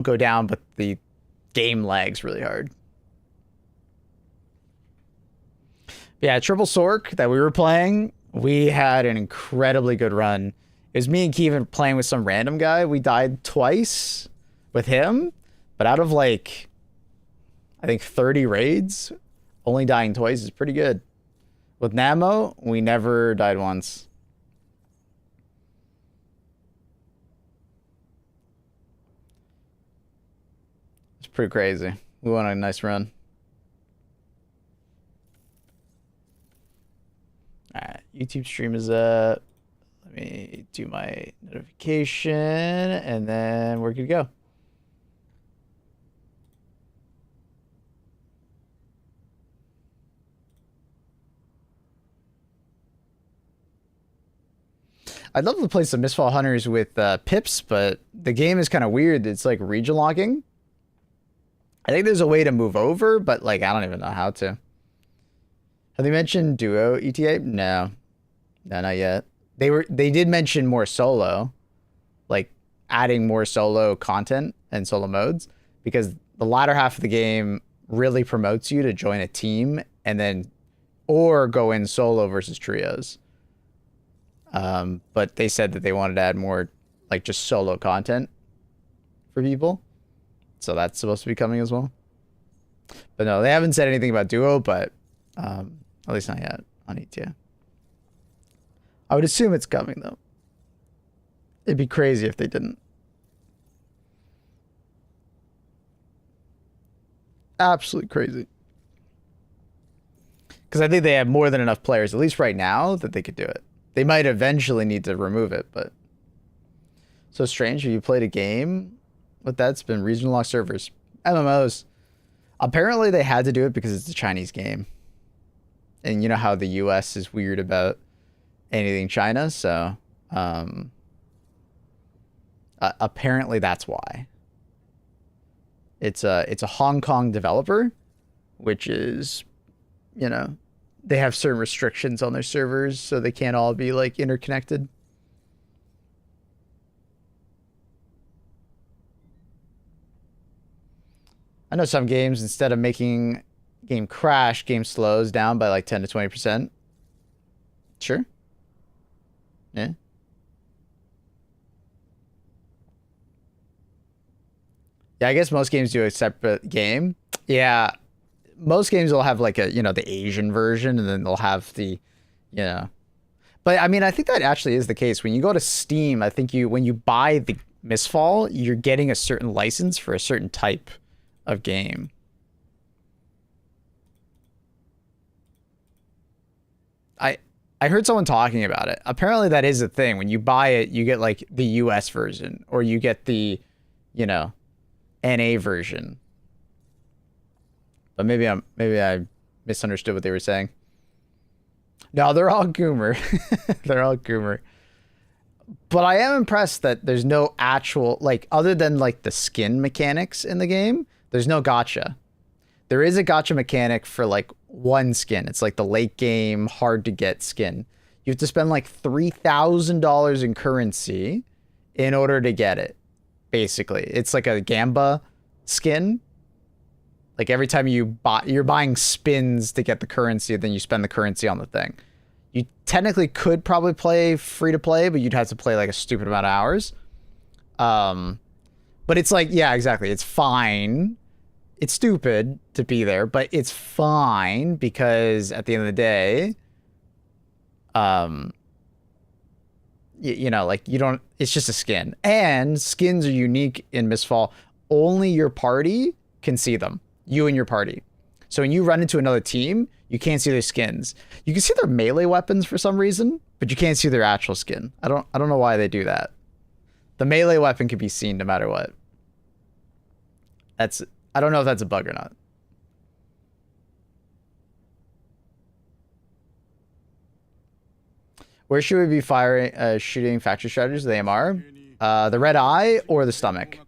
go down, but the game lags really hard. Yeah, Triple Sork that we were playing, we had an incredibly good run. It was me and Kevin playing with some random guy. We died twice with him, but out of like, I think 30 raids, only dying twice is pretty good. With Namo, we never died once. It's pretty crazy. We went on a nice run. Alright, YouTube stream is up. Let me do my notification, and then we're good to go. I'd love to play some Mistfall Hunters with pips, but the game is kind of weird. It's like region locking. I think there's a way to move over, but like I don't even know how to. Have they mentioned duo ETA? No, not yet. They did mention more solo, like adding more solo content and solo modes, because the latter half of the game really promotes you to join a team and then or go in solo versus trios. But they said that they wanted to add more like just solo content for people. So that's supposed to be coming as well. But no, they haven't said anything about duo, but at least not yet on ETA. I would assume it's coming though. It'd be crazy if they didn't. Absolutely crazy. Because I think they have more than enough players, at least right now, that they could do it. They might eventually need to remove it, but... So strange, have you played a game with that? It's been regional lock servers. MMOs. Apparently they had to do it because it's a Chinese game. And you know how the US is weird about anything China, so... apparently that's why. It's a Hong Kong developer, which is, you know... They have certain restrictions on their servers, so they can't all be, like, interconnected. I know some games, instead of making game crash, game slows down by, like, 10 to 20%. Sure. Yeah. Yeah, I guess most games do a separate game. Yeah. Most games will have like a, you know, the Asian version, and then they'll have the, you know, but I mean, I think that actually is the case. When you go to Steam, I think when you buy the Mistfall, you're getting a certain license for a certain type of game. I heard someone talking about it. Apparently that is a thing. When you buy it, you get like the US version, or you get the, you know, NA version. But maybe I misunderstood what they were saying. No, they're all Goomer. They're all Goomer. But I am impressed that there's no actual, like, other than like the skin mechanics in the game, there's no gacha. There is a gacha mechanic for like one skin. It's like the late game, hard to get skin. You have to spend like $3,000 in currency in order to get it. Basically, it's like a Gamba skin. Like every time you're buying spins to get the currency, then you spend the currency on the thing. You technically could probably play free to play, but you'd have to play like a stupid amount of hours. But it's like, yeah, exactly. It's fine. It's stupid to be there, but it's fine because at the end of the day, you know, like you don't, it's just a skin. And skins are unique in Mistfall. Only your party can see them. You and your party. So when you run into another team, you can't see their skins. You can see their melee weapons for some reason, but you can't see their actual skin. I don't know why they do that. The melee weapon can be seen no matter what. I don't know if that's a bug or not. Where should we be firing, shooting factory strategies with AMR? The red eye or the stomach?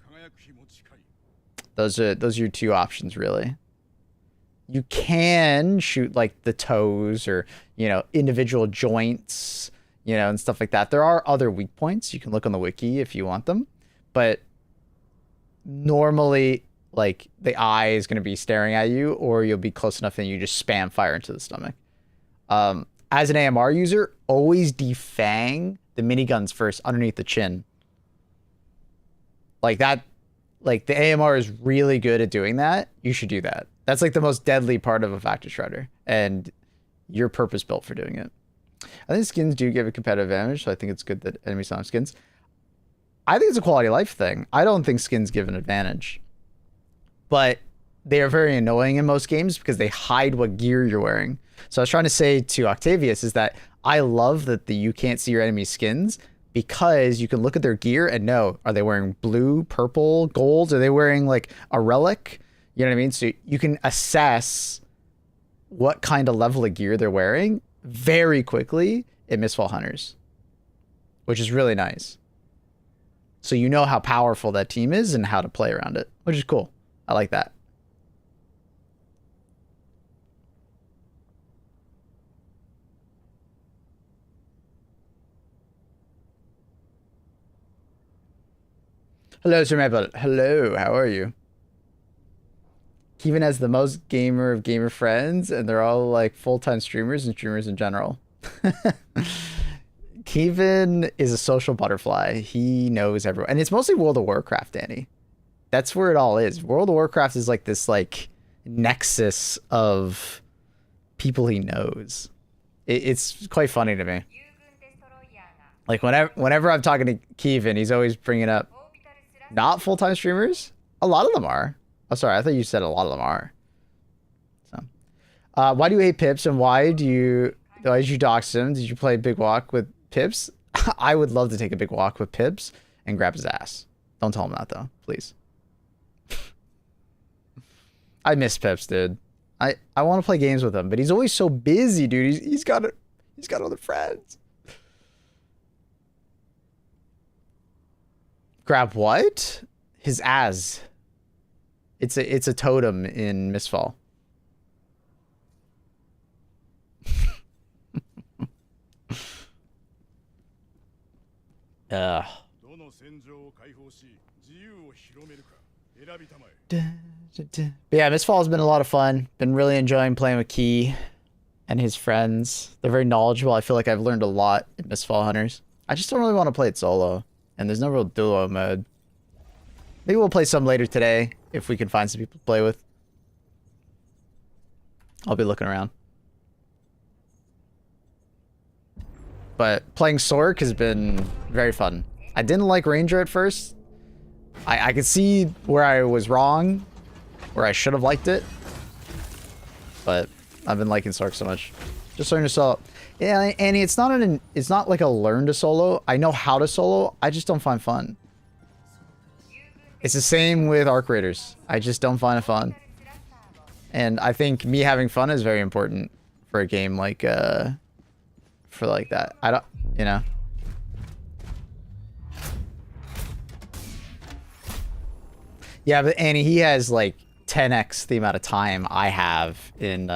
Those are your two options, really. You can shoot like the toes or, you know, individual joints, you know, and stuff like that. There are other weak points. You can look on the wiki if you want them, but normally, like, the eye is going to be staring at you, or you'll be close enough and you just spam fire into the stomach. As an AMR user, always defang the miniguns first underneath the chin. Like that, like the AMR is really good at doing that. You should do that. That's like the most deadly part of a Factor Shredder, and you're purpose built for doing it. I think skins do give a competitive advantage, so I think it's good that enemies don't have skins. I think it's a quality of life thing. I don't think skins give an advantage. But they are very annoying in most games because they hide what gear you're wearing. So I was trying to say to Octavius is that I love that you can't see your enemy's skins, because you can look at their gear and know, are they wearing blue, purple, gold? Are they wearing like a relic? You know what I mean? So you can assess what kind of level of gear they're wearing very quickly in Mistfall Hunters, which is really nice. So you know how powerful that team is and how to play around it, which is cool. I like that. Hello, Sir Maple. Hello, how are you? Kevin has the most gamer of gamer friends, and they're all like full-time streamers and streamers in general. Kevin is a social butterfly. He knows everyone. And it's mostly World of Warcraft, Danny. That's where it all is. World of Warcraft is like this like nexus of people he knows. It's quite funny to me. Like whenever I'm talking to Kevin, he's always bringing up not full-time streamers. A lot of them are. Oh, sorry. I thought you said a lot of them are. So, why do you hate Pips, and why did you dox him? Did you play Big Walk with Pips? I would love to take a big walk with Pips and grab his ass. Don't tell him that though, please. I miss Pips, dude. I want to play games with him, but he's always so busy, dude. He's got other friends. Grab what? His ass. It's a totem in Mistfall. But yeah, Mistfall has been a lot of fun. Been really enjoying playing with Key and his friends. They're very knowledgeable. I feel like I've learned a lot in Mistfall Hunters. I just don't really want to play it solo, and there's no real duo mode. Maybe we'll play some later today if we can find some people to play with. I'll be looking around. But playing Sork has been very fun. I didn't like Ranger at first. I could see where I was wrong, where I should have liked it. But I've been liking Sork so much. Just learn to solo. Yeah, Annie, it's not like a learn to solo. I know how to solo. I just don't find fun. It's the same with Arc Raiders. I just don't find it fun. And I think me having fun is very important for a game like for like that. I don't, you know. Yeah, but Annie, he has like 10x the amount of time I have in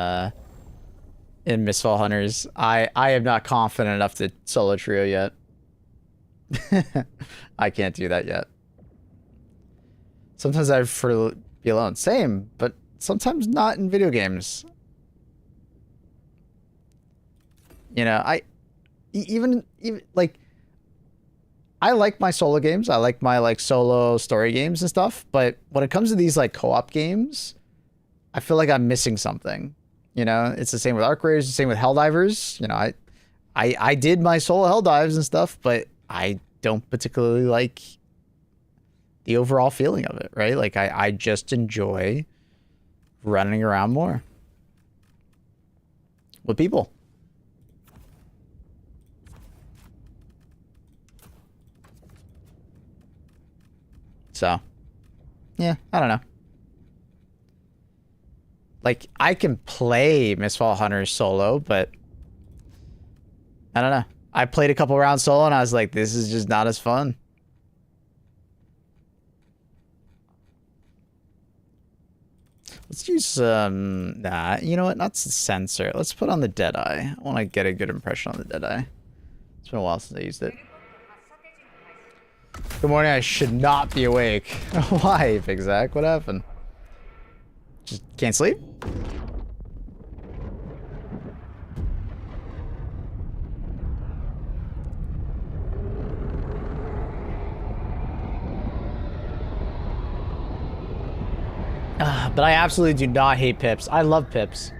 Mistfall Hunters. I am not confident enough to solo trio yet. I can't do that yet. Sometimes I prefer to be alone. Same, but sometimes not in video games. You know, even like, I like my solo games. I like my like solo story games and stuff. But when it comes to these like co-op games, I feel like I'm missing something. You know, it's the same with Arc Raiders, the same with Helldivers. You know, I did my solo Helldives and stuff, but I don't particularly like the overall feeling of it, right? Like I just enjoy running around more with people. So, yeah, I don't know. Like, I can play Mistfall Hunters solo, but I don't know. I played a couple rounds solo and I was like, this is just not as fun. Let's use, nah, you know what? Not Sensor. Let's put on the Deadeye. I want to get a good impression on the Deadeye. It's been a while since I used it. Good morning, I should not be awake. Why, Big Zach? What happened? Just can't sleep? But I absolutely do not hate Pips. I love Pips.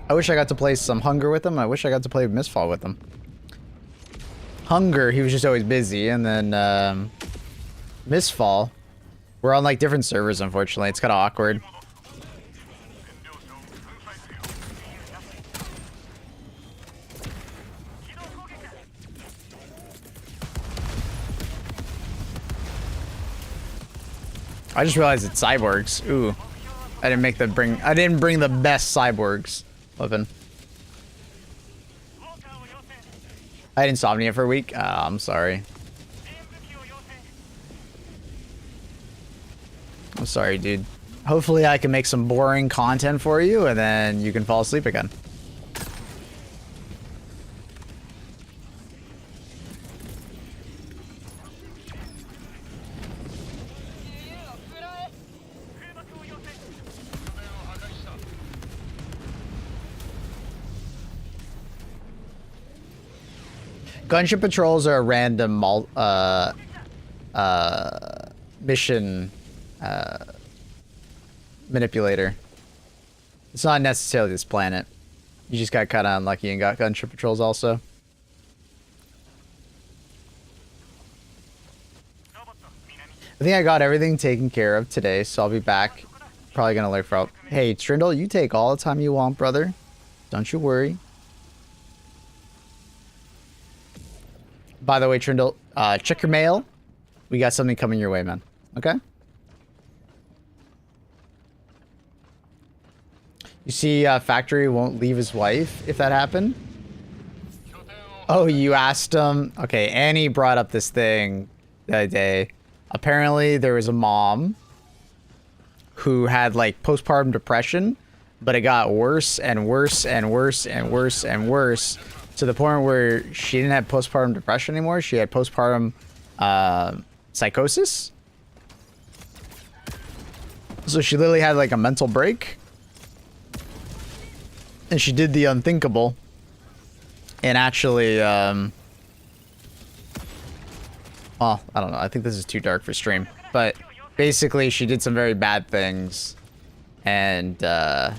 I wish I got to play some Hunger with him. I wish I got to play Mistfall with him. Hunger, he was just always busy, and then Mistfall, we're on like different servers, unfortunately. It's kind of awkward. I just realized it's cyborgs. Ooh, I didn't bring the best cyborgs weapon. I had insomnia for a week. I'm sorry. I'm sorry, dude. Hopefully I can make some boring content for you and then you can fall asleep again. Gunship patrols are a random mission manipulator. It's not necessarily this planet. You just got kind of unlucky and got gunship patrols also. I think I got everything taken care of today, so I'll be back. Probably gonna lurk for. Hey, Trindle, you take all the time you want, brother. Don't you worry. By the way, Trindle, check your mail. We got something coming your way, man. Okay? You see, Factory won't leave his wife if that happened. Oh, you asked him? Okay, Annie brought up this thing the other day. Apparently, there was a mom who had, like, postpartum depression, but it got worse and worse and worse and worse and worse. To the point where she didn't have postpartum depression anymore. She had postpartum psychosis. So she literally had like a mental break. And she did the unthinkable. And actually, well, I don't know. I think this is too dark for stream. But basically, she did some very bad things. And, yeah.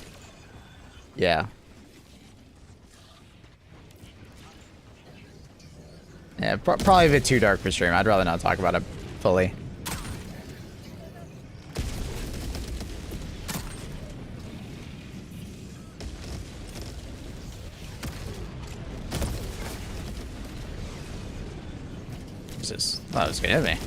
Yeah, probably a bit too dark for stream. I'd rather not talk about it fully. What's this? Oh, that was gonna hit me.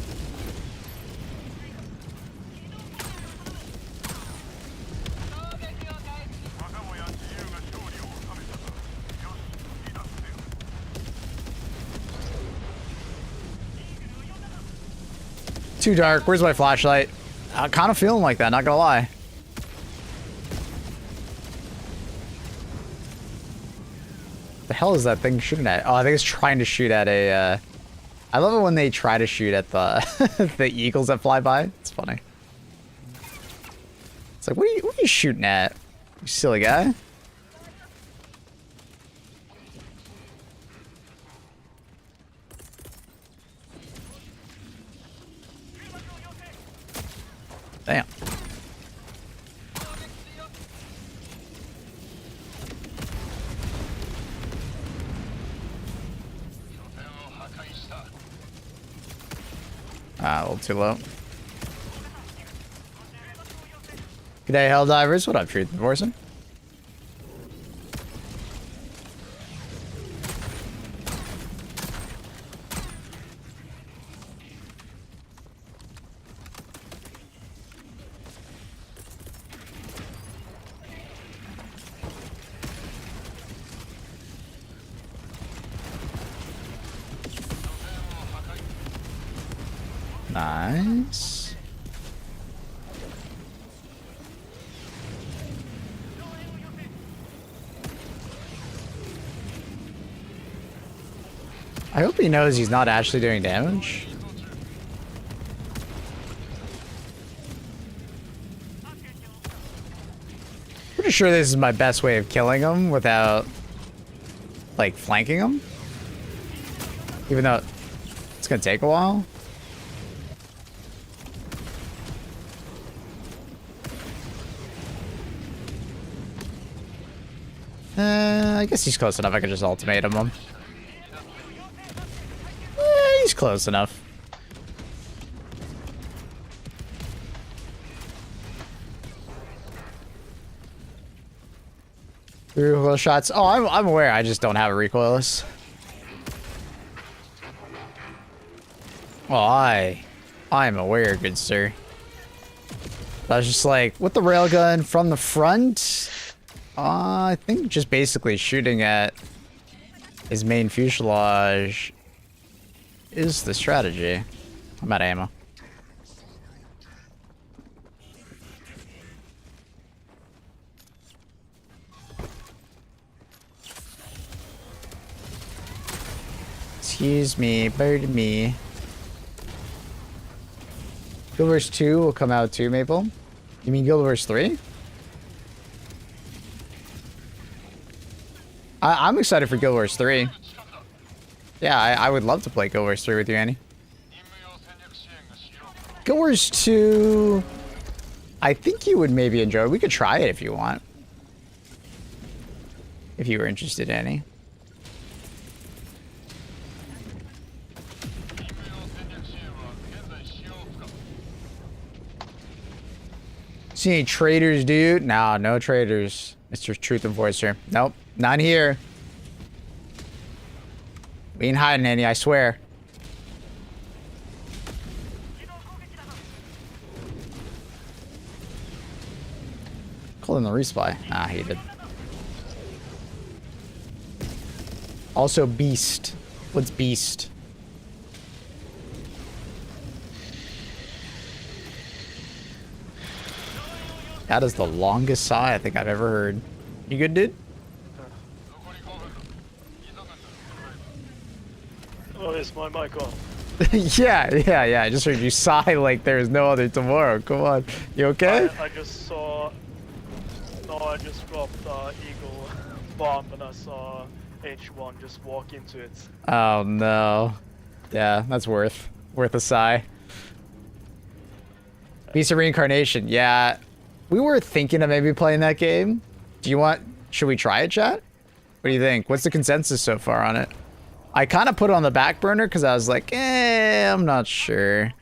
Too dark. Where's my flashlight? I'm kind of feeling like that, not gonna lie. The hell is that thing shooting at? Oh, I think it's trying to shoot at a, I love it when they try to shoot at the the eagles that fly by. It's funny. It's like, what are you shooting at? You silly guy. Damn. Ah, a little too low. G'day, Helldivers. What up, Truth Enforcement? Nice. I hope he knows he's not actually doing damage. Pretty sure this is my best way of killing him without, like, flanking him. Even though it's gonna take a while. I guess he's close enough. I could just ultimatum him. He's close enough. Recoil shots. Oh, I'm aware. I just don't have a recoilless. Oh, I'm aware, good sir. I was just like, with the railgun from the front, I think just basically shooting at his main fuselage is the strategy. I'm out of ammo. Excuse me, pardon me. Guild Wars 2 will come out too, Maple? You mean Guild Wars 3? I'm excited for Guild Wars 3. Yeah, I would love to play Guild Wars 3 with you, Annie. Guild Wars 2... I think you would maybe enjoy. We could try it if you want. If you were interested, Annie. See any traders, dude? Nah, no traders. Mr. Truth Enforcer. Nope, not here. We ain't hiding any, I swear. Call in the resupply. Ah, he did. Also, Beast. What's Beast? That is the longest sigh I think I've ever heard. You good, dude? Oh, is my mic on? yeah. I just heard you sigh like there's no other tomorrow. Come on. You okay? I just saw... No, I just dropped Eagle bomb and I saw H1 just walk into it. Oh, no. Yeah, that's worth a sigh. Beast of Reincarnation. Yeah. We were thinking of maybe playing that game. Do you want... Should we try it, chat? What do you think? What's the consensus so far on it? I kind of put it on the back burner because I was like, I'm not sure.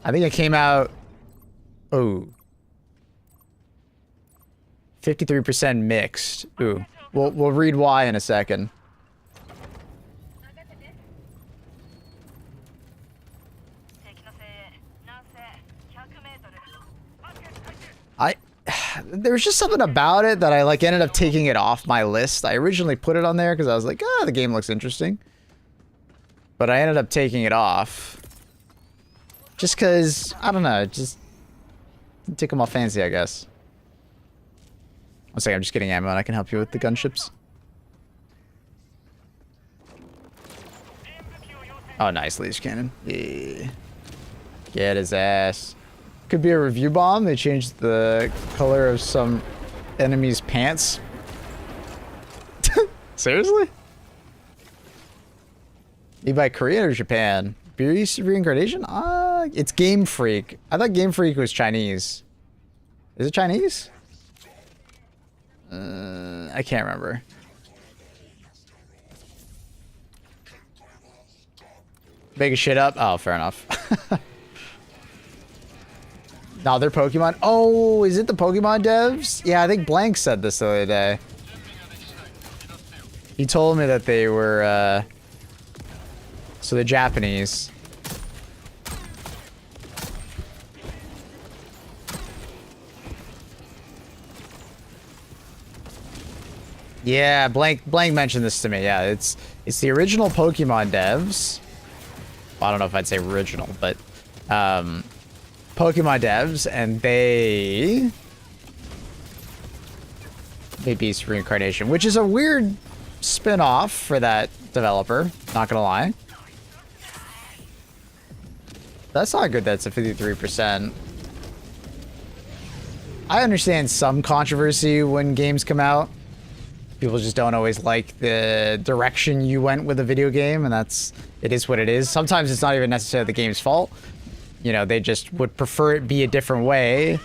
I think it came out... Oh. 53% mixed. Ooh. We'll read why in a second. There's just something about it that I like ended up taking it off my list. I originally put it on there because I was like, the game looks interesting. But I ended up taking it off. Just because, I don't know, just didn't tickle my fancy, I guess. One second, I'm just getting ammo and I can help you with the gunships. Oh, nice, laser cannon. Yeah. Get his ass. Could be a review bomb. They changed the color of some enemy's pants. Seriously? You buy Korea or Japan? Beast of Reincarnation? It's Game Freak. I thought Game Freak was Chinese. Is it Chinese? I can't remember. Making shit up? Oh, fair enough. No, they're Pokemon. Oh, is it the Pokemon devs? Yeah, I think Blank said this the other day. He told me that they were, so they're Japanese. Yeah, Blank mentioned this to me. Yeah, it's the original Pokemon devs. Well, I don't know if I'd say original, but Pokemon devs, and they Beast Reincarnation, which is a weird spin-off for that developer, not gonna lie. That's not good that it's a 53%. I understand some controversy when games come out. People just don't always like the direction you went with a video game, and it is what it is. Sometimes it's not even necessarily the game's fault. You know, they just would prefer it be a different way,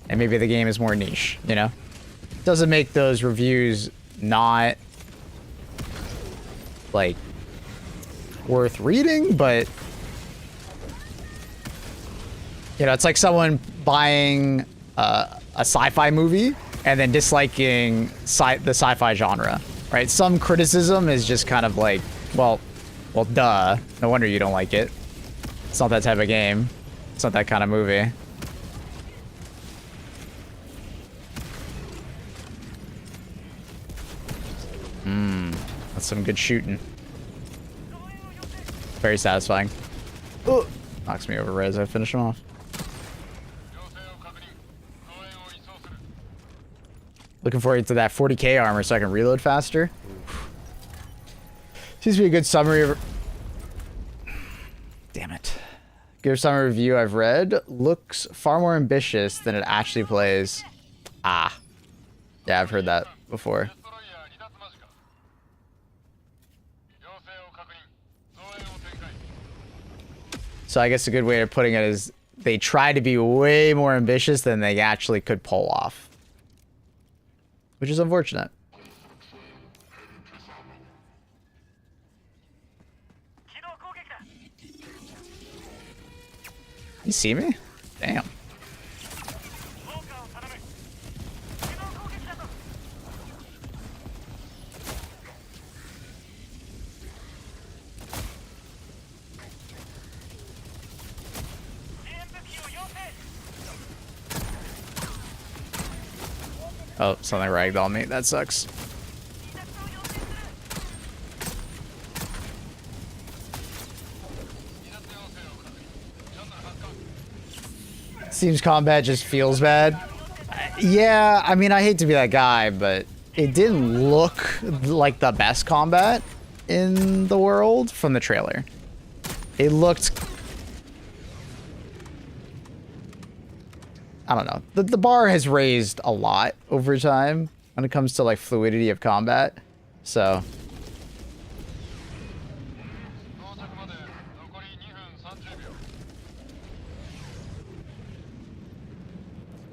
and maybe the game is more niche, you know? Doesn't make those reviews not, like, worth reading, but... You know, it's like someone buying a sci-fi movie and then disliking the sci-fi genre, right? Some criticism is just kind of like, well, duh. No wonder you don't like it. It's not that type of game. It's not that kind of movie. That's some good shooting. Very satisfying. Ooh. Knocks me over right as I finish him off. Looking forward to that 40k armor so I can reload faster. Seems to be a good summary of... Damn it. Good summary review I've read. Looks far more ambitious than it actually plays. Ah. Yeah, I've heard that before. So I guess a good way of putting it is they try to be way more ambitious than they actually could pull off. Which is unfortunate. You see me? Damn. Oh, something ragdolled me. That sucks. Seems combat just feels bad. Yeah, I mean, I hate to be that guy, but it didn't look like the best combat in the world from the trailer. It looked... I don't know. The bar has raised a lot over time when it comes to like fluidity of combat. So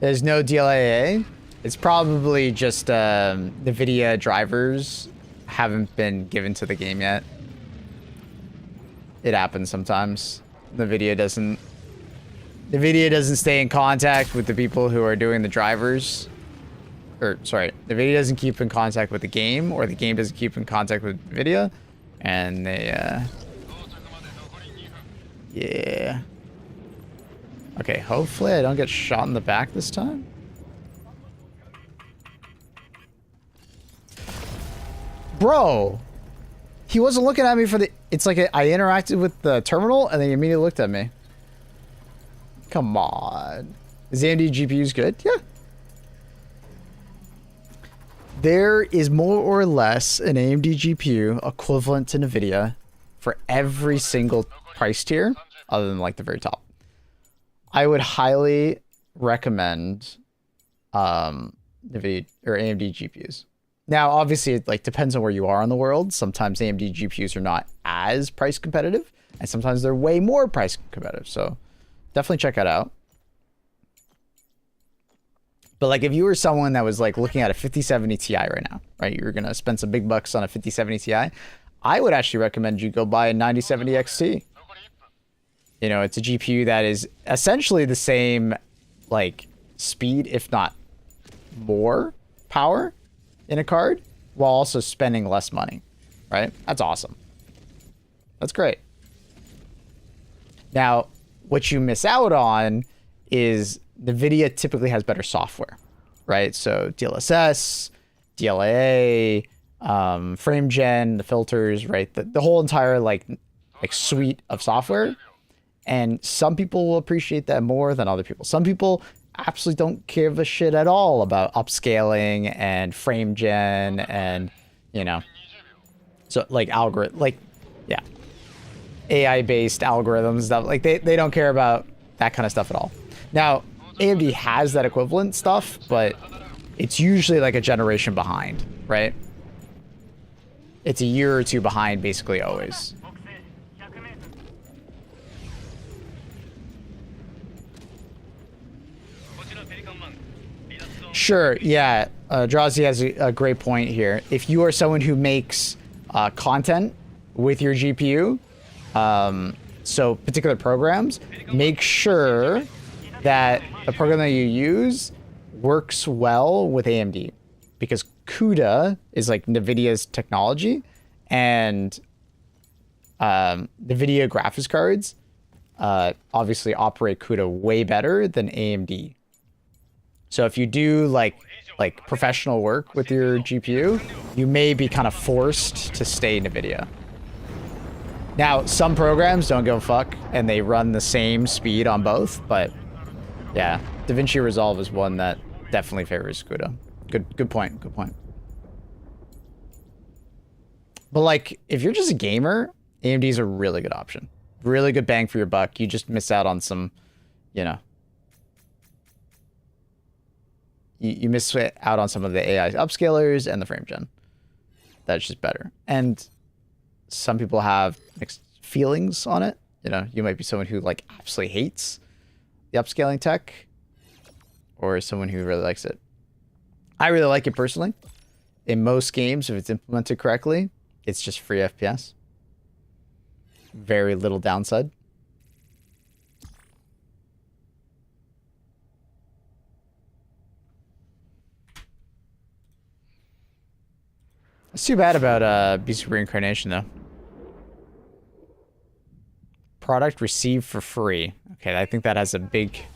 there's no DLAA. It's probably just NVIDIA drivers haven't been given to the game yet. It happens sometimes. NVIDIA doesn't stay in contact with the people who are doing the drivers. Or, sorry, NVIDIA doesn't keep in contact with the game, or the game doesn't keep in contact with NVIDIA. And they, yeah. Okay, hopefully I don't get shot in the back this time. Bro! He wasn't looking at me for the... It's like I interacted with the terminal, and then he immediately looked at me. Come on. Is AMD GPUs good? Yeah. There is more or less an AMD GPU equivalent to NVIDIA for every single price tier, other than like the very top. I would highly recommend NVIDIA or AMD GPUs. Now, obviously, it like depends on where you are in the world. Sometimes AMD GPUs are not as price competitive, and sometimes they're way more price competitive. So definitely check that out. But like if you were someone that was like looking at a 5070 Ti right now, right? You're going to spend some big bucks on a 5070 Ti. I would actually recommend you go buy a 9070 XT. You know, it's a GPU that is essentially the same like speed, if not more power in a card, while also spending less money, right? That's awesome. That's great. Now, what you miss out on is NVIDIA typically has better software, right? So DLSS, DLAA, frame gen, the filters, right? The whole entire like suite of software. And some people will appreciate that more than other people. Some people absolutely don't give a shit at all about upscaling and frame gen and, you know, So like algorithm, like, yeah, AI based algorithms, stuff like they don't care about that kind of stuff at all. Now, AMD has that equivalent stuff, but it's usually like a generation behind, right? It's a year or two behind basically always. Sure, yeah. Drazi has a great point here. If you are someone who makes content with your GPU, so particular programs, make sure that the program that you use works well with AMD, because CUDA is like NVIDIA's technology, and NVIDIA graphics cards obviously operate CUDA way better than AMD. So if you do like professional work with your GPU, you may be kind of forced to stay NVIDIA. Now, some programs don't give a fuck and they run the same speed on both, but yeah, DaVinci Resolve is one that definitely favors CUDA. Good point. Good point. But like, if you're just a gamer, AMD is a really good option. Really good bang for your buck. You just miss out on some, you know, you miss out on some of the AI upscalers and the frame gen. That's just better. And some people have mixed feelings on it. You know, you might be someone who like absolutely hates the upscaling tech, or someone who really likes it. I really like it personally. In most games, if it's implemented correctly, it's just free FPS. Very little downside. It's too bad about Beast of Reincarnation though. Product received for free. Okay, I think that has a big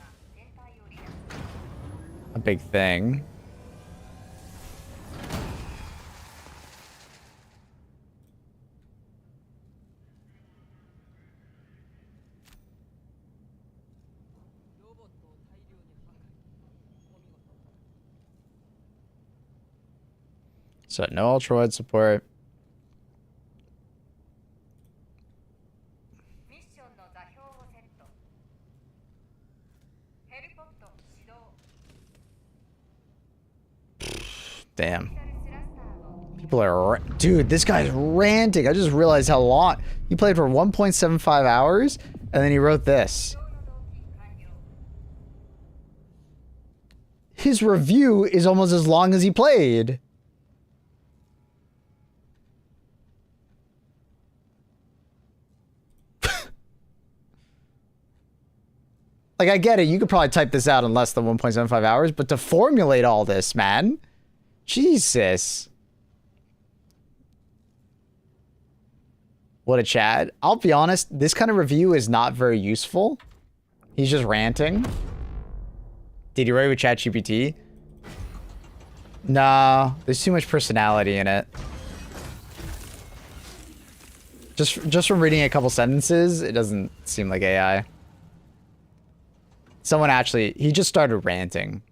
thing. So no ultra-wide support. Damn. People are... Dude, this guy's ranting. I just realized how long... He played for 1.75 hours, and then he wrote this. His review is almost as long as he played. Like, I get it. You could probably type this out in less than 1.75 hours, but to formulate all this, man... Jesus. What a Chad. I'll be honest, this kind of review is not very useful. He's just ranting. Did you write with ChatGPT? Nah, there's too much personality in it. Just from reading a couple sentences, it doesn't seem like AI. Someone actually, he just started ranting.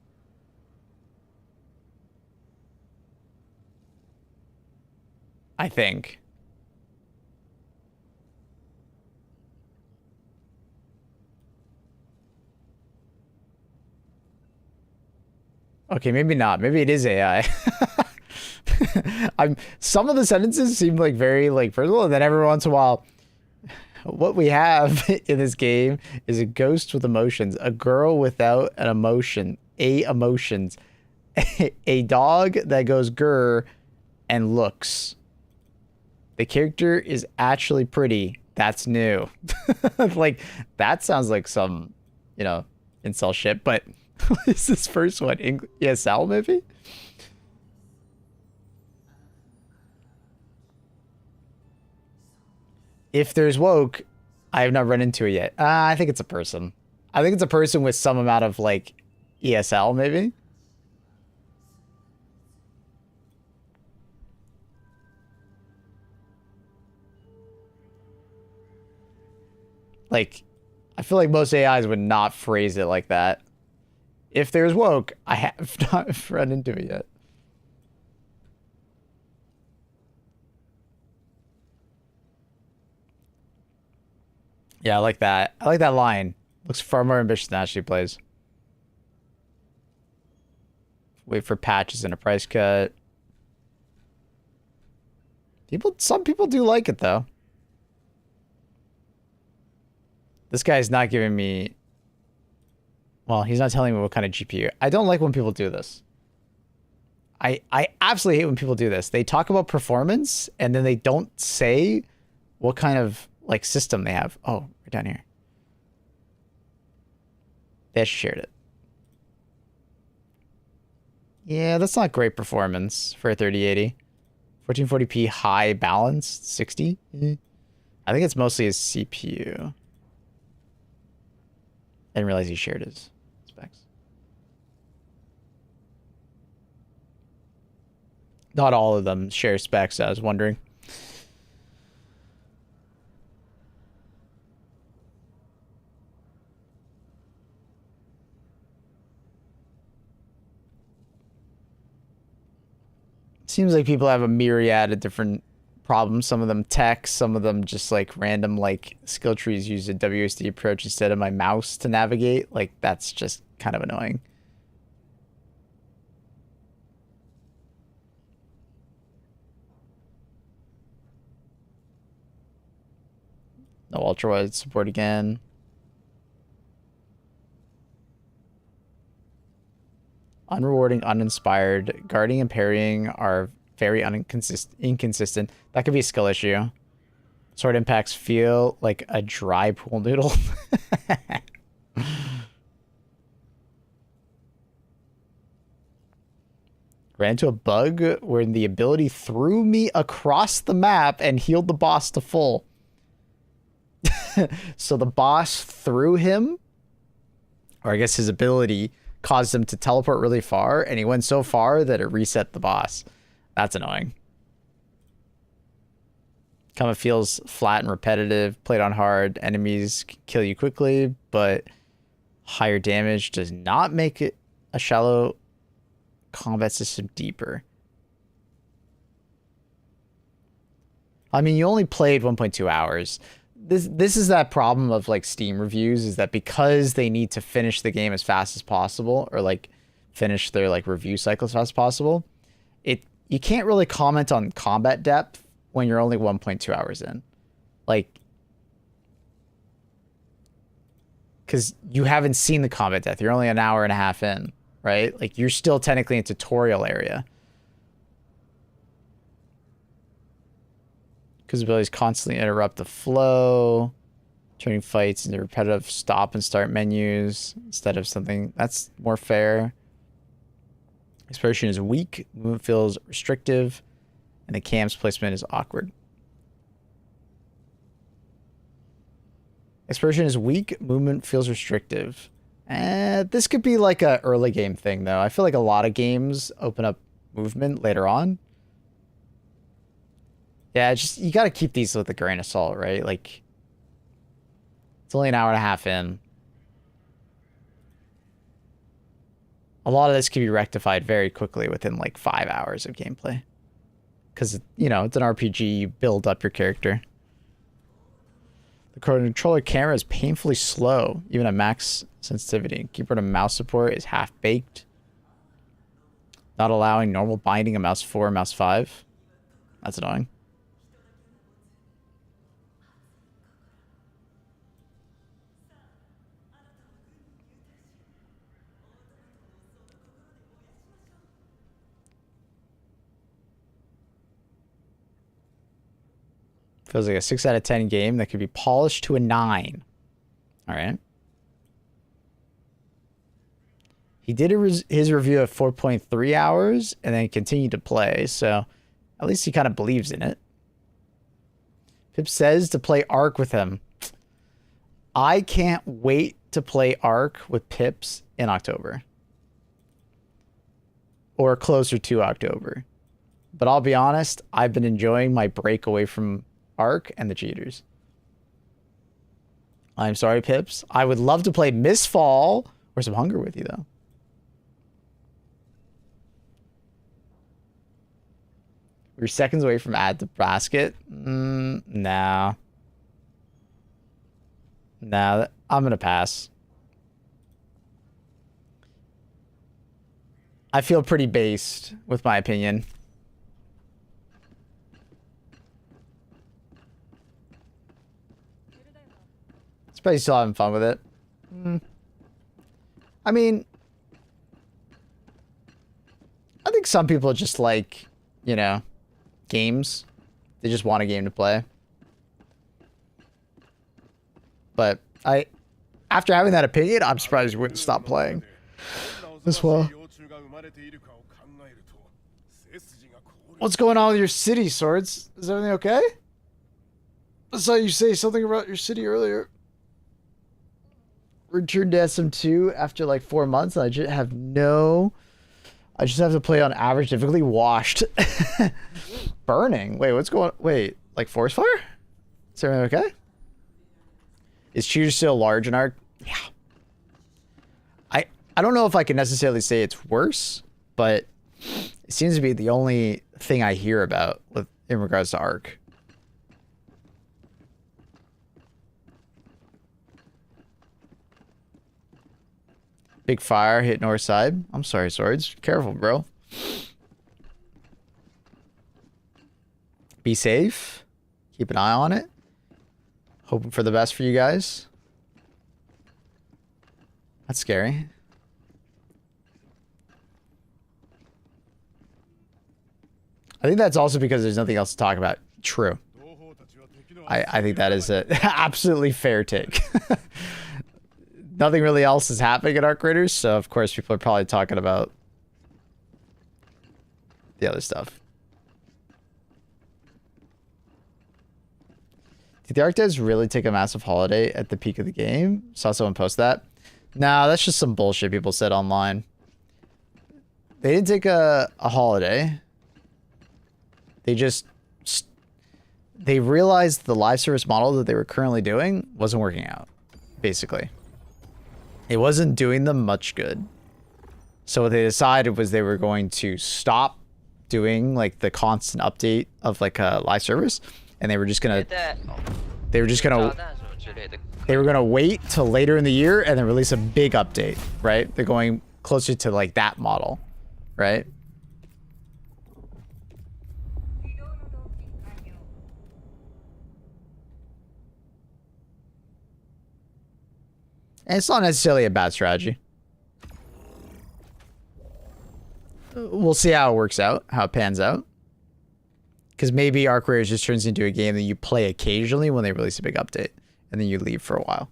I think. Okay, maybe not. Maybe it is AI. Some of the sentences seem like very like personal, and then every once in a while, what we have in this game is a ghost with emotions, a girl without an emotion, emotions, a dog that goes grr and looks. The character is actually pretty. That's new. Like, that sounds like some, you know, incel shit, but what is this first one? ESL, maybe? If there's woke, I have not run into it yet. I think it's a person. I think it's a person with some amount of, like, ESL, maybe? Like, I feel like most AIs would not phrase it like that. If there's woke, I have not run into it yet. Yeah, I like that. I like that line. Looks far more ambitious than Ashley plays. Wait for patches and a price cut. Some people do like it though. This guy's not giving me. Well, he's not telling me what kind of GPU. I don't like when people do this. I absolutely hate when people do this. They talk about performance and then they don't say what kind of like system they have. Oh, we're down here. They actually shared it. Yeah, that's not great performance for a 3080. 1440p high balance, 60. I think it's mostly his CPU. I didn't realize he shared his specs. Not all of them share specs, I was wondering. Seems like people have a myriad of different problems. Some of them tech, some of them just like random like skill trees use a WSD approach instead of my mouse to navigate. Like that's just kind of annoying. No ultra wide support again. Unrewarding, uninspired. Guarding and parrying are very inconsistent. That could be a skill issue. Sword impacts feel like a dry pool noodle. Ran into a bug where the ability threw me across the map and healed the boss to full. So the boss threw him, or I guess his ability caused him to teleport really far, and he went so far that it reset the boss. That's annoying. Kind of feels flat and repetitive. Played on hard, enemies kill you quickly, but higher damage does not make it a shallow combat system deeper. I mean, you only played 1.2 hours. This is that problem of like Steam reviews, is that because they need to finish the game as fast as possible, or like finish their like review cycle as fast as possible, you can't really comment on combat depth when you're only 1.2 hours in. Like, because you haven't seen the combat depth. You're only an hour and a half in, right? Like you're still technically in tutorial area. Because abilities constantly interrupt the flow, turning fights into repetitive stop and start menus instead of something that's more fair. Exploration is weak, movement feels restrictive, and the cam's placement is awkward. Exploration is weak, movement feels restrictive. This could be like a early game thing though. I feel like a lot of games open up movement later on. Yeah, just you got to keep these with a grain of salt, right? Like, it's only an hour and a half in. A lot of this can be rectified very quickly within like 5 hours of gameplay. Because, you know, it's an RPG, you build up your character. The controller camera is painfully slow, even at max sensitivity. Keyboard and mouse support is half-baked. Not allowing normal binding of mouse 4 and mouse 5. That's annoying. Feels like a 6 out of 10 game that could be polished to a 9. All right. He did his review at 4.3 hours and then continued to play, so at least he kind of believes in it. Pip says to play Ark with him. I can't wait to play Ark with Pips in October. Or closer to October. But I'll be honest, I've been enjoying my break away from Ark and the cheaters. I'm sorry, Pips. I would love to play Mistfall or some Hunger with you, though. We're seconds away from add to basket. No. Nah, I'm gonna pass. I feel pretty based with my opinion. It's probably still having fun with it. I mean, I think some people just like, you know, games. They just want a game to play. But after having that opinion, I'm surprised you wouldn't stop playing as well. What's going on with your city, Swords? Is everything okay? I saw you say something about your city earlier. Returned to SM2 after like 4 months. And I just have to play on average difficulty. Washed. Burning. Wait, what's going on? Wait, like forest fire? Is everything okay? Is Cheater still large in Arc? Yeah. I don't know if I can necessarily say it's worse, but it seems to be the only thing I hear about in regards to Arc. Big fire hit north side. I'm sorry, Swords. Careful, bro. Be safe. Keep an eye on it. Hoping for the best for you guys. That's scary. I think that's also because there's nothing else to talk about. True. I think that is an absolutely fair take. Nothing really else is happening at Arc Raiders, so of course people are probably talking about the other stuff. Did the Arc devs really take a massive holiday at the peak of the game? Saw someone post that. Nah, that's just some bullshit people said online. They didn't take a holiday. They realized the live service model that they were currently doing wasn't working out, basically. It wasn't doing them much good. So what they decided was they were going to stop doing like the constant update of like a live service, and they were gonna wait till later in the year and then release a big update, right? They're going closer to like that model, right? And it's not necessarily a bad strategy. We'll see how it works out, how it pans out. Because maybe Arc Raiders just turns into a game that you play occasionally when they release a big update. And then you leave for a while.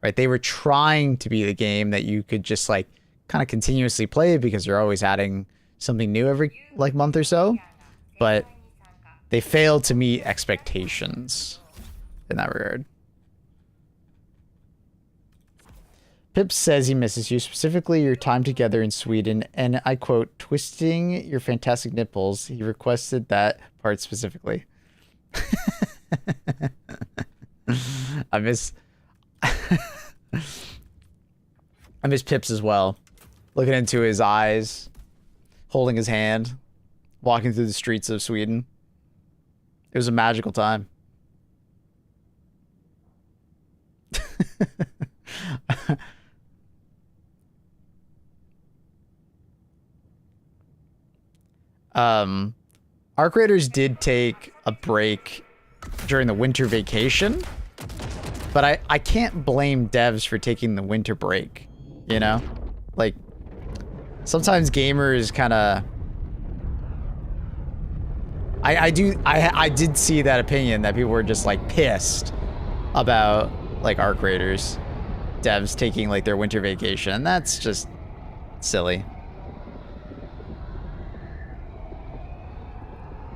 Right? They were trying to be the game that you could just like kind of continuously play because they're always adding something new every like month or so. But they failed to meet expectations in that regard. Pip says he misses you, specifically your time together in Sweden, and I quote, twisting your fantastic nipples. He requested that part specifically. I miss Pips as well. Looking into his eyes, holding his hand, walking through the streets of Sweden. It was a magical time. Arc Raiders did take a break during the winter vacation, but I can't blame devs for taking the winter break, you know? Like, sometimes gamers kind of... I did see that opinion that people were just, like, pissed about, like, Arc Raiders devs taking, like, their winter vacation, and that's just silly.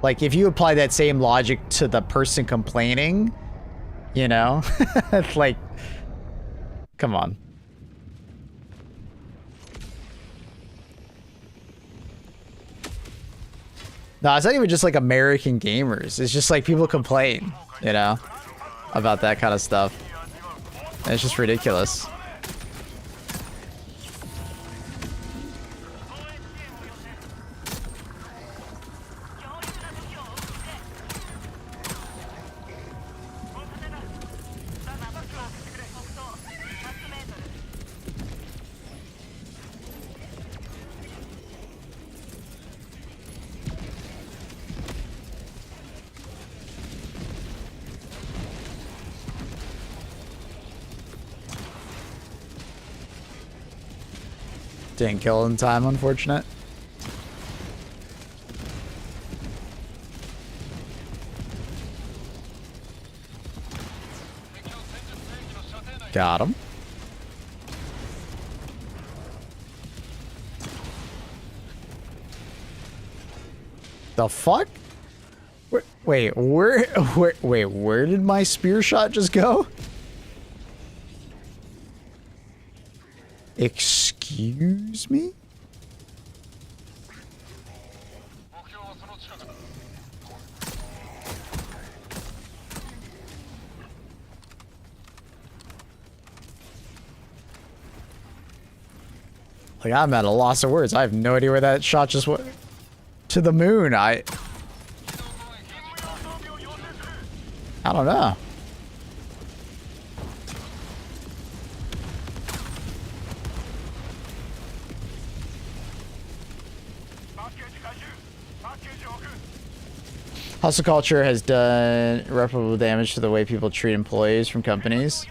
Like, if you apply that same logic to the person complaining, you know? Like, come on. No, it's not even just like American gamers. It's just like people complain, you know, about that kind of stuff. And it's just ridiculous. Didn't kill in time, unfortunate. Got him. The fuck? Wait, where did my spear shot just go? Excuse me? Like, I'm at a loss of words. I have no idea where that shot just went. To the moon. I don't know. Hustle culture has done irreparable damage to the way people treat employees from companies.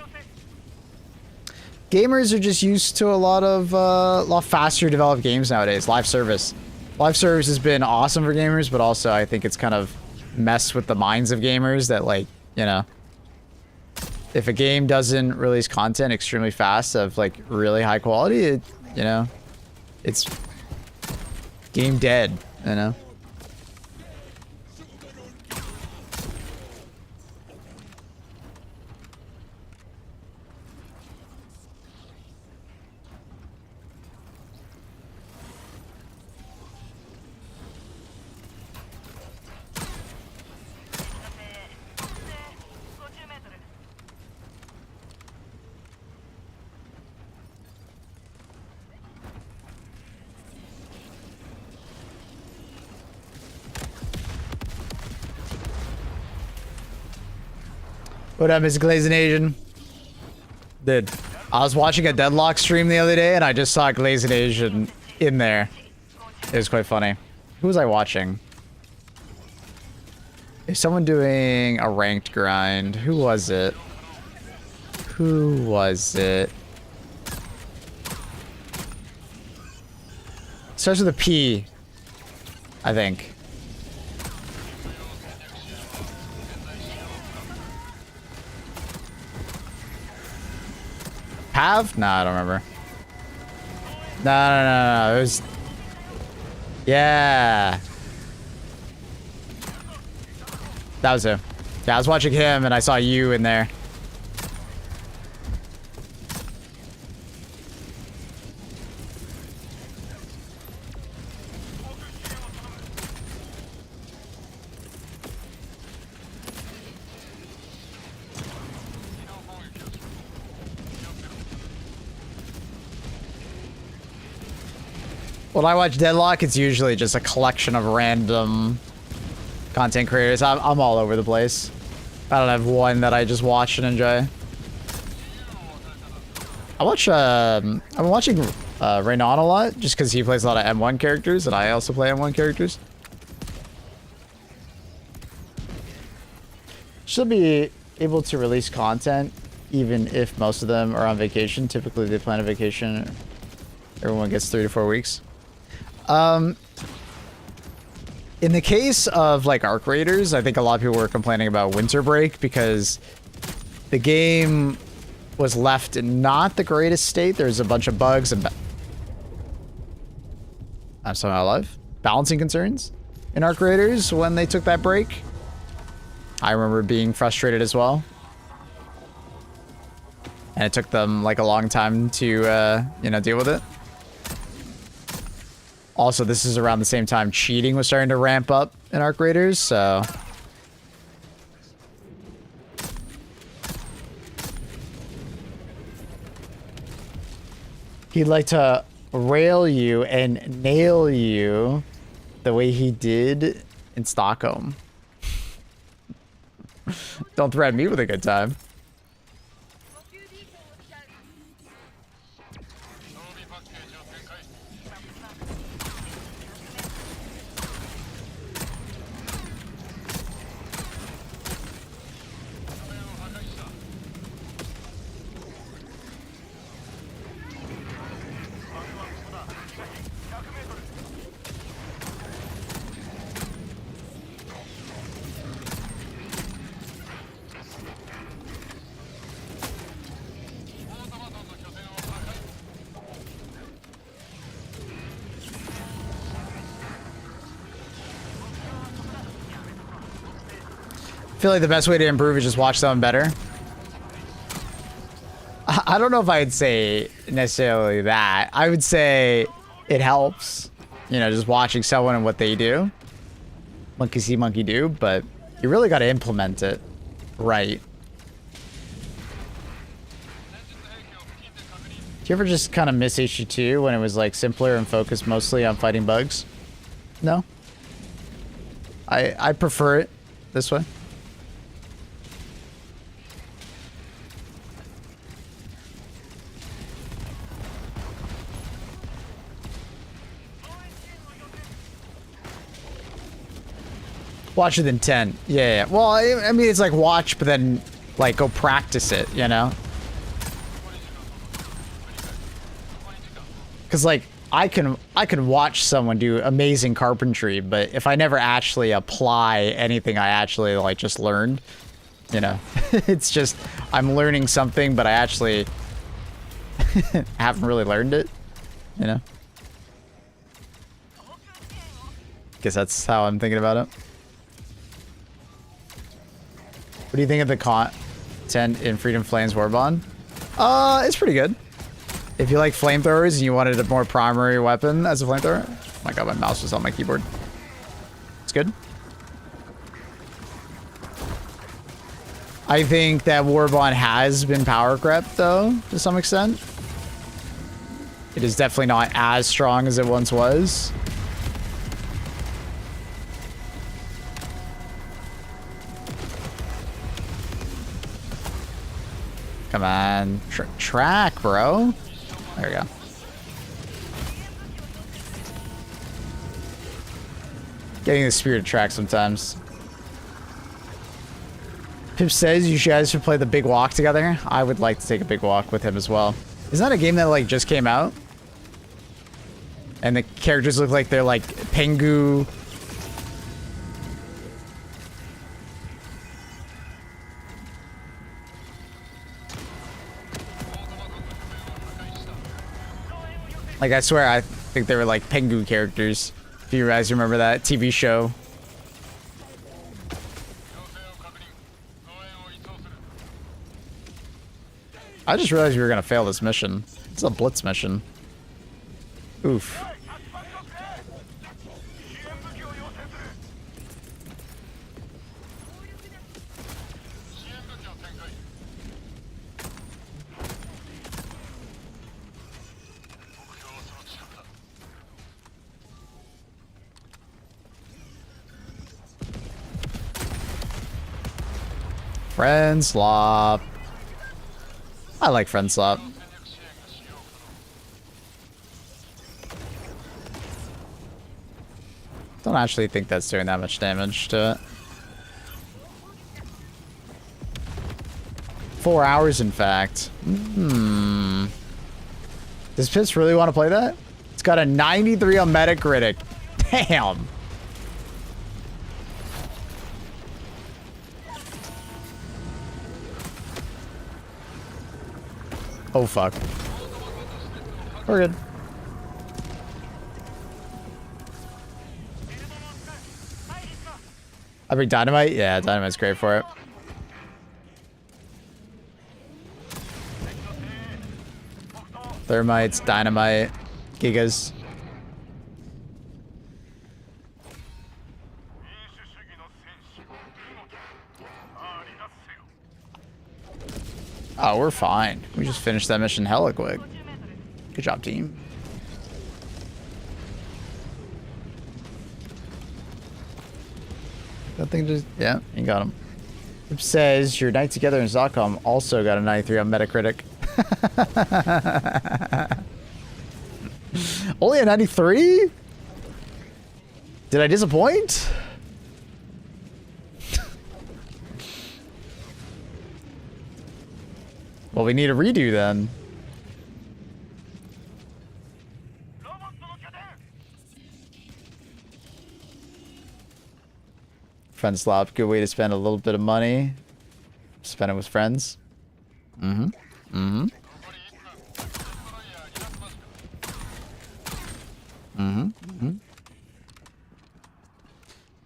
Gamers are just used to a lot faster developed games nowadays. Live service has been awesome for gamers, but also I think it's kind of messed with the minds of gamers that, like, you know, if a game doesn't release content extremely fast of like really high quality, it, you know, it's game dead, you know. What up, Mr. Glazing Asian? Dude, I was watching a Deadlock stream the other day and I just saw Glazing Asian in there. It was quite funny. Who was I watching? Is someone doing a ranked grind? Who was it? Who was it? Starts with a P, I think. Pav? Nah, I don't remember. No. It was... Yeah. That was him. Yeah, I was watching him and I saw you in there. When I watch Deadlock, it's usually just a collection of random content creators. I'm all over the place. I don't have one that I just watch and enjoy. I've been watching Raynon a lot, just because he plays a lot of M1 characters, and I also play M1 characters. Should be able to release content, even if most of them are on vacation. Typically, they plan a vacation. Everyone gets 3 to 4 weeks. In the case of like Arc Raiders, I think a lot of people were complaining about winter break because the game was left in not the greatest state. There's a bunch of bugs and I'm somehow alive. Balancing concerns in Arc Raiders when they took that break. I remember being frustrated as well. And it took them like a long time to, you know, deal with it. Also, this is around the same time cheating was starting to ramp up in Arc Raiders, so... He'd like to rail you and nail you the way he did in Stockholm. Don't threaten me with a good time. feel like the best way to improve is just watch someone better. I don't know if I'd say necessarily that. I would say it helps, you know, just watching someone and what they do. Monkey see, monkey do, but you really got to implement it right. Do you ever just kind of miss HG2 when it was like simpler and focused mostly on fighting bugs? No? I prefer it this way. Watch with intent. Yeah. Well, I mean, it's like watch, but then like go practice it, you know? Because like I can watch someone do amazing carpentry, but if I never actually apply anything I actually like just learned, you know, it's just I'm learning something, but I actually haven't really learned it, you know? Guess that's how I'm thinking about it. What do you think of the content in Freedom Flames Warbond? It's pretty good. If you like flamethrowers and you wanted a more primary weapon as a flamethrower. Oh my god, my mouse was on my keyboard. It's good. I think that Warbond has been power crept though, to some extent. It is definitely not as strong as it once was. Come on. Track, bro. There we go. Getting the spirit to track sometimes. Pip says you guys should play the big walk together. I would like to take a big walk with him as well. Isn't that a game that like just came out? And the characters look like they're like Pengu. Like, I swear, I think they were like Pengu characters. If you guys remember that TV show. I just realized we were gonna fail this mission. It's a blitz mission. Oof. Friend slop. I like friend slop. Don't actually think that's doing that much damage to it. 4 hours, in fact. Does Pitts really want to play that? It's got a 93 on Metacritic. Damn. Oh, fuck. We're good. I bring dynamite? Yeah, dynamite's great for it. Thermites, dynamite, gigas. Oh, we're fine. We just finished that mission hella quick. Good job, team. That thing just... Yeah, you got him. It says your night together in Zocom also got a 93 on Metacritic. Only a 93? Did I disappoint? Well, we need a redo then. Friend slop, good way to spend a little bit of money. Spend it with friends.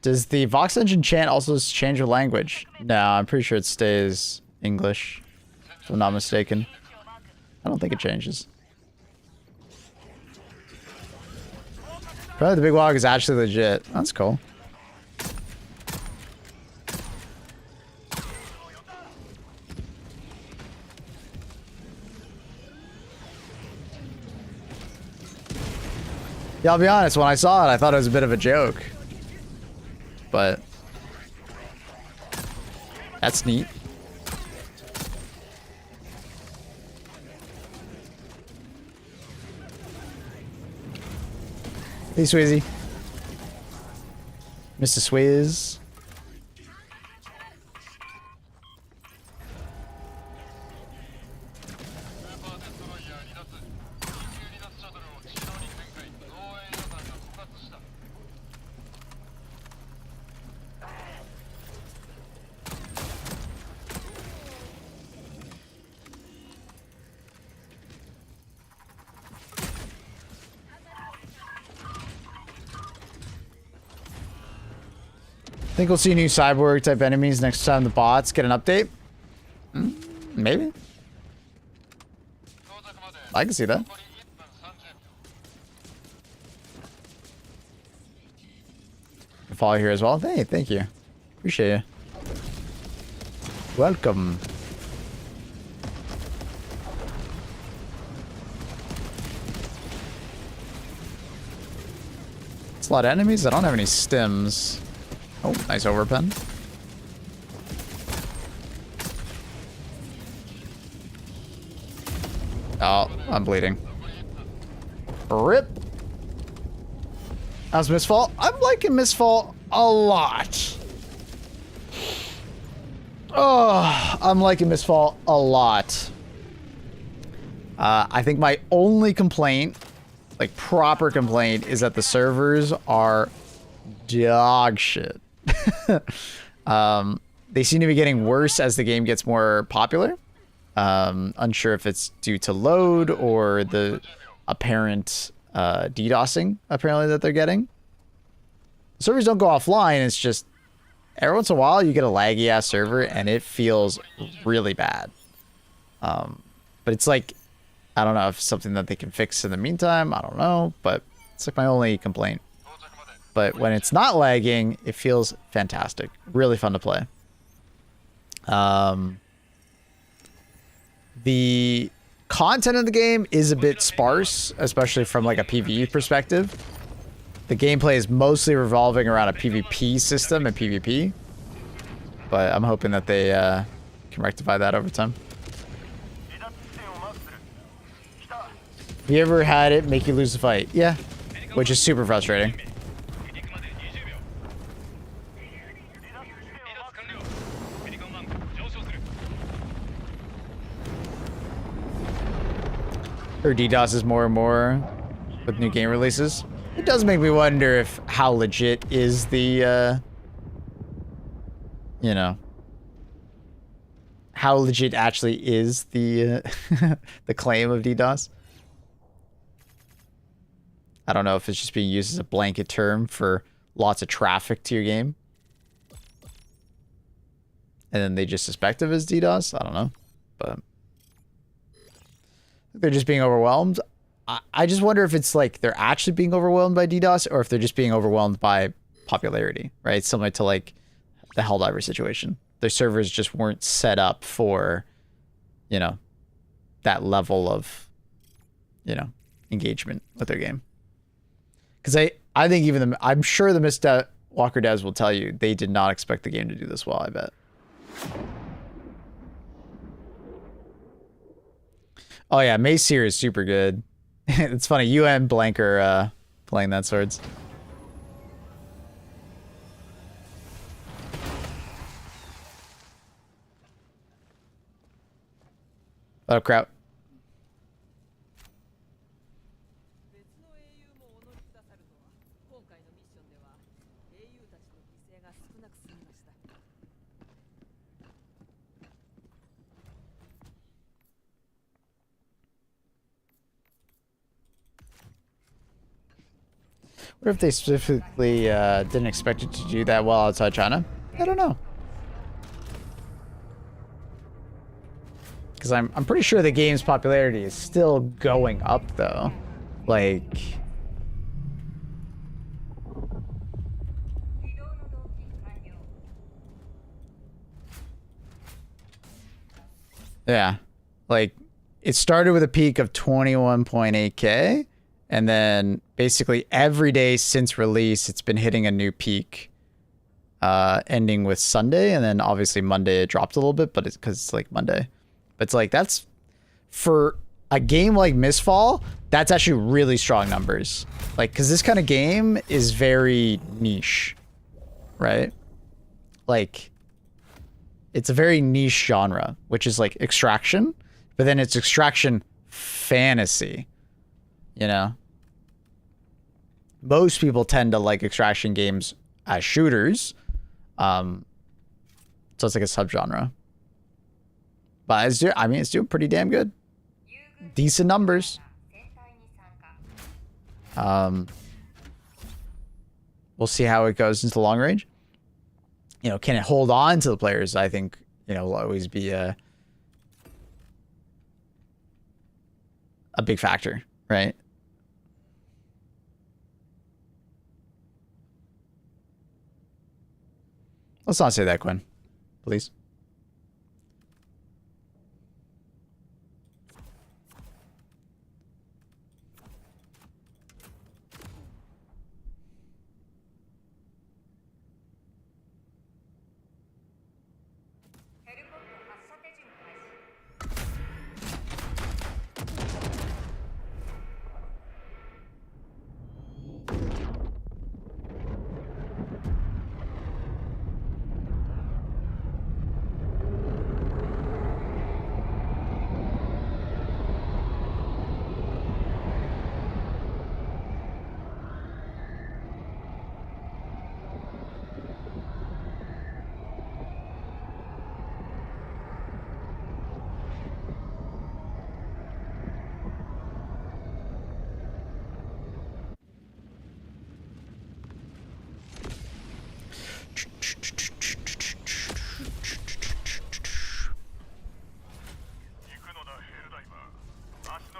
Does the Vox engine chant also change your language? No, I'm pretty sure it stays English, if I'm not mistaken. I don't think it changes. Probably the big wog is actually legit. That's cool. Yeah, I'll be honest, when I saw it, I thought it was a bit of a joke. But that's neat. Hey, Swayze. Mr. Swayze. Think we'll see new cyborg type enemies next time the bots get an update? Maybe. I can see that. Follow here as well. Hey, thank you. Appreciate you. Welcome. It's a lot of enemies. I don't have any stims. Oh, nice overpen. Oh, I'm bleeding. RIP. How's Mistfall? I'm liking Mistfall a lot. Oh, I'm liking Mistfall a lot. I think my only complaint, like proper complaint, is that the servers are dog shit. They seem to be getting worse as the game gets more popular. Unsure if it's due to load or the apparent DDoSing apparently that they're getting. Servers don't go offline. It's just every once in a while you get a laggy ass server and it feels really bad. But it's like, I don't know if it's something that they can fix in the meantime. I don't know, but it's like my only complaint. But when it's not lagging, it feels fantastic. Really fun to play. The content of the game is a bit sparse, especially from like a PvE perspective. The gameplay is mostly revolving around a PvP system and PvP. But I'm hoping that they can rectify that over time. Have you ever had it make you lose the fight? Yeah, which is super frustrating. Or DDoS is more and more with new game releases. It does make me wonder if how legit is the, you know, how legit actually is the the claim of DDoS. I don't know if it's just being used as a blanket term for lots of traffic to your game. And then they just suspect it as DDoS. I don't know, but they're just being overwhelmed. I just wonder if it's like they're actually being overwhelmed by DDoS or if they're just being overwhelmed by popularity, right? Similar to like the Helldiver situation. Their servers just weren't set up for, you know, that level of, you know, engagement with their game. Because I think even I'm sure the Mistwalker devs will tell you they did not expect the game to do this well, I bet. Oh yeah, Maceseer is super good. It's funny, you and Blank are playing that swords. Oh, crap. What if they specifically didn't expect it to do that well outside China? I don't know. Because I'm pretty sure the game's popularity is still going up, though. Like... Yeah. Like, it started with a peak of 21.8K, and then basically every day since release, it's been hitting a new peak, ending with Sunday, and then obviously Monday it dropped a little bit, but it's because it's like Monday. But it's like, that's, for a game like Mistfall, that's actually really strong numbers. Like, because this kind of game is very niche, right? Like, it's a very niche genre, which is like extraction, but then it's extraction fantasy, you know? Most people tend to like extraction games as shooters. So it's like a subgenre. But it's doing pretty damn good. Decent numbers. We'll see how it goes into the long range. You know, can it hold on to the players? I think, you know, will always be a big factor, right? Let's not say that, Quinn. Please.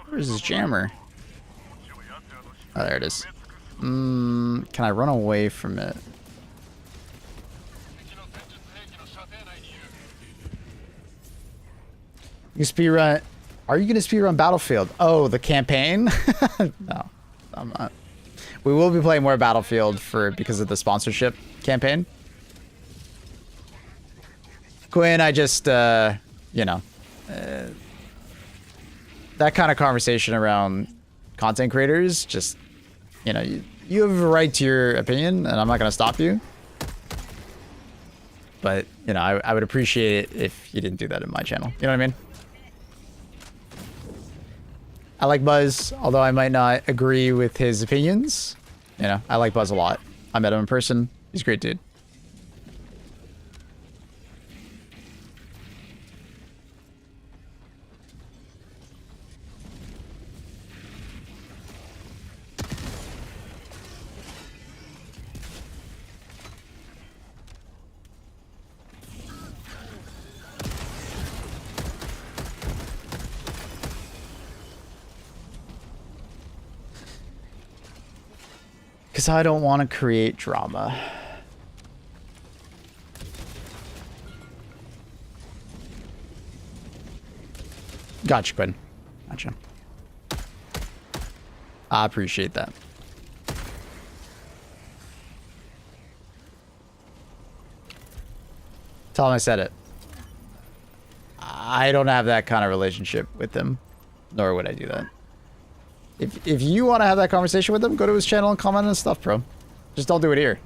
Where's this jammer? Oh, there it is. Can I run away from it? You speedrun. Are you gonna speedrun Battlefield? Oh, the campaign? No, I'm not. We will be playing more Battlefield because of the sponsorship campaign. Quinn, I just, you know, that kind of conversation around content creators, just, you know, you have a right to your opinion, and I'm not going to stop you. But, you know, I would appreciate it if you didn't do that in my channel. You know what I mean? I like Buzz, although I might not agree with his opinions. You know, I like Buzz a lot. I met him in person. He's a great dude. Because I don't want to create drama. Gotcha, Quinn. Gotcha. I appreciate that. Tell him I said it. I don't have that kind of relationship with him, nor would I do that. If you want to have that conversation with him, go to his channel and comment on his stuff, bro. Just don't do it here.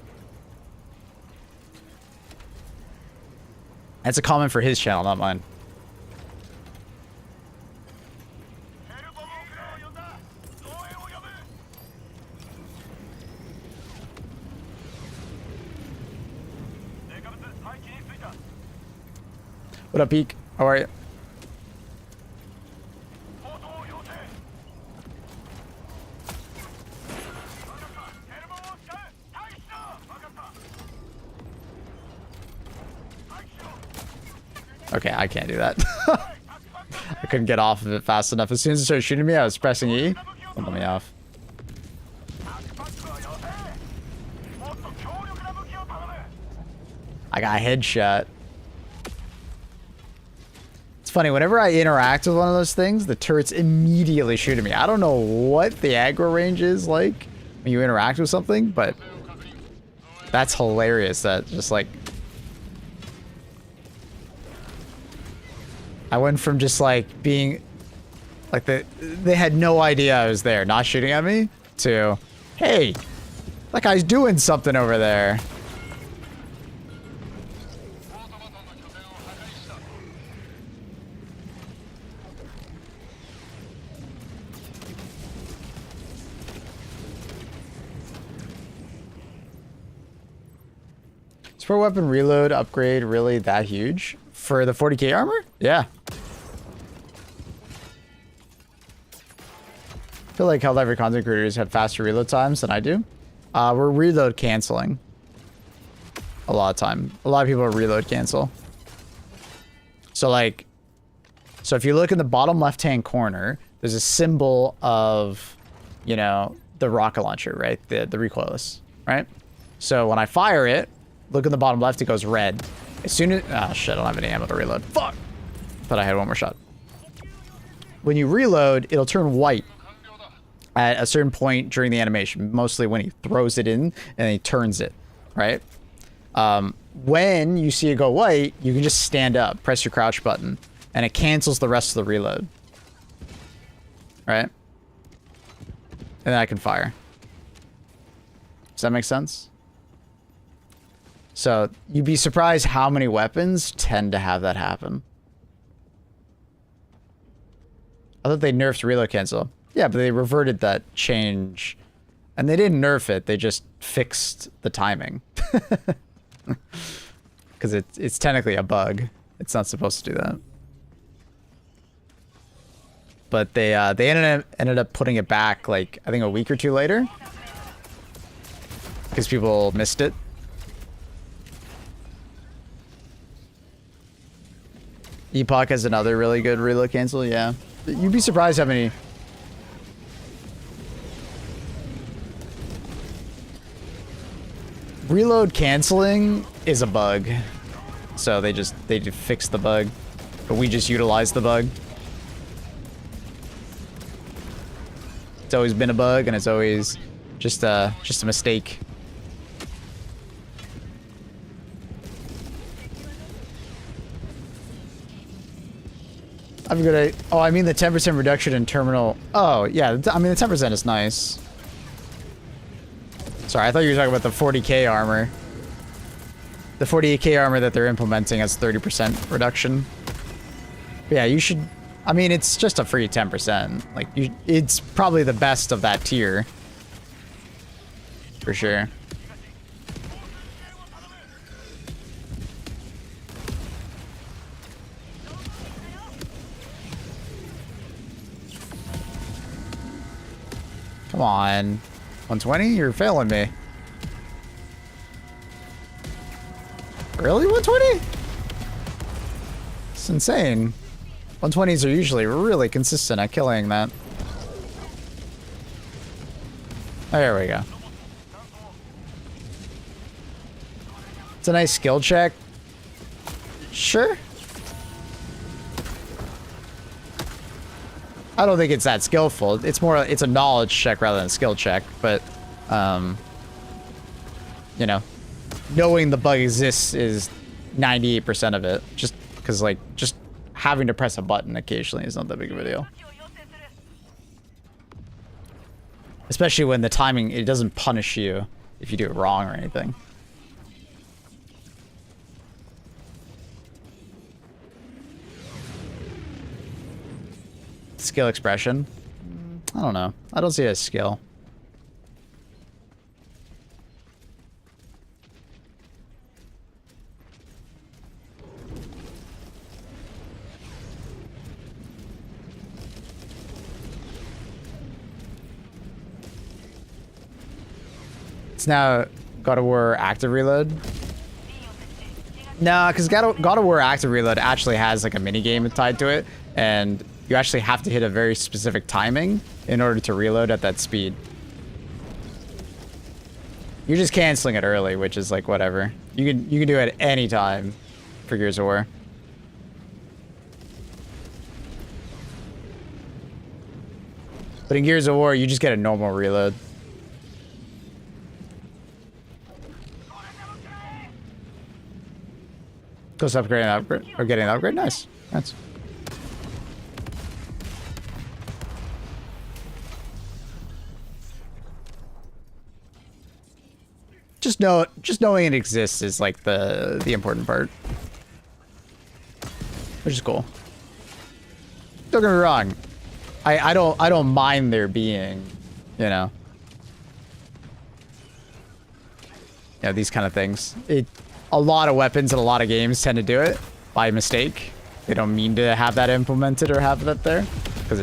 That's a comment for his channel, not mine. What up, Peak? How are you? Okay, I can't do that. I couldn't get off of it fast enough. As soon as it started shooting me, I was pressing E. Don't let me off. I got a headshot. It's funny, whenever I interact with one of those things, the turrets immediately shoot at me. I don't know what the aggro range is like when you interact with something, but that's hilarious. That just like... I went from just like being... like they had no idea I was there, not shooting at me, to, hey, that guy's doing something over there. Support weapon reload upgrade really that huge? For the 40k armor? Yeah. I feel like Helldiver content creators have faster reload times than I do. We're reload canceling. A lot of time. A lot of people reload cancel. So like, so if you look in the bottom left-hand corner, there's a symbol of, you know, the rocket launcher, right? The recoilless, right? So when I fire it, look in the bottom left, it goes red. As soon as... oh, shit, I don't have any ammo to reload. Fuck! Thought I had one more shot. When you reload, it'll turn white at a certain point during the animation. Mostly when he throws it in and he turns it, right? When you see it go white, you can just stand up, press your crouch button, and it cancels the rest of the reload. Right? And then I can fire. Does that make sense? So, you'd be surprised how many weapons tend to have that happen. I thought they nerfed reload cancel. Yeah, but they reverted that change. And they didn't nerf it, they just fixed the timing. Because it's technically a bug. It's not supposed to do that. But they ended up putting it back, like, I think a week or two later. Because people missed it. Epoch has another really good reload cancel, yeah. You'd be surprised how many... reload canceling is a bug. So they just fixed the bug. But we just utilized the bug. It's always been a bug, and it's always just a mistake. I have a good idea. Oh, I mean the 10% reduction in terminal. Oh, yeah. I mean, the 10% is nice. Sorry, I thought you were talking about the 40k armor. The 40k armor that they're implementing has 30% reduction. But yeah, you should... I mean, it's just a free 10%. Like, it's probably the best of that tier. For sure. Come on. 120? You're failing me. Really? 120? It's insane. 120s are usually really consistent at killing that. There we go. It's a nice skill check. Sure. I don't think it's that skillful. It's more, it's a knowledge check rather than a skill check, but, you know, knowing the bug exists is 98% of it. Just because, like, just having to press a button occasionally is not that big of a deal. Especially when the timing, it doesn't punish you if you do it wrong or anything. Skill expression. I don't know. I don't see it as skill. It's now God of War active reload. Nah, because God of War Active Reload actually has like a mini game tied to it, and you actually have to hit a very specific timing in order to reload at that speed. You're just canceling it early, which is like whatever. You can do it at any time for Gears of War. But in Gears of War, you just get a normal reload. Close upgrading an upgrade or getting an upgrade. Nice. That's. Just knowing it exists is like the important part, which is cool. Don't get me wrong, I don't mind there being, you know, these kind of things. A lot of weapons in a lot of games tend to do it by mistake. They don't mean to have that implemented or have that there, because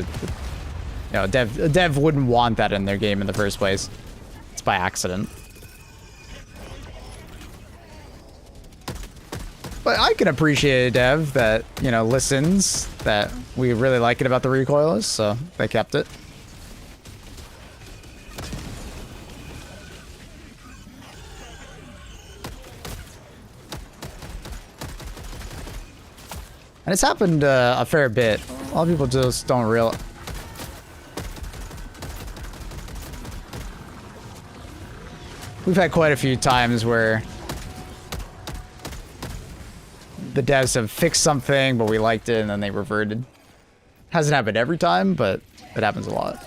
a dev wouldn't want that in their game in the first place. It's by accident. But I can appreciate a dev that, listens, that we really like it about the recoilless, so they kept it. And it's happened a fair bit. A lot of people just don't realize. We've had quite a few times where the devs have fixed something, but we liked it, and then they reverted. Hasn't happened every time, but it happens a lot.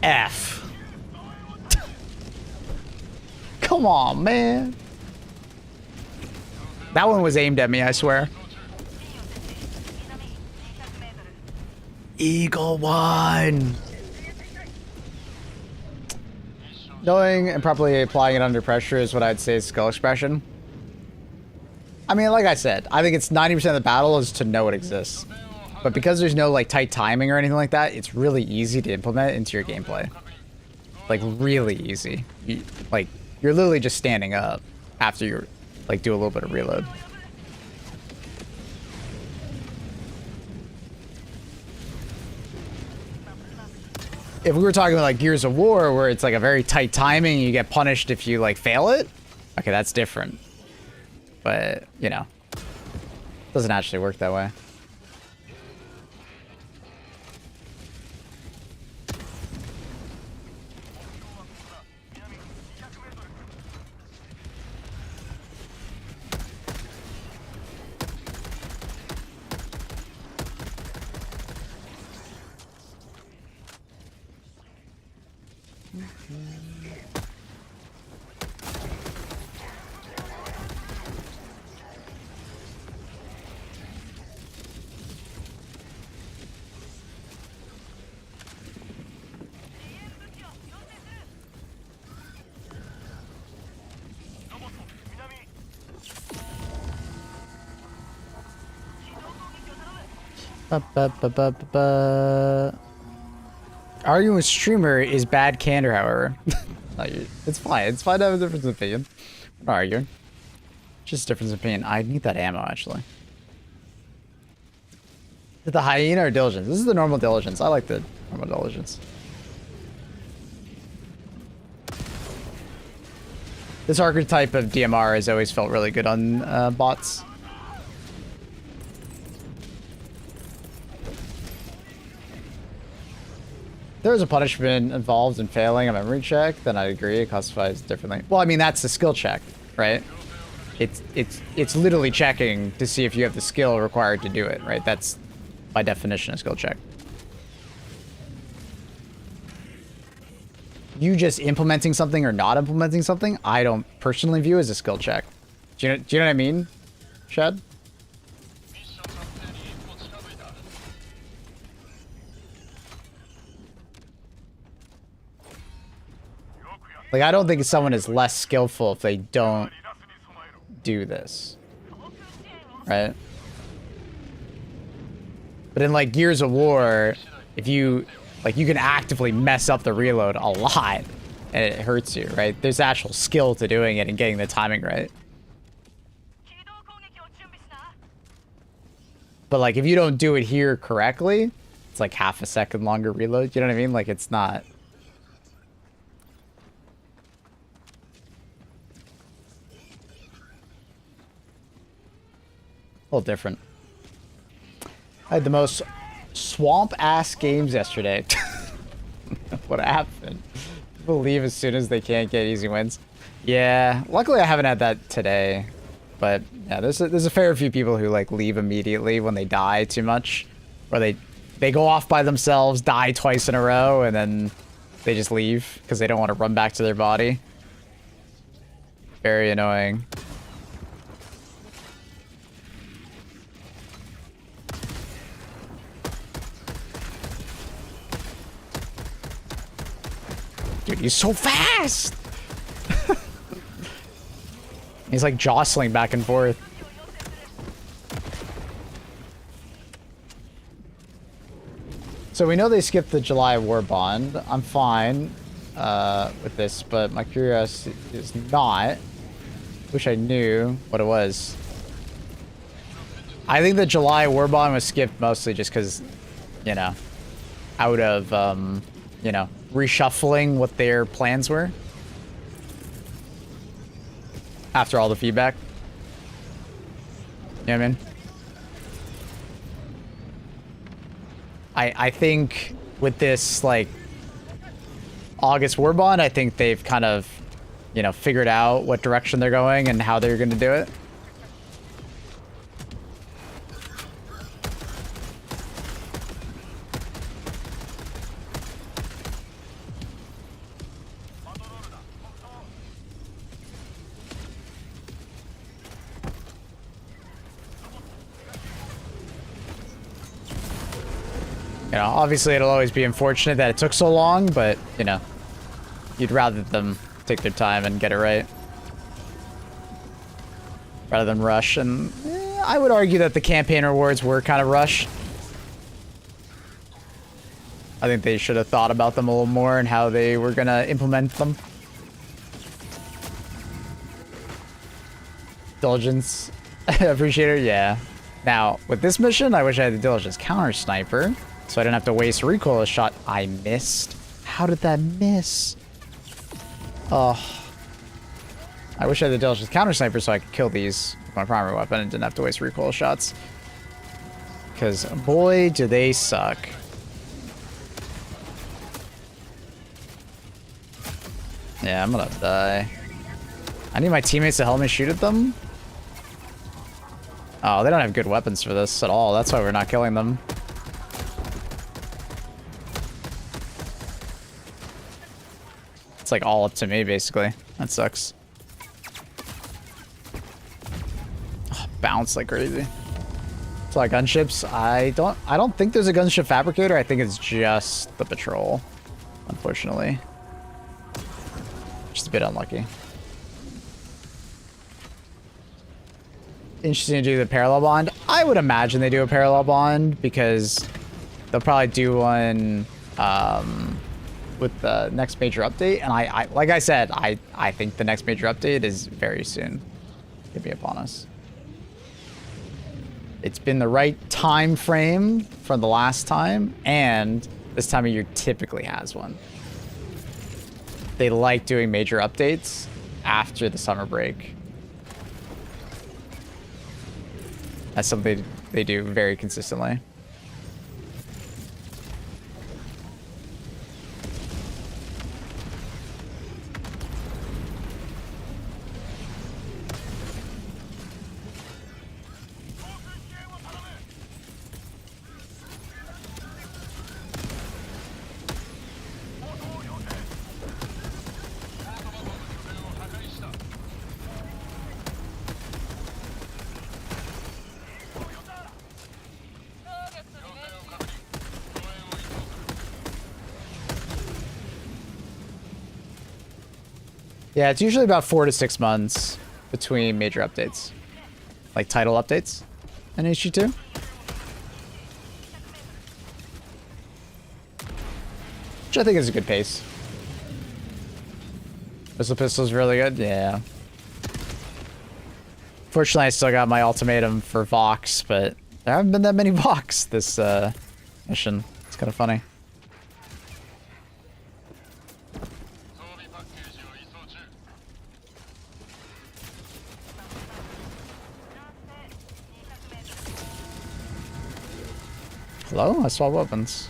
F. Come on, man. That one was aimed at me, I swear. Eagle One. Knowing and properly applying it under pressure is what I'd say is skill expression. I mean, like I said, I think it's 90% of the battle is to know it exists. But because there's no like tight timing or anything like that, it's really easy to implement into your gameplay. Like really easy. You're literally just standing up after you're like do a little bit of reload. If we were talking about like Gears of War, where it's like a very tight timing, you get punished if you like fail it. Okay, that's different. But doesn't actually work that way. Arguing with streamer is bad candor, however. It's fine. It's fine to have a difference of opinion. I'm not arguing. Just a difference of opinion. I need that ammo, actually. Is it the hyena or diligence? This is the normal diligence. I like the normal diligence. This archetype of DMR has always felt really good on bots. If there was a punishment involved in failing a memory check, then I'd agree. It classifies differently. Well, I mean, that's the skill check, right? It's literally checking to see if you have the skill required to do it, right? That's by definition a skill check. You just implementing something or not implementing something, I don't personally view as a skill check. Do you know what I mean, Shad? Like, I don't think someone is less skillful if they don't do this. right? But in like Gears of War, if you like, you can actively mess up the reload a lot, and it hurts you, right? There's actual skill to doing it and getting the timing right. But like, if you don't do it here correctly, it's like half a second longer reload. You know what I mean? Like, it's not. A little different. I had the most swamp-ass games yesterday. What happened? People leave as soon as they can't get easy wins. Yeah, luckily I haven't had that today. But yeah, there's a fair few people who like leave immediately when they die too much. Or they go off by themselves, die twice in a row, and then they just leave because they don't want to run back to their body. Very annoying. Dude, he's so fast! He's like jostling back and forth. So we know they skipped the July WARBOND. I'm fine with this, but my curiosity is not. Wish I knew what it was. I think the July WARBOND was skipped mostly just because, you know, out of, you know, reshuffling what their plans were. After all the feedback. You know what I mean? I think with this, like, August WARBOND, I think they've kind of, you know, figured out what direction they're going and how they're going to do it. You know, obviously it'll always be unfortunate that it took so long, but, you know, you'd rather them take their time and get it right. Rather than rush, and I would argue that the campaign rewards were kind of rushed. I think they should have thought about them a little more and how they were going to implement them. Diligence. Appreciator, yeah. Now, with this mission, I wish I had the Diligence Counter Sniper. So I didn't have to waste recoil shot. I missed. How did that miss? Oh. I wish I had the Diligence Counter Sniper so I could kill these with my primary weapon and didn't have to waste recoil shots. Because, boy, do they suck. Yeah, I'm gonna die. I need my teammates to help me shoot at them. Oh, they don't have good weapons for this at all. That's why we're not killing them. It's like all up to me, basically. That sucks. Oh, bounce like crazy. So like gunships, I don't think there's a gunship fabricator. I think it's just the patrol, unfortunately. Just a bit unlucky. Interesting to do the parallel bond. I would imagine they do a parallel bond because they'll probably do one with the next major update. And I like I said, I think the next major update is very soon. Could be upon us. It's been the right time frame from the last time, and this time of year typically has one. They like doing major updates after the summer break. That's something they do very consistently. Yeah, it's usually about 4 to 6 months between major updates. Like title updates. an HG2. Which I think is a good pace. Missile pistol's really good, yeah. Fortunately, I still got my ultimatum for Vox, but there haven't been that many Vox this mission. It's kind of funny. Hello? I saw weapons.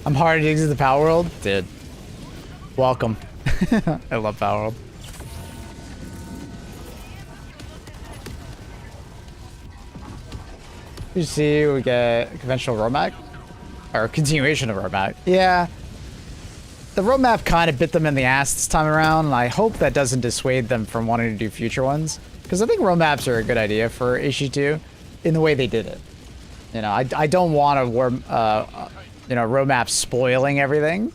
I'm hard to exit the Power World? Dude. Welcome. I love Power World. You see, we get a conventional roadmap? Or a continuation of roadmap. Yeah. The roadmap kind of bit them in the ass this time around, and I hope that doesn't dissuade them from wanting to do future ones. Because I think roadmaps are a good idea for HG2 in the way they did it. You know, I don't want a roadmap spoiling everything,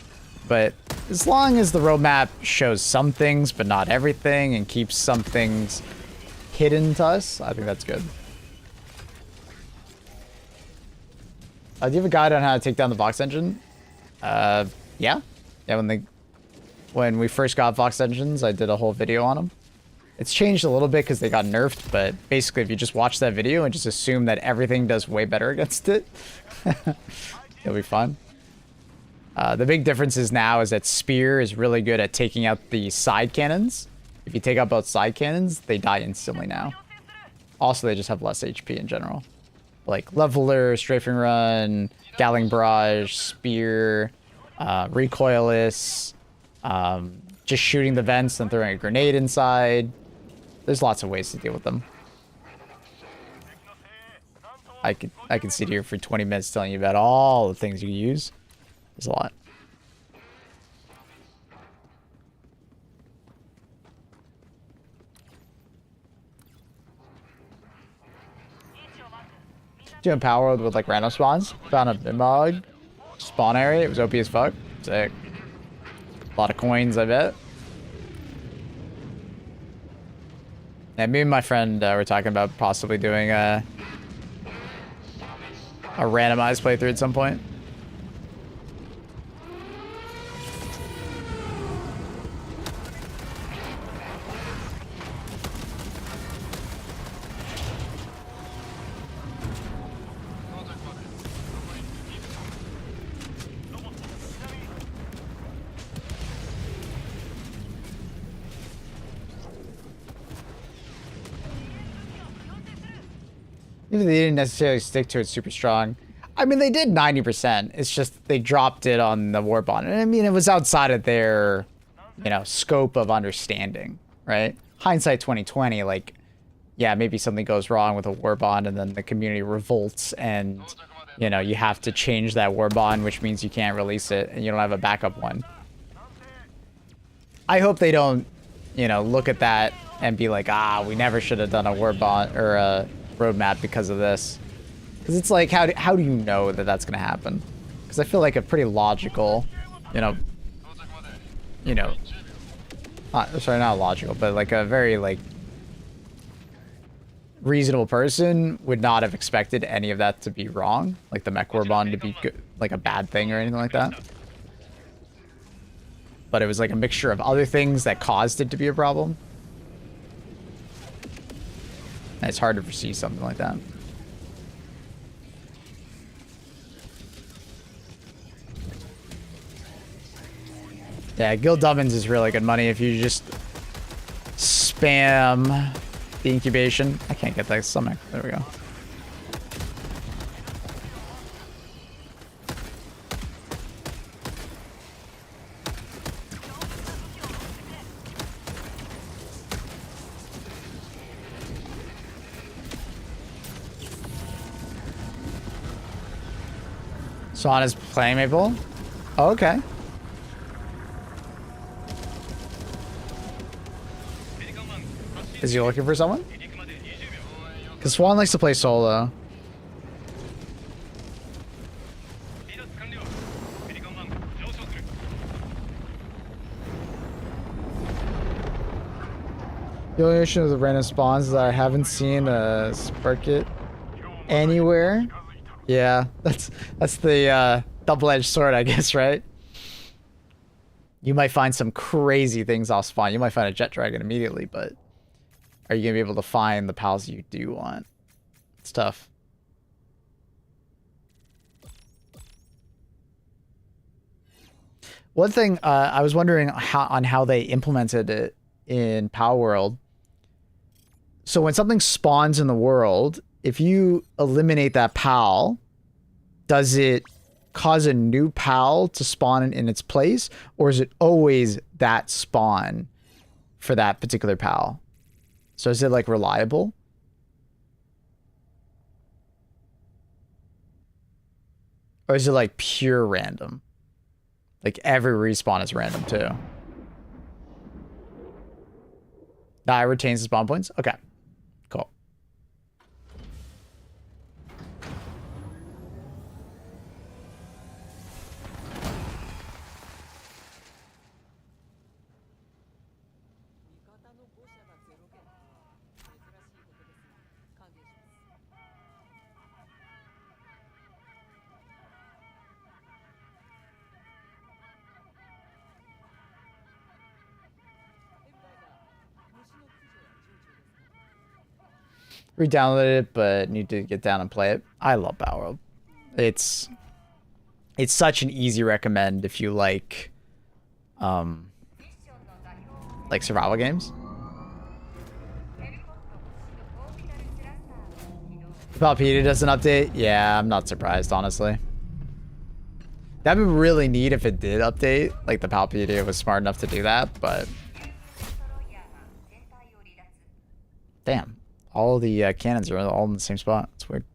but as long as the roadmap shows some things but not everything and keeps some things hidden to us, I think that's good. Do you have a guide on how to take down the Vox engine? Yeah. Yeah, when we first got Vox engines, I did a whole video on them. It's changed a little bit because they got nerfed, but basically if you just watch that video and just assume that everything does way better against it, it'll be fun. The big difference is now is that Spear is really good at taking out the side cannons. If you take out both side cannons, they die instantly now. Also, they just have less HP in general. Like Leveler, Strafing Run, Galling Barrage, Spear, Recoilless, just shooting the vents and throwing a grenade inside. There's lots of ways to deal with them. I could sit here for 20 minutes telling you about all the things you use. There's a lot. Doing Power World with like random spawns. Found a Bimog spawn area. It was OP as fuck. Sick. A lot of coins, I bet. Yeah, me and my friend were talking about possibly doing a randomized playthrough at some point. Even they didn't necessarily stick to it super strong. I mean, they did 90%. It's just they dropped it on the WARBOND. And I mean, it was outside of their, scope of understanding, right? Hindsight 2020, like, yeah, maybe something goes wrong with a WARBOND and then the community revolts and, you have to change that WARBOND, which means you can't release it and you don't have a backup one. I hope they don't, look at that and be like, we never should have done a WARBOND or a roadmap because of this. Because it's like, how do you know that that's going to happen? Because I feel like a pretty logical, sorry, not logical, but like a very like reasonable person would not have expected any of that to be wrong, like the mech WARBOND to be good, like a bad thing or anything like that. But it was like a mixture of other things that caused it to be a problem. And it's hard to foresee something like that. Yeah, Guild Ovens is really good money if you just spam the incubation. I can't get that stomach. There we go. Swan is playing Maple? Oh, okay. Is he looking for someone? Because Swan likes to play solo. The only issue with the random spawns is that I haven't seen a Sparkit anywhere. Yeah, that's the double-edged sword, I guess, right? You might find some crazy things off spawn. You might find a jet dragon immediately, but are you gonna be able to find the pals you do want? It's tough. One thing I was wondering how they implemented it in Power World. So when something spawns in the world, if you eliminate that pal, does it cause a new pal to spawn in its place, or is it always that spawn for that particular pal? So is it like reliable? Or is it like pure random? Like every respawn is random too. Nah, it retains the spawn points? Okay. Cool. Re-downloaded it, but need to get down and play it. I love Power World. It's such an easy recommend if you like survival games. Palpedia doesn't update? Yeah, I'm not surprised, honestly. That'd be really neat if it did update. Like the Palpedia was smart enough to do that, but damn. All the cannons are all in the same spot. It's weird.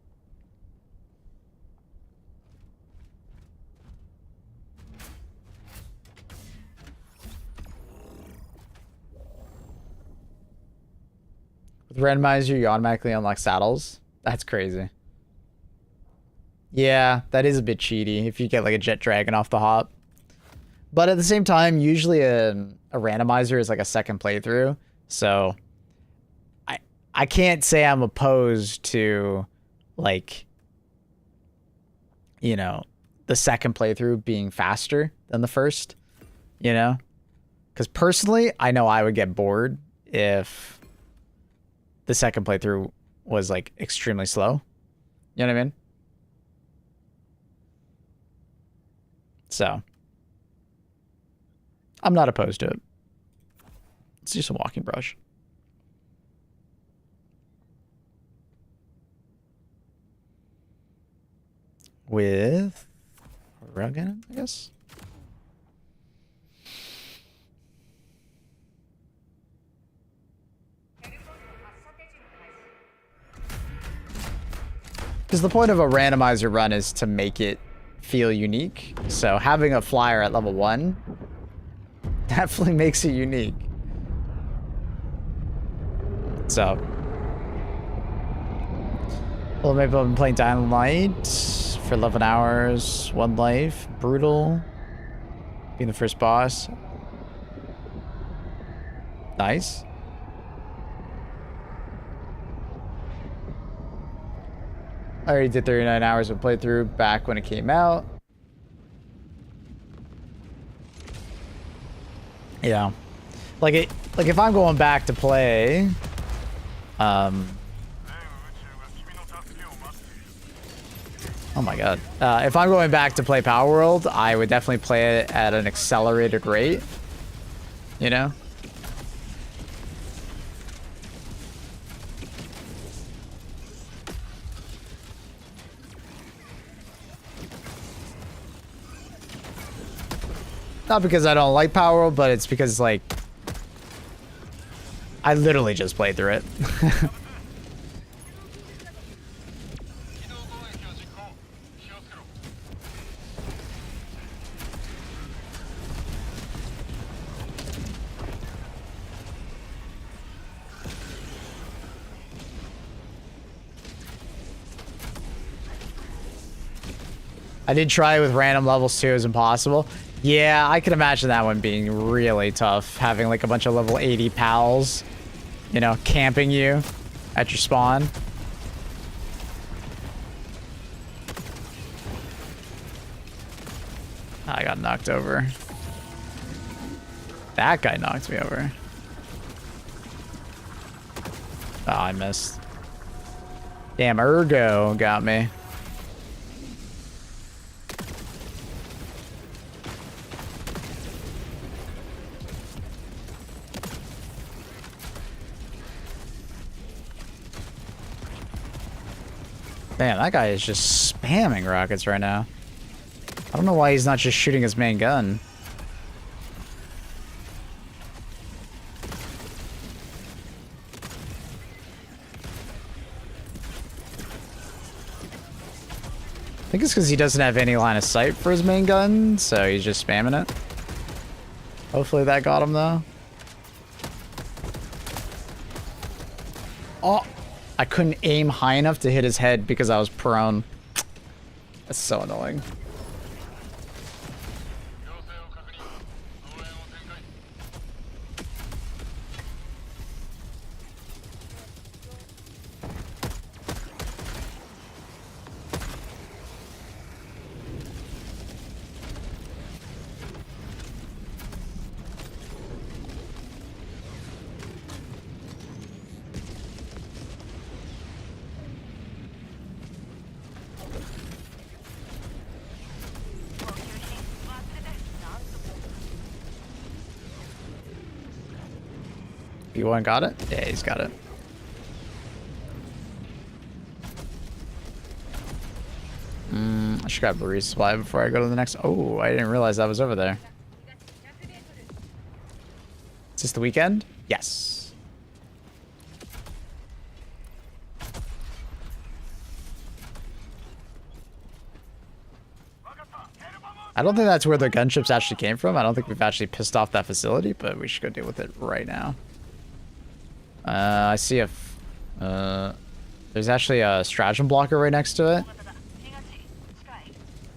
With randomizer, you automatically unlock saddles. That's crazy. Yeah, that is a bit cheaty if you get like a jet dragon off the hop. But at the same time, usually a randomizer is like a second playthrough. So I can't say I'm opposed to, like, you know, the second playthrough being faster than the first, you know? Because personally, I know I would get bored if the second playthrough was, like, extremely slow. You know what I mean? So, I'm not opposed to it. Let's do some walking brush. With a rail cannon, I guess. Because the point of a randomizer run is to make it feel unique. So having a flyer at level 1 definitely makes it unique. So, well, maybe I've been playing Dying Light for 11 hours, 1 life, brutal, being the first boss. Nice. I already did 39 hours of playthrough back when it came out. Yeah. Like if I'm going back to play, oh my god. If I'm going back to play Power World, I would definitely play it at an accelerated rate. You know? Not because I don't like Power World, but it's because, like, I literally just played through it. I did try with random levels too. It was impossible. Yeah, I can imagine that one being really tough. Having like a bunch of level 80 pals, you know, camping you at your spawn. I got knocked over. That guy knocked me over. Oh, I missed. Damn, Ergo got me. Damn, that guy is just spamming rockets right now. I don't know why he's not just shooting his main gun. I think it's because he doesn't have any line of sight for his main gun, so he's just spamming it. Hopefully that got him, though. Oh! I couldn't aim high enough to hit his head because I was prone. That's so annoying. B1 got it? Yeah, he's got it. I should grab a resupply before I go to the next. Oh, I didn't realize that was over there. Is this the weekend? Yes. I don't think that's where the gunships actually came from. I don't think we've actually pissed off that facility, but we should go deal with it right now. I see if there's actually a stratagem blocker right next to it.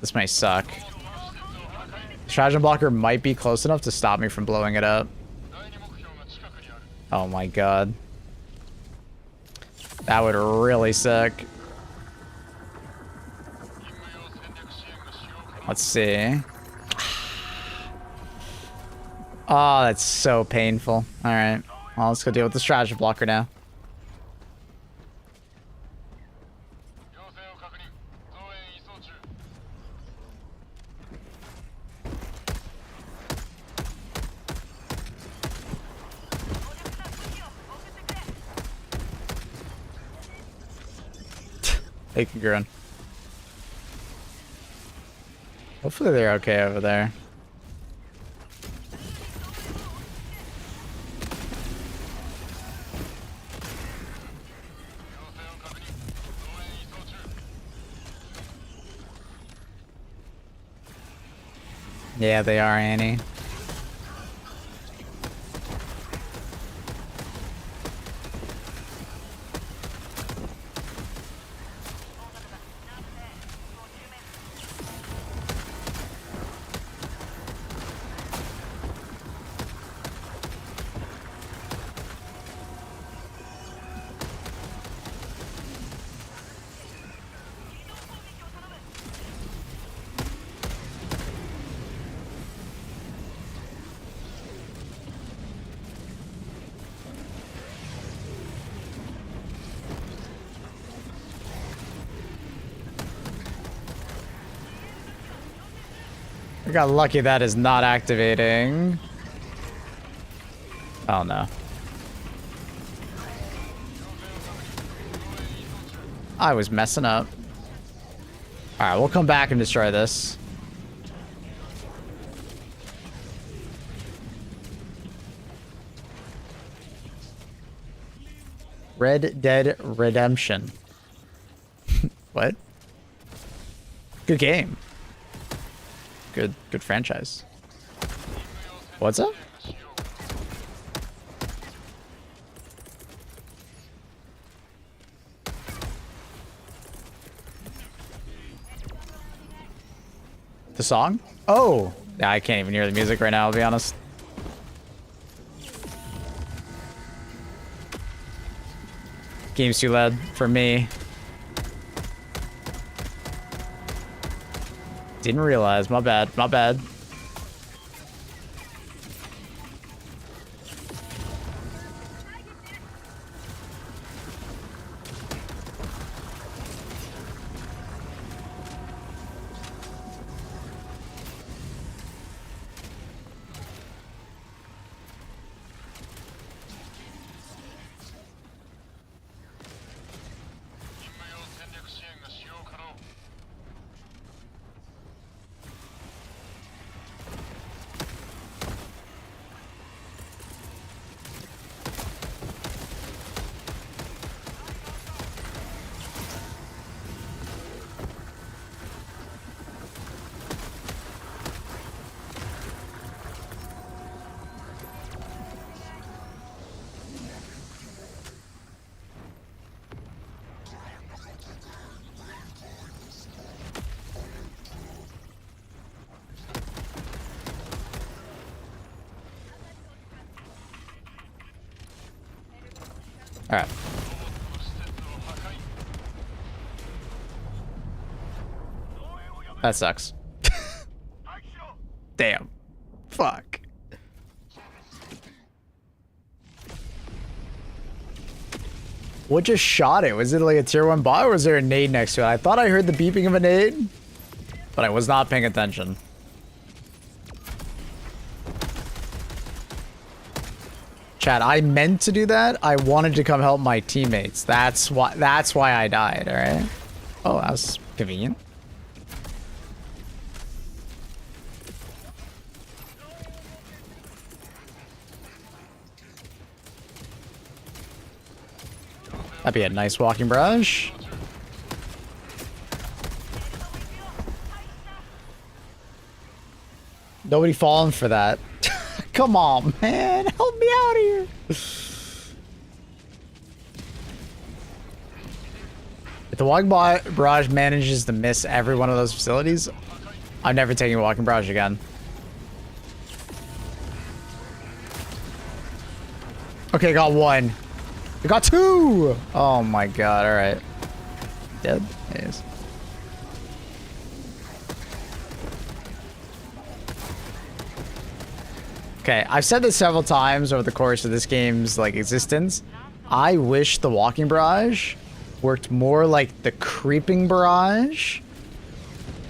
This might suck. Stratagem blocker might be close enough to stop me from blowing it up. Oh my god. That would really suck. Let's see. Oh, that's so painful. Alright. Well, let's go deal with the stratagem blocker now. They can grunt. Hopefully they're okay over there. Yeah, they are, Annie. I got lucky that is not activating. Oh no. I was messing up. Alright, we'll come back and destroy this. Red Dead Redemption. What? Good game. Good franchise. What's up? The song? Oh! Yeah, I can't even hear the music right now, I'll be honest. Game's too loud for me. Didn't realize, my bad, my bad. Alright. That sucks. Damn. Fuck. What just shot it? Was it like a tier 1 bot or was there a nade next to it? I thought I heard the beeping of a nade, but I was not paying attention. Chat, I meant to do that. I wanted to come help my teammates. That's why I died, alright? Oh, that was convenient. That'd be a nice walking barrage. Nobody falling for that. Come on, man. Help me out here. If the walking barrage manages to miss every one of those facilities, I'm never taking a walking barrage again. Okay, got one. I got two! Oh my god, alright. Dead? Yes. Okay, I've said this several times over the course of this game's like existence. I wish the walking barrage worked more like the creeping barrage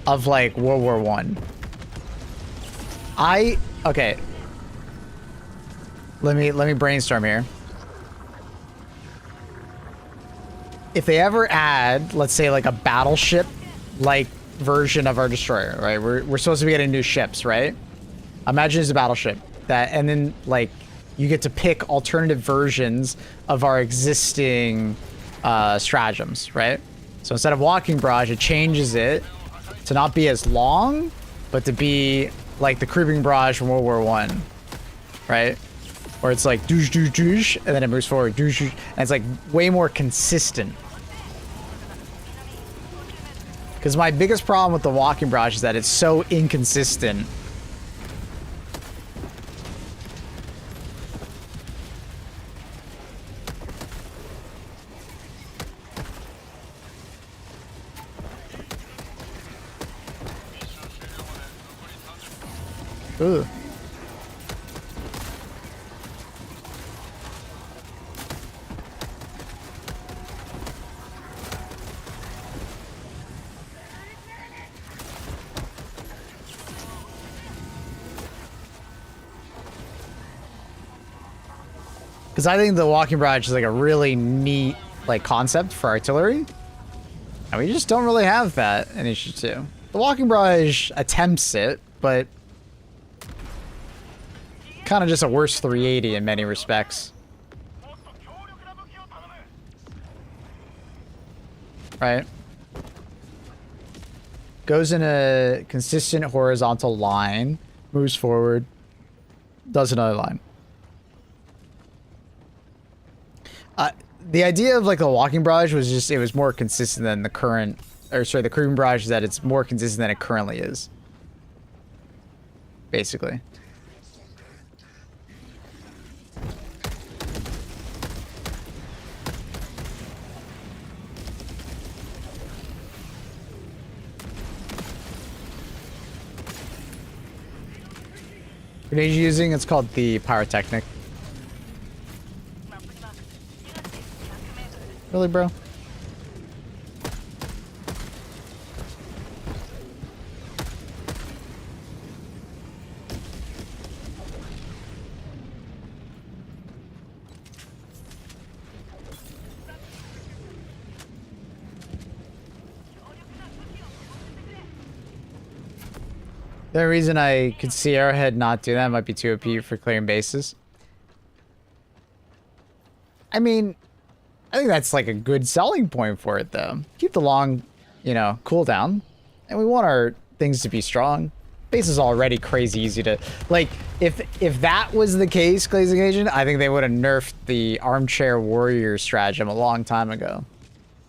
of like World War One. Okay. Let me brainstorm here. If they ever add, let's say like a battleship like version of our destroyer, right? We're supposed to be getting new ships, right? Imagine it's a battleship. And then like you get to pick alternative versions of our existing stratagems, right? So instead of walking barrage, it changes it to not be as long, but to be like the creeping barrage from World War One, right? Where it's like douche, douche, douche, and then it moves forward, douche, douche, and it's like way more consistent. Because my biggest problem with the walking barrage is that it's so inconsistent. Ugh. Because I think the walking barrage is like a really neat like concept for artillery. And we just don't really have that in HG2. The walking barrage attempts it, but kind of just a worse 380 in many respects. Right? Goes in a consistent horizontal line, moves forward, does another line. The idea of like a walking barrage was just, it was more consistent than the current, or sorry, the creeping barrage is that it's more consistent than it currently is. basically. Grenade you're using, it's called the pyrotechnic. Really, bro? The only reason I could see Arrowhead not do that might be too OP for clearing bases. I mean, I think that's like a good selling point for it, though. Keep the long, you know, cooldown. And we want our things to be strong. Base is already crazy easy to... Like, if that was the case, Glazing Agent, I think they would have nerfed the Armchair Warrior stratagem a long time ago.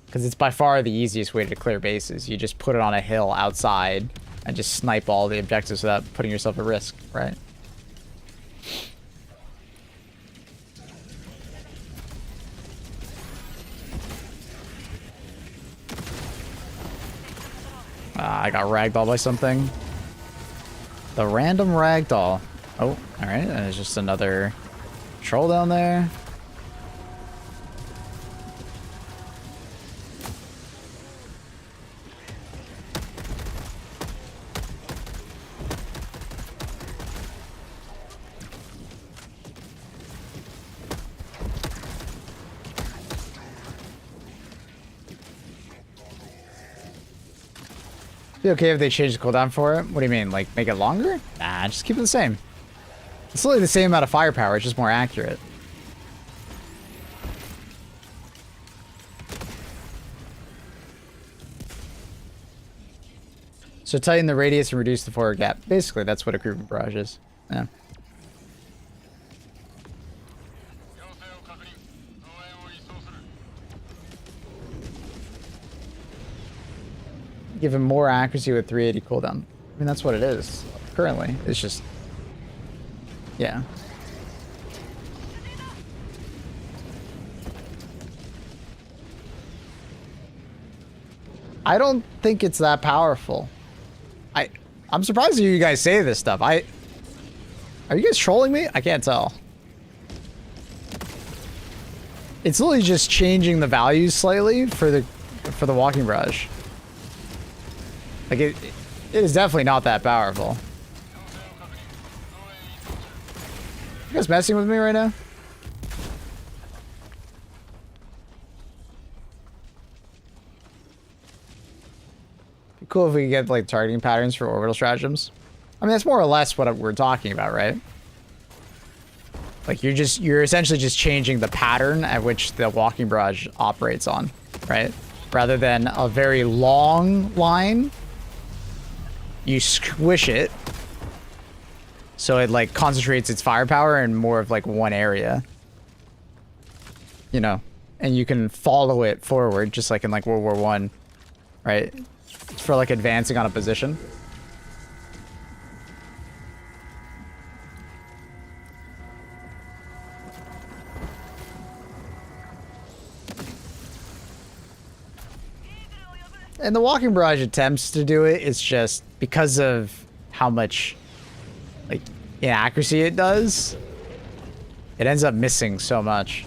Because it's by far the easiest way to clear bases. You just put it on a hill outside and just snipe all the objectives without putting yourself at risk, right? I got ragdoll by something. The random ragdoll. Oh, alright, and there's just another troll down there. Be okay if they change the cooldown for it? What do you mean? Like, make it longer? Nah, just keep it the same. It's literally the same amount of firepower, it's just more accurate. So tighten the radius and reduce the forward gap. Basically, that's what a grouping barrage is. Yeah. Give him more accuracy with 380 cooldown. I mean, that's what it is currently. It's just, yeah. I don't think it's that powerful. I'm surprised you guys say this stuff. Are you guys trolling me? I can't tell. It's literally just changing the values slightly for the walking barrage. Like it is definitely not that powerful. You guys messing with me right now? Be cool if we could get like targeting patterns for orbital stratagems. I mean, that's more or less what we're talking about, right? Like you're essentially just changing the pattern at which the walking barrage operates on, right? Rather than a very long line, you squish it so it like concentrates its firepower in more of like one area, you know, and you can follow it forward just like in like World War I, right? It's for like advancing on a position. And the walking barrage attempts to do it, it's just because of how much like inaccuracy it does, it ends up missing so much.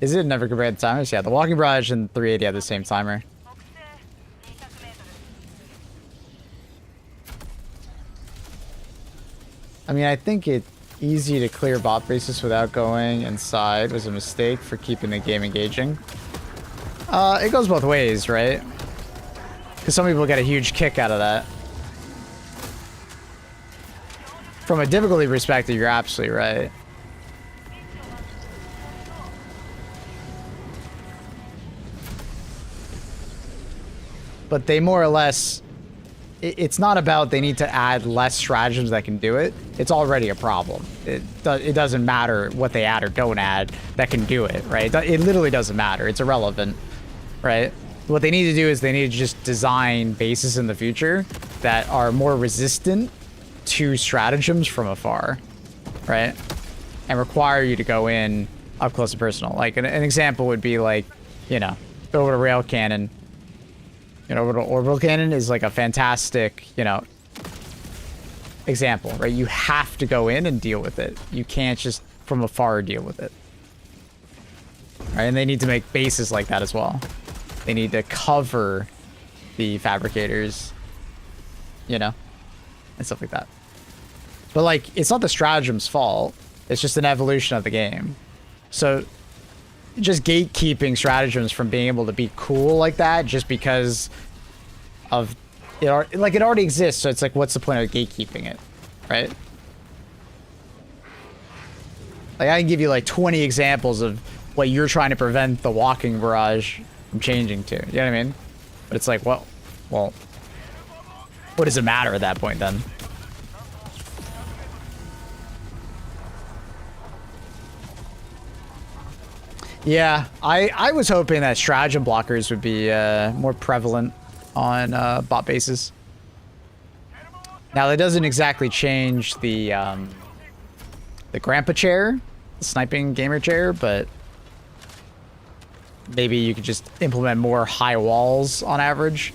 Is it never compared to timers? Yeah, the walking barrage and 380 have the same timer. I mean, I think it's easy to clear bot bases without going inside was a mistake for keeping the game engaging. It goes both ways, right? Because some people get a huge kick out of that. From a difficulty perspective, you're absolutely right. But they more or less... It's not about they need to add less stratagems that can do it. It's already a problem. It doesn't matter what they add or don't add that can do it, right? It literally doesn't matter. It's irrelevant, right? What they need to do is they need to just design bases in the future that are more resistant to stratagems from afar, right? And require you to go in up close and personal. Like an example would be like, you know, orbital rail cannon. You know, orbital cannon is like a fantastic, you know, example, right? You have to go in and deal with it. You can't just from afar deal with it. Right? And they need to make bases like that as well. They need to cover the fabricators, you know, and stuff like that. But like, it's not the stratagem's fault. It's just an evolution of the game. So just gatekeeping stratagems from being able to be cool like that just because of it, like it already exists. So it's like, what's the point of gatekeeping it, right? Like I can give you like 20 examples of what you're trying to prevent the walking barrage from changing to. You know what I mean? But it's like, well, what does it matter at that point then? Yeah, I was hoping that stratagem blockers would be more prevalent on bot bases. Now that doesn't exactly change the grandpa chair, the sniping gamer chair, but maybe you could just implement more high walls on average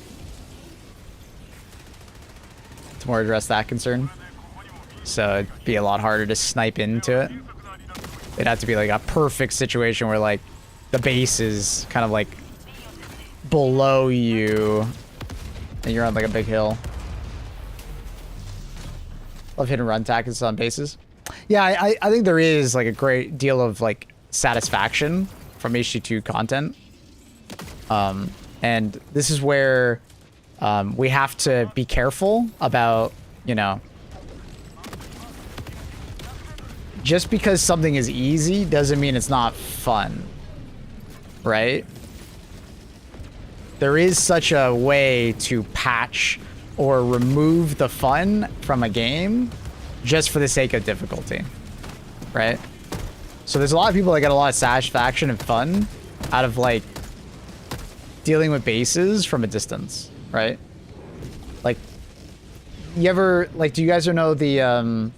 to more address that concern. So it'd be a lot harder to snipe into it. It'd have to be like a perfect situation where like the base is kind of like below you and you're on like a big hill. Love hit and run tactics on bases. Yeah, I think there is like a great deal of like satisfaction from HT2 content. And this is where we have to be careful about, you know, just because something is easy doesn't mean it's not fun, right? There is such a way to patch or remove the fun from a game just for the sake of difficulty, right? So there's a lot of people that get a lot of satisfaction and fun out of like dealing with bases from a distance, right? Like, you ever, like, do you guys know the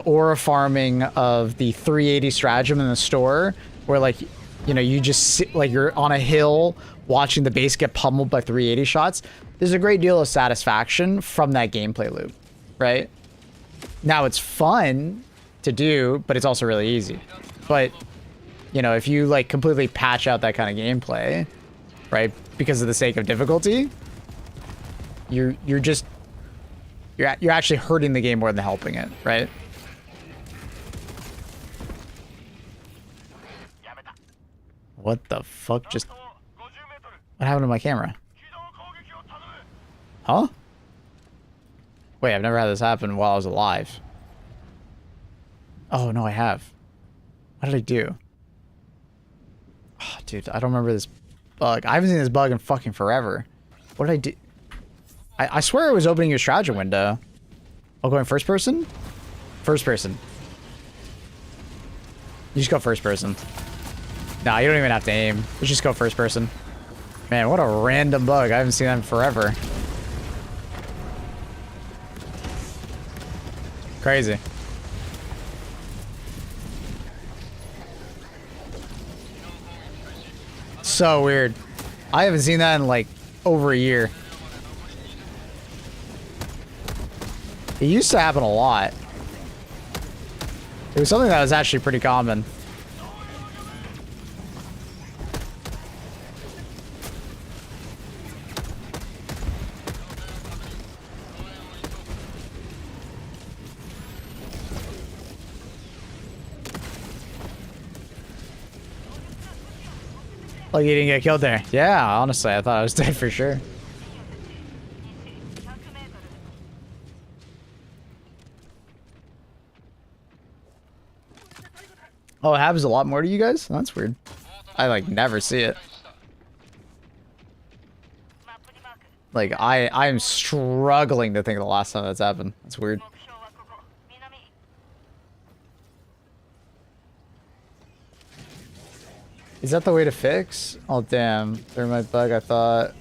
aura farming of the 380 stratagem in the store where like, you know, you just sit, like you're on a hill watching the base get pummeled by 380 shots? There's a great deal of satisfaction from that gameplay loop, right? Now it's fun to do, but it's also really easy. But, you know, if you like completely patch out that kind of gameplay, right, because of the sake of difficulty, you're actually hurting the game more than helping it, right? What the fuck just... What happened to my camera? Huh? Wait, I've never had this happen while I was alive. Oh, no, I have. What did I do? Oh, dude, I don't remember this bug. I haven't seen this bug in fucking forever. What did I do? I swear it was opening your stratagem window. Oh, going first person? First person. You just go first person. Nah, you don't even have to aim. You just go first person. Man, what a random bug. I haven't seen that in forever. Crazy. So weird. I haven't seen that in like over a year. It used to happen a lot. It was something that was actually pretty common. Like you didn't get killed there. Yeah, honestly, I thought I was dead for sure. Oh, it happens a lot more to you guys? That's weird. I like never see it. Like I'm struggling to think of the last time that's happened. That's weird. Is that the way to fix? Oh damn, there my bug. I thought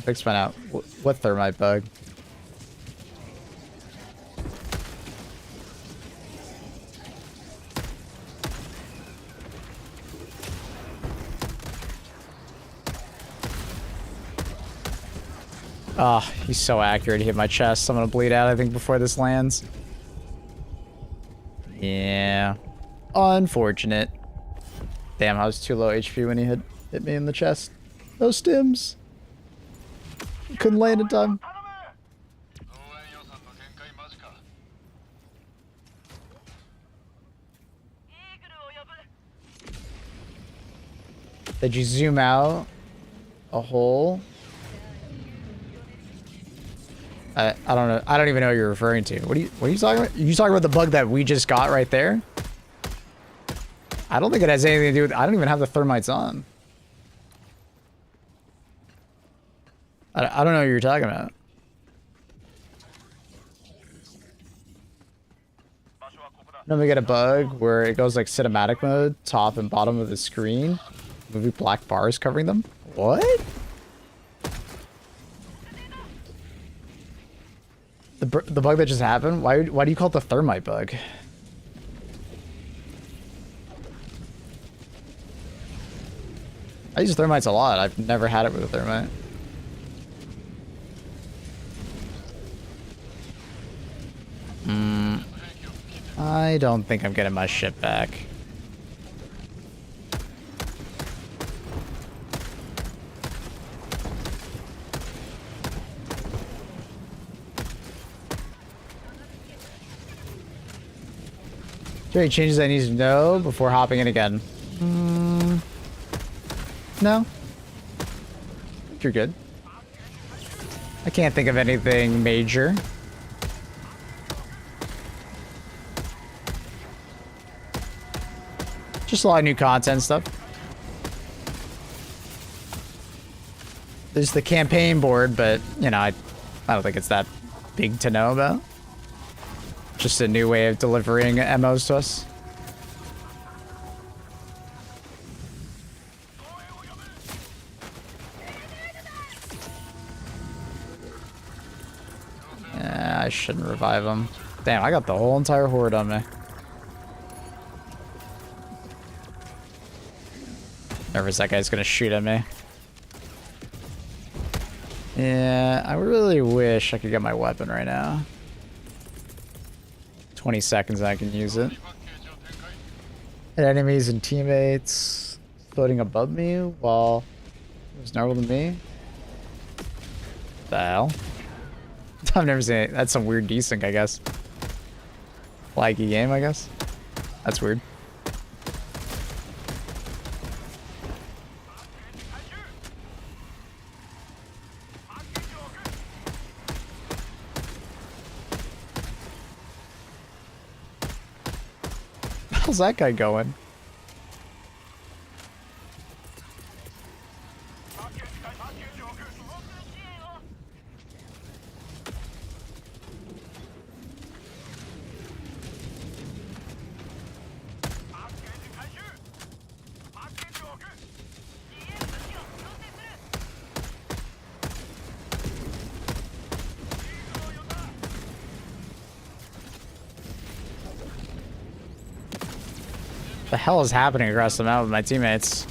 Fix mine out. What thermite bug? Oh, he's so accurate. He hit my chest. I'm gonna bleed out, I think, before this lands. Yeah. Unfortunate. Damn, I was too low HP when he hit me in the chest. No stims. Couldn't land in time. Did you zoom out a hole? I don't know. I don't even know what you're referring to. What are you talking about? You talking about the bug that we just got right there? I don't think it has anything to do with. I don't even have the thermites on. I don't know what you're talking about. Then we get a bug where it goes like cinematic mode, top and bottom of the screen. Movie black bars covering them. What? The bug that just happened? Why do you call it the thermite bug? I use thermites a lot. I've never had it with a thermite. I don't think I'm getting my ship back. Is there any changes I need to know before hopping in again? No. You're good. I can't think of anything major. Just a lot of new content stuff. There's the campaign board, but, you know, I don't think it's that big to know about. Just a new way of delivering MOs to us. Yeah, I shouldn't revive him. Damn, I got the whole entire horde on me. Nervous that guy's gonna shoot at me. Yeah, I really wish I could get my weapon right now. 20 seconds and I can use it. Enemies and teammates floating above me while it was narrower than me. The hell? I've never seen it. That's some weird desync, I guess. Laggy game, I guess. That's weird. How's that guy going? What the hell is happening across the map with my teammates?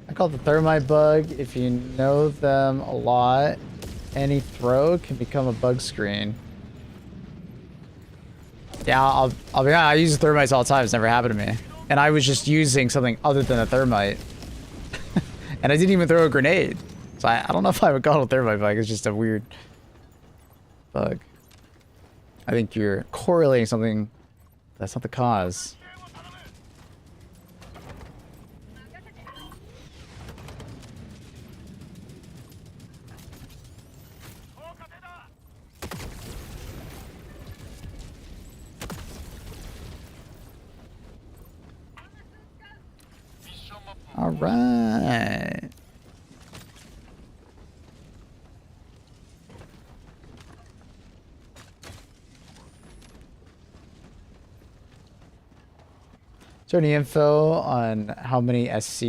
I call it the thermite bug. If you know them a lot, any throw can become a bug screen. Yeah, I'll be honest, I use the thermites all the time. It's never happened to me. And I was just using something other than a thermite. And I didn't even throw a grenade. So I don't know if I would call it a thermite bug. It's just a weird bug. I think you're correlating something that's not the cause. All right. there any info on how many SC?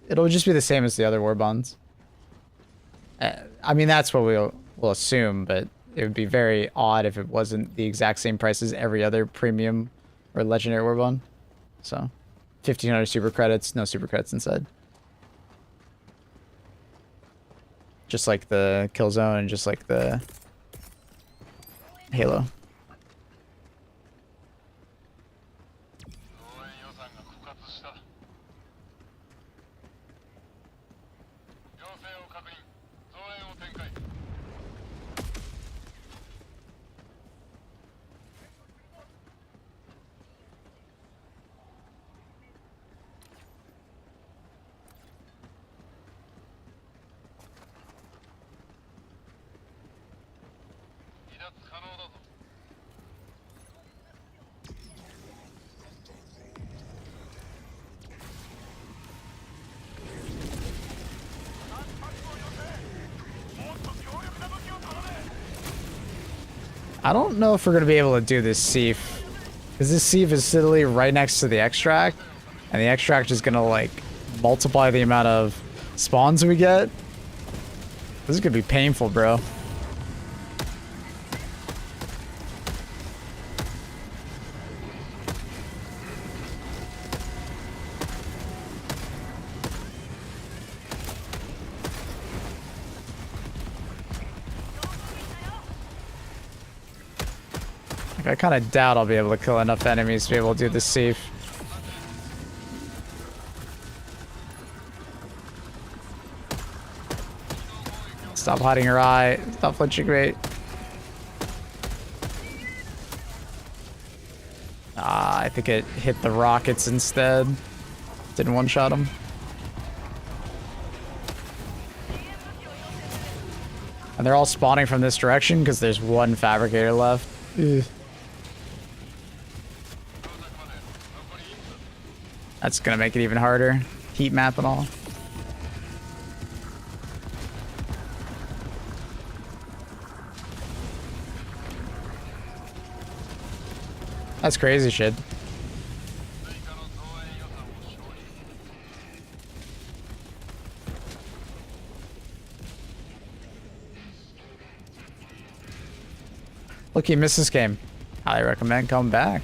It'll just be the same as the other war bonds. I mean, that's what we'll assume, but it would be very odd if it wasn't the exact same price as every other premium or legendary war bond. So, 1,500 super credits, no super credits inside. Just like the kill zone and just like the Halo. I don't know if we're going to be able to do this sieve. Because this sieve is literally right next to the extract. And the extract is going to, like, multiply the amount of spawns we get. This is going to be painful, bro. I kind of doubt I'll be able to kill enough enemies to be able to do this sieve. Stop hiding your eye. Stop flinching, mate. Ah, I think it hit the rockets instead. Didn't one-shot him. And they're all spawning from this direction because there's one fabricator left. Ugh. That's gonna make it even harder. Heat map and all. That's crazy shit. Look, you missed this game. Highly recommend coming back.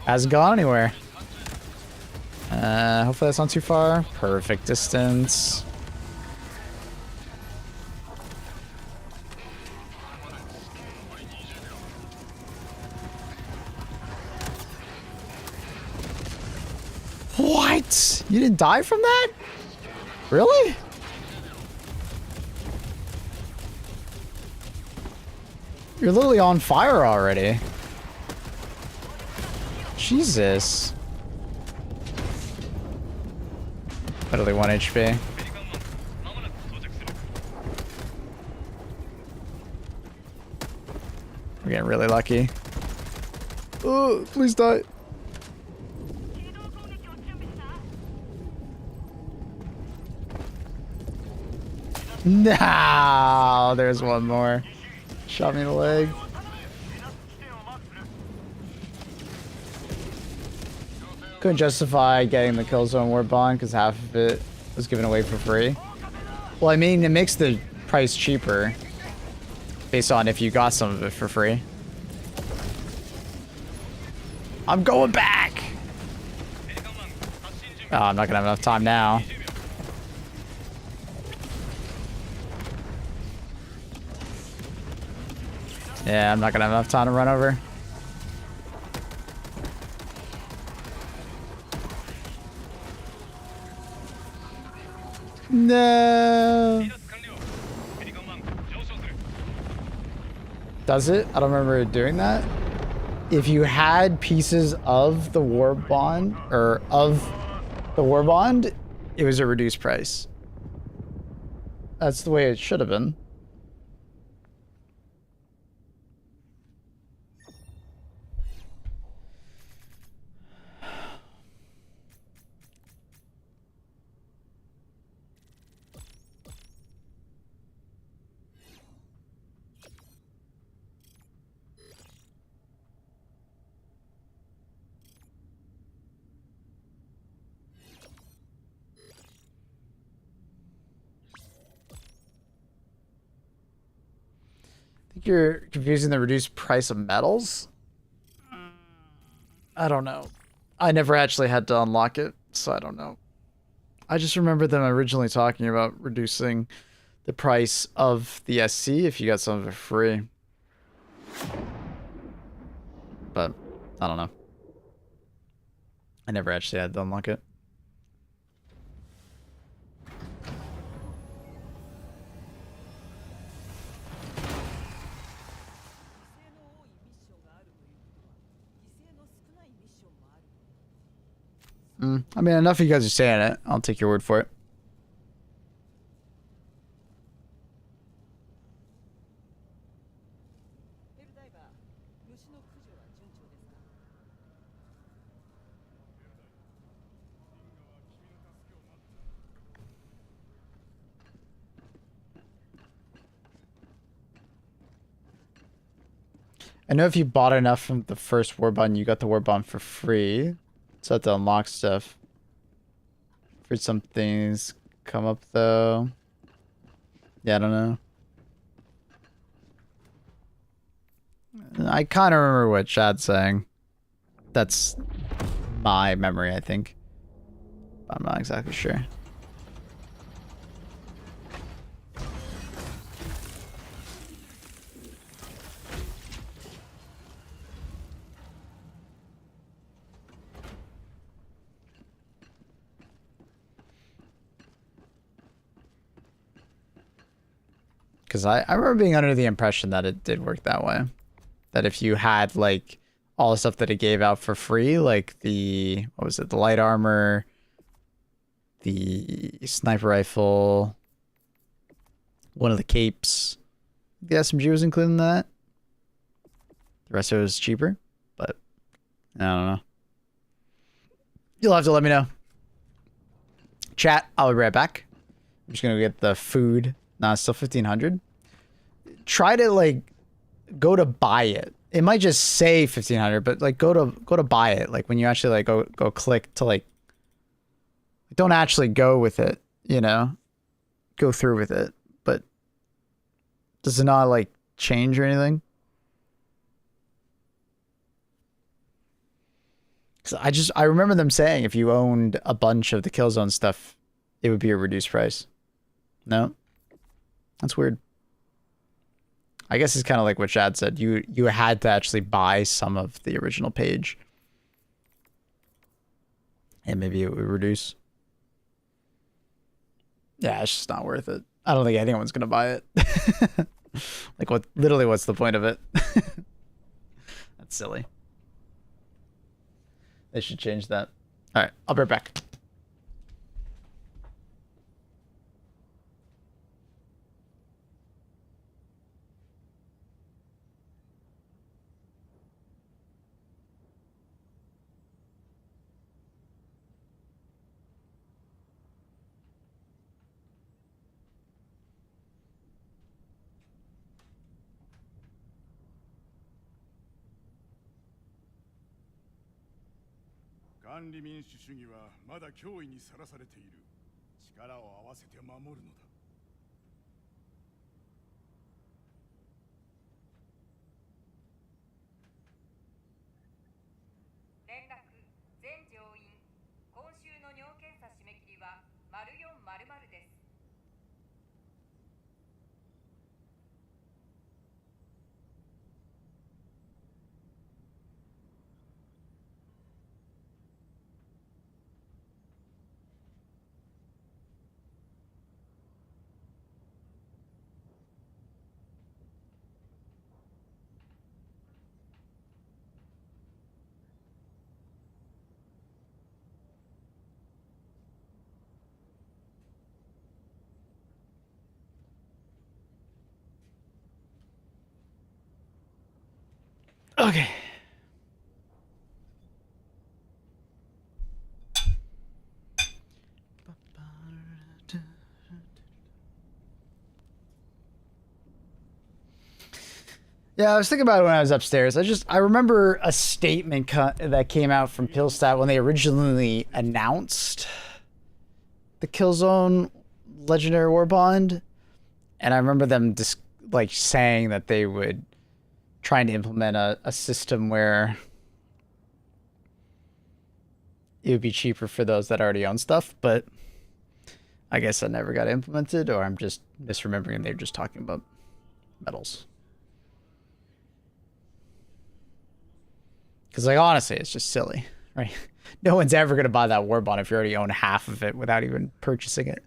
Hasn't gone anywhere. Hopefully that's not too far. Perfect distance. What? You didn't die from that? Really? You're literally on fire already. Jesus. Literally 1 HP. We're getting really lucky. Oh, please die. No, there's one more. Shot me in the leg. Couldn't justify getting the kill zone war bond because half of it was given away for free. Well, I mean, it makes the price cheaper based on if you got some of it for free. I'm going back. Oh, I'm not gonna have enough time now. Yeah, I'm not gonna have enough time to run over. No. Does it? I don't remember doing that. If you had pieces of the war bond, or of the war bond, it was a reduced price. That's the way it should have been. think you're confusing the reduced price of metals? I don't know. I never actually had to unlock it, so I don't know. I just remember them originally talking about reducing the price of the SC if you got some of it free. But I don't know. I never actually had to unlock it. I mean, enough of you guys are saying it. I'll take your word for it. I know if you bought enough from the first WARBOND, you got the WARBOND for free. So I have to unlock stuff. For some things come up though. Yeah, I don't know. I kind of remember what Chad's saying. That's my memory, I think. But I'm not exactly sure. Because I remember being under the impression that it did work that way. That if you had, like, all the stuff that it gave out for free, like the, what was it, the light armor, the sniper rifle, one of the capes, the SMG was included in that. The rest of it was cheaper, but I don't know. You'll have to let me know. Chat, I'll be right back. I'm just gonna get the food. Nah, it's still 1500. Try to, like, go to buy it. It might just say 1500, but like go to buy it. Like when you actually like go click to like, don't actually go with it, you know, go through with it. But does it not like change or anything? Cause I remember them saying if you owned a bunch of the Killzone stuff, it would be a reduced price. No, that's weird. I guess it's kind of like what Chad said. You had to actually buy some of the original page. And maybe it would reduce. Yeah, it's just not worth it. I don't think anyone's going to buy it. Like, literally, what's the point of it? That's silly. They should change that. All right, I'll be right back. Okay. Yeah, I was thinking about it when I was upstairs. I remember a statement that came out from Pillstat when they originally announced the Killzone Legendary WARBOND, and I remember them like saying that they would trying to implement a system where it would be cheaper for those that already own stuff, but I guess that never got implemented, or I'm just misremembering and they're just talking about metals. Because, like, honestly, it's just silly, right? No one's ever going to buy that war bond if you already own half of it without even purchasing it.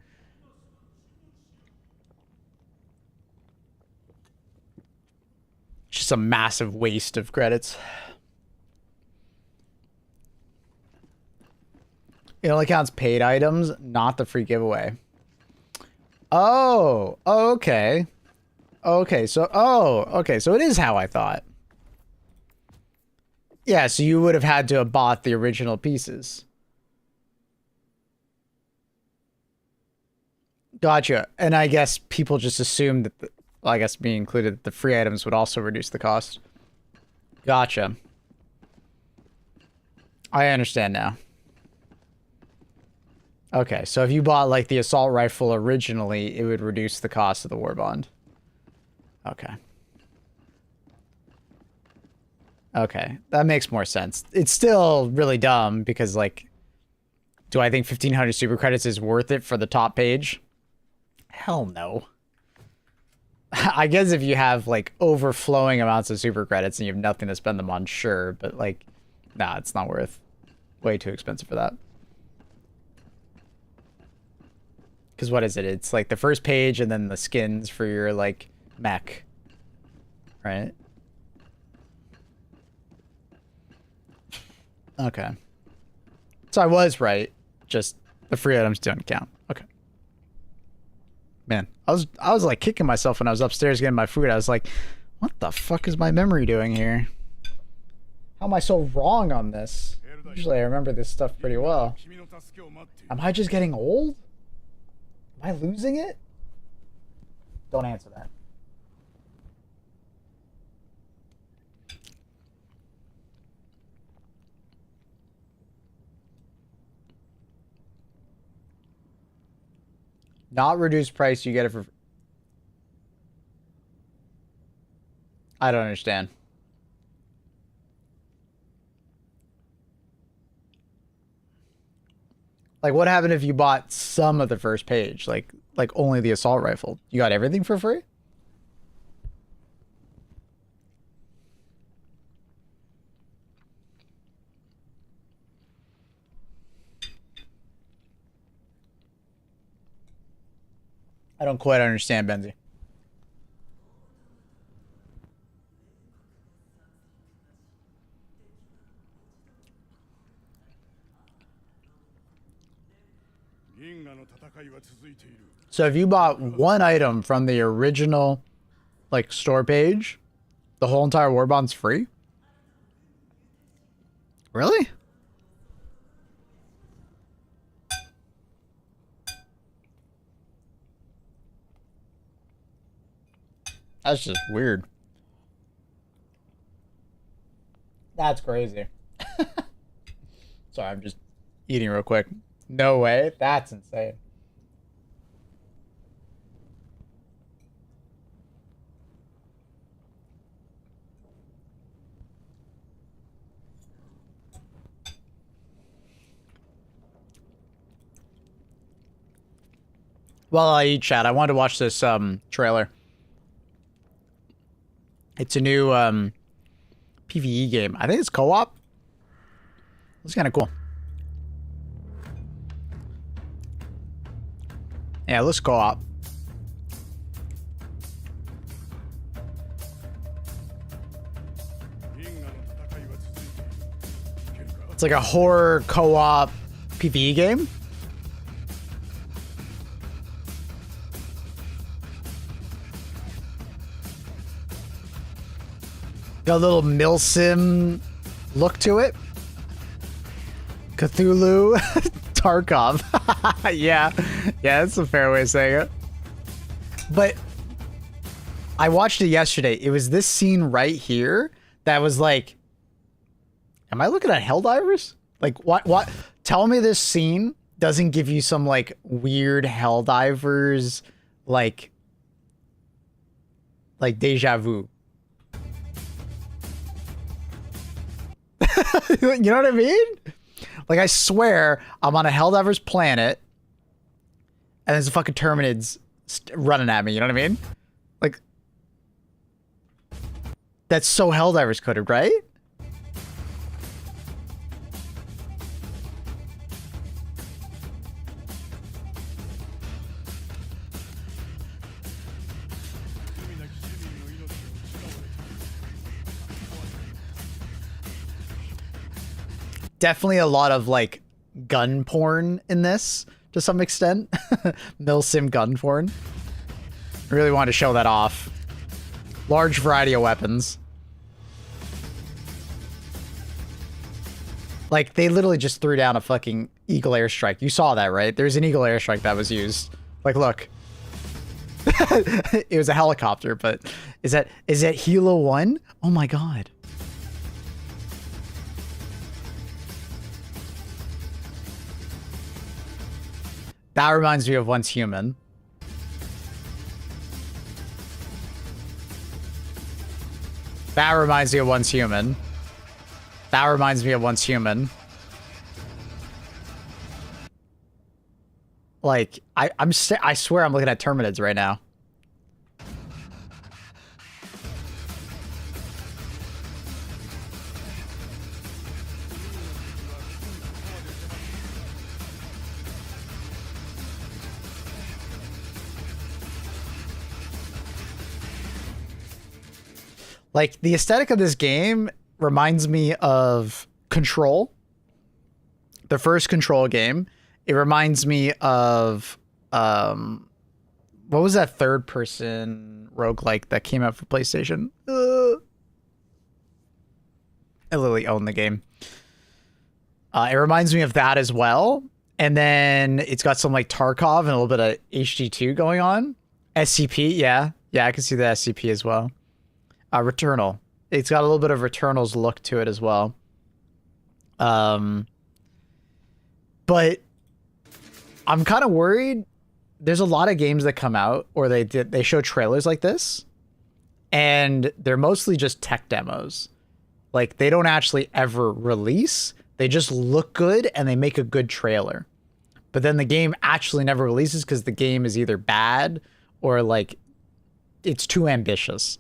Just a massive waste of credits. It only counts paid items, not the free giveaway. Oh, okay. Okay, so, okay, so it is how I thought. Yeah, so you would have had to have bought the original pieces. Gotcha. And I guess people just assumed that, well, I guess me included, that the free items would also reduce the cost. Gotcha. I understand now. Okay, so if you bought, like, the assault rifle originally, it would reduce the cost of the war bond. Okay. Okay, that makes more sense. It's still really dumb because, like, do I think 1,500 super credits is worth it for the top page? Hell no. I guess if you have, like, overflowing amounts of super credits and you have nothing to spend them on, sure, but, like, nah, it's not worth. Way too expensive for that. Because what is it? It's, like, the first page and then the skins for your, like, mech. Right? Okay. So I was right. Just the free items don't count. Okay. Man, I was like kicking myself when I was upstairs getting my food. I was like, what the fuck is my memory doing here? How am I so wrong on this? Usually I remember this stuff pretty well. Am I just getting old? Am I losing it? Don't answer that. Not reduced price, you get it for... I don't understand. Like, what happened if you bought some of the first page? Like only the assault rifle? You got everything for free? I don't quite understand, Benzie. So if you bought one item from the original, like, store page, the whole entire war bond's free? Really? That's just weird. That's crazy. Sorry, I'm just eating real quick. No way. That's insane. While I eat, chat, I wanted to watch this trailer. It's a new PvE game. I think it's co-op. It's kind of cool. Yeah, it looks co-op. It's like a horror co-op PvE game. Got a little milsim look to it. Cthulhu. Tarkov. Yeah, that's a fair way of saying it. But I watched it yesterday. It was this scene right here that was like, am I looking at Helldivers? Like, what? Tell me this scene doesn't give you some, like, weird Helldivers, like, like deja vu. You know what I mean? Like, I swear I'm on a Helldivers planet and there's a fucking Terminids running at me, you know what I mean? Like, that's so Helldivers coded, right? Definitely a lot of like gun porn in this to some extent. Milsim gun porn. I really wanted to show that off. Large variety of weapons. Like, they literally just threw down a fucking Eagle airstrike. You saw that, right? There's an Eagle airstrike that was used. Like, look. It was a helicopter, but is that Hilo 1? Oh my god. That reminds me of Once Human. That reminds me of Once Human. That reminds me of Once Human. Like, I swear I'm looking at Terminids right now. Like, the aesthetic of this game reminds me of Control. The first Control game. It reminds me of, what was that third-person roguelike that came out for PlayStation? I literally own the game. It reminds me of that as well. And then it's got some, like, Tarkov and a little bit of HD2 going on. SCP, yeah. Yeah, I can see the SCP as well. Returnal. It's got a little bit of Returnal's look to it as well. But I'm kind of worried. There's a lot of games that come out or they show trailers like this, and they're mostly just tech demos. Like, they don't actually ever release. They just look good and they make a good trailer. But then the game actually never releases because the game is either bad or like it's too ambitious.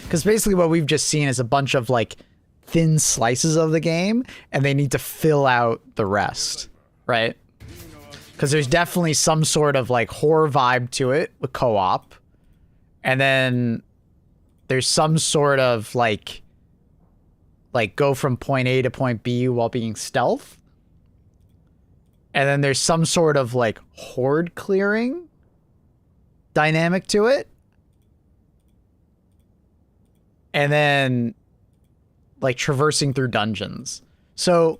Because basically what we've just seen is a bunch of like thin slices of the game and they need to fill out the rest, right? Because there's definitely some sort of like horror vibe to it with co-op. And then there's some sort of like go from point A to point B while being stealth. And then there's some sort of like horde clearing dynamic to it. And then like traversing through dungeons. So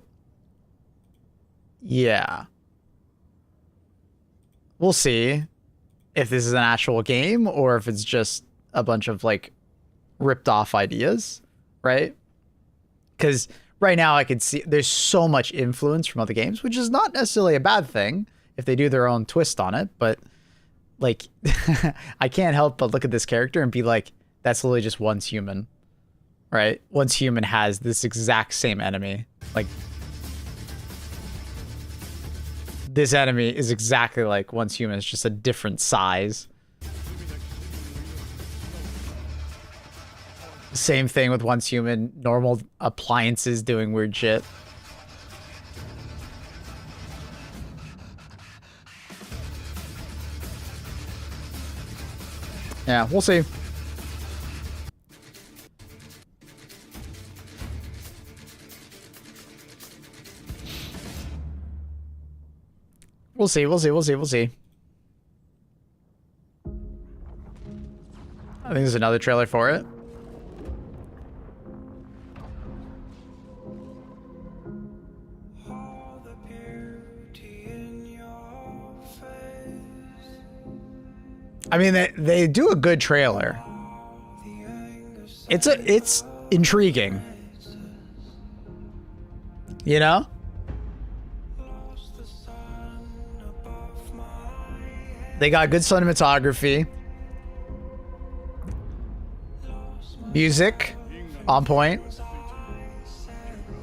yeah. We'll see if this is an actual game or if it's just a bunch of like ripped off ideas, right? Because right now I could see there's so much influence from other games, which is not necessarily a bad thing if they do their own twist on it. But like, I can't help but look at this character and be like, that's literally just Once Human, right? Once Human has this exact same enemy. Like, this enemy is exactly like Once Human. It's just a different size. Same thing with Once Human. Normal appliances doing weird shit. Yeah, we'll see. We'll see, we'll see, we'll see, we'll see. I think there's another trailer for it. I mean, they do a good trailer. It's intriguing. You know? They got good cinematography. Music on point.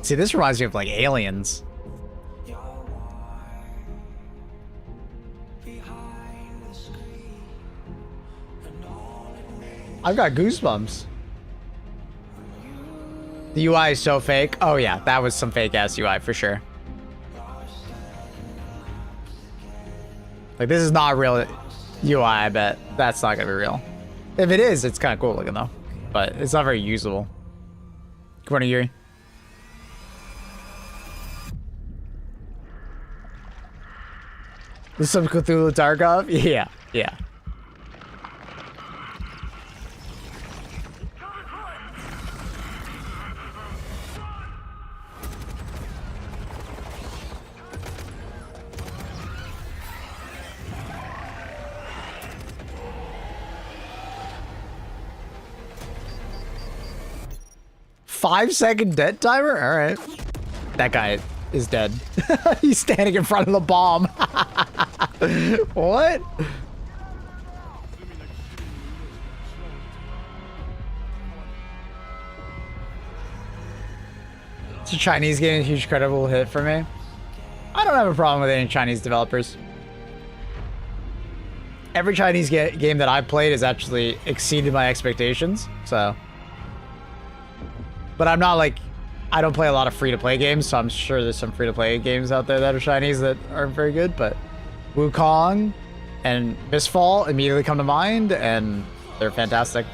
See, this reminds me of like Aliens. I've got goosebumps. The UI is so fake. Oh yeah, that was some fake ass UI for sure. Like this is not real UI, I bet. That's not gonna be real. If it is, it's kind of cool looking though. But it's not very usable. Good morning, Yuri. This is some Cthulhu Tarkov? Yeah, yeah. Five-second dead timer? All right. That guy is dead. He's standing in front of the bomb. What? It's a Chinese game, a huge credible hit for me. I don't have a problem with any Chinese developers. Every Chinese game that I've played has actually exceeded my expectations, so. But I'm not like, I don't play a lot of free-to-play games, so I'm sure there's some free-to-play games out there that are Chinese that aren't very good, but Wukong and Mistfall immediately come to mind, and they're fantastic.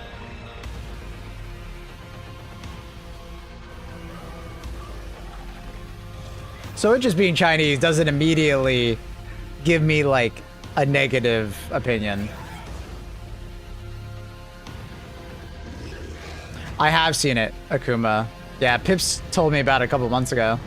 So it just being Chinese doesn't immediately give me like a negative opinion. I have seen it, Akuma. Yeah, Pips told me about it a couple months ago.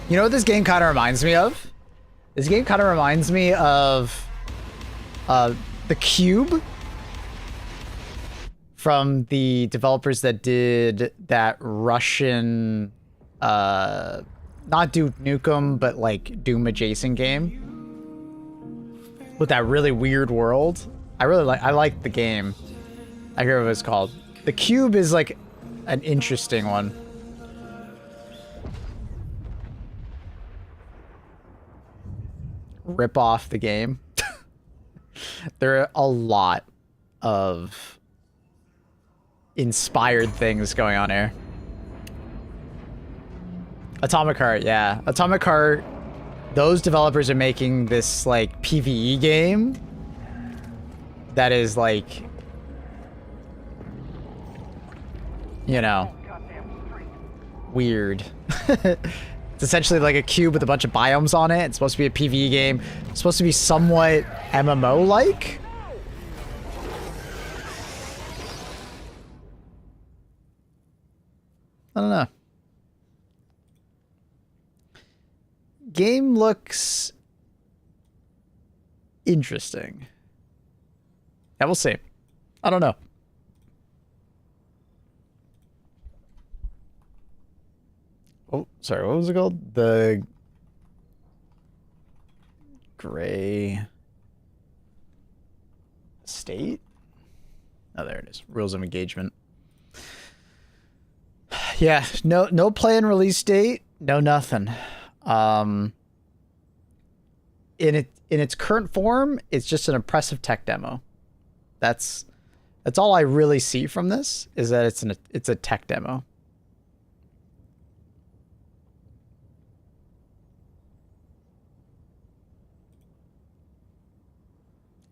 You know what this game kind of reminds me of? This game kind of reminds me of The Cube from the developers that did that Russian, not Duke Nukem, but like Doom adjacent game with that really weird world. I like the game. I hear what it's called. The Cube is like an interesting one. Rip off the game. There are a lot of inspired things going on here. Atomic Heart, yeah. Atomic Heart, those developers are making this like PvE game that is like, you know, weird. It's essentially like a cube with a bunch of biomes on it. It's supposed to be a PvE game. It's supposed to be somewhat MMO-like. I don't know. Game looks interesting. Yeah, we'll see. I don't know. Oh, sorry, what was it called? The Gray State? Oh, there it is. Rules of engagement. Yeah, no play and release date, no nothing. In its current form, it's just an impressive tech demo. That's all I really see from this, is that it's a tech demo.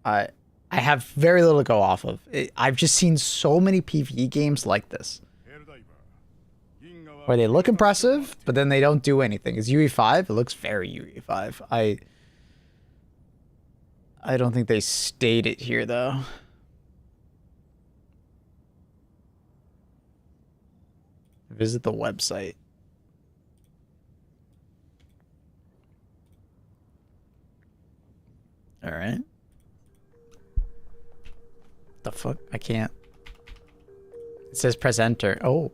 I have very little to go off of. I've just seen so many PvE games like this, where they look impressive, but then they don't do anything. It's UE5. It looks very UE5. I don't think they state it here, though. Visit the website. All right. The fuck? I can't. It says press enter. Oh.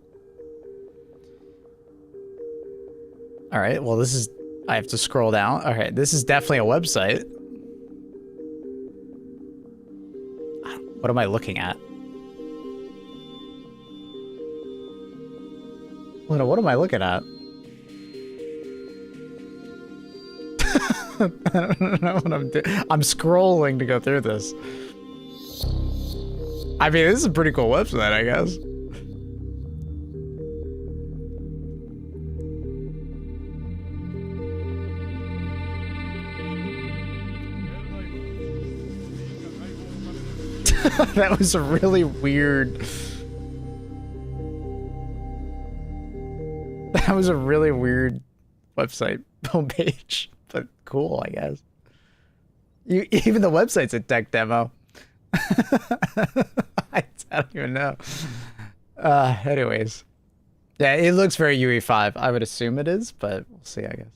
All right, well, this is... I have to scroll down. Okay, this is definitely a website. What am I looking at? Luna, what am I looking at? I don't know what I'm doing. I'm scrolling to go through this. I mean, this is a pretty cool website, I guess. That was a really weird... That was a really weird website homepage, but cool, I guess. Even the website's a tech demo. I don't even know. Anyways. Yeah, it looks very UE5. I would assume it is, but we'll see, I guess.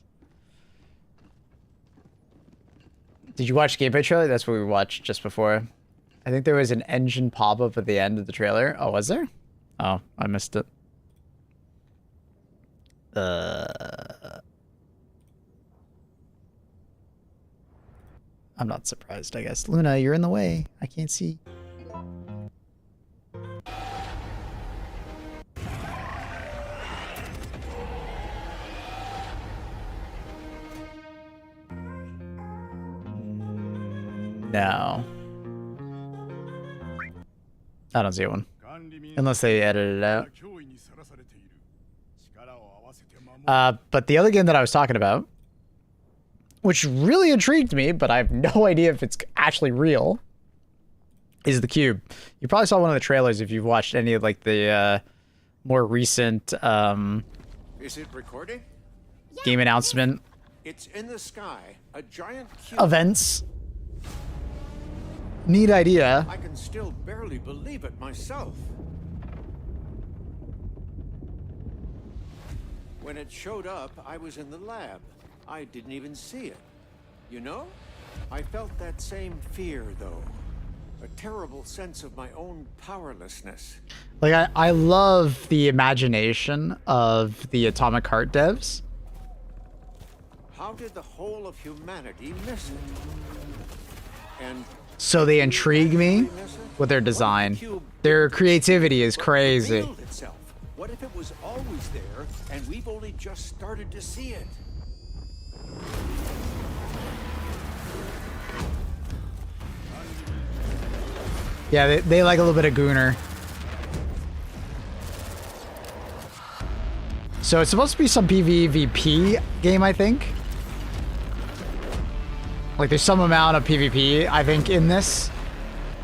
Did you watch gameplay trailer? That's what we watched just before. I think there was an engine pop-up at the end of the trailer. Oh, was there? Oh, I missed it. I'm not surprised, I guess. Luna, you're in the way. I can't see. No. I don't see one. Unless they edited it out. But the other game that I was talking about, which really intrigued me, but I have no idea if it's actually real, is The Cube. You probably saw one of the trailers if you've watched any of like the more recent Is it recording? game announcement It's in the sky, a giant cube. events. Neat idea. I can still barely believe it myself. When it showed up, I was in the lab. I didn't even see it. You know? I felt that same fear, though. A terrible sense of my own powerlessness. Like, I love the imagination of the Atomic Heart devs. How did the whole of humanity miss it? And So they intrigue me with their design. Their creativity is crazy. revealed itself. What if it was always there and we've only just started to see it? Yeah, they like a little bit of Gooner. So it's supposed to be some PvP game, I think. Like there's some amount of PvP, I think, in this.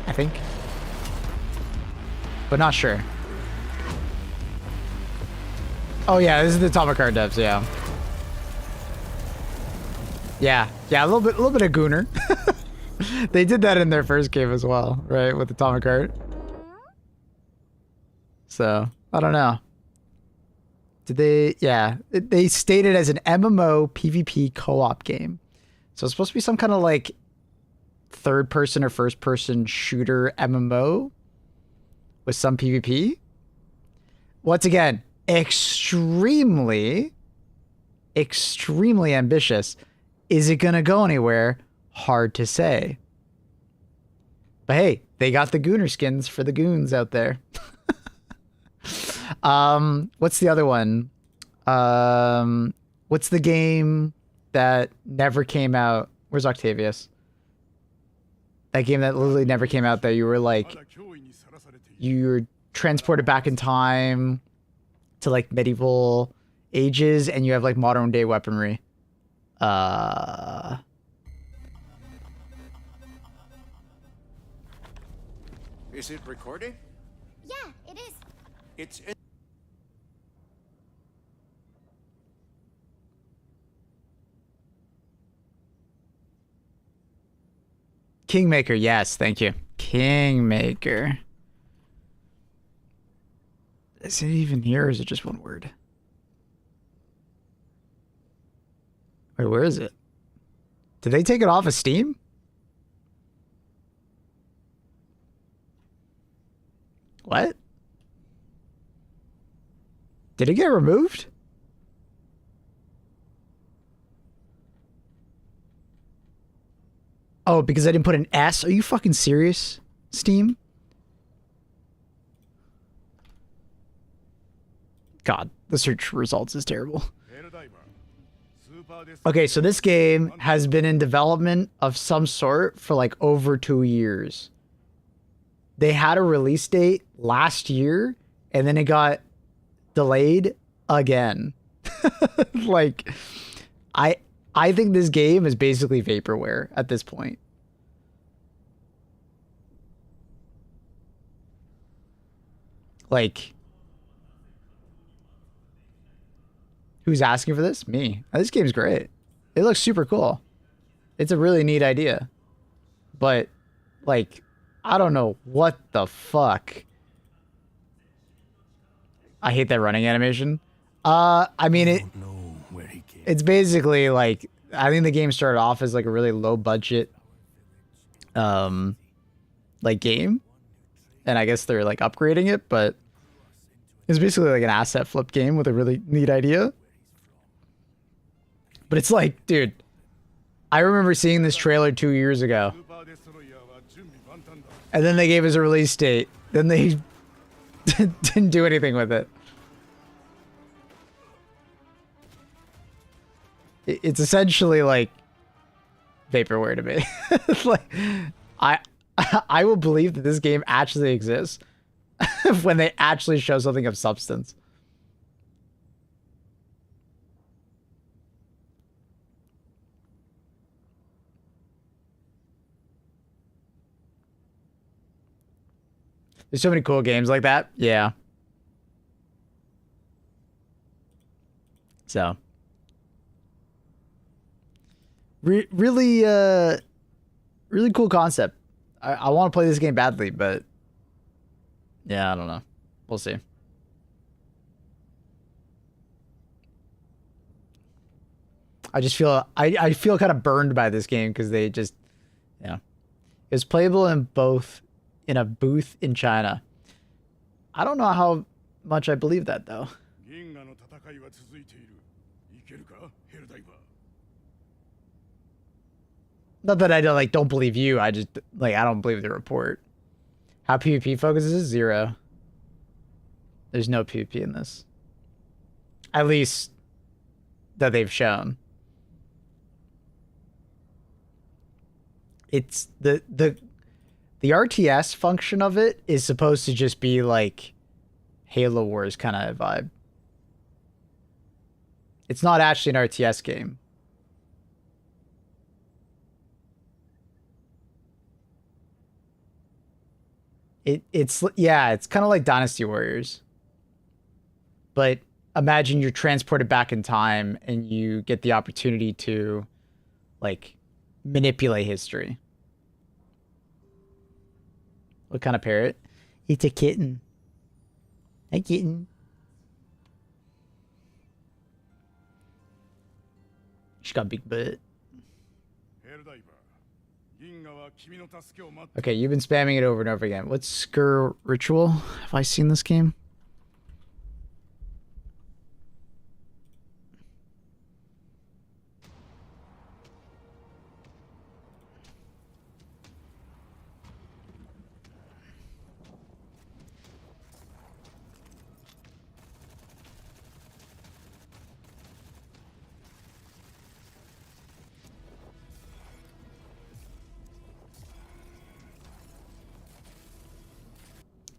I think. But not sure. Oh yeah, this is the Atomic Heart devs, yeah. Yeah, a little bit of Gooner. They did that in their first game as well, right? With Atomic Heart. So, I don't know. Did they... Yeah. They stated as an MMO PvP co-op game. So it's supposed to be some kind of like third-person or first-person shooter MMO with some PvP. Once again, extremely ambitious. Is it going to go anywhere? Hard to say. But hey, they got the Gooner skins for the goons out there. What's the other one? What's the game that never came out? Where's Octavius? That game that literally never came out that you were like, you were transported back in time to like medieval ages and you have like modern day weaponry. Is it recording? Yeah, it is. It's in Kingmaker, yes, thank you. Kingmaker. Is it even here or is it just one word? Wait, where is it? Did they take it off of Steam? What? Did it get removed? Oh, because I didn't put an S? Are you fucking serious, Steam? God, the search results is terrible. Okay, so this game has been in development of some sort for like over 2 years. They had a release date last year, and then it got delayed again. Like, I think this game is basically vaporware at this point. Like, who's asking for this? Me. This game's great. It looks super cool. It's a really neat idea. But, like, I don't know what the fuck. I hate that running animation. I mean, it's basically like, I think the game started off as like a really low budget, like game. And I guess they're like upgrading it, but it's basically like an asset flip game with a really neat idea. But it's like, dude, I remember seeing this trailer 2 years ago. And then they gave us a release date. Then they didn't do anything with it. It's essentially like vaporware to me. Like, I will believe that this game actually exists when they actually show something of substance. There's so many cool games like that. Yeah. So. Really cool concept. I want to play this game badly, but yeah, I don't know. We'll see. I just feel I feel kind of burned by this game because they just, yeah. It was playable in a booth in China. I don't know how much I believe that though. Not that I don't believe you. I just I don't believe the report. How PvP focuses 0. There's no PvP in this. At least that they've shown. It's the RTS function of it is supposed to just be like Halo Wars kind of vibe. It's not actually an RTS game. It's kind of like Dynasty Warriors. But imagine you're transported back in time and you get the opportunity to like manipulate history. What kind of parrot? It's a kitten. A kitten. She's got a big butt. Okay, you've been spamming it over and over again. What's Skur Ritual? Have I seen this game?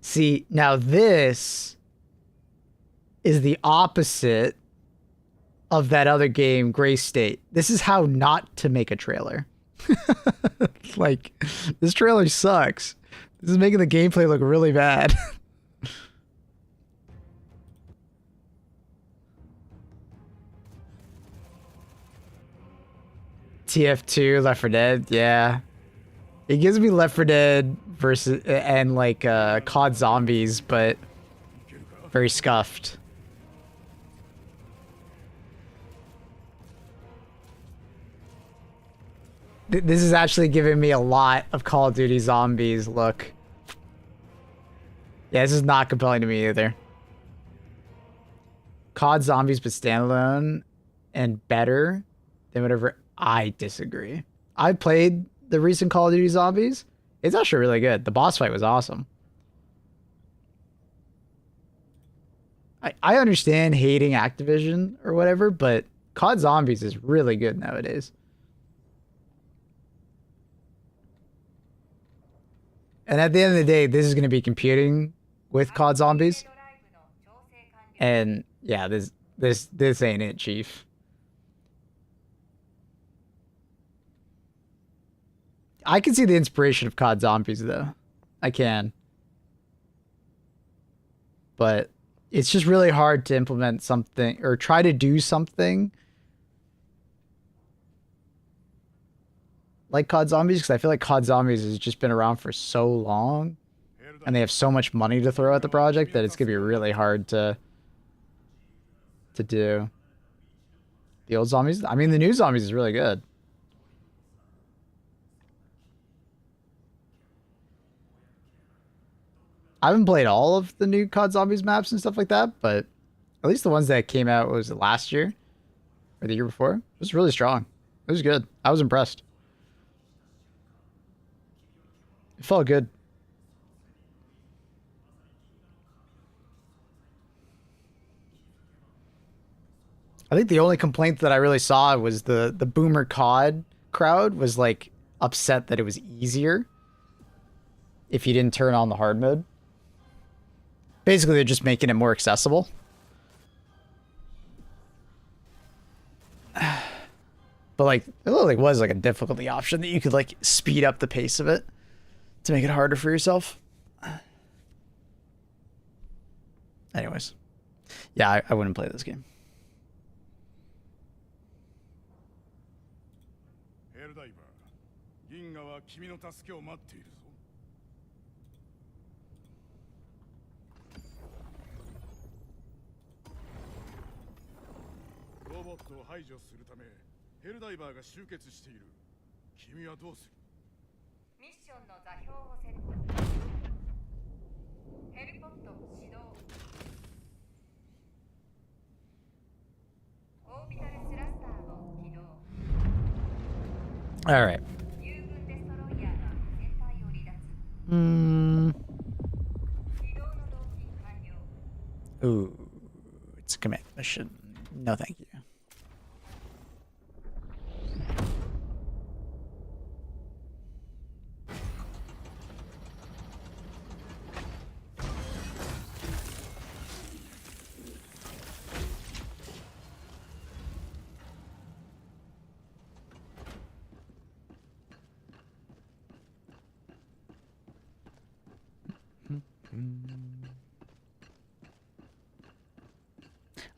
See, now this is the opposite of that other game, Gray State. This is how not to make a trailer. Like, this trailer sucks. This is making the gameplay look really bad. TF2, Left 4 Dead, yeah. It gives me Left 4 Dead versus and like COD Zombies, but very scuffed. This is actually giving me a lot of Call of Duty Zombies look. Yeah, this is not compelling to me either. COD Zombies but standalone and better than whatever. I disagree. I played the recent Call of Duty Zombies. It's actually really good. The boss fight was awesome. I understand hating Activision or whatever, but COD Zombies is really good nowadays. And at the end of the day, this is going to be competing with COD Zombies. And yeah, this ain't it, Chief. I can see the inspiration of COD Zombies, though. I can. But it's just really hard to implement something or try to do something like COD Zombies, because I feel like COD Zombies has just been around for so long and they have so much money to throw at the project that it's going to be really hard to do. The old Zombies, I mean, the new Zombies is really good. I haven't played all of the new COD Zombies maps and stuff like that, but at least the ones that came out, was it last year or the year before? It was really strong. It was good. I was impressed. It felt good. I think the only complaint that I really saw was the boomer COD crowd was like upset that it was easier if you didn't turn on the hard mode. Basically, they're just making it more accessible. But like, it like was like a difficulty option that you could like speed up the pace of it to make it harder for yourself. Anyways, yeah, I wouldn't play this game. All right. Ooh, it's a command mission. No, thank you.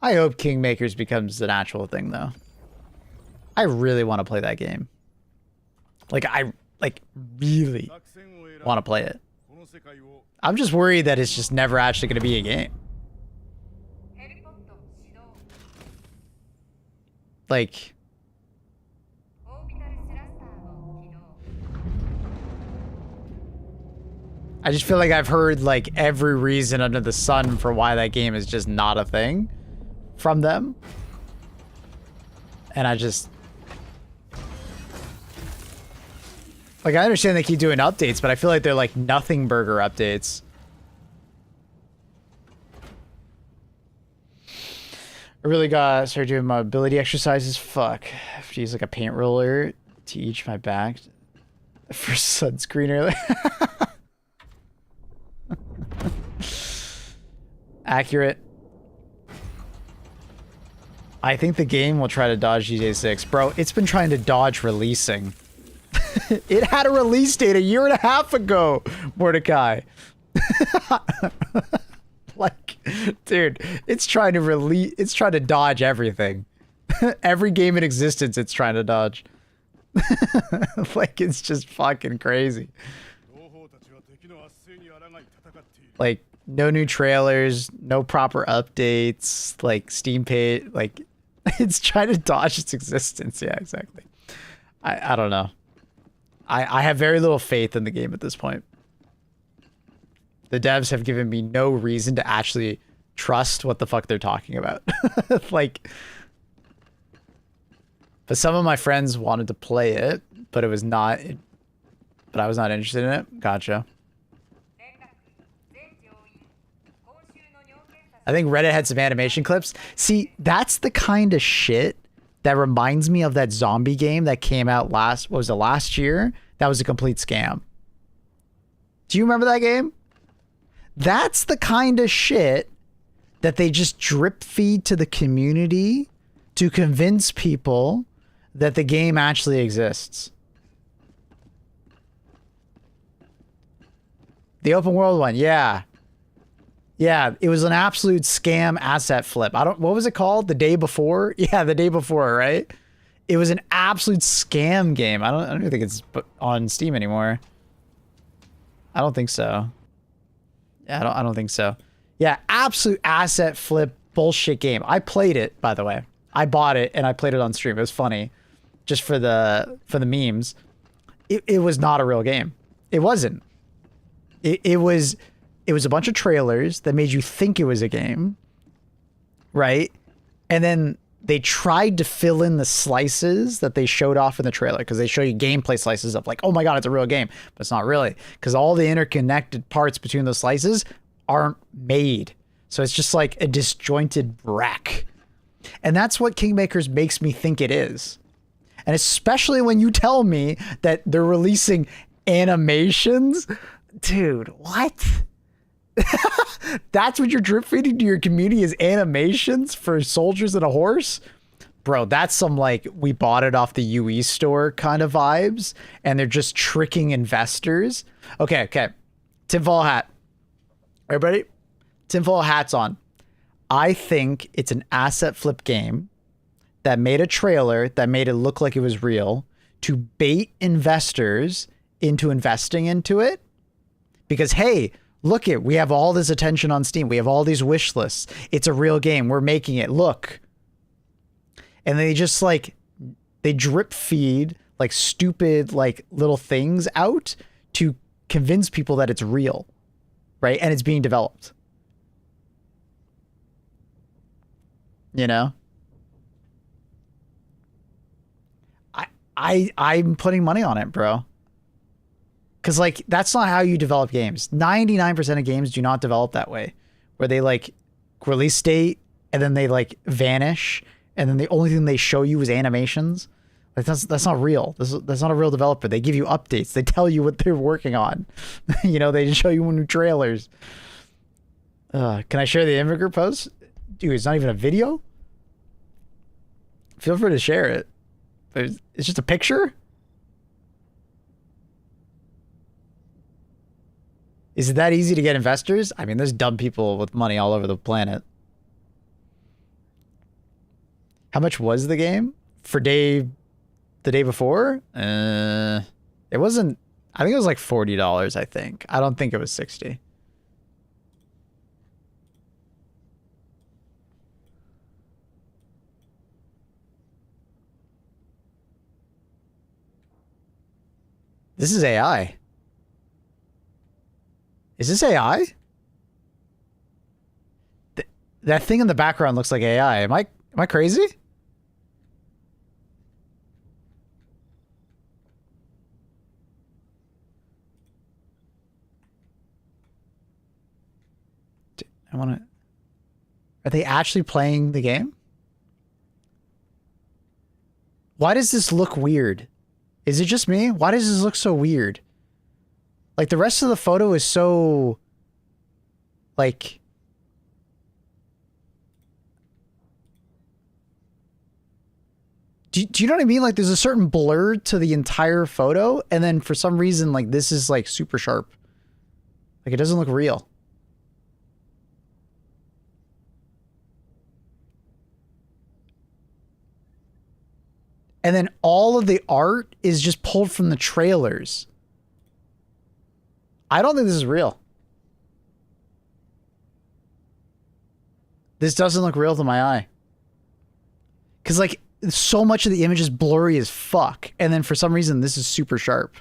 I hope Kingmakers becomes an actual thing, though. I really want to play that game. Like, I really want to play it. I'm just worried that it's just never actually going to be a game. Like, I just feel like I've heard like every reason under the sun for why that game is just not a thing from them. And I just, like, I understand they keep doing updates, but I feel like they're like nothing burger updates. I really got started doing mobility exercises. Fuck. I have to use like a paint roller to each my back for sunscreen earlier. Accurate. I think the game will try to dodge GTA 6. Bro, it's been trying to dodge releasing. It had a release date a year and a half ago, Mordecai. Like, dude, it's trying to release, it's trying to dodge everything. Every game in existence it's trying to dodge. Like, it's just fucking crazy. Like, no new trailers, no proper updates, like Steam page, like it's trying to dodge its existence. Yeah, exactly. I don't know. I have very little faith in the game at this point. The devs have given me no reason to actually trust what the fuck they're talking about. Like, but some of my friends wanted to play it, but it was not but I was not interested in it. Gotcha. I think Reddit had some animation clips. See, that's the kind of shit that reminds me of that zombie game that came out last year? That was a complete scam. Do you remember that game? That's the kind of shit that they just drip feed to the community to convince people that the game actually exists. The open world one, yeah. Yeah, it was an absolute scam asset flip. What was it called? The Day Before? Yeah, The Day Before, right? It was an absolute scam game. I don't even think it's on Steam anymore. I don't think so. Yeah, I don't think so. Yeah, absolute asset flip bullshit game. I played it, by the way. I bought it and I played it on stream. It was funny, just for the memes. It was not a real game. It wasn't. It was a bunch of trailers that made you think it was a game, right? And then they tried to fill in the slices that they showed off in the trailer, because they show you gameplay slices of like, oh my god, it's a real game, but it's not really, because all the interconnected parts between those slices aren't made. So it's just like a disjointed wreck. And that's what Kingmakers makes me think it is. And especially when you tell me that they're releasing animations. Dude, what? That's what you're drip feeding to your community, is animations for soldiers and a horse? Bro, that's some like we bought it off the UE store kind of vibes, and they're just tricking investors. Okay. Tinfoil hat. Everybody? Tinfoil hat's on. I think it's an asset flip game that made a trailer that made it look like it was real to bait investors into investing into it. Because, hey, look it, we have all this attention on Steam. We have all these wish lists. It's a real game. We're making it. Look. And they just like, they drip feed like stupid like little things out to convince people that it's real, right? And it's being developed. You know? I'm putting money on it, bro. Because, like, that's not how you develop games. 99% of games do not develop that way. Where they, like, release date, and then they, like, vanish, and then the only thing they show you is animations. Like, that's not real. That's not a real developer. They give you updates. They tell you what they're working on. You know, they show you new trailers. Can I share the immigrant post? Dude, it's not even a video? Feel free to share it. It's just a picture? Is it that easy to get investors? I mean, there's dumb people with money all over the planet. How much was the game for the day before? It wasn't, I think it was like $40, I think. I don't think it was 60. This is AI. Is this AI? That thing in the background looks like AI. Am I crazy? I want to... Are they actually playing the game? Why does this look weird? Is it just me? Why does this look so weird? Like, the rest of the photo is so... Like... Do you know what I mean? Like, there's a certain blur to the entire photo, and then for some reason, like, this is, like, super sharp. Like, it doesn't look real. And then all of the art is just pulled from the trailers. I don't think this is real. This doesn't look real to my eye. Because, like, so much of the image is blurry as fuck. And then for some reason, this is super sharp.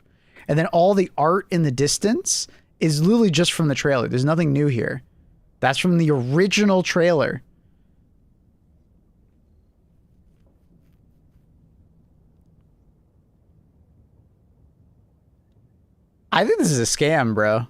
And then all the art in the distance is literally just from the trailer. There's nothing new here. That's from the original trailer. I think this is a scam, bro.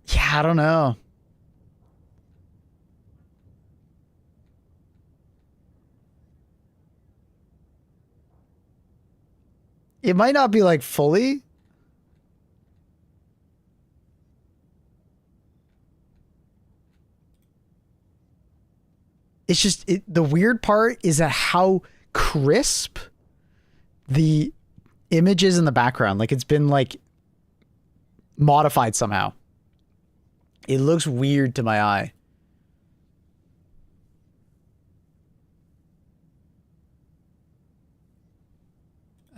Yeah, I don't know. It might not be like fully. It's just the weird part is that how crisp the image is in the background. Like it's been like modified somehow. It looks weird to my eye.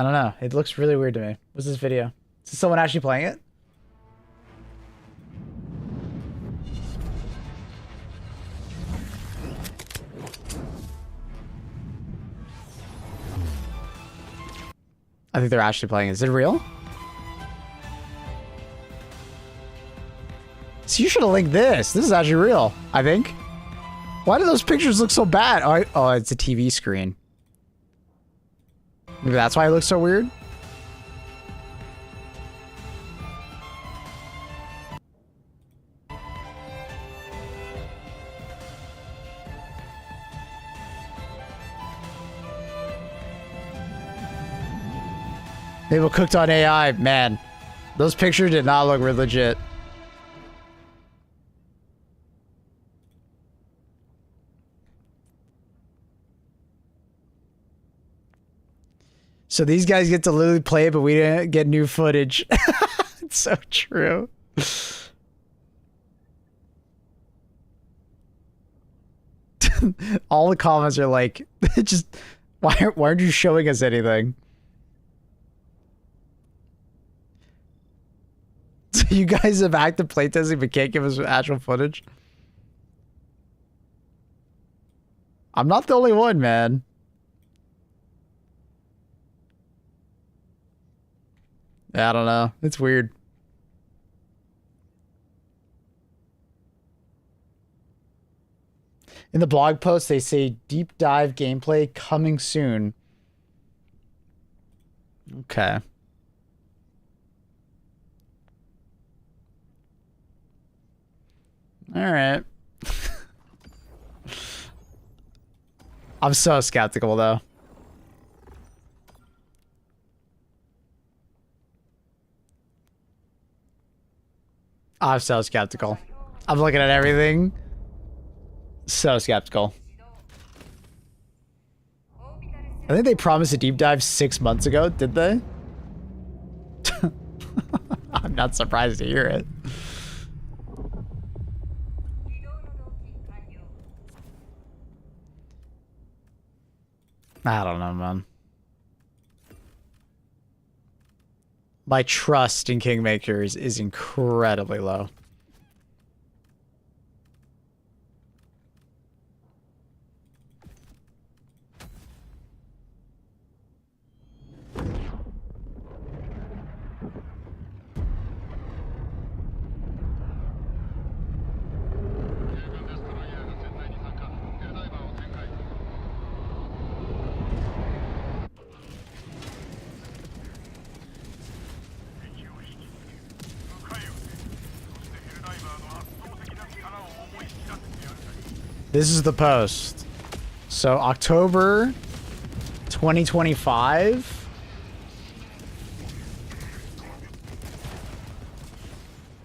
I don't know. It looks really weird to me. What's this video? Is someone actually playing it? I think they're actually playing it. Is it real? So you should have linked this. This is actually real, I think. Why do those pictures look so bad? Oh, it's a TV screen. Maybe that's why it looks so weird. They were cooked on AI. Man, those pictures did not look real legit. So these guys get to literally play it, but we didn't get new footage. It's so true. All the comments are like, just why aren't you showing us anything? So you guys have active playtesting but can't give us actual footage? I'm not the only one, man. I don't know. It's weird. In the blog post, they say deep dive gameplay coming soon. Okay. All right. I'm so skeptical, though. I'm so skeptical. I'm looking at everything. So skeptical. I think they promised a deep dive 6 months ago, did they? I'm not surprised to hear it. I don't know, man. My trust in Kingmakers is incredibly low. This is the post. So October 2025.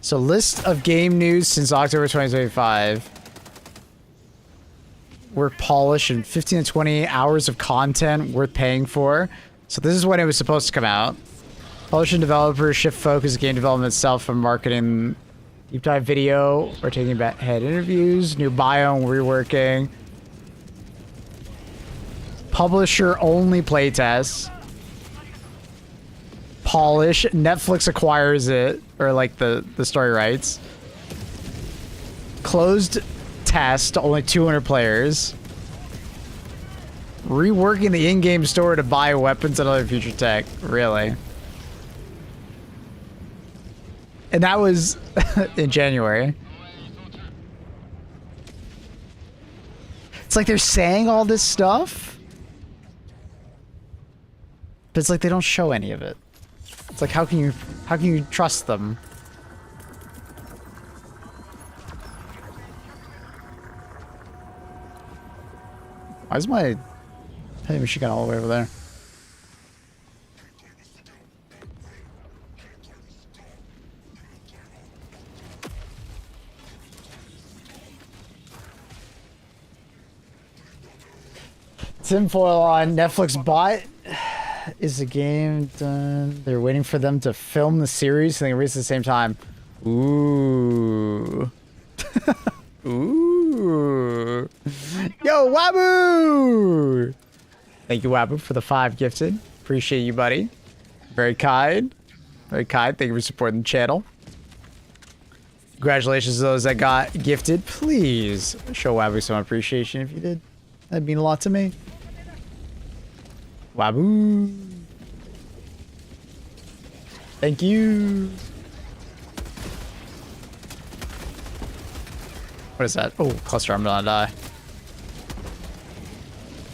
So list of game news since October 2025. Worth polish and 15 to 20 hours of content worth paying for. So this is when it was supposed to come out. Publishing developers shift focus game development itself from marketing. Deep dive video or taking back head interviews. New bio and reworking. Publisher only playtests. Polish. Netflix acquires it, or like the story rights. Closed test, only 200 players. Reworking the in-game store to buy weapons and other future tech. Really? And that was in January. It's like they're saying all this stuff, but it's like they don't show any of it. It's like how can you trust them? Why is my heavy machine gun all the way over there? Tinfoil on Netflix bot. Is the game done? They're waiting for them to film the series so they can release at the same time. Ooh. Ooh. Yo, Wabu! Thank you, Wabu, for the 5 gifted. Appreciate you, buddy. Very kind. Very kind. Thank you for supporting the channel. Congratulations to those that got gifted. Please show Wabu some appreciation if you did. That'd mean a lot to me. Wabu. Thank you. What is that? Oh, cluster, I'm gonna die.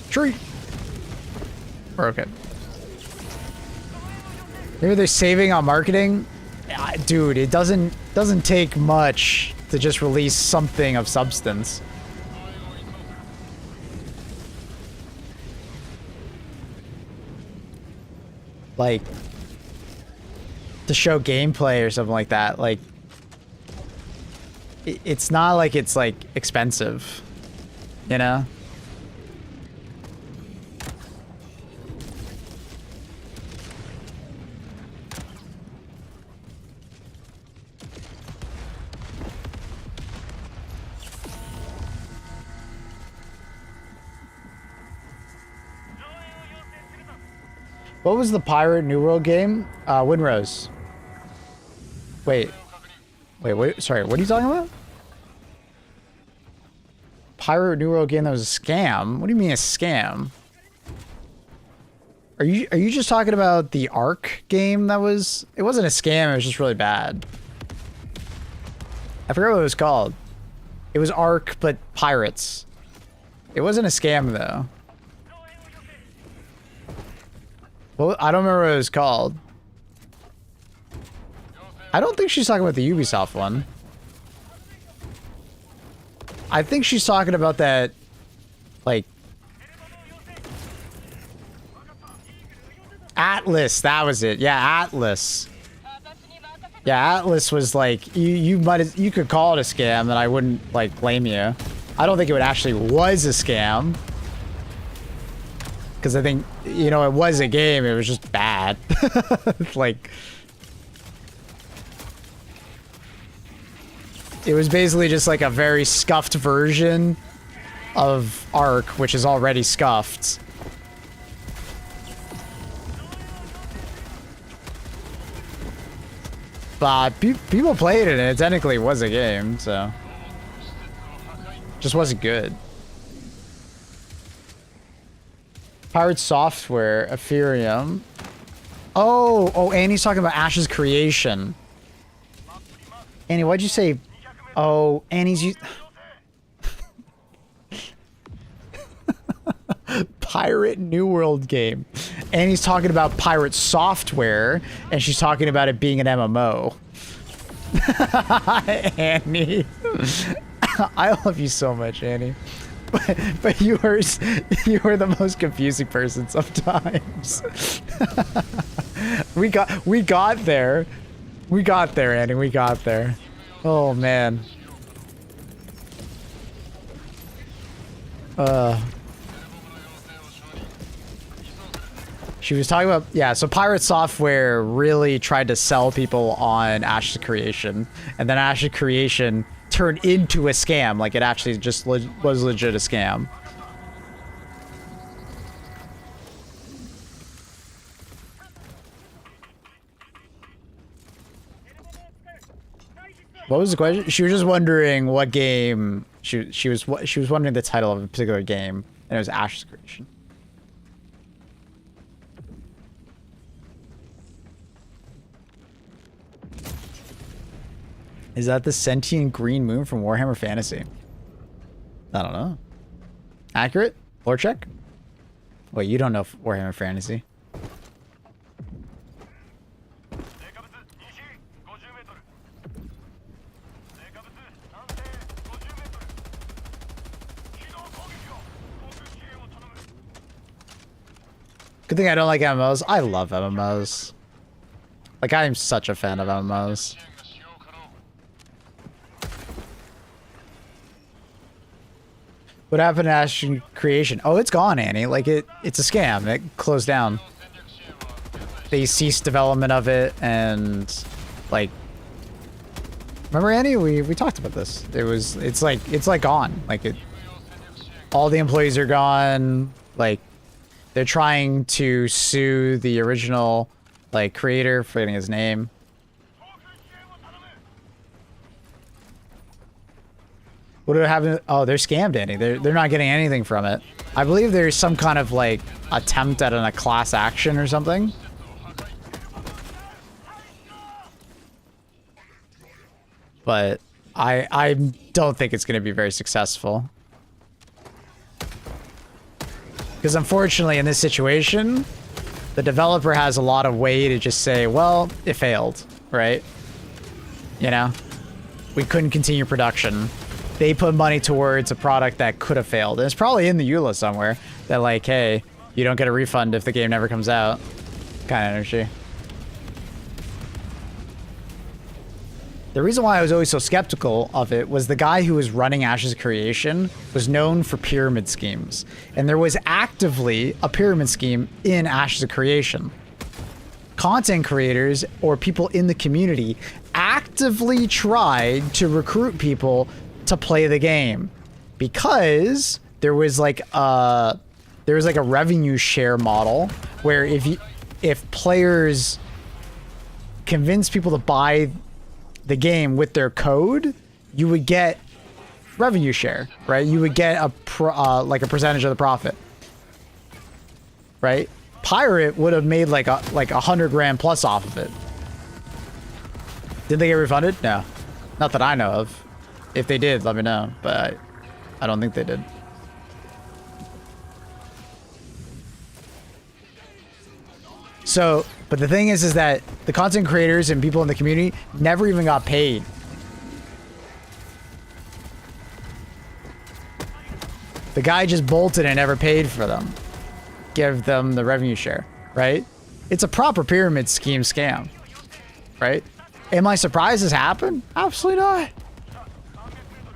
Tree. We're okay. Maybe they're saving on marketing. Dude, it doesn't take much to just release something of substance. Like, to show gameplay or something like that. Like, it's not like it's like expensive, you know? What was the Pirate New World game? Windrose. Wait, sorry, what are you talking about? Pirate New World game that was a scam? What do you mean a scam? Are you just talking about the Ark game that was... It wasn't a scam, it was just really bad. I forgot what it was called. It was Ark, but pirates. It wasn't a scam, though. Well, I don't remember what it was called. I don't think she's talking about the Ubisoft one. I think she's talking about that, like... Atlas, that was it. Yeah, Atlas. Yeah, Atlas was like, you could call it a scam, and I wouldn't, like, blame you. I don't think it actually was a scam. Because I think, you know, it was a game, it was just bad. Like... It was basically just like a very scuffed version of Ark, which is already scuffed. But people played it and it technically was a game, so... Just wasn't good. Pirate Software, Ethereum. Oh, Annie's talking about Ash's creation. Annie, why'd you say... Oh, Annie's... Pirate New World game. Annie's talking about Pirate Software, and she's talking about it being an MMO. Annie. I love you so much, Annie. But you are the most confusing person sometimes. We got there. We got there, Annie. We got there. Oh man. She was talking about, yeah, so Pirate Software really tried to sell people on Ash's creation, and then Ash's creation turned into a scam. Like, it actually just was legit a scam. What was the question? She was just wondering what game she was wondering the title of a particular game, and it was Ash's Creation. Is that the sentient green moon from Warhammer Fantasy? I don't know. Accurate? Lore check? Wait, you don't know Warhammer Fantasy. Good thing I don't like MMOs. I love MMOs. Like, I am such a fan of MMOs. What happened to Ashton Creation? Oh, it's gone, Annie. Like, it's a scam. It closed down. They ceased development of it, and, like... Remember, Annie? We talked about this. It's like gone. Like, all the employees are gone. Like, they're trying to sue the original, like, creator, forgetting his name. What do I have? Oh, they're scammed, Andy. They're not getting anything from it. I believe there's some kind of like attempt at a class action or something. But I don't think it's going to be very successful. Because unfortunately in this situation, the developer has a lot of way to just say, well, it failed, right? You know? We couldn't continue production. They put money towards a product that could have failed. And it's probably in the EULA somewhere that like, hey, you don't get a refund if the game never comes out. Kind of energy. The reason why I was always so skeptical of it was the guy who was running Ash's Creation was known for pyramid schemes. And there was actively a pyramid scheme in Ash's Creation. Content creators or people in the community actively tried to recruit people to play the game because there was like a revenue share model where if players convince people to buy the game with their code, you would get revenue share, right? You would get like a percentage of the profit, right? Pirate would have made like 100 grand plus off of it. Did they get refunded? No, not that I know of. If they did, let me know, but I don't think they did. So, but the thing is that the content creators and people in the community never even got paid. The guy just bolted and never paid for them. Give them the revenue share, right? It's a proper pyramid scheme scam, right? Am I surprised this happened? Absolutely not.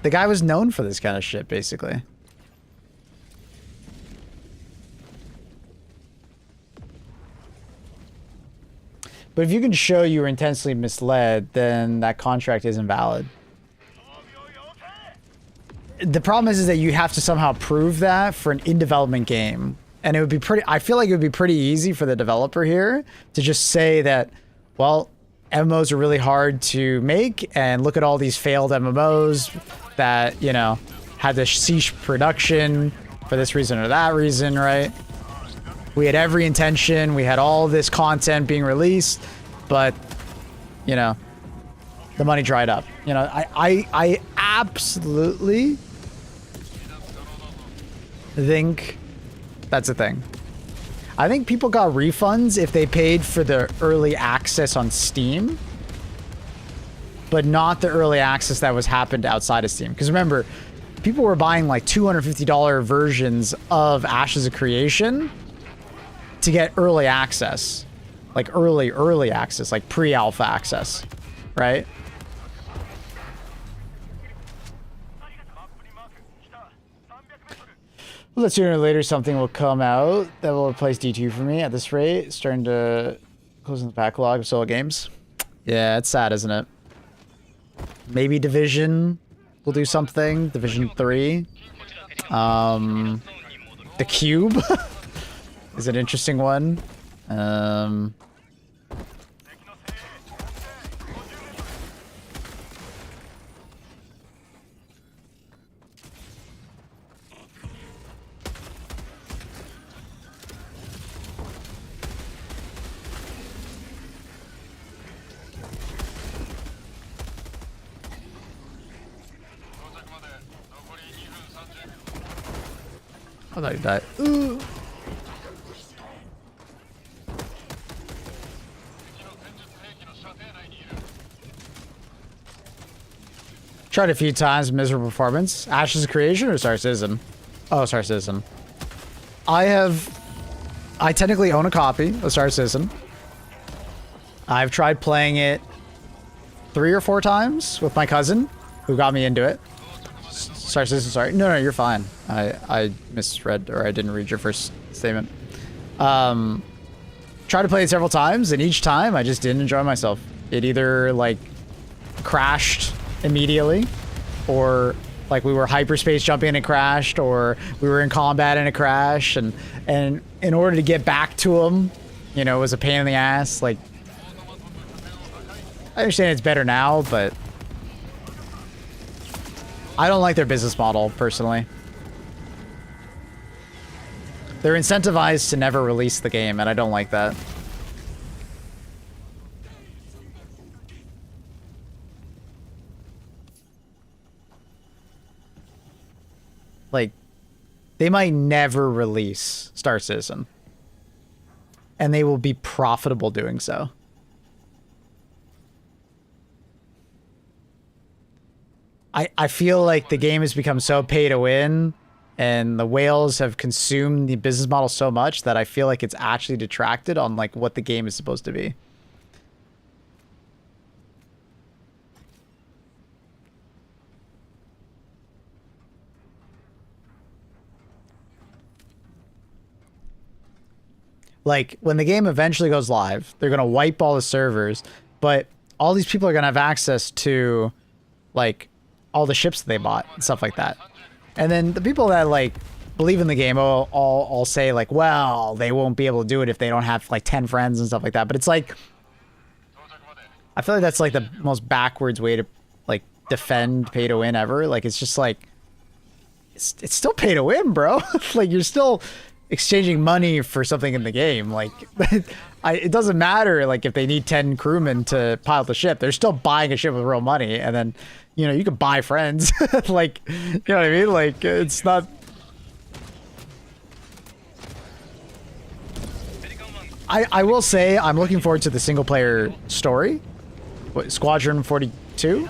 The guy was known for this kind of shit, basically. But if you can show you were intensely misled, then that contract isn't valid. The problem is that you have to somehow prove that for an in-development game. And it would be pretty... I feel like it would be pretty easy for the developer here to just say that, well, MMOs are really hard to make, and look at all these failed MMOs that, you know, had to cease production for this reason or that reason, right? We had every intention, we had all this content being released, but, you know, the money dried up. You know, I absolutely think that's a thing. I think people got refunds if they paid for the early access on Steam, but not the early access that was happened outside of Steam. Because remember, people were buying like $250 versions of Ashes of Creation to get early access. Like early access, like pre-alpha access, right? Well, sooner or later something will come out that will replace D2 for me at this rate. Starting to close in the backlog of solo games. Yeah, it's sad, isn't it? Maybe Division will do something. Division 3. The Cube is an interesting one. I thought you died. Ooh. Tried a few times, miserable performance. Ashes of Creation or Star Citizen? Oh, Star Citizen. I technically own a copy of Star Citizen. I've tried playing it 3 or 4 times with my cousin, who got me into it. Star Citizen, sorry. No, you're fine. I misread, or I didn't read your first statement. Tried to play it several times, and each time I just didn't enjoy myself. It either, like, crashed immediately, or like we were hyperspace jumping and it crashed, or we were in combat and it crashed, and in order to get back to them, you know, it was a pain in the ass. Like, I understand it's better now, but I don't like their business model personally. They're incentivized to never release the game, and I don't like that. Like, they might never release Star Citizen, and they will be profitable doing so. I feel like the game has become so pay to win, and the whales have consumed the business model so much that I feel like it's actually detracted on like what the game is supposed to be. Like, when the game eventually goes live, they're going to wipe all the servers, but all these people are going to have access to, like, all the ships that they bought and stuff like that. And then the people that, like, believe in the game all say, like, well, they won't be able to do it if they don't have, like, 10 friends and stuff like that. But it's like, I feel like that's, like, the most backwards way to, like, defend pay to win ever. Like, it's just, like, it's still pay to win, bro. Like, you're still exchanging money for something in the game. Like, it doesn't matter, like, if they need 10 crewmen to pilot the ship, they're still buying a ship with real money. And then, you know, you could buy friends. Like, you know what I mean? Like, it's not... I will say I'm looking forward to the single player story. What, Squadron 42?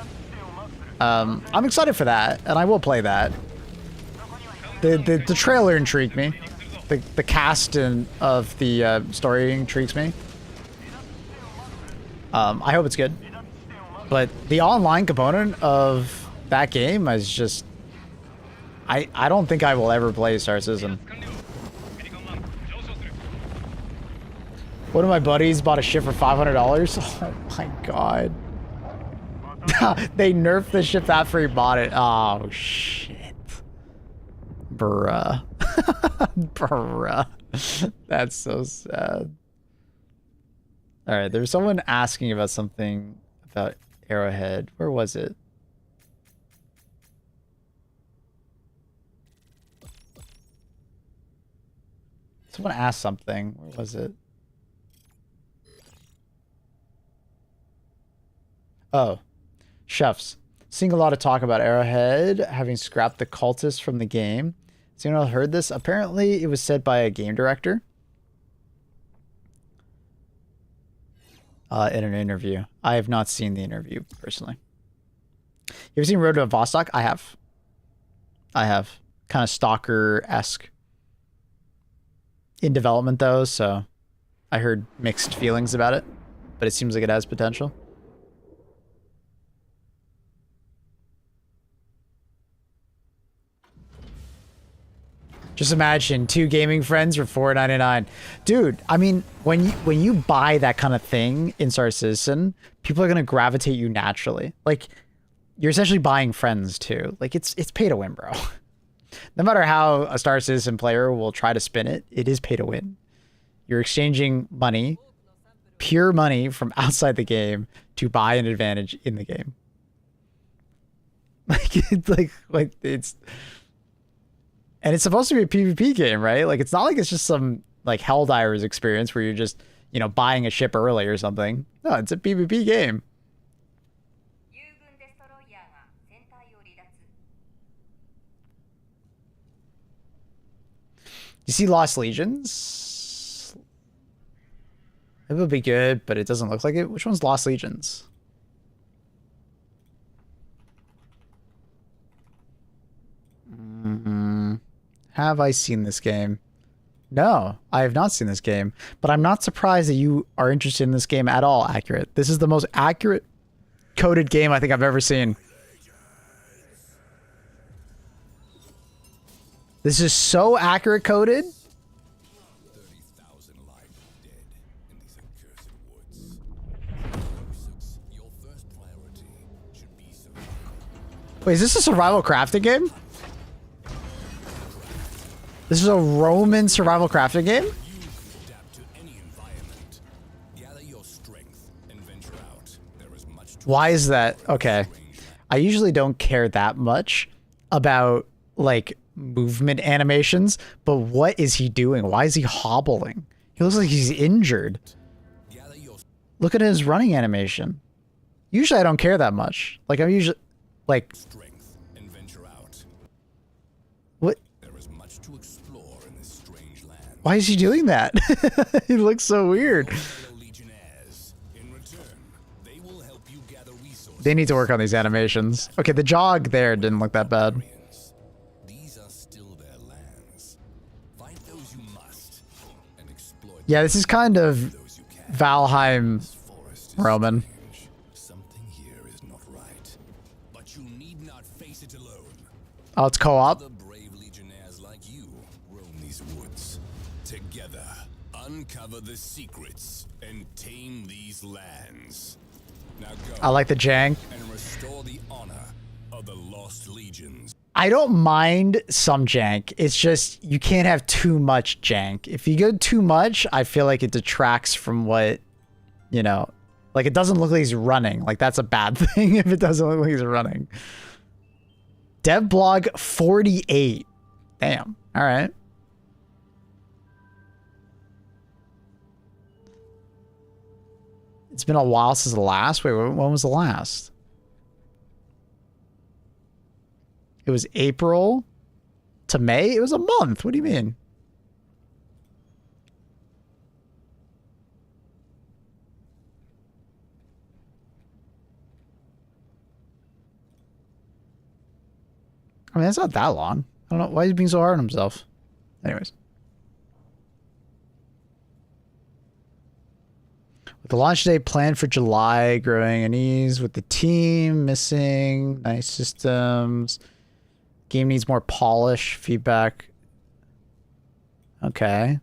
I'm excited for that, and I will play that. The trailer intrigued me. The cast of the story intrigues me. I hope it's good. But the online component of that game is just... I don't think I will ever play Star Citizen. One of my buddies bought a ship for $500. Oh my god. They nerfed the ship after he bought it. Oh shit. Bruh. Bruh. That's so sad. Alright, there was someone asking about something about Arrowhead. Where was it? Someone asked something. Where was it? Oh. Chefs. Seeing a lot of talk about Arrowhead having scrapped the cultists from the game. Has anyone else heard this? Apparently it was said by a game director. In an interview. I have not seen the interview personally. You ever seen Road to Vostok? I have. I have. Kind of Stalker-esque. In development though, so I heard mixed feelings about it, but it seems like it has potential. Just imagine 2 gaming friends for $4.99. Dude, I mean, when you buy that kind of thing in Star Citizen, people are gonna gravitate you naturally. Like, you're essentially buying friends too. Like, it's pay to win, bro. No matter how a Star Citizen player will try to spin it, it is pay to win. You're exchanging money, pure money from outside the game to buy an advantage in the game. Like, it's... And it's supposed to be a PvP game, right? Like, it's not like it's just some, like, Helldivers experience where you're just, you know, buying a ship early or something. No, it's a PvP game. You see Lost Legions? It would be good, but it doesn't look like it. Which one's Lost Legions? Have I seen this game? No, I have not seen this game, but I'm not surprised that you are interested in this game at all. Accurate. This is the most accurate coded game I think I've ever seen. This is so accurate coded. 30,000 lie dead in these accursed woods. Your first priority should be survival. Wait, is this a survival crafting game? This is a Roman survival crafting game? You can adapt to any environment. Gather your strength and venture out. There is much to Why is that? Okay. I usually don't care that much about, like, movement animations, but what is he doing? Why is he hobbling? He looks like he's injured. gather your Look at his running animation. Usually I don't care that much. Like, I'm usually, like, strength and venture out. what? There is much to explore in this strange land. Why is he doing that? He looks so weird. Fellow Legionnaires, in return, they will help you gather resources. They need to work on these animations. Okay, the jog there didn't look that bad. These are still their lands. Find those you must and exploit Yeah, this is kind of those you can. Valheim This forest is Roman. strange. Something here is not right. But you need not face it alone. Oh, it's co-op? Other brave legionnaires like you roam these woods. Together, uncover the secrets and tame these lands. Now go I like the jank. and restore the honor of the lost legions. I don't mind some jank. It's just you can't have too much jank. If you go too much, I feel like it detracts from what, you know, like it doesn't look like he's running. Like that's a bad thing if it doesn't look like he's running. Dev blog 48. Damn. All right. It's been a while since the last. Wait, when was the last? It was April to May? It was a month. What do you mean? I mean, that's not that long. I don't know. Why is he being so hard on himself? Anyways. With the launch date planned for July, growing at ease with the team, missing, nice systems. Game needs more polish, feedback. Okay.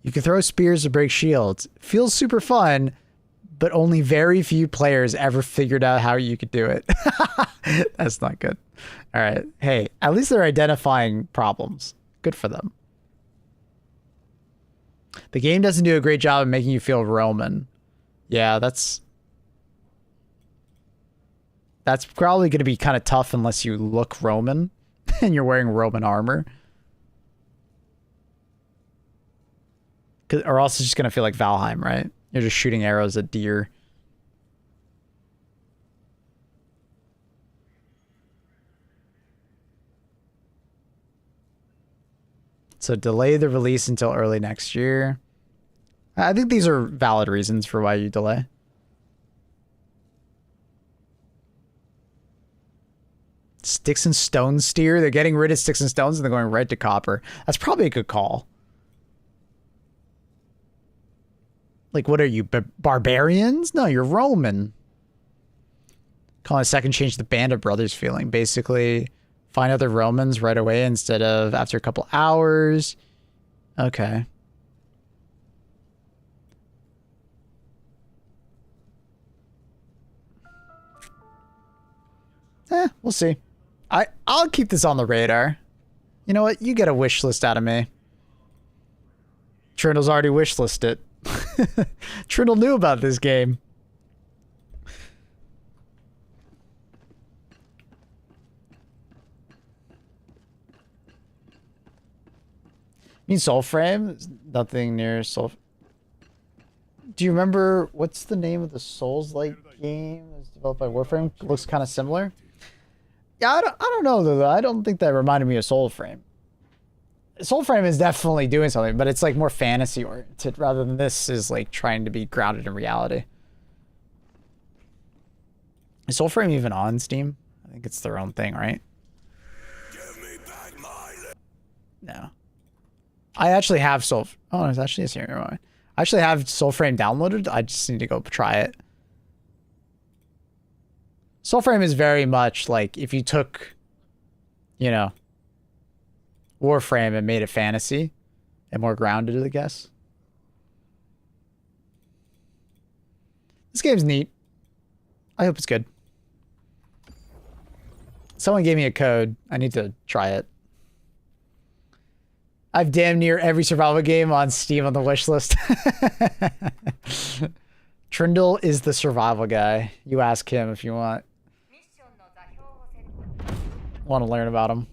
You can throw spears to break shields. Feels super fun, but only very few players ever figured out how you could do it. That's not good. All right. Hey, at least they're identifying problems. Good for them. The game doesn't do a great job of making you feel Roman. Yeah, that's probably going to be kind of tough unless you look Roman and you're wearing Roman armor. Or else it's just going to feel like Valheim, right? You're just shooting arrows at deer. So delay the release until early next year. I think these are valid reasons for why you delay. Sticks and stones steer. They're getting rid of sticks and stones and they're going right to copper. That's probably a good call. Like, what are you, barbarians? No, you're Roman. Calling a second change the Band of Brothers feeling. Basically, find other Romans right away instead of after a couple hours. Okay. We'll see. I'll keep this on the radar. You know what? You get a wish list out of me. Trindle's already wish listed. Trindle knew about this game. You mean Soulframe? Nothing near Soul. Do you remember what's the name of the Souls-like game? It's developed by Warframe. Looks kind of similar. Yeah, I don't know though. I don't think that reminded me of Soulframe. Soulframe is definitely doing something, but it's like more fantasy oriented rather than this is like trying to be grounded in reality. Is Soulframe even on Steam? I think it's their own thing, right? Give me back my No. I actually have Soul. Oh, it's actually here. Never mind. I actually have Soulframe downloaded. I just need to go try it. Soulframe is very much like if you took, you know, Warframe and made it fantasy and more grounded, I guess. This game's neat. I hope it's good. Someone gave me a code. I need to try it. I've damn near every survival game on Steam on the wish list. Trindle is the survival guy. You ask him if you want to learn about him.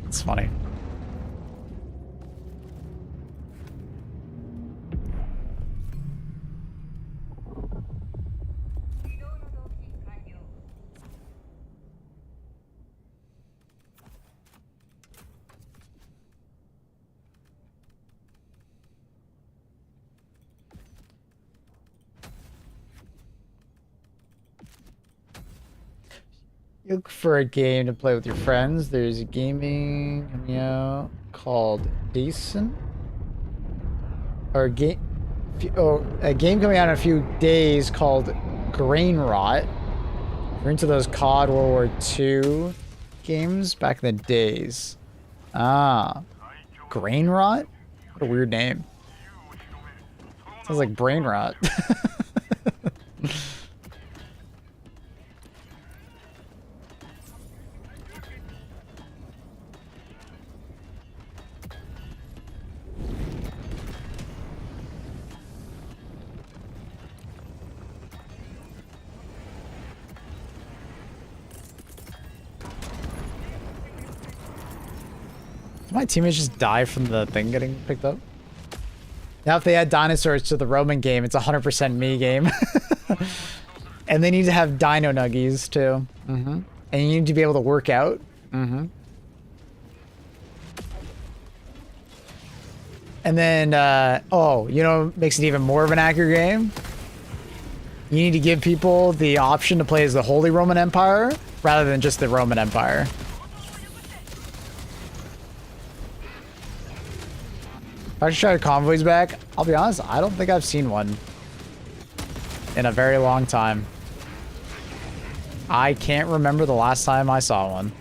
It's funny. You look for a game to play with your friends. There's a gaming coming out called Decent. Or a game coming out in a few days called Grain Rot. We're into those COD World War II games back in the days. Ah. Grain Rot? What a weird name. Sounds like brain rot. Did my teammates just die from the thing getting picked up? Now if they add dinosaurs to the Roman game, it's 100% me game. And they need to have dino nuggies too. And you need to be able to work out. And then, oh, you know what makes it even more of an accurate game? You need to give people the option to play as the Holy Roman Empire rather than just the Roman Empire. If I should try convoys back, I'll be honest, I don't think I've seen one in a very long time. I can't remember the last time I saw one.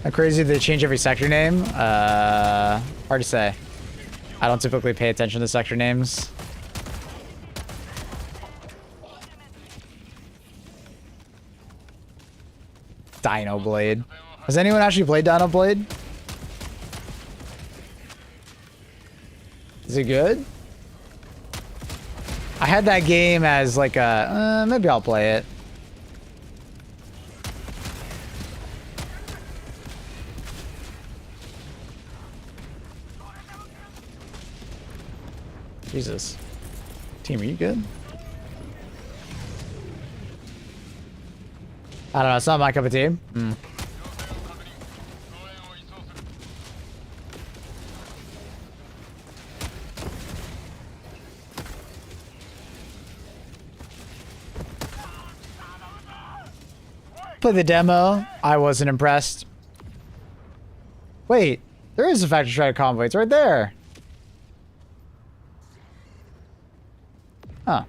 How crazy did they change every sector name? Hard to say. I don't typically pay attention to sector names. Dino Blade. Has anyone actually played Dino Blade? Is it good? I had that game as like a, maybe I'll play it. Jesus. Team, are you good? I don't know, it's not my cup of tea. Play the demo. I wasn't impressed. Wait, there is a factory strike convoy. It's right there. Huh.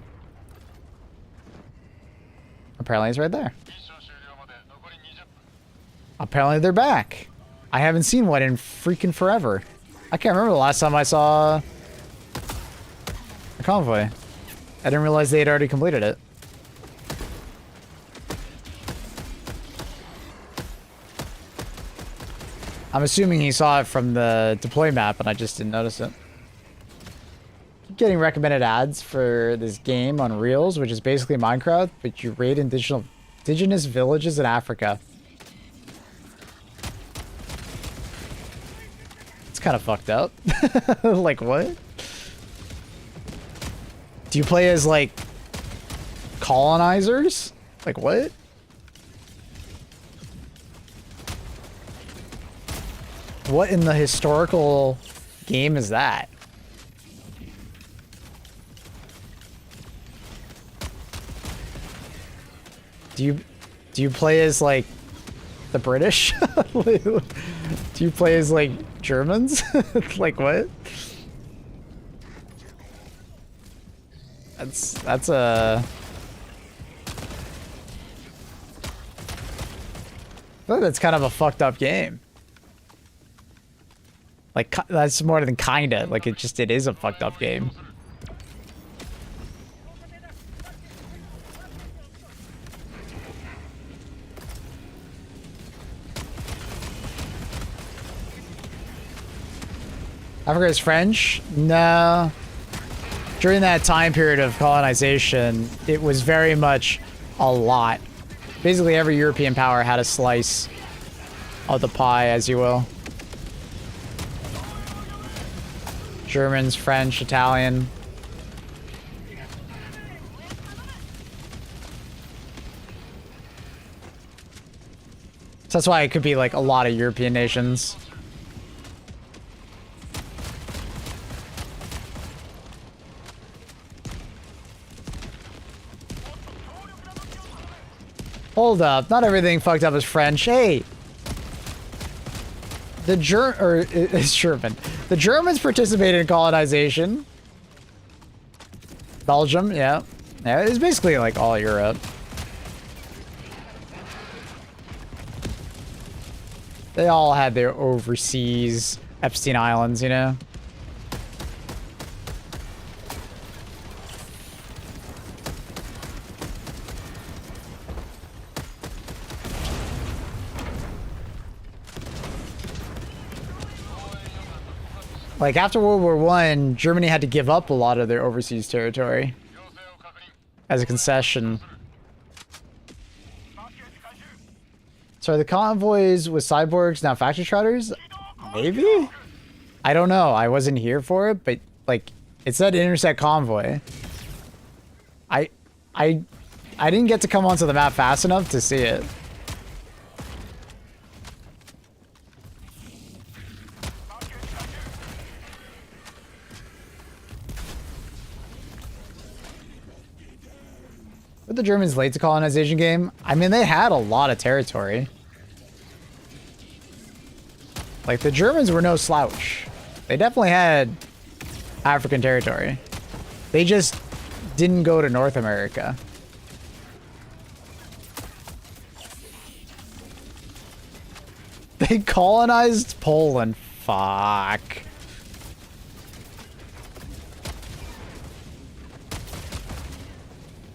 Apparently it's right there. Apparently they're back. I haven't seen one in freaking forever. I can't remember the last time I saw a convoy. I didn't realize they had already completed it. I'm assuming he saw it from the deploy map and I just didn't notice it. Keep getting recommended ads for this game on Reels, which is basically Minecraft, but you raid additional Indigenous villages in Africa. It's kind of fucked up. Like, what? Do you play as, like, colonizers? Like, what? What in the historical game is that? Do you play as, like, the British? Do you play as, like, Germans? Like, what? That's a... I think that's kind of a fucked up game. Like, that's more than kinda. Like, it is a fucked up game. Africa is French? No. During that time period of colonization, it was very much a lot. Basically, every European power had a slice of the pie, as you will. Germans, French, Italian. So that's why it could be like a lot of European nations. Hold up, not everything fucked up is French. Hey! It's German. The Germans participated in colonization. Belgium, yeah. Yeah, it's basically like all Europe. They all had their overseas Epstein Islands, you know? Like, after World War I, Germany had to give up a lot of their overseas territory as a concession. So are the convoys with cyborgs now factory shredders? Maybe? I don't know. I wasn't here for it, but, like, it said intersect convoy. I didn't get to come onto the map fast enough to see it. Were the Germans late to colonization game? I mean, they had a lot of territory. Like, the Germans were no slouch. They definitely had African territory. They just didn't go to North America. They colonized Poland. Fuck.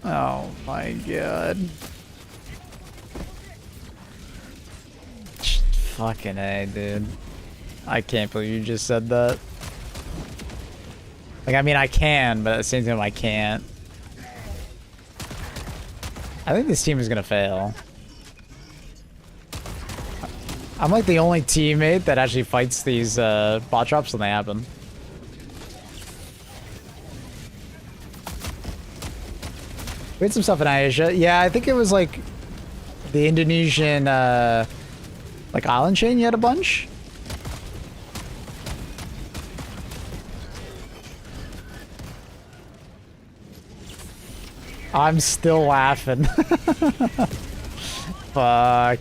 Oh my god. Fucking A, dude. I can't believe you just said that. Like, I mean, I can, but at the same time, I can't. I think this team is gonna fail. I'm like the only teammate that actually fights these bot drops when they happen. We had some stuff in Asia. Yeah, I think it was like the Indonesian like island chain you had a bunch. I'm still laughing. Fuck.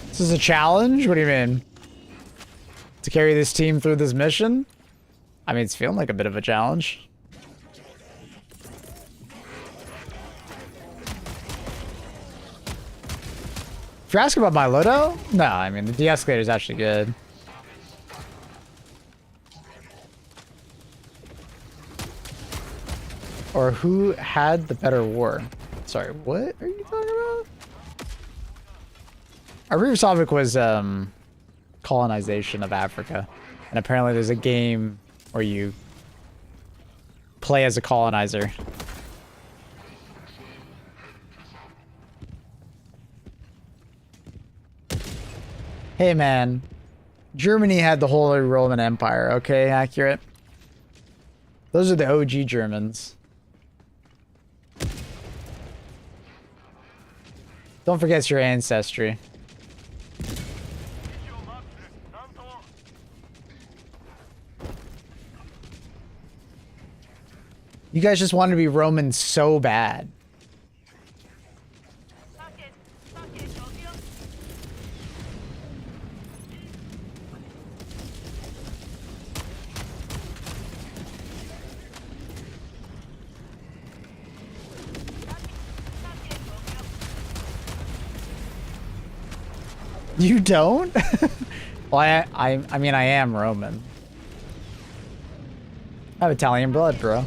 This is a challenge? What do you mean? To carry this team through this mission? I mean, it's feeling like a bit of a challenge. you're asking about my Lodo, no, I mean, the de-escalator is actually good. Or who had the better war? Sorry, what are you talking about? Our previous topic was colonization of Africa. And apparently there's a game where you play as a colonizer. Hey man, Germany had the Holy Roman Empire, okay, accurate? Those are the OG Germans. Don't forget your ancestry. You guys just wanted to be Roman so bad. You don't? Well, I mean, I am Roman. I have Italian blood, bro.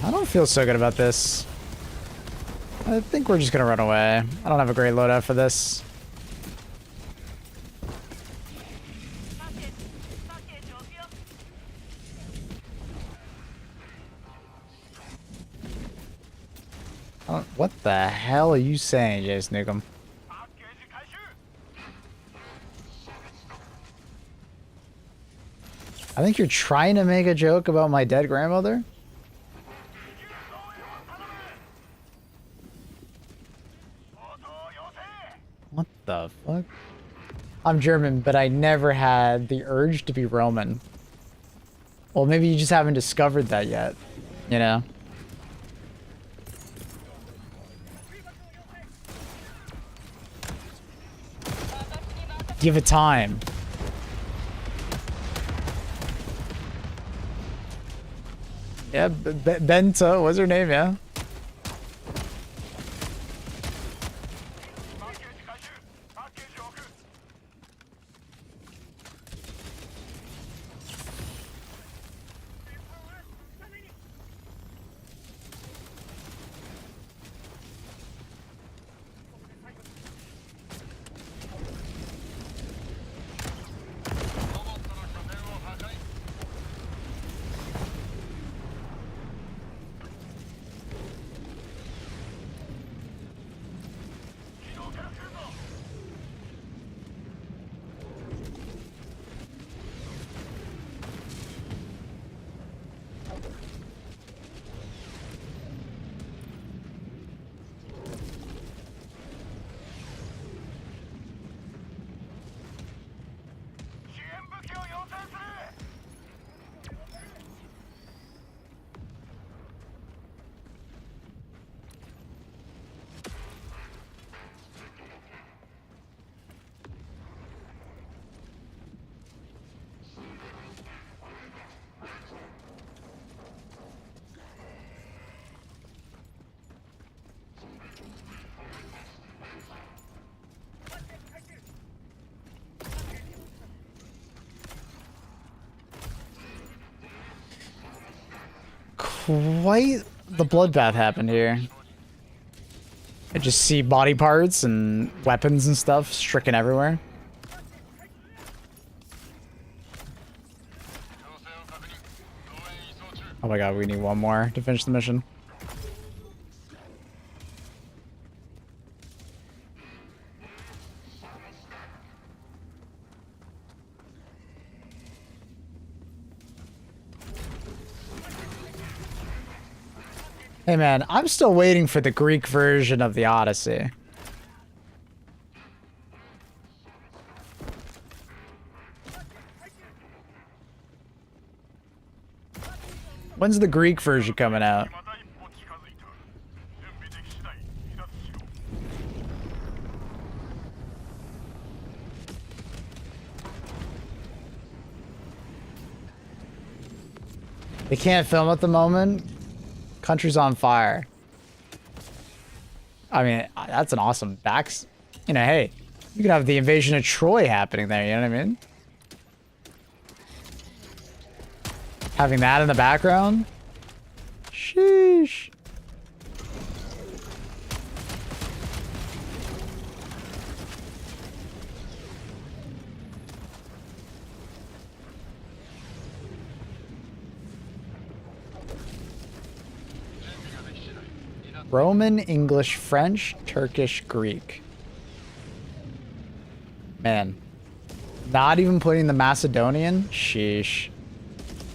I don't feel so good about this. I think we're just gonna run away. I don't have a great loadout for this. What the hell are you saying, Jason Newcomb? I think you're trying to make a joke about my dead grandmother? What the fuck? I'm German, but I never had the urge to be Roman. Well, maybe you just haven't discovered that yet, you know? Give it time. Yeah, Benta, what's her name, yeah? Quite the bloodbath happened here. I just see body parts and weapons and stuff stricken everywhere. Oh my god, we need one more to finish the mission. Hey man, I'm still waiting for the Greek version of the Odyssey. When's the Greek version coming out? They can't film at the moment. Country's on fire. I mean, that's an awesome backs. You know, hey, you could have the invasion of Troy happening there. You know what I mean? Having that in the background. Sheesh. Roman, English, French, Turkish, Greek. Man. Not even putting the Macedonian? Sheesh.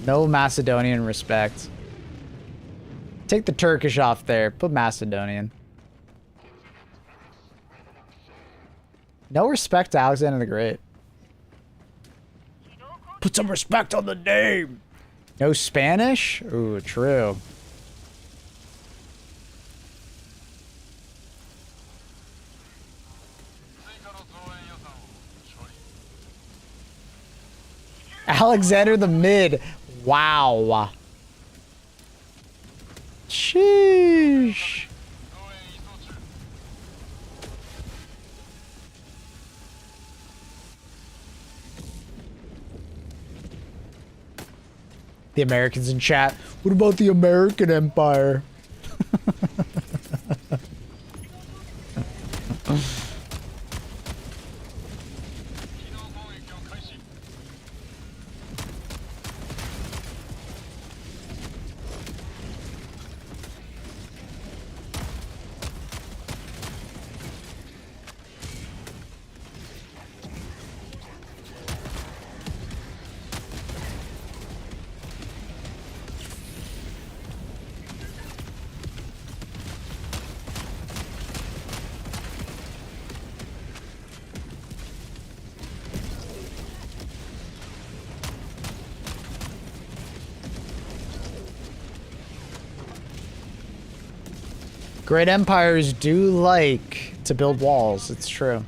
No Macedonian respect. Take the Turkish off there. Put Macedonian. No respect to Alexander the Great. Put some respect on the name. No Spanish? Ooh, true. Alexander the Mid. Wow. Sheesh. The Americans in chat. What about the American Empire? Great empires do like to build walls. It's true.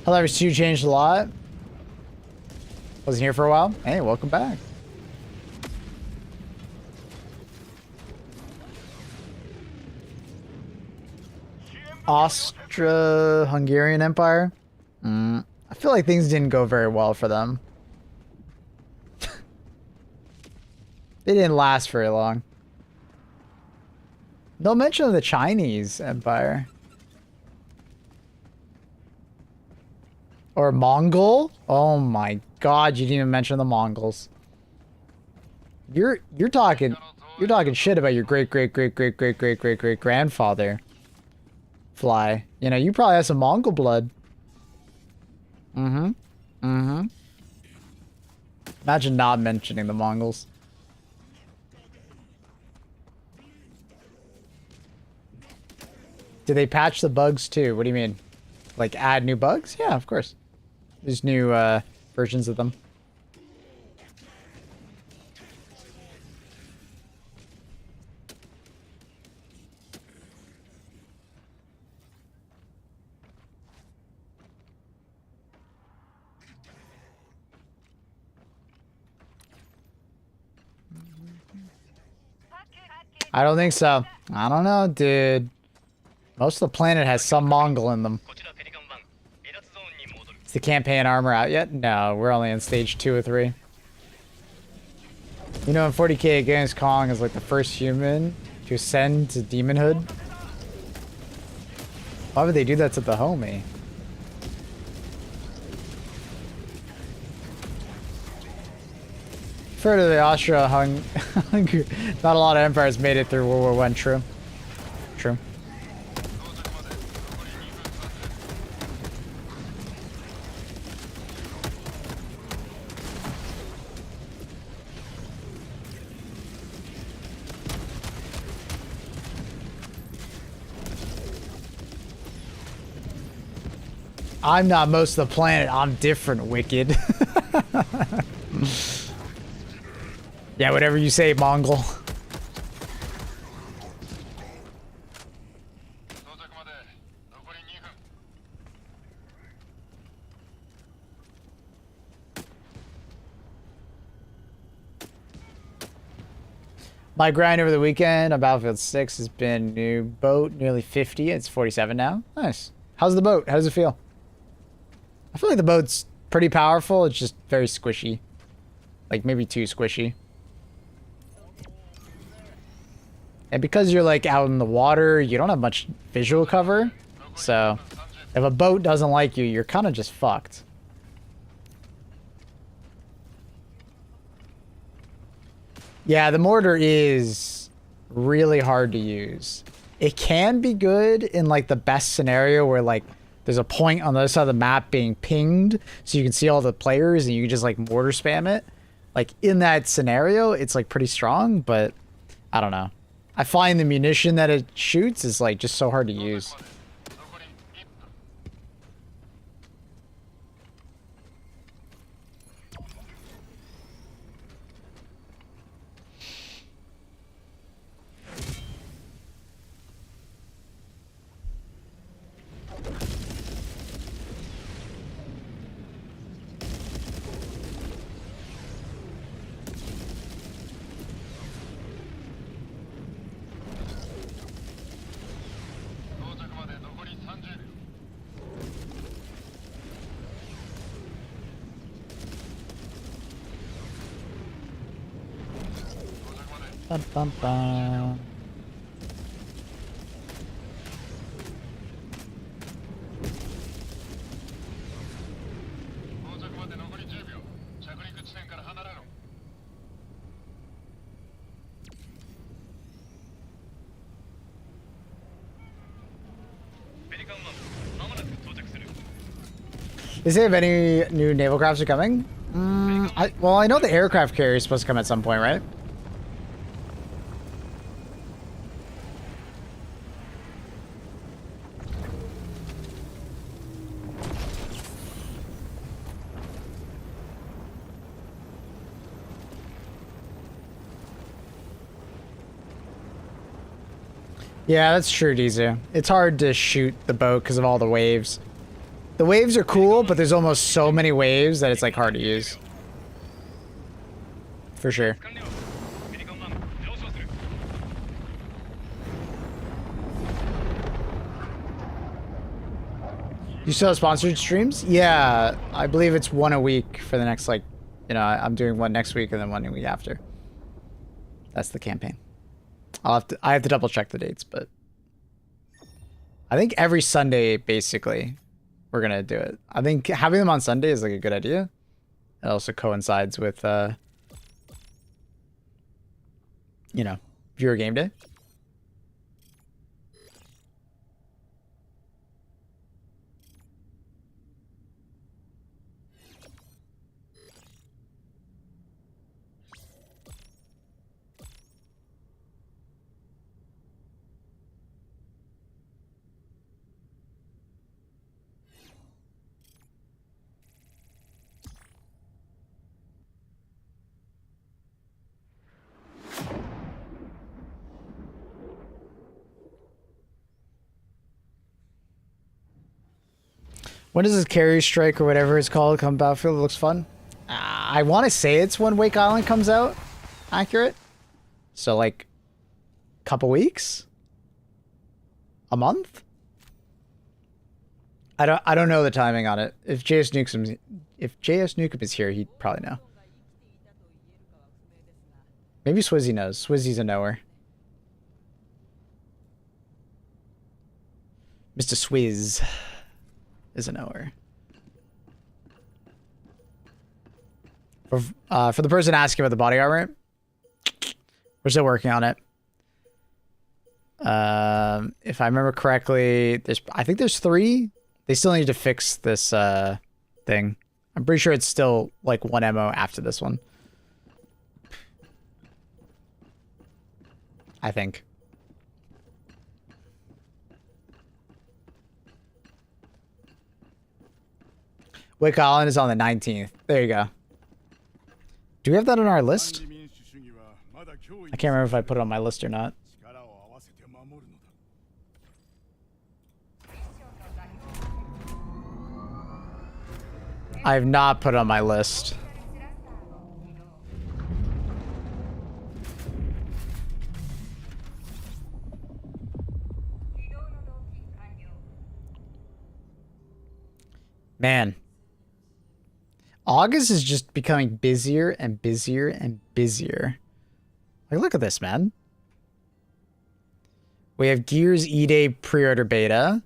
Helldivers 2 changed a lot. Wasn't here for a while. Hey, welcome back. Austro-Hungarian Empire. I feel like things didn't go very well for them. They didn't last very long. No mention of the Chinese Empire. Or Mongol? Oh my god, you didn't even mention the Mongols. You're talking shit about your great grandfather. Fly. You know, you probably have some Mongol blood. Imagine not mentioning the Mongols. Did they patch the bugs too? What do you mean? Like add new bugs? Yeah, of course. There's new versions of them. I don't think so. I don't know, dude. Most of the planet has some Mongol in them. Is the campaign armor out yet? No, we're only in stage 2 or 3. You know, in 40k games, Kong is like the first human to ascend to demonhood. Why would they do that to the homie? Refer to the Austro-Hungary. Not a lot of empires made it through World War I. True. True. I'm not most of the planet. I'm different, Wicked. Yeah, whatever you say, Mongol. My grind over the weekend on Battlefield 6 has been new boat, nearly 50. It's 47 now. Nice. How's the boat? How does it feel? I feel like the boat's pretty powerful. It's just very squishy. Like maybe too squishy. And because you're like out in the water, you don't have much visual cover. So if a boat doesn't like you, you're kind of just fucked. Yeah, the mortar is really hard to use. It can be good in like the best scenario where like there's a point on the other side of the map being pinged so you can see all the players and you can just like mortar spam it. Like in that scenario, it's like pretty strong, but I don't know. I find the munition that it shoots is like just so hard to use. Bum, bum, bum. Does it have any new naval crafts are coming? Well, I know the aircraft carrier is supposed to come at some point, right? Yeah, that's true, Dizu. It's hard to shoot the boat because of all the waves. The waves are cool, but there's almost so many waves that it's like hard to use. For sure. You still have sponsored streams? Yeah, I believe it's one a week for the next, like, you know, I'm doing one next week and then one a week after. That's the campaign. I have to double check the dates, but I think every Sunday, basically, we're going to do it. I think having them on Sunday is like a good idea. It also coincides with, you know, viewer game day. When does this carry strike or whatever it's called come Battlefield? It looks fun. I want to say it's when Wake Island comes out. Accurate. So like, couple weeks, a month. I don't know the timing on it. If JS Nukem is here, he'd probably know. Maybe Swizzy knows. Swizzy's a knower. Mr. Swizz is a knower. For the person asking about the body armor, we're still working on it. If I remember correctly, I think there's 3. They still need to fix this thing. I'm pretty sure it's still like 1 ammo after this one. I think. Wick Island is on the 19th. There you go. Do we have that on our list? I can't remember if I put it on my list or not. I have not put it on my list. Man. August is just becoming busier and busier and busier. Like, look at this, man. We have Gears E-Day pre-order beta.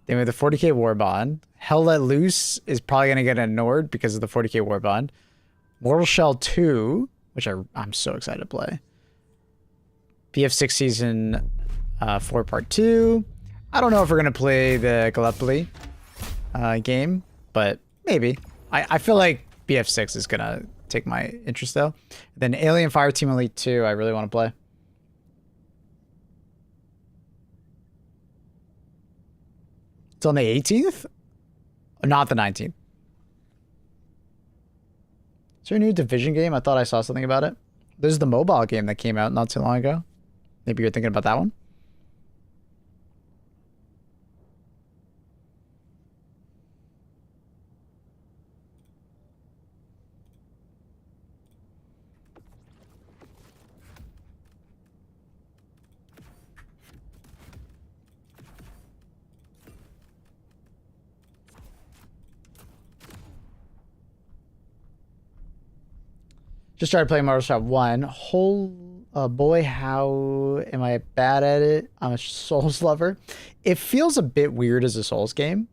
Then we have the 40k Warbond. Hell Let Loose is probably going to get ignored because of the 40k Warbond. Mortal Shell 2, which I'm so excited to play. BF6 Season 4 Part 2. I don't know if we're going to play the Gallipoli game, but maybe. I feel like BF6 is going to take my interest, though. Then Alien Fireteam Elite 2, I really want to play. It's on the 18th? Not the 19th. Is there a new Division game? I thought I saw something about it. There's the mobile game that came out not too long ago. Maybe you're thinking about that one? Just started playing Mortal Kombat 1. Boy, how am I bad at it? I'm a Souls lover. It feels a bit weird as a Souls game.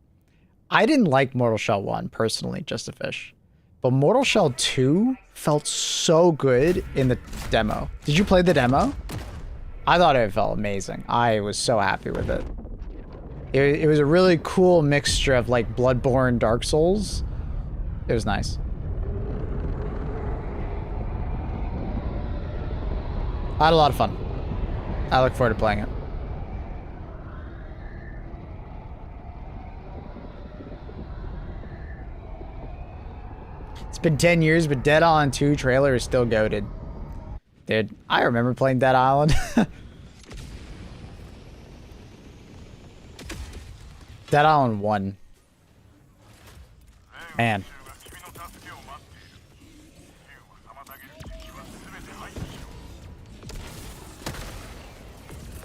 I didn't like Mortal Shell 1, personally, just a fish. But Mortal Shell 2 felt so good in the demo. Did you play the demo? I thought it felt amazing. I was so happy with it. It was a really cool mixture of like Bloodborne, Dark Souls. It was nice. I had a lot of fun. I look forward to playing it. It's been 10 years, but Dead Island 2 trailer is still goated. Dude, I remember playing Dead Island. Dead Island 1. Man.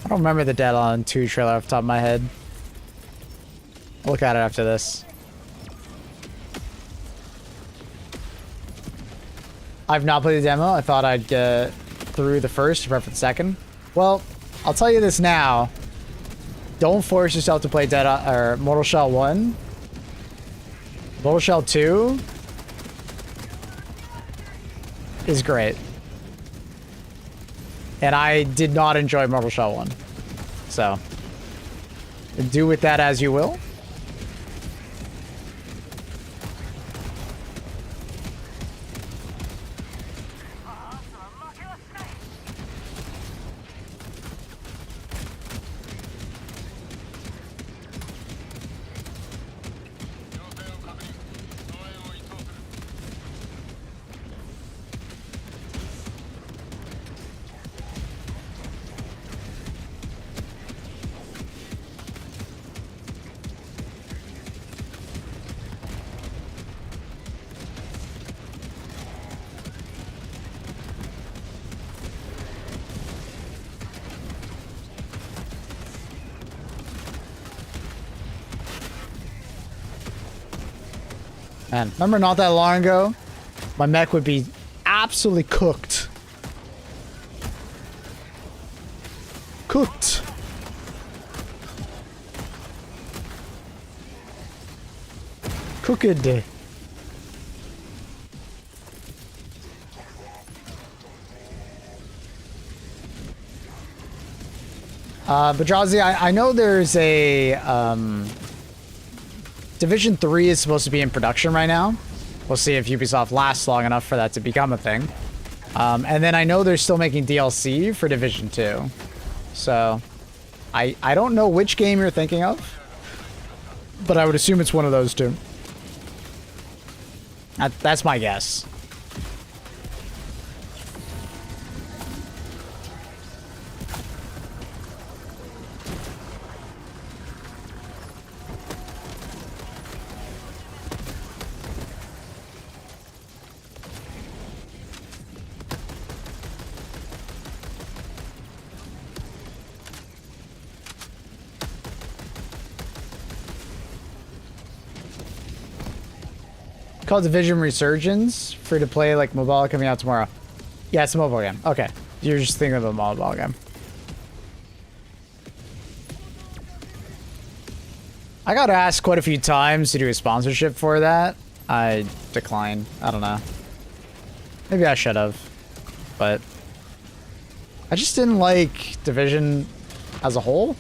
I don't remember the Dead Island 2 trailer off the top of my head. I'll look at it after this. I've not played the demo. I thought I'd get through the first to prep for the second. Well, I'll tell you this now. Don't force yourself to play Mortal Shell 1. Mortal Shell 2 is great. And I did not enjoy Mortal Shell 1. So, do with that as you will. Man, remember not that long ago? My mech would be absolutely cooked. Cooked. Cooked. But Drowsy, I know there's a Division 3 is supposed to be in production right now. We'll see if Ubisoft lasts long enough for that to become a thing. And then I know they're still making DLC for Division 2. So, I don't know which game you're thinking of, but I would assume it's one of those two. That's my guess. Called Division Resurgence, free to play like mobile, coming out tomorrow. Yeah, it's a mobile game. Okay, you're just thinking of a mobile game. I got asked quite a few times to do a sponsorship for that. I declined. I don't know. Maybe I should have, but I just didn't like Division as a whole.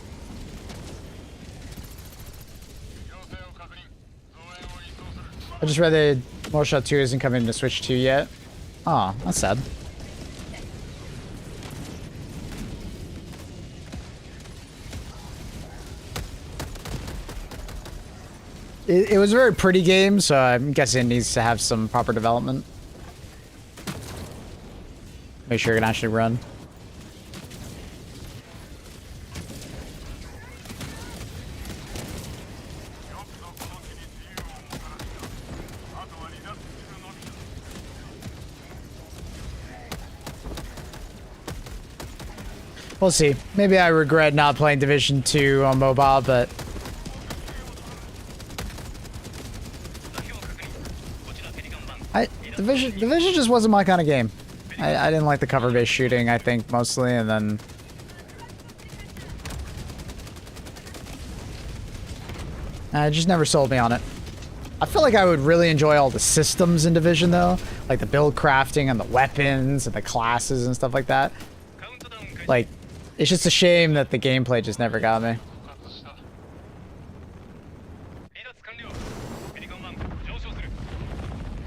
I just read that Moshot 2 isn't coming to Switch 2 yet. Oh, that's sad. It was a very pretty game, so I'm guessing it needs to have some proper development. Make sure it can actually run. We'll see. Maybe I regret not playing Division 2 on mobile, but Division just wasn't my kind of game. I didn't like the cover-based shooting, I think, mostly, and then it just never sold me on it. I feel like I would really enjoy all the systems in Division, though, like the build crafting and the weapons and the classes and stuff like that. Like, it's just a shame that the gameplay just never got me.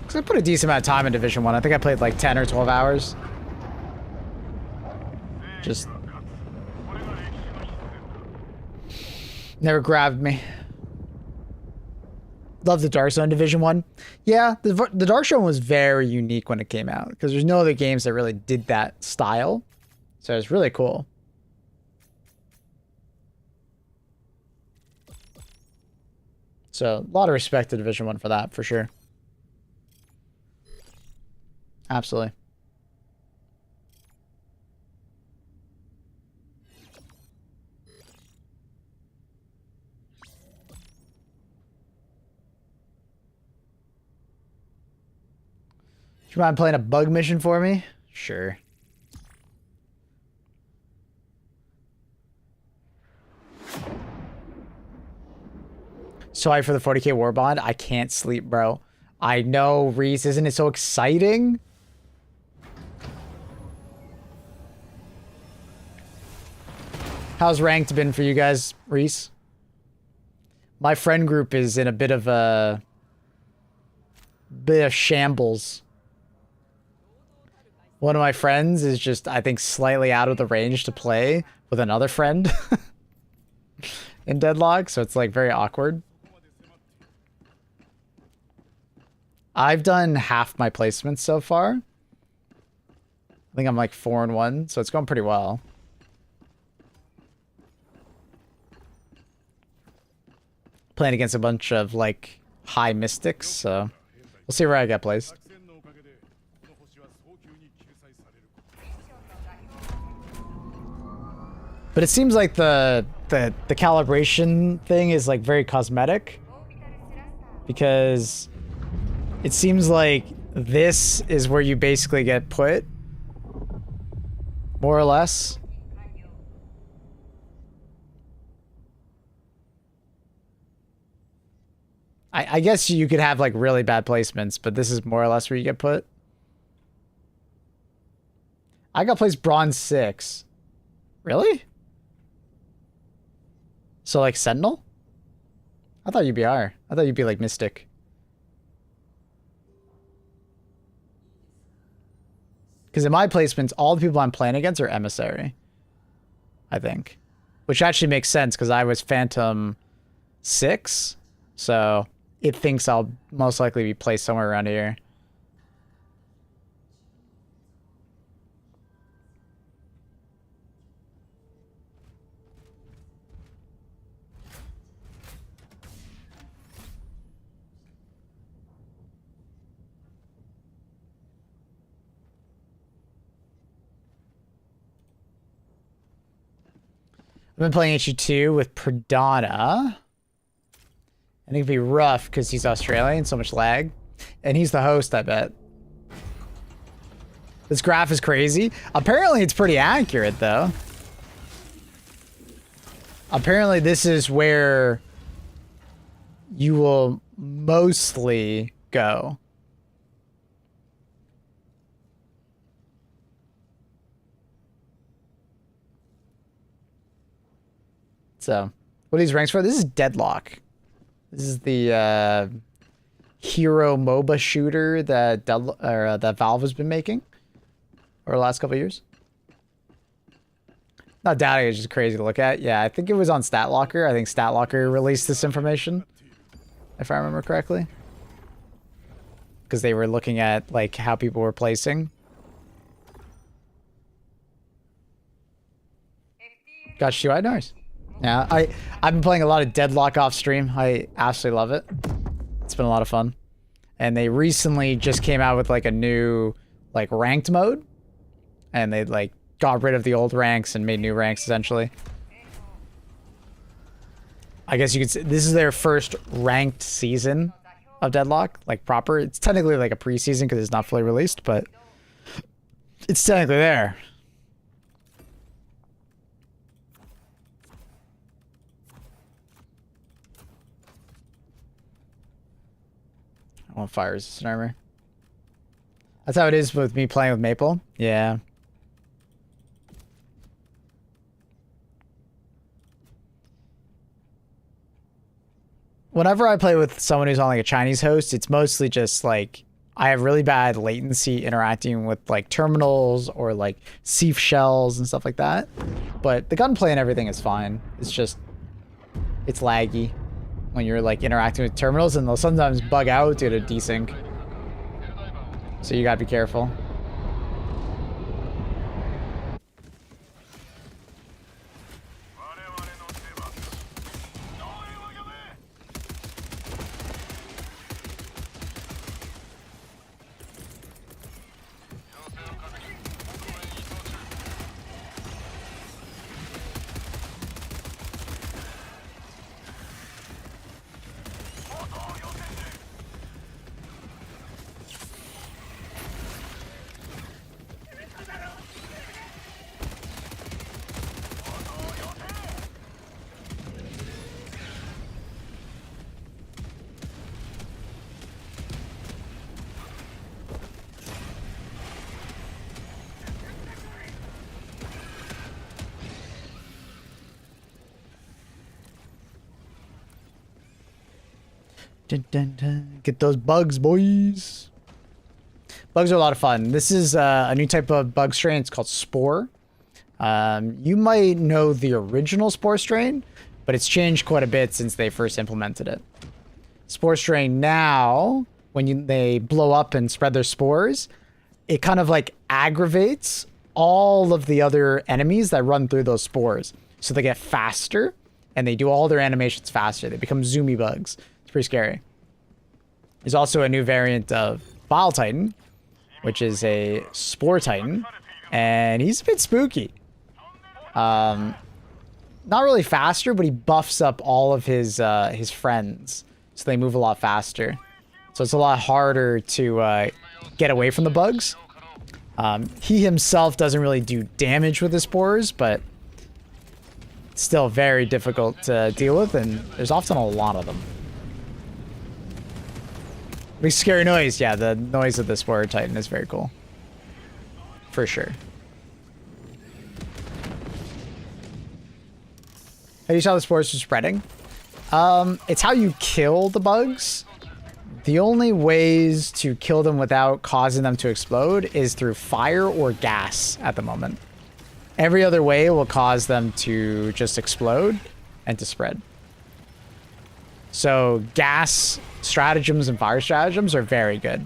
Because I put a decent amount of time in Division 1. I think I played like 10 or 12 hours. Just never grabbed me. Love the Dark Zone Division 1. Yeah, the Dark Zone was very unique when it came out, because there's no other games that really did that style. So it's really cool. So, a lot of respect to Division 1 for that, for sure. Absolutely. Do you mind playing a bug mission for me? Sure. Sorry for the 40k WARBOND. I can't sleep, bro. I know, Reese. Isn't it so exciting? How's ranked been for you guys, Reese? My friend group is in a bit of shambles. One of my friends is just, I think, slightly out of the range to play with another friend in Deadlock, so it's like very awkward. I've done half my placements so far. I think I'm like 4-1, so it's going pretty well. Playing against a bunch of like high mystics, so we'll see where I get placed. But it seems like the calibration thing is like very cosmetic, because it seems like this is where you basically get put, more or less. I guess you could have like really bad placements, but this is more or less where you get put. I got placed bronze 6. Really? So like Sentinel? I thought you'd be R. I thought you'd be like Mystic. Because in my placements, all the people I'm playing against are Emissary. I think. Which actually makes sense, because I was Phantom 6. So it thinks I'll most likely be placed somewhere around here. I've been playing HE2 with Pradana. I think it'd be rough because he's Australian, so much lag. And he's the host, I bet. This graph is crazy. Apparently it's pretty accurate, though. Apparently this is where you will mostly go. So, what are these ranks for? This is Deadlock. This is the hero MOBA shooter that that Valve has been making over the last couple of years. Not doubting, it's just crazy to look at. Yeah, I think it was on StatLocker. I think StatLocker released this information, if I remember correctly, because they were looking at like how people were placing. Got you, I nice. Yeah, I've been playing a lot of Deadlock off stream. I absolutely love it. It's been a lot of fun. And they recently just came out with like a new like ranked mode. And they like got rid of the old ranks and made new ranks essentially. I guess you could say this is their first ranked season of Deadlock, like proper. It's technically like a preseason because it's not fully released, but it's technically there. I want fire resistant armor. That's how it is with me playing with Maple. Yeah. Whenever I play with someone who's on like a Chinese host, it's mostly just like I have really bad latency interacting with like terminals or like Seaf shells and stuff like that. But the gunplay and everything is fine. It's just, it's laggy when you're like interacting with terminals, and they'll sometimes bug out due to desync. So you gotta be careful. Dun, dun, dun. Get those bugs, boys. Bugs are a lot of fun. This is a new type of bug strain. It's called Spore. You might know the original Spore strain, but it's changed quite a bit since they first implemented it. Spore strain now, when they blow up and spread their spores, it kind of like aggravates all of the other enemies that run through those spores. So they get faster and they do all their animations faster. They become zoomy bugs. Pretty scary. There's also a new variant of Bile Titan, which is a Spore Titan, and he's a bit spooky. Not really faster, but he buffs up all of his friends, so they move a lot faster. So it's a lot harder to get away from the bugs. He himself doesn't really do damage with the spores, but still very difficult to deal with, and there's often a lot of them. Makes scary noise. Yeah, the noise of the Spore Titan is very cool. For sure. How do you see how the spores are spreading? It's how you kill the bugs. The only ways to kill them without causing them to explode is through fire or gas at the moment. Every other way will cause them to just explode and to spread. So gas stratagems and fire stratagems are very good.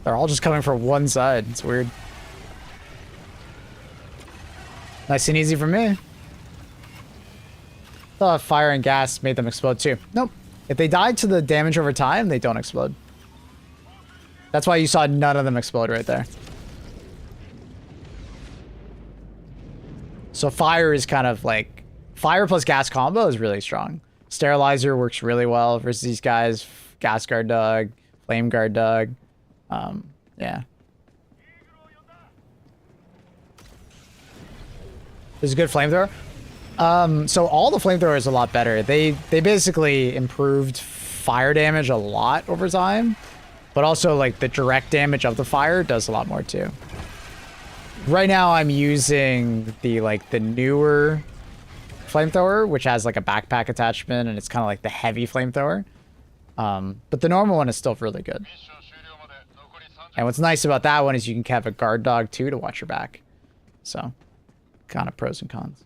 They're all just coming from one side. It's weird. Nice and easy for me. Thought fire and gas made them explode too. Nope. If they died to the damage over time, they don't explode. That's why you saw none of them explode right there. So fire is kind of like... Fire plus gas combo is really strong. Sterilizer works really well versus these guys. Gas guard dog, flame guard dog. Yeah. This is a good flamethrower. So all the flamethrowers are a lot better. They basically improved fire damage a lot over time, but also like the direct damage of the fire does a lot more too. Right now I'm using the newer flamethrower, which has like a backpack attachment, and it's kind of like the heavy flamethrower. But the normal one is still really good. And what's nice about that one is you can have a guard dog too to watch your back. So, kind of pros and cons.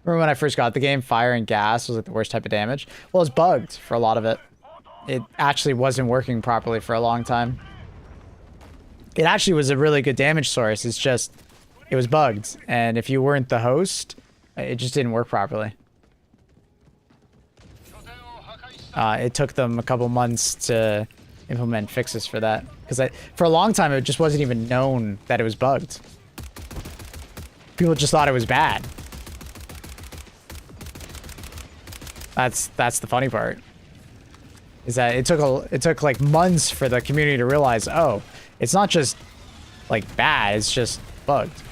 Remember when I first got the game, fire and gas was like the worst type of damage? Well, it's bugged for a lot of it. It actually wasn't working properly for a long time. It actually was a really good damage source. It's just, it was bugged. And if you weren't the host, it just didn't work properly. It took them a couple months to implement fixes for that. Because for a long time, it just wasn't even known that it was bugged. People just thought it was bad. That's the funny part. Is that it took like months for the community to realize, oh, it's not just like bad, it's just bugged.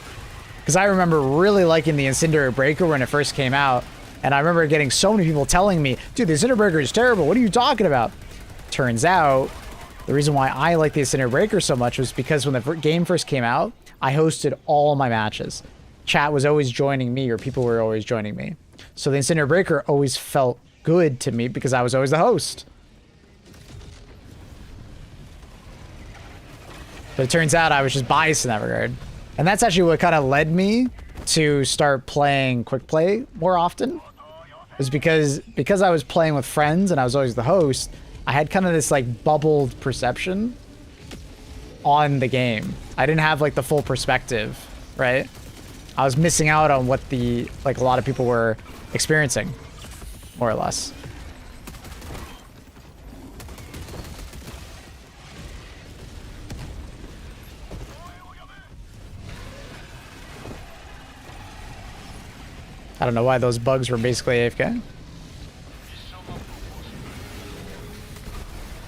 Because I remember really liking the Incendiary Breaker when it first came out. And I remember getting so many people telling me, dude, the Incendiary Breaker is terrible. What are you talking about? Turns out, the reason why I like the Incendiary Breaker so much was because when the game first came out, I hosted all my matches. Chat was always joining me, or people were always joining me. So the Incendiary Breaker always felt good to me because I was always the host. But it turns out I was just biased in that regard. And that's actually what kind of led me to start playing quick play more often. It was because I was playing with friends and I was always the host, I had kind of this like bubbled perception on the game. I didn't have like the full perspective, right? I was missing out on what a lot of people were experiencing, more or less. I don't know why those bugs were basically AFK.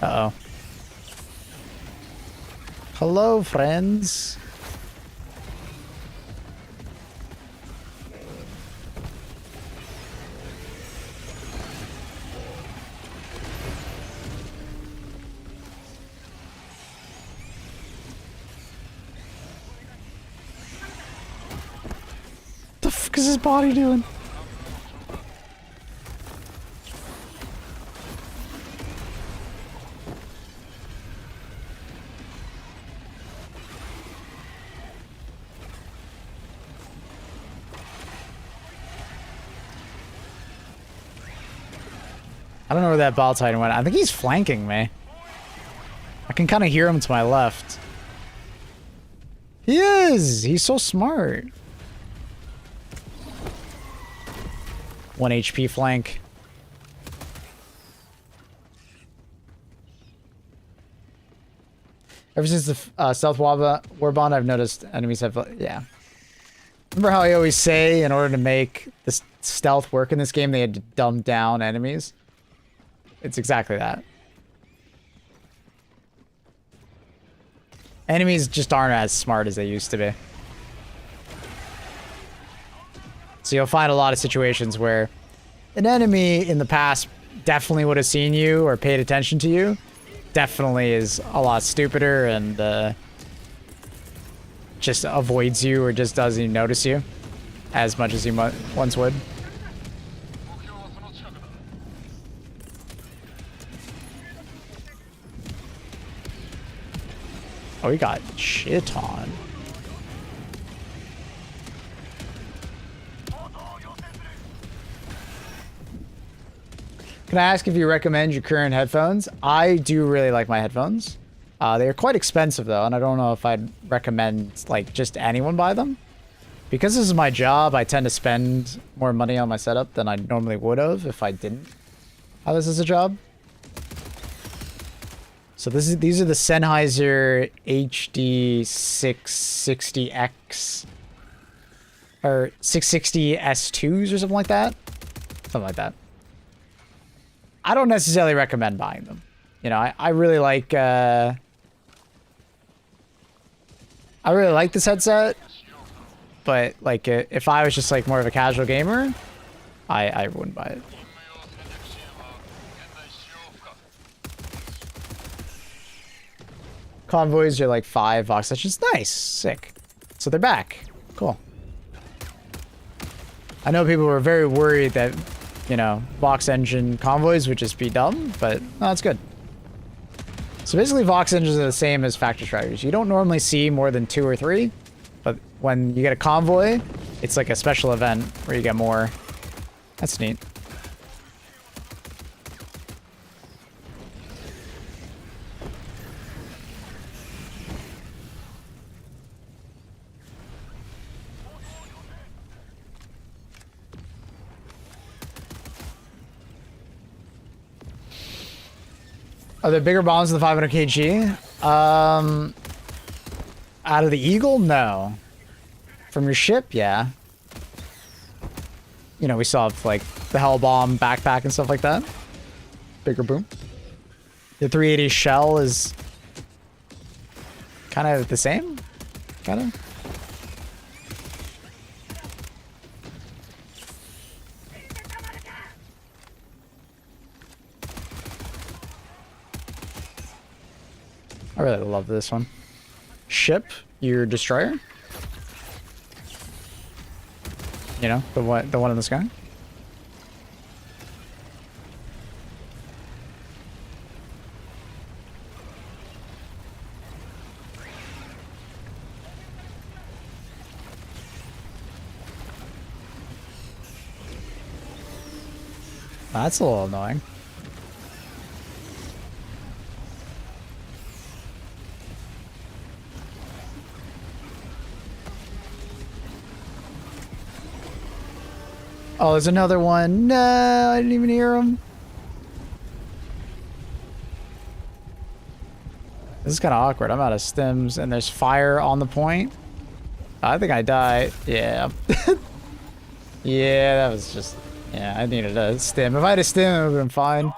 Uh-oh. Hello, friends. The fuck is his body doing? I don't know where that Ball Titan went. I think he's flanking me. I can kind of hear him to my left. He is! He's so smart. 1 HP flank. Ever since the Stealth Warbond, I've noticed enemies have... yeah. Remember how I always say, in order to make this stealth work in this game, they had to dumb down enemies? It's exactly that. Enemies just aren't as smart as they used to be. So you'll find a lot of situations where an enemy in the past definitely would have seen you or paid attention to you definitely is a lot stupider and just avoids you or just doesn't even notice you as much as he once would. Oh, he got shit on. Can I ask if you recommend your current headphones? I do really like my headphones. They're quite expensive though, and I don't know if I'd recommend like just anyone buy them. Because this is my job, I tend to spend more money on my setup than I normally would have if I didn't have this as a job. So these are the Sennheiser HD 660X or 660 S2s or something like that. Something like that. I don't necessarily recommend buying them. You know, I really like this headset, but like if I was just like more of a casual gamer, I wouldn't buy it. Convoys are like 5 Vox sessions. Nice, sick. So they're back. Cool. I know people were very worried that, you know, Vox engine convoys would just be dumb, but no, it's good. So basically Vox engines are the same as factor strikers. You don't normally see more than 2 or 3, but when you get a convoy, it's like a special event where you get more. That's neat. Are there bigger bombs than the 500 kg? Out of the Eagle? No. From your ship? Yeah. You know, we still have, like, the Hell Bomb backpack and stuff like that. Bigger boom. The 380 shell is kind of the same? Kind of? I really love this one. Ship your destroyer. You know, the one in the sky. That's a little annoying. Oh, there's another one. No, I didn't even hear him. This is kind of awkward. I'm out of stims and there's fire on the point. I think I died. Yeah. Yeah, that was just... Yeah, I needed a stim. If I had a stim, it would have been fine.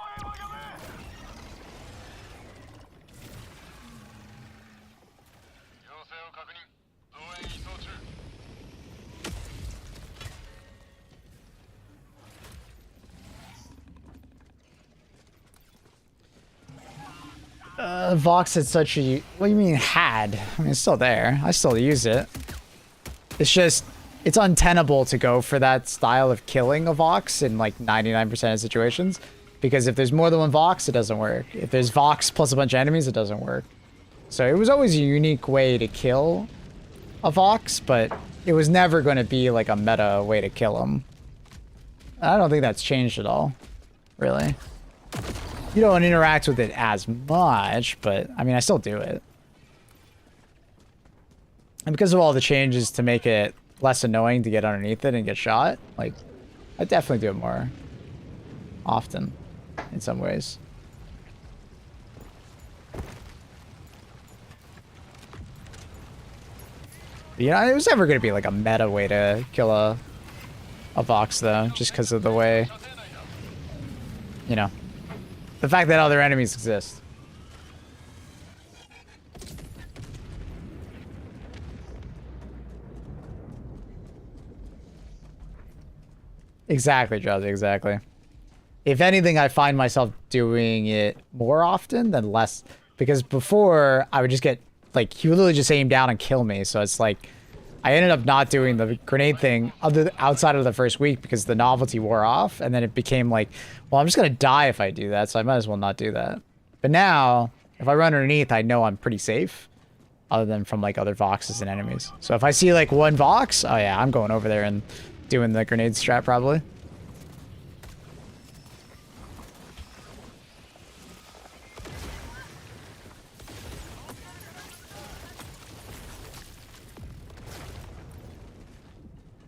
Vox had such a... What do you mean had? I mean, it's still there. I still use it. It's just... It's untenable to go for that style of killing a Vox in like 99% of situations. Because if there's more than one Vox, it doesn't work. If there's Vox plus a bunch of enemies, it doesn't work. So it was always a unique way to kill a Vox, but it was never going to be like a meta way to kill him. I don't think that's changed at all. Really. You don't interact with it as much, but I mean, I still do it. And because of all the changes to make it less annoying to get underneath it and get shot, like, I definitely do it more often in some ways. But, you know, it was never going to be like a meta way to kill a Vox though, just because of the way, you know, the fact that other enemies exist. Exactly, Drowsy, exactly. if anything, I find myself doing it more often than less. Because before, I would just get, like, he would literally just aim down and kill me. So it's like, I ended up not doing the grenade thing outside of the first week because the novelty wore off. And then it became like, well, I'm just going to die if I do that. So I might as well not do that. But now, if I run underneath, I know I'm pretty safe. Other than from, like, other Voxes and enemies. So if I see, like, one Vox, oh yeah, I'm going over there and doing the grenade strat probably.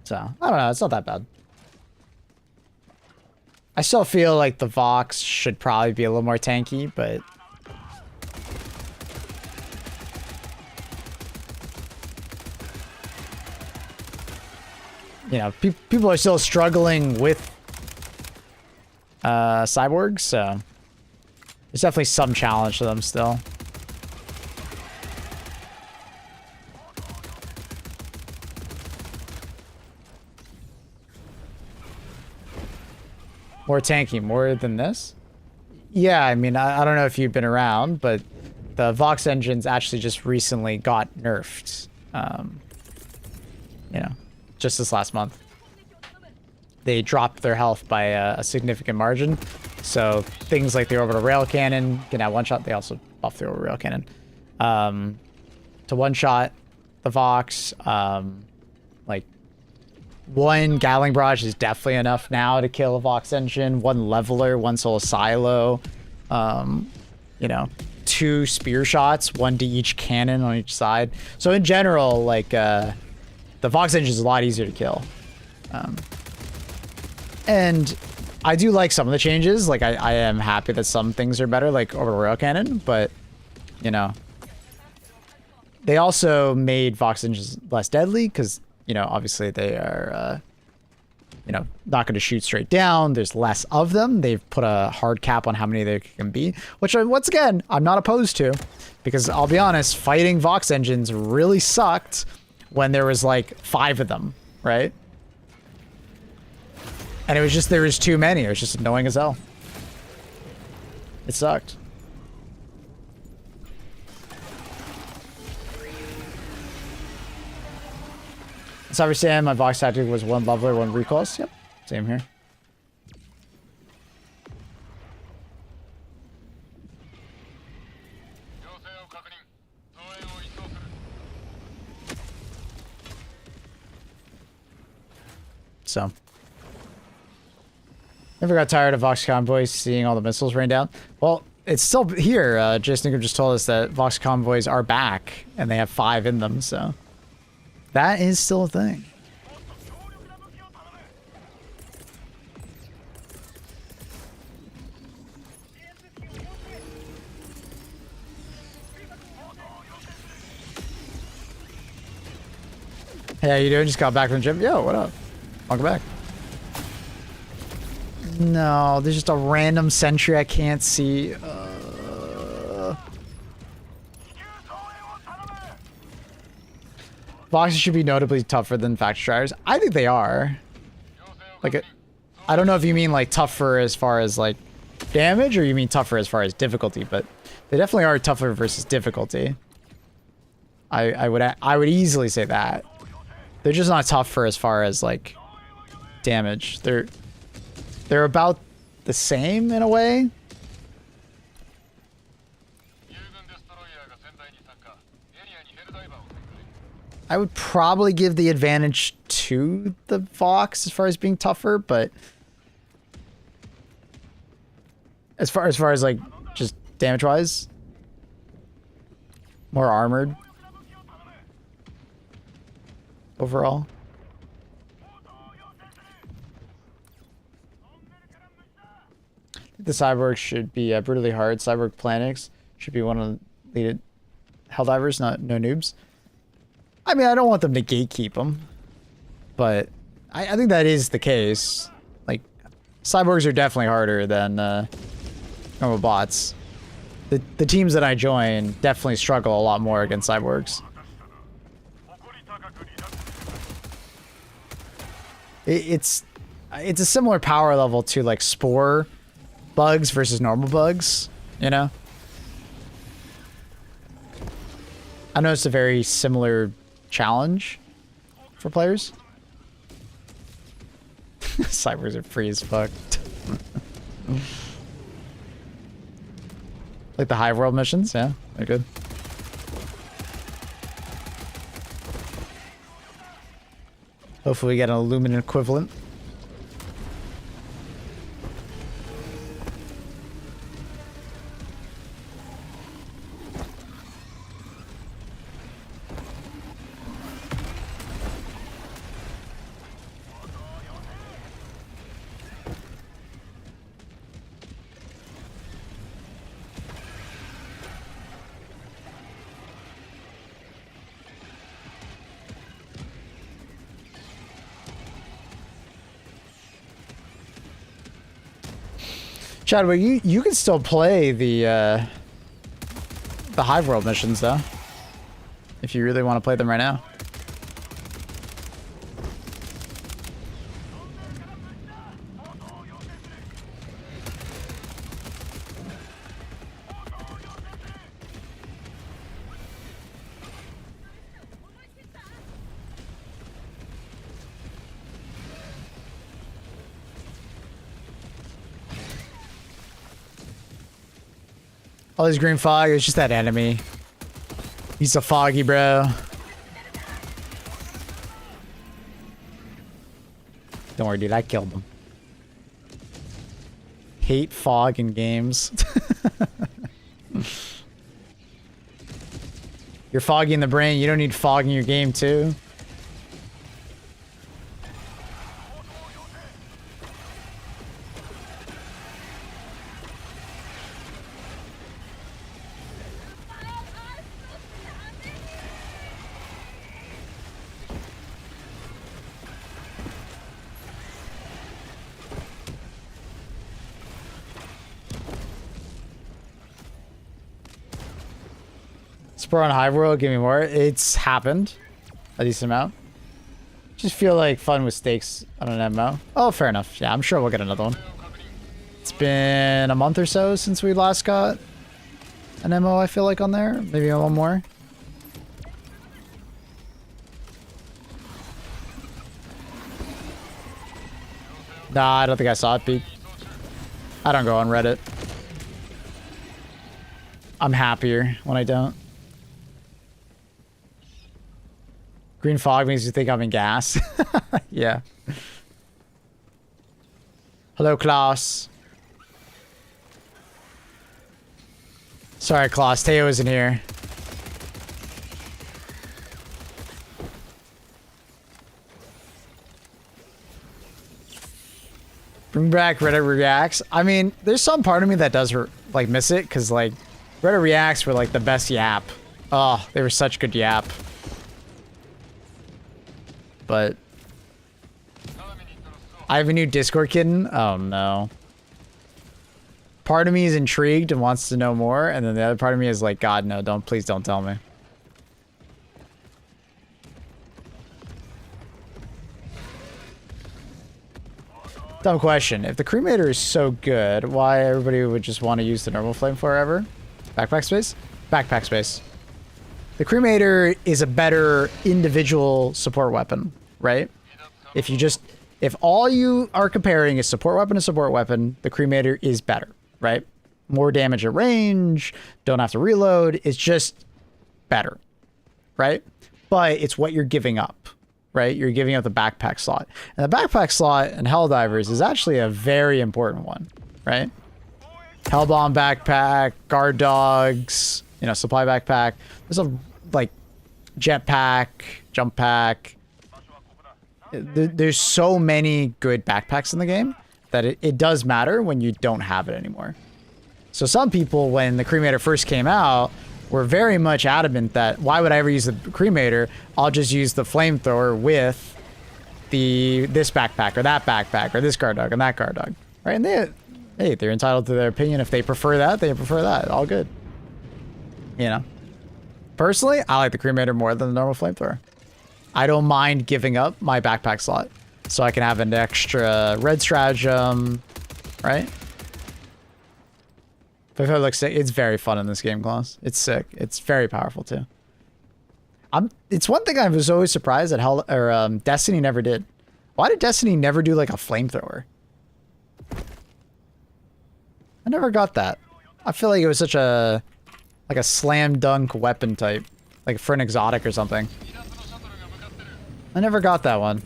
So, I don't know, it's not that bad. I still feel like the Vox should probably be a little more tanky, but... you know, people are still struggling with cyborgs, so there's definitely some challenge to them still. More tanky, more than this? Yeah, I mean, I don't know if you've been around, but the Vox engines actually just recently got nerfed. You know, just this last month. They dropped their health by a significant margin. So things like the orbital rail cannon can have one shot. They also buffed the orbital rail cannon. To one shot the Vox. Like one Gatling barrage is definitely enough now to kill a Vox engine. One leveler, one soul silo. You know, 2 spear shots, 1 to each cannon on each side. So in general, like the Vox engine is a lot easier to kill. And I do like some of the changes. Like I am happy that some things are better, like orbital rail cannon, but you know, they also made Vox engines less deadly because, you know, obviously they are, you know, not going to shoot straight down. There's less of them. They've put a hard cap on how many there can be, which once again, I'm not opposed to, because I'll be honest, fighting Vox engines really sucked when there was like 5 of them, right? And it was just, there was too many. It was just annoying as hell. It sucked. Cyber Sam, my Vox tactic was 1 leveler, 1 recourse. Yep, same here. So. Never got tired of Vox convoys seeing all the missiles rain down. Well, it's still here. Jason just told us that Vox convoys are back, and they have 5 in them, so. That is still a thing. Hey, how you doing? Just got back from the gym? Yo, what up? Welcome back. No, there's just a random sentry I can't see. Voxes should be notably tougher than Factory Striders. I think they are. Like, I don't know if you mean like tougher as far as like damage, or you mean tougher as far as difficulty, but they definitely are tougher versus difficulty. I would easily say that. They're just not tougher as far as like damage. They're about the same in a way. I would probably give the advantage to the Vox as far as being tougher, but as far as like just damage wise, more armored overall. I think the Cyborg should be brutally hard. Cyborg Planix should be one of the lead Helldivers, no noobs. I mean, I don't want them to gatekeep them, but I think that is the case. Like, Cyborgs are definitely harder than normal bots. The teams that I join definitely struggle a lot more against Cyborgs. It's a similar power level to like Spore bugs versus normal bugs, you know? I know it's a very similar challenge for players. Cybers are free as fuck. Like the Hive World missions, yeah, they're good. Hopefully we get an Illuminant equivalent. Chadwick, you can still play the Hive World missions though, if you really want to play them right now. All this green fog, it's just that enemy. He's a foggy, bro. Don't worry, dude, I killed him. Hate fog in games. You're foggy in the brain, you don't need fog in your game too. Spur on Hive World, give me more. It's happened a decent amount. Just feel like fun with stakes on an MMO. Oh, fair enough. Yeah, I'm sure we'll get another one. It's been a month or so since we last got an MMO, I feel like, on there. Maybe one more. Nah, I don't think I saw it, Pete. I don't go on Reddit. I'm happier when I don't. Green fog means you think I'm in gas. Yeah. Hello, Klaus. Sorry, Klaus. Teo isn't here. Bring back Reddit Reacts. I mean, there's some part of me that does like miss it, because like Reddit Reacts were like the best yap. Oh, they were such good yap. But I have a new Discord kitten. Oh no. Part of me is intrigued and wants to know more, and then the other part of me is like, God, no, please don't tell me. Dumb question. If the cremator is so good, why everybody would just want to use the normal flame forever? Backpack space? Backpack space. The cremator is a better individual support weapon, right? If all you are comparing is support weapon to support weapon, the cremator is better, right? More damage at range, don't have to reload, it's just better, right? But it's what you're giving up, right? You're giving up the backpack slot. And the backpack slot in Helldivers is actually a very important one, right? Hellbomb backpack, guard dogs, you know, supply backpack. There's a, like, jetpack, jump pack. There's so many good backpacks in the game that it does matter when you don't have it anymore. So some people, when the cremator first came out, were very much adamant that, why would I ever use the cremator? I'll just use the flamethrower with this backpack or that backpack or this guard dog and that guard dog, right? And they're entitled to their opinion. If they prefer that, they prefer that. All good. You know? Personally, I like the cremator more than the normal flamethrower. I don't mind giving up my backpack slot so I can have an extra red stratagem, right? Flamethrower looks sick. It's very fun in this game, Klaus. It's sick. It's very powerful too. It's one thing I was always surprised that Destiny never did. Why did Destiny never do like a flamethrower? I never got that. I feel like it was such a slam dunk weapon type, like for an exotic or something. I never got that one.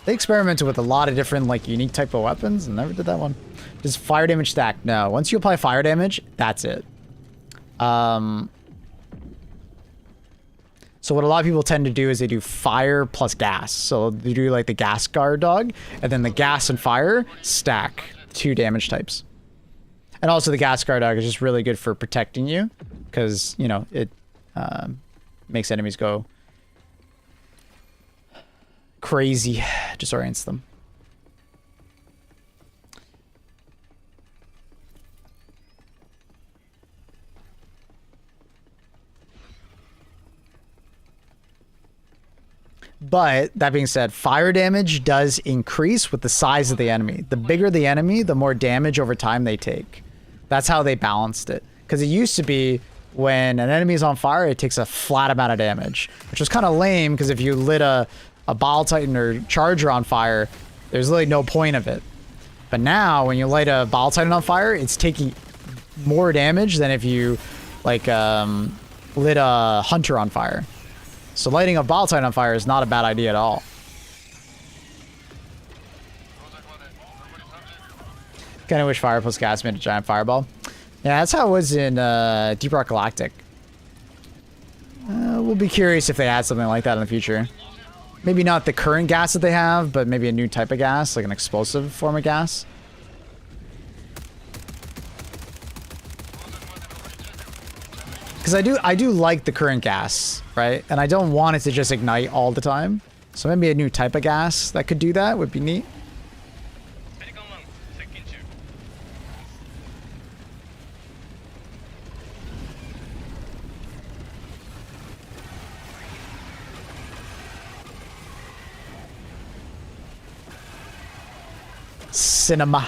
They experimented with a lot of different, like, unique type of weapons and never did that one. Does fire damage stack? No. Once you apply fire damage, that's it. So what a lot of people tend to do is they do fire plus gas. So they do, like, the gas guard dog, and then the gas and fire stack 2 damage types. And also the gas guard dog is just really good for protecting you, because, you know, it makes enemies go crazy, disorients them. But that being said, fire damage does increase with the size of the enemy. The bigger the enemy, the more damage over time they take. That's how they balanced it. Because it used to be when an enemy is on fire, it takes a flat amount of damage, which was kind of lame because if you lit a Bile Titan or Charger on fire, there's really no point of it. But now, when you light a Bile Titan on fire, it's taking more damage than if you, like, lit a Hunter on fire. So lighting a Bile Titan on fire is not a bad idea at all. Kinda wish fire plus gas made a giant fireball. Yeah, that's how it was in Deep Rock Galactic. We'll be curious if they add something like that in the future. Maybe not the current gas that they have, but maybe a new type of gas, like an explosive form of gas. Because I do like the current gas, right? And I don't want it to just ignite all the time. So maybe a new type of gas that could do that would be neat. Cinema.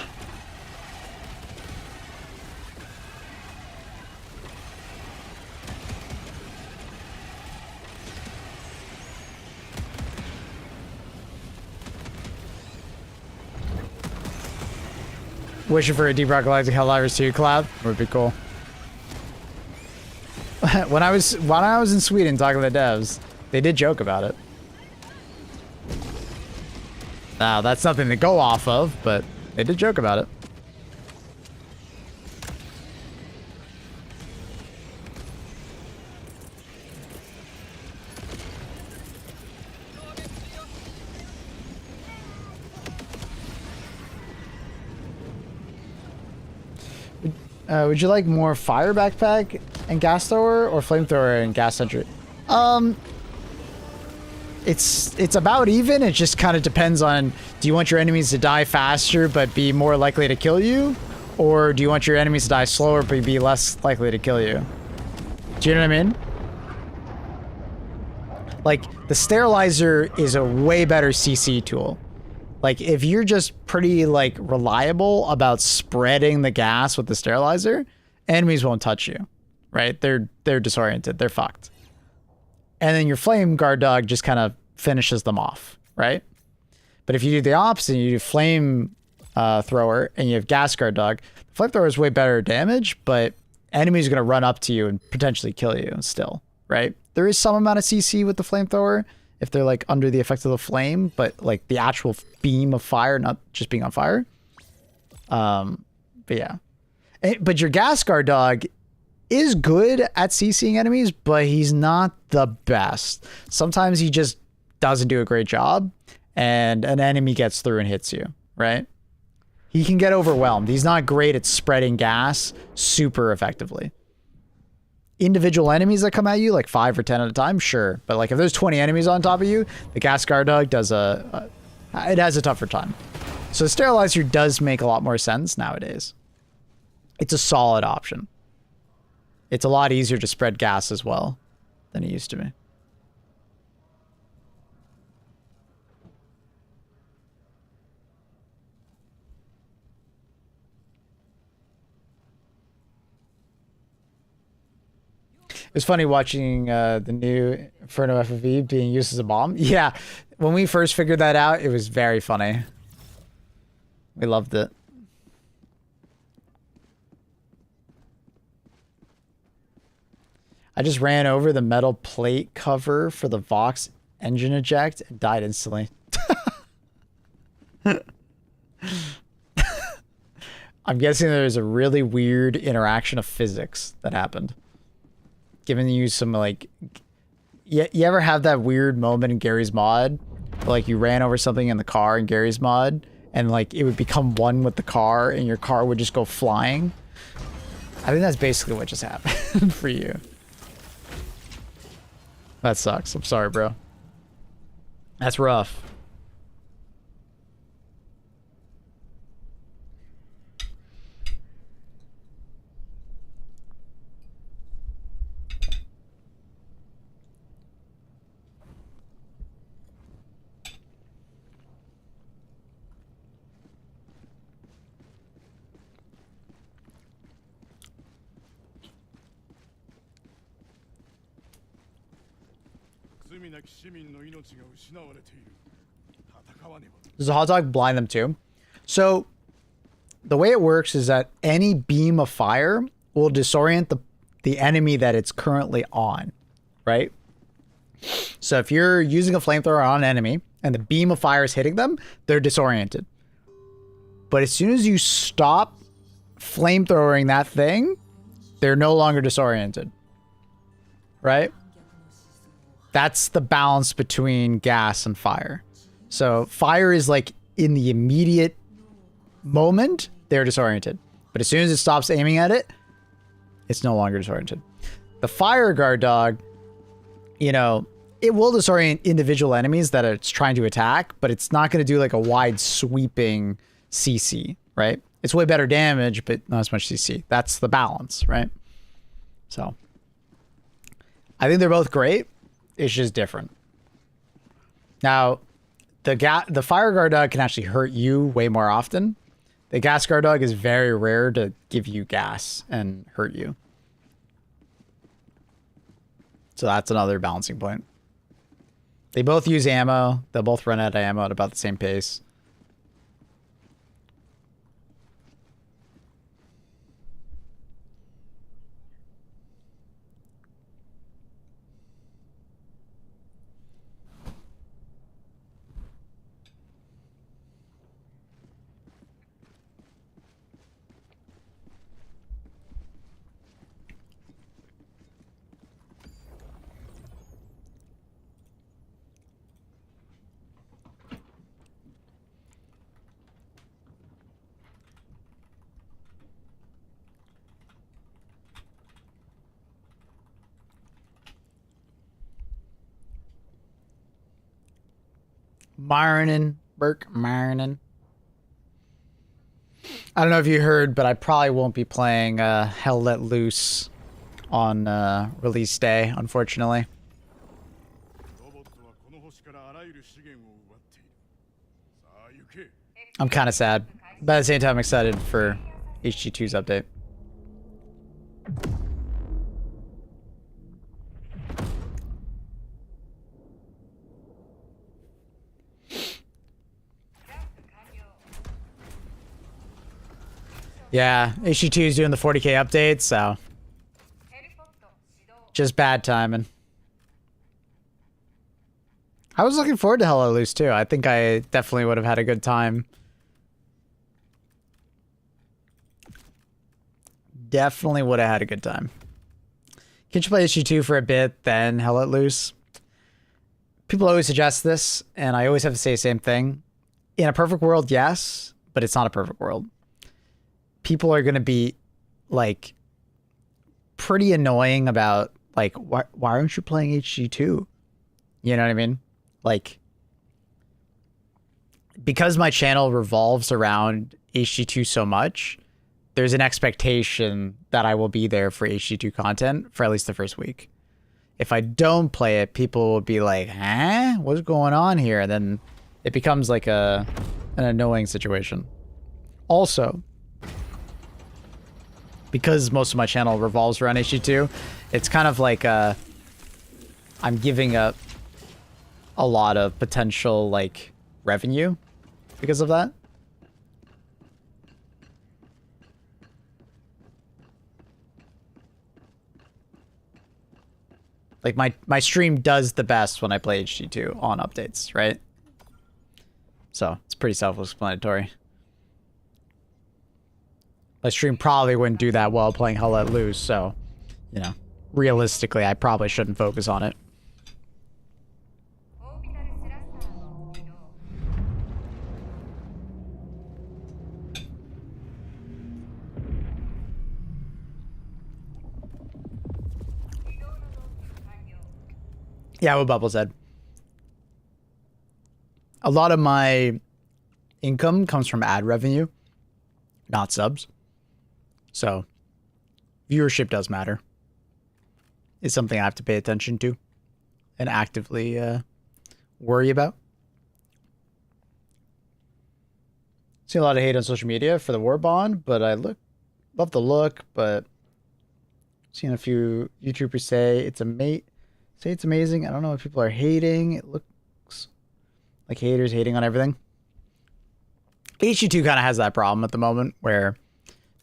Wishing for a Deep Rock Galactic Helldivers 2 collab would be cool. when I was in Sweden talking to the devs, they did joke about it. Now, that's nothing to go off of, but they did joke about it. Would you like more fire backpack and gas thrower or flamethrower and gas sentry? It's about even. It just kind of depends on, do you want your enemies to die faster but be more likely to kill you? Or do you want your enemies to die slower but be less likely to kill you? Do you know what I mean? Like, the sterilizer is a way better CC tool. Like, if you're just pretty, like, reliable about spreading the gas with the sterilizer, enemies won't touch you, right? They're disoriented. They're fucked. And then your flame guard dog just kind of finishes them off, right? But if you do the opposite, you do flame thrower and you have gas guard dog, flame thrower is way better damage, but enemies are going to run up to you and potentially kill you still, right? There is some amount of CC with the flamethrower if they're like under the effect of the flame, but like the actual beam of fire, not just being on fire. But yeah. But your gas guard dog is good at CCing enemies, but he's not the best. Sometimes he just doesn't do a great job and an enemy gets through and hits you, right? He can get overwhelmed. He's not great at spreading gas super effectively. Individual enemies that come at you, like 5 or 10 at a time, sure. But like if there's 20 enemies on top of you, the gas guard dog does it has a tougher time. So the sterilizer does make a lot more sense nowadays. It's a solid option. It's a lot easier to spread gas as well than it used to be. was funny watching the new Inferno FFV being used as a bomb. Yeah, when we first figured that out, it was very funny. We loved it. I just ran over the metal plate cover for the Vox engine eject and died instantly. I'm guessing there's a really weird interaction of physics that happened. Giving you some, like... You ever have that weird moment in Gary's mod? Where, like, you ran over something in the car in Gary's mod, and, like, it would become one with the car, and your car would just go flying? I think that's basically what just happened for you. That sucks. I'm sorry, bro. That's rough. Does the hot dog blind them too? So the way it works is that any beam of fire will disorient the enemy that it's currently on, right? So if you're using a flamethrower on an enemy and the beam of fire is hitting them, they're disoriented. But as soon as you stop flamethrowing that thing, they're no longer disoriented, right? That's the balance between gas and fire. So fire is like in the immediate moment, they're disoriented. But as soon as it stops aiming at it, it's no longer disoriented. The fire guard dog, you know, it will disorient individual enemies that it's trying to attack, but it's not going to do like a wide sweeping CC, right? It's way better damage, but not as much CC. That's the balance, right? So I think they're both great. It's just different. Now, the fire guard dog can actually hurt you way more often. The gas guard dog is very rare to give you gas and hurt you. So that's another balancing point. They both use ammo. They'll both run out of ammo at about the same pace. Marinin, Burke Marinin. I don't know if you heard, but I probably won't be playing Hell Let Loose on release day, unfortunately. I'm kind of sad, but at the same time, I'm excited for HG2's update. Yeah, HG2 is doing the 40k update, so just bad timing. I was looking forward to Hell Let Loose too. I think I definitely would have had a good time. Definitely would have had a good time. Can't you play HG2 for a bit, then Hell Let Loose? People always suggest this, and I always have to say the same thing. In a perfect world, yes, but it's not a perfect world. People are going to be, like, pretty annoying about, like, why aren't you playing HG2? You know what I mean? Like, because my channel revolves around HG2 so much, there's an expectation that I will be there for HG2 content for at least the first week. If I don't play it, people will be like, huh? What's going on here? And then it becomes like an annoying situation. Also, because most of my channel revolves around HG2, It's kind of like I'm giving up a lot of potential like revenue because of that. Like my stream does the best when I play HG2 on updates, right? So it's pretty self-explanatory. My stream probably wouldn't do that well playing Hell Let Loose, so, you know, realistically, I probably shouldn't focus on it. Yeah, what Bubble said. A lot of my income comes from ad revenue, not subs. So, viewership does matter. It's something I have to pay attention to and actively worry about. See a lot of hate on social media for the WARBOND, but I love the look, but seen a few YouTubers say it's amazing. I don't know if people are hating. It looks like haters hating on everything. HG2 kind of has that problem at the moment where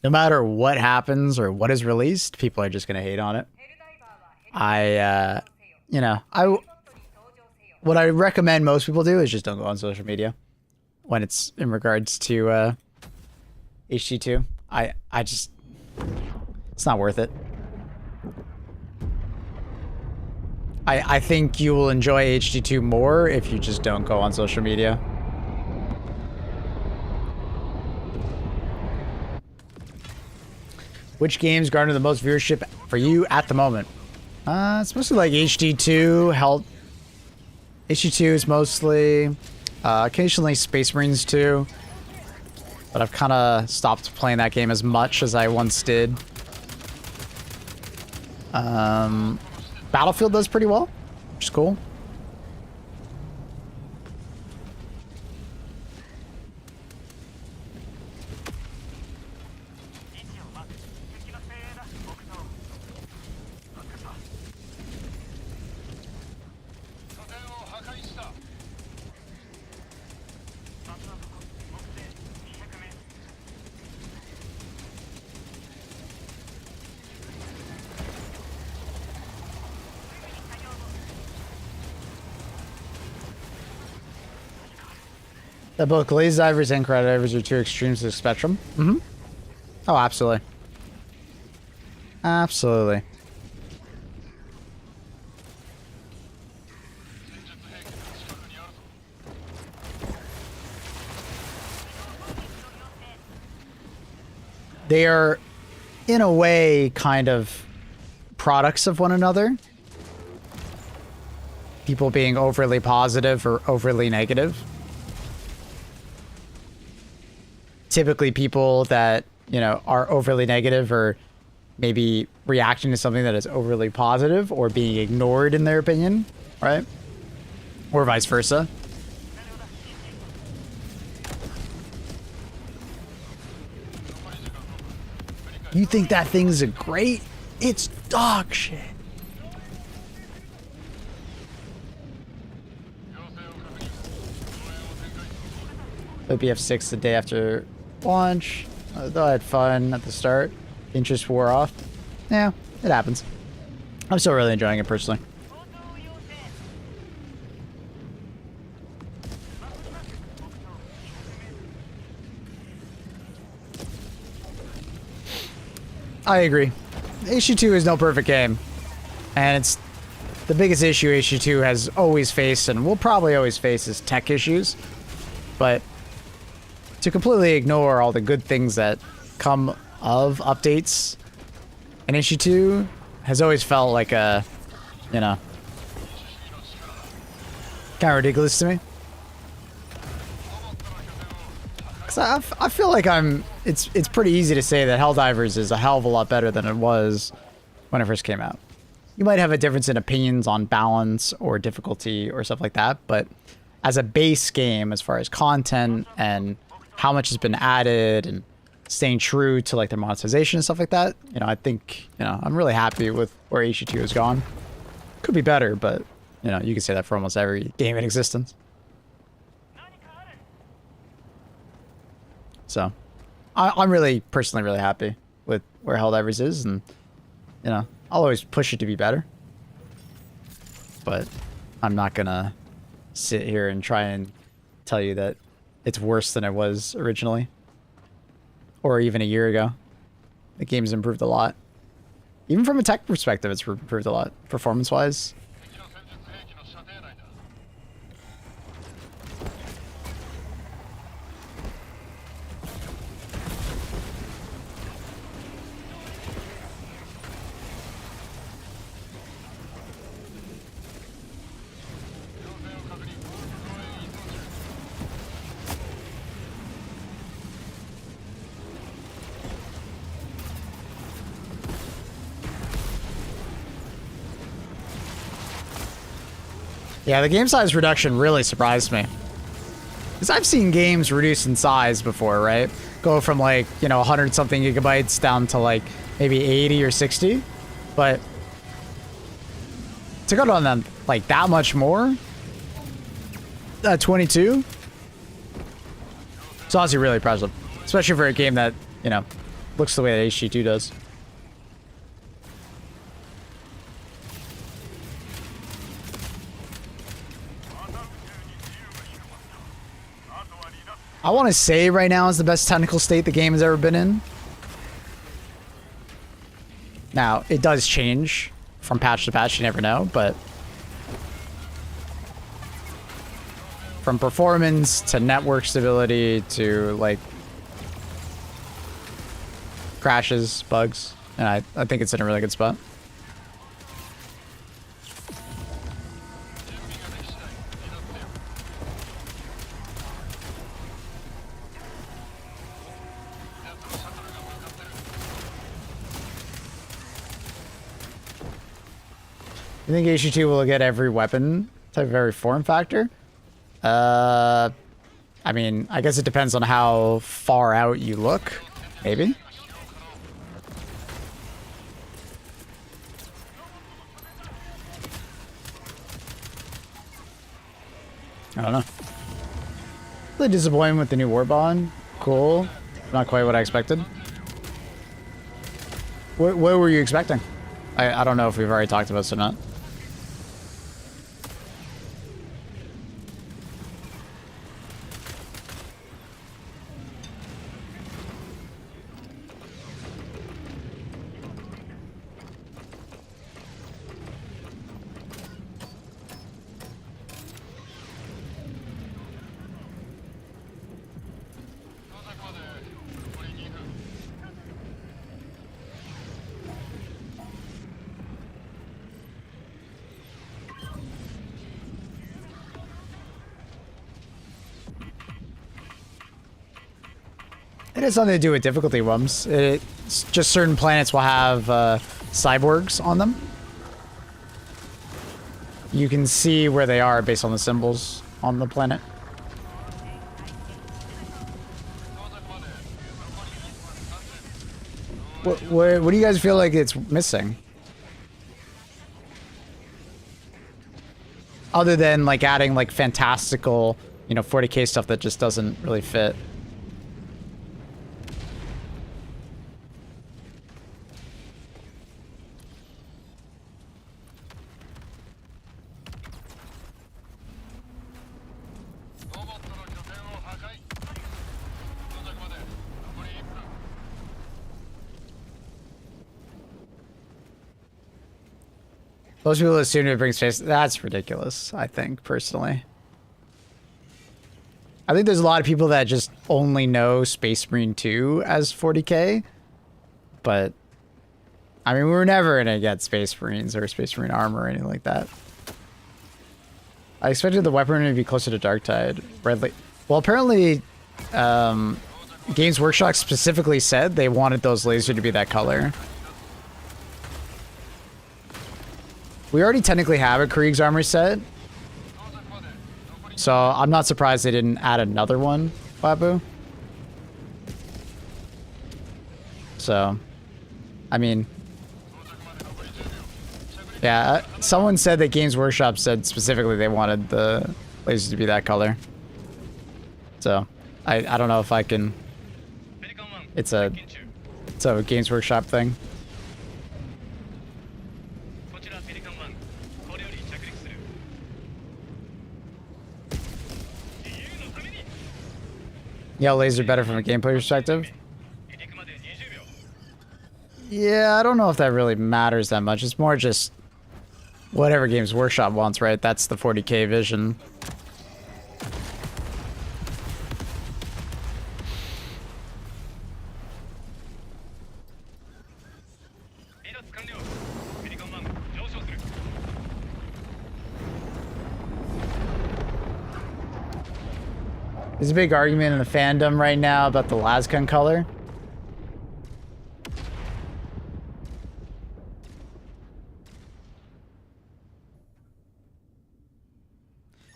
no matter what happens or what is released, people are just going to hate on it. What I recommend most people do is just don't go on social media when it's in regards to HG2. It's not worth it. I think you will enjoy HG2 more if you just don't go on social media. Which games garner the most viewership for you at the moment? It's mostly like HD2, HD2 is mostly, occasionally Space Marines 2. But I've kind of stopped playing that game as much as I once did. Battlefield does pretty well, which is cool. That both Glaze Divers and Karate Divers are two extremes of the spectrum. Mm-hmm. Oh, absolutely. Absolutely. They are, in a way, kind of products of one another. People being overly positive or overly negative. Typically people that, you know, are overly negative or maybe reacting to something that is overly positive or being ignored in their opinion, right? Or vice versa. You think that thing's great? It's dog shit. BF6 the day after launch. Though I had fun at the start. Interest wore off. Yeah, it happens. I'm still really enjoying it personally. I agree. HG2 is no perfect game. And it's the biggest issue HG2 has always faced and will probably always face is tech issues. But to completely ignore all the good things that come of updates in issue 2 has always felt like a, you know, kind of ridiculous to me. Cause I feel like it's pretty easy to say that Helldivers is a hell of a lot better than it was when it first came out. You might have a difference in opinions on balance or difficulty or stuff like that, but as a base game, as far as content and how much has been added and staying true to like their monetization and stuff like that, you know, I think, you know, I'm really happy with where HE2 has gone. Could be better, but you know, you can say that for almost every game in existence. So, I'm really, personally really happy with where Helldivers is, and, you know, I'll always push it to be better. But I'm not gonna sit here and try and tell you that it's worse than it was originally. Or even a year ago. The game's improved a lot. Even from a tech perspective, it's improved a lot, performance-wise. Yeah, the game size reduction really surprised me. Because I've seen games reduce in size before, right? Go from like, you know, 100 something gigabytes down to like maybe 80 or 60. But to go down them like that much more? 22? It's honestly really impressive. Especially for a game that, you know, looks the way that HG2 does. I want to say right now is the best technical state the game has ever been in. Now, it does change from patch to patch, you never know, but from performance to network stability to like crashes, bugs, and I think it's in a really good spot. You think HG2 will get every weapon type of every form factor? I mean, I guess it depends on how far out you look. Maybe. I don't know. Really disappointed with the new WARBOND. Cool. Not quite what I expected. What were you expecting? I don't know if we've already talked about this or not. It has something to do with difficulty bumps. It's just certain planets will have cyborgs on them. You can see where they are based on the symbols on the planet. What do you guys feel like it's missing? Other than like adding like fantastical, you know, 40k stuff that just doesn't really fit. Most people assume it brings space. That's ridiculous, I think, personally. I think there's a lot of people that just only know Space Marine 2 as 40k. But, I mean, we were never going to get Space Marines or Space Marine armor or anything like that. I expected the weaponry to be closer to Darktide. Well, apparently, Games Workshop specifically said they wanted those lasers to be that color. We already technically have a Krieg's armor set. So I'm not surprised they didn't add another one, Babu. So, I mean, Yeah, someone said that Games Workshop said specifically they wanted the lasers to be that color. So, I don't know if I can... It's a Games Workshop thing. Yeah, laser better from a gameplay perspective. Yeah, I don't know if that really matters that much. It's more just whatever Games Workshop wants, right? That's the 40K vision. There's a big argument in the fandom right now about the Lasgun color.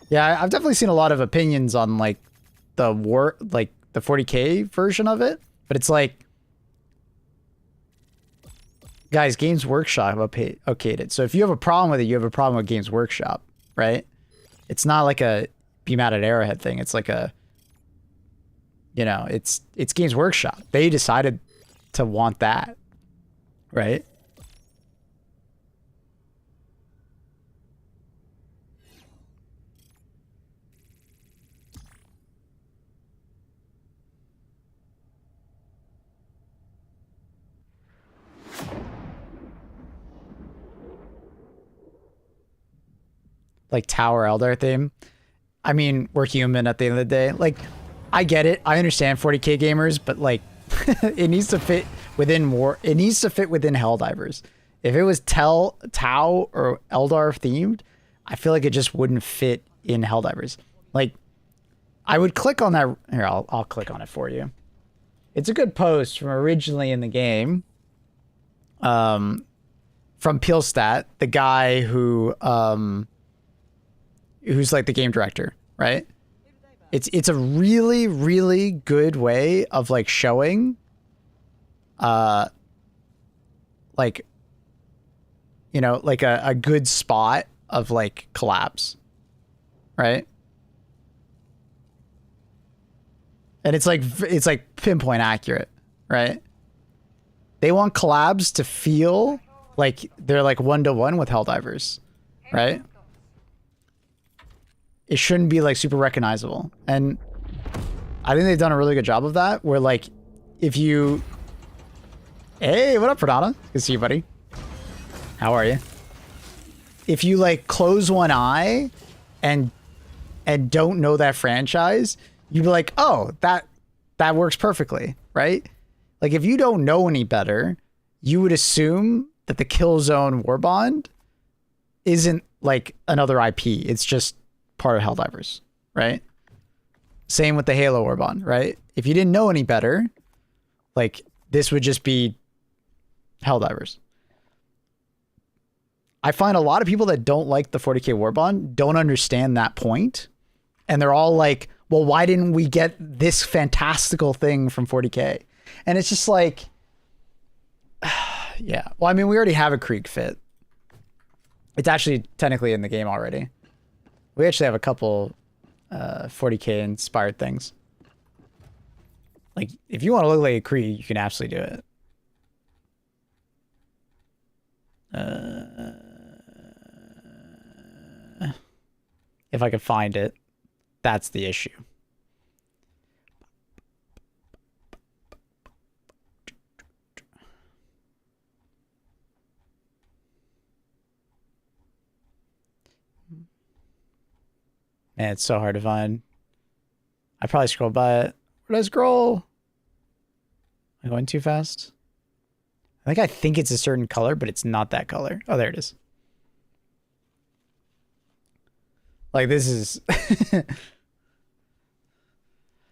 Yeah, I've definitely seen a lot of opinions on like the 40K version of it, but it's like, guys, Games Workshop okayed it. So if you have a problem with it, you have a problem with Games Workshop, right? It's not like a be mad at Arrowhead thing. It's like a, you know, it's Games Workshop. They decided to want that, right? Like Tower Eldar theme. I mean, we're human at the end of the day. Like, I get it. I understand 40K gamers, but like, it needs to fit within It needs to fit within Helldivers. If it was Tau or Eldar themed, I feel like it just wouldn't fit in Helldivers. Like, I would click on that. Here, I'll click on it for you. It's a good post from originally in the game. From Peelstat, the guy who's like the game director, right? It's a really, really good way of like showing like, you know, like a good spot of like collapse, right? And it's like pinpoint accurate, right? They want collabs to feel like they're like 1-to-1 with Helldivers, right? It shouldn't be like super recognizable. And I think they've done a really good job of that, where like if you... Hey, what up, Pradana? Good to see you, buddy. How are you? If you like close one eye and don't know that franchise, you'd be like, oh, that works perfectly, right? Like if you don't know any better, you would assume that the Killzone Warbond isn't like another IP. It's just part of Helldivers, right? Same with the Halo Warbond, right? If you didn't know any better, like this would just be Helldivers. I find a lot of people that don't like the 40K Warbond don't understand that point. And they're all like, well, why didn't we get this fantastical thing from 40K? And it's just like, yeah. Well, I mean, we already have a Krieg fit. It's actually technically in the game already. We actually have a couple 40K inspired things. Like, if you want to look like a Krieg, you can absolutely do it. If I could find it, that's the issue. Man, it's so hard to find. I probably scrolled by it. Where did I scroll? Am I going too fast? I think it's a certain color, but it's not that color. Oh, there it is. Like this is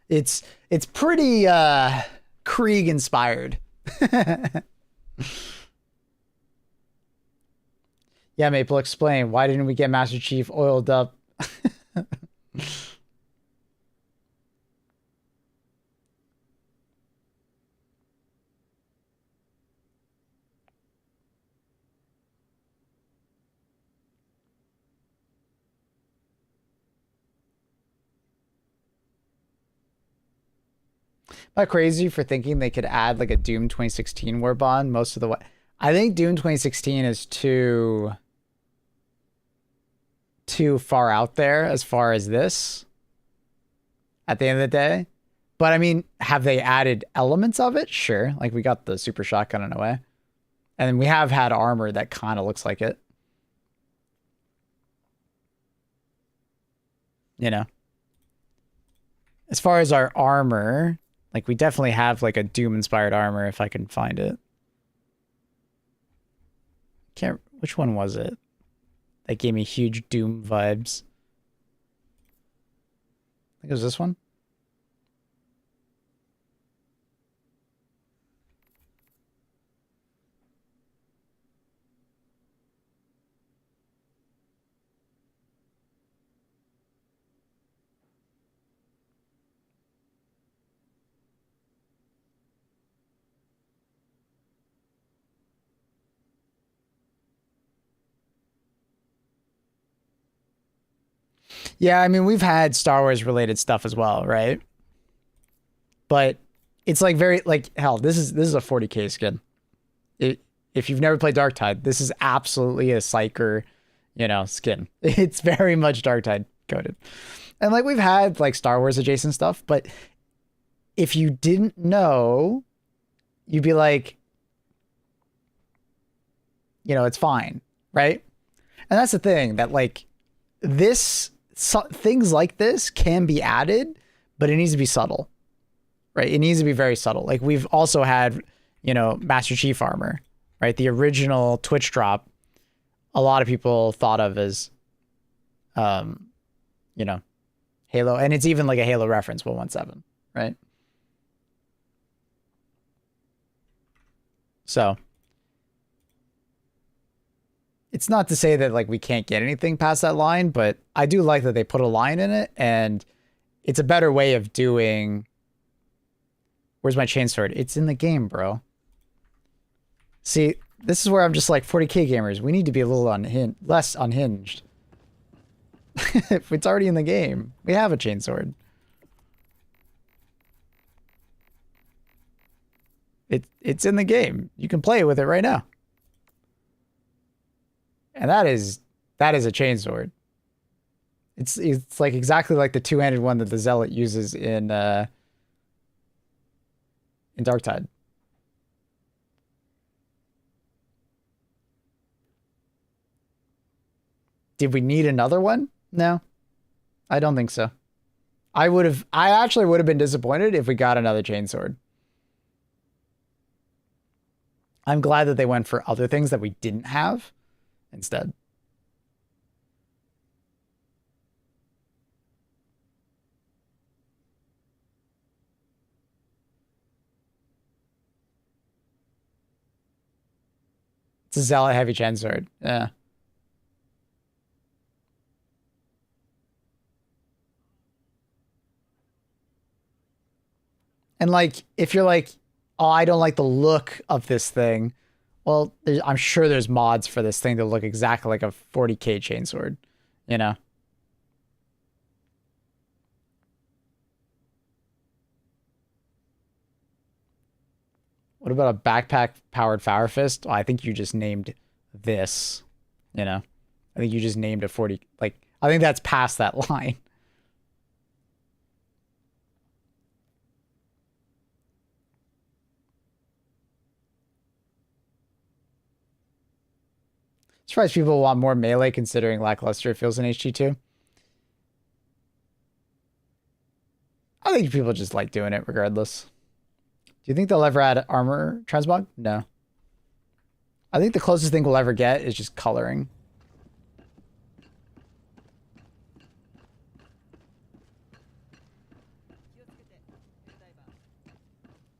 it's pretty Krieg inspired. Yeah, Maple, explain. Why didn't we get Master Chief oiled up? I crazy for thinking they could add like a Doom 2016 WARBOND most of the way? I think Doom 2016 is too far out there as far as this at the end of the day. But I mean, have they added elements of it? Sure. Like we got the super shotgun in a way. And we have had armor that kind of looks like it. You know? As far as our armor, like we definitely have like a Doom inspired armor if I can find it. Which one was it? That gave me huge Doom vibes. I think it was this one. Yeah, I mean, we've had Star Wars related stuff as well, right? But it's like very like hell, this is a 40k skin. If you've never played Darktide, this is absolutely a Psyker, you know, skin. It's very much Darktide coded. And like we've had like Star Wars adjacent stuff, but if you didn't know, you'd be like, you know, it's fine, right? And that's the thing that like things like this can be added, but it needs to be subtle, right? It needs to be very subtle. Like we've also had, you know, Master Chief armor, right? The original Twitch drop, a lot of people thought of as, you know, Halo, and it's even like a Halo reference, 117, right? So it's not to say that like we can't get anything past that line, but I do like that they put a line in it, and it's a better way of doing. Where's my chainsword? It's in the game, bro. See, this is where I'm just like 40k gamers. We need to be a little less unhinged. If it's already in the game, we have a chainsword. It's in the game. You can play with it right now. And that is a chainsword. It's like exactly like the two-handed one that the Zealot uses in Darktide. Did we need another one? No. I don't think so. I actually would have been disappointed if we got another chainsword. I'm glad that they went for other things that we didn't have instead. It's a Zealot heavy chainsword. Yeah. And like, if you're like, oh, I don't like the look of this thing. Well, I'm sure there's mods for this thing to look exactly like a 40k chainsword, you know? What about a backpack-powered Fire Fist? Well, I think you just named this, you know? I think you just named a 40... Like, I think that's past that line. Surprised people want more melee considering lackluster it feels in HG2. I think people just like doing it regardless. Do you think they'll ever add armor transmog? No. I think the closest thing we'll ever get is just coloring.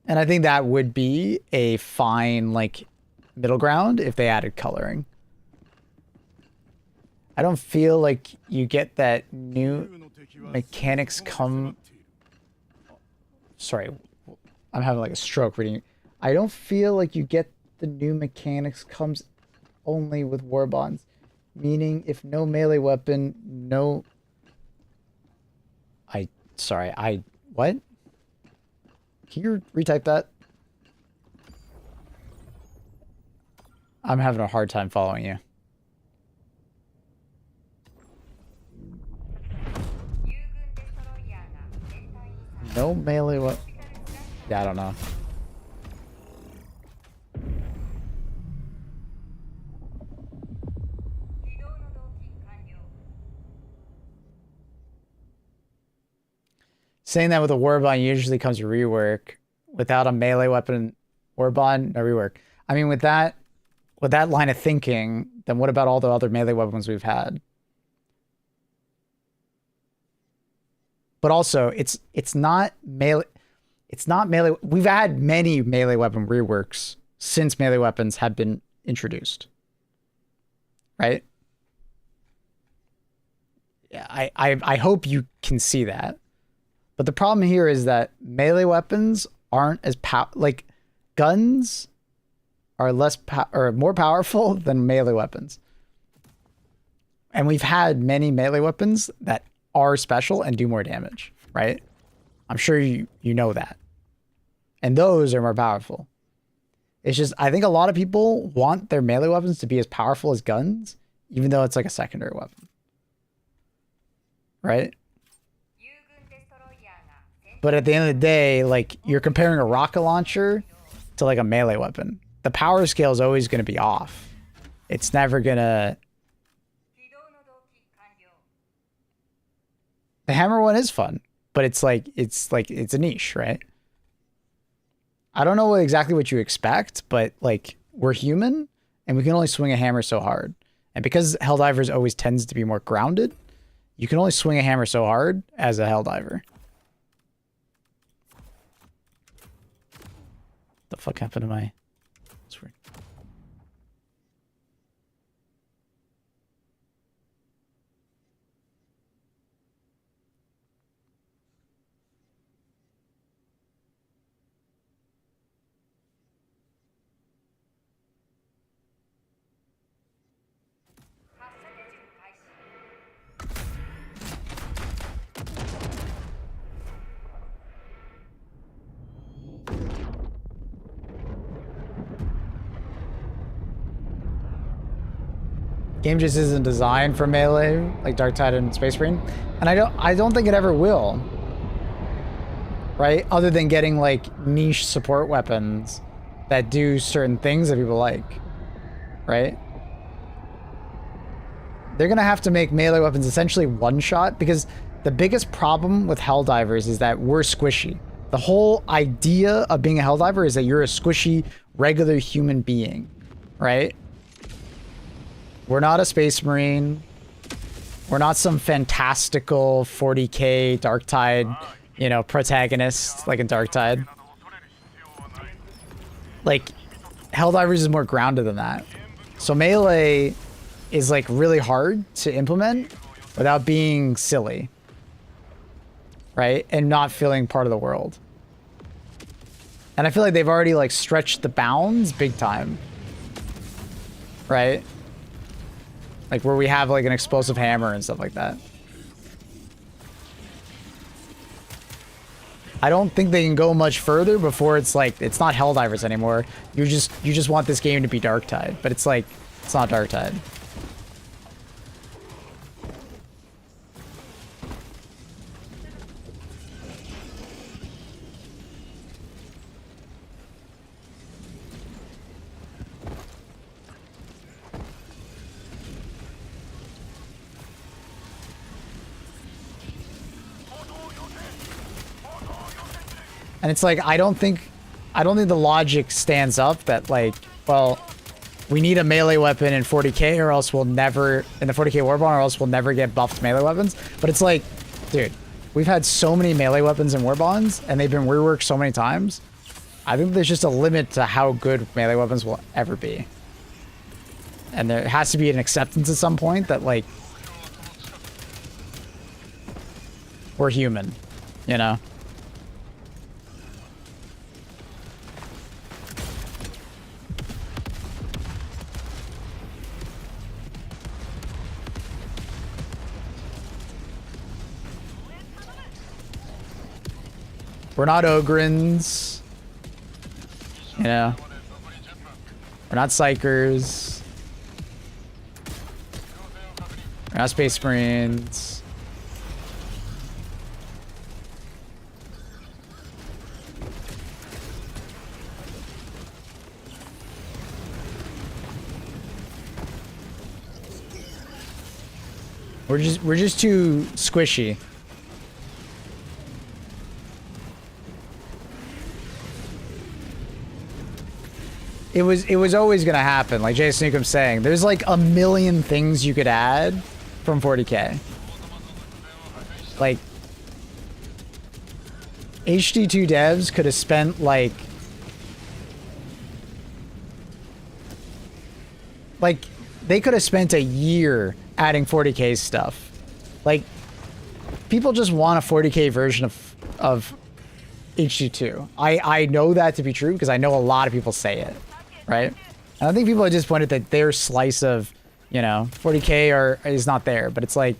And I think that would be a fine, like, middle ground if they added coloring. I don't feel like you get that new mechanics come... Sorry, I'm having like a stroke reading. I don't feel like you get the new mechanics comes only with WARBONDs. Meaning, if no melee weapon, no... What? Can you retype that? I'm having a hard time following you. No melee what? Yeah, I don't know. Saying that with a warbond usually comes rework. Without a melee weapon warbond, no rework. I mean, with that line of thinking, then what about all the other melee weapons we've had? But also, it's not melee. It's not melee. We've had many melee weapon reworks since melee weapons have been introduced. Right? Yeah, I hope you can see that. But the problem here is that melee weapons aren't as like guns are more powerful than melee weapons. And we've had many melee weapons that are special and do more damage, right? I'm sure you know that. And those are more powerful. It's just, I think a lot of people want their melee weapons to be as powerful as guns, even though it's like a secondary weapon. Right? But at the end of the day, like, you're comparing a rocket launcher to like a melee weapon. The power scale is always going to be off. It's never going to... The hammer one is fun, but it's a niche, right? I don't know exactly what you expect, but like, we're human and we can only swing a hammer so hard. And because Helldivers always tends to be more grounded, you can only swing a hammer so hard as a Helldiver. The fuck happened to my... That's weird. Game just isn't designed for melee like Darktide and Space Marine, and I don't think it ever will. Right? Other than getting like niche support weapons that do certain things that people like. Right? They're gonna have to make melee weapons essentially one shot, because the biggest problem with Helldivers is that we're squishy. The whole idea of being a Helldiver is that you're a squishy, regular human being. Right? We're not a Space Marine. We're not some fantastical 40k Darktide, you know, protagonist like in Darktide. Like, Helldivers is more grounded than that. So melee is like really hard to implement without being silly. Right? And not feeling part of the world. And I feel like they've already like stretched the bounds big time. Right? Like where we have like an explosive hammer and stuff like that. I don't think they can go much further before it's like, it's not Helldivers anymore. You just want this game to be Darktide, but it's like, it's not Darktide. And it's like, I don't think the logic stands up that like, well, we need a melee weapon in 40k or else we'll never, in the 40k Warbond, or else we'll never get buffed melee weapons. But it's like, dude, we've had so many melee weapons in Warbonds and they've been reworked so many times. I think there's just a limit to how good melee weapons will ever be. And there has to be an acceptance at some point that like, we're human, you know? We're not Ogrins. You know? We're not Psychers. We're not Space Marines. We're just too squishy. It was always gonna happen, like Jason Newcomb's saying. There's like a million things you could add from 40k. Like HD2 devs could have spent like they could have spent a year adding 40k stuff. Like people just want a 40k version of HD2. I know that to be true because I know a lot of people say it, right? And I think people are disappointed that their slice of, you know, 40k is not there, but it's like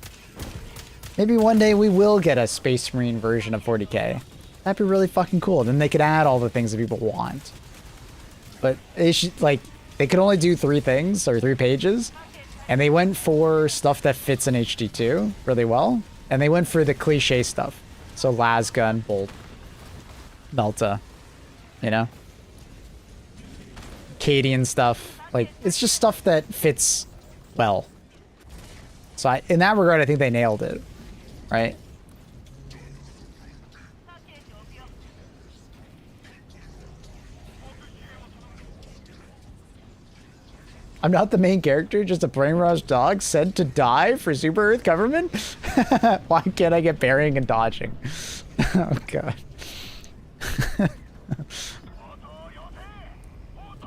maybe one day we will get a Space Marine version of 40k. That'd be really fucking cool. Then they could add all the things that people want. But they should, like, they could only do 3 things or 3 pages, and they went for stuff that fits in HD2 really well, and they went for the cliche stuff. So Lasgun, Bolt, Melta, you know? Cadian stuff. Like, it's just stuff that fits well. So in that regard, I think they nailed it, right? I'm not the main character, just a brainwashed dog sent to die for Super Earth government? Why can't I get parrying and dodging? Oh god.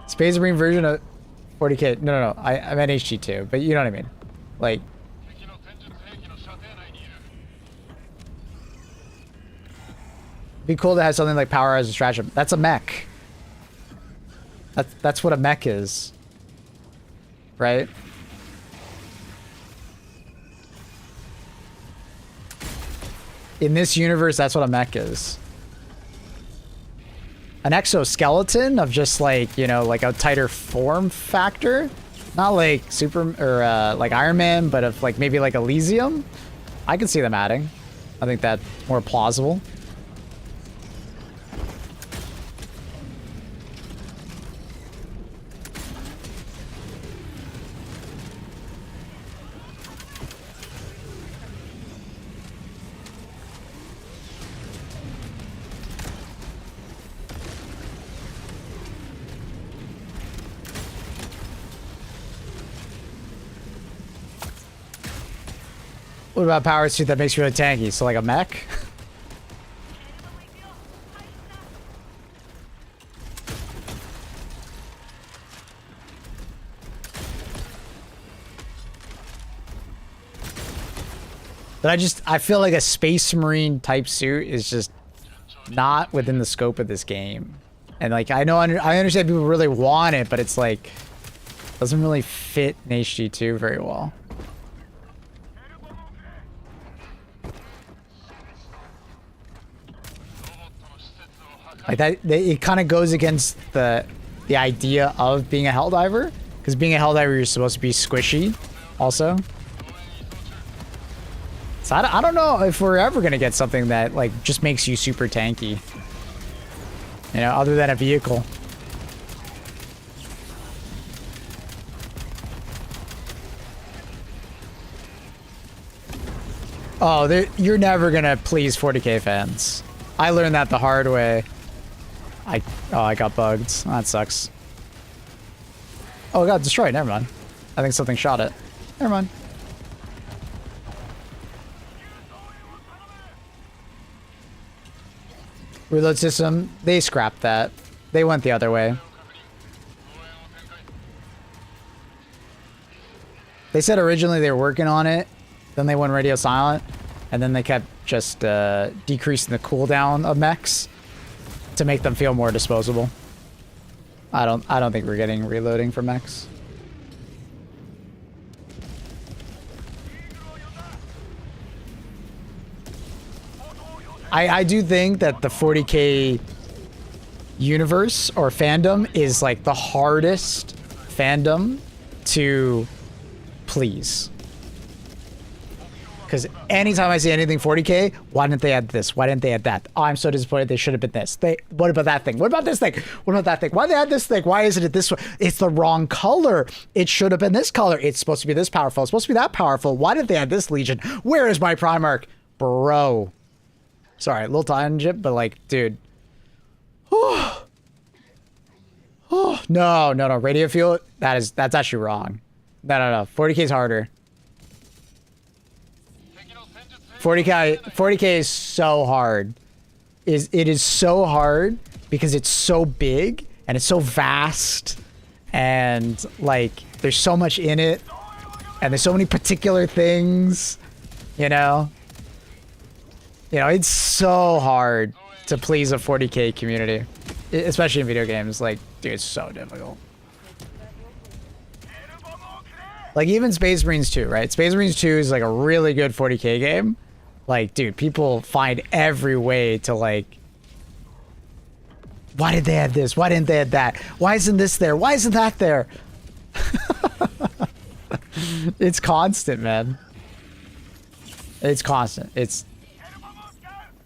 Space Marine version of 40k. No. I meant HG2, but you know what I mean. Like, be cool to have something like Power as a stratagem. That's a mech. That's what a mech is. Right? In this universe, that's what a mech is. An exoskeleton of just like, you know, like a tighter form factor. Not like like Iron Man, but of like maybe like Elysium. I can see them adding. I think that's more plausible. What about power suit that makes you really tanky? So like a mech? But I feel like a Space Marine type suit is just not within the scope of this game. And like, I understand people really want it, but it's like, doesn't really fit in HG2 very well. Like that, it kind of goes against the idea of being a Helldiver, because being a Helldiver, you're supposed to be squishy, also. So I don't know if we're ever gonna get something that like just makes you super tanky, you know, other than a vehicle. Oh, you're never gonna please 40k fans. I learned that the hard way. I got bugged. That sucks. Oh, it got destroyed. Never mind. I think something shot it. Never mind. Reload system. They scrapped that. They went the other way. They said originally they were working on it. Then they went radio silent. And then they kept just decreasing the cooldown of mechs to make them feel more disposable. I don't think we're getting reloading for mechs. I do think that the 40K universe or fandom is like the hardest fandom to please. Because anytime I see anything 40K, why didn't they add this? Why didn't they add that? Oh, I'm so disappointed. They should have been this. What about that thing? What about this thing? What about that thing? Why did they add this thing? Why isn't it this way? It's the wrong color. It should have been this color. It's supposed to be this powerful. It's supposed to be that powerful. Why didn't they add this Legion? Where is my Primarch? Bro. Sorry, a little tangent, but like, dude. Oh, no. Radio fuel, that's actually wrong. No. 40K is harder. 40K is so hard. It is so hard because it's so big and it's so vast and like there's so much in it and there's so many particular things, you know? It's so hard to please a 40K community, especially in video games. Like, dude, it's so difficult. Like even Space Marines 2, right? Space Marines 2 is like a really good 40K game. Like, dude, people find every way to like, why did they add this? Why didn't they add that? Why isn't this there? Why isn't that there? It's constant, man. It's constant. It's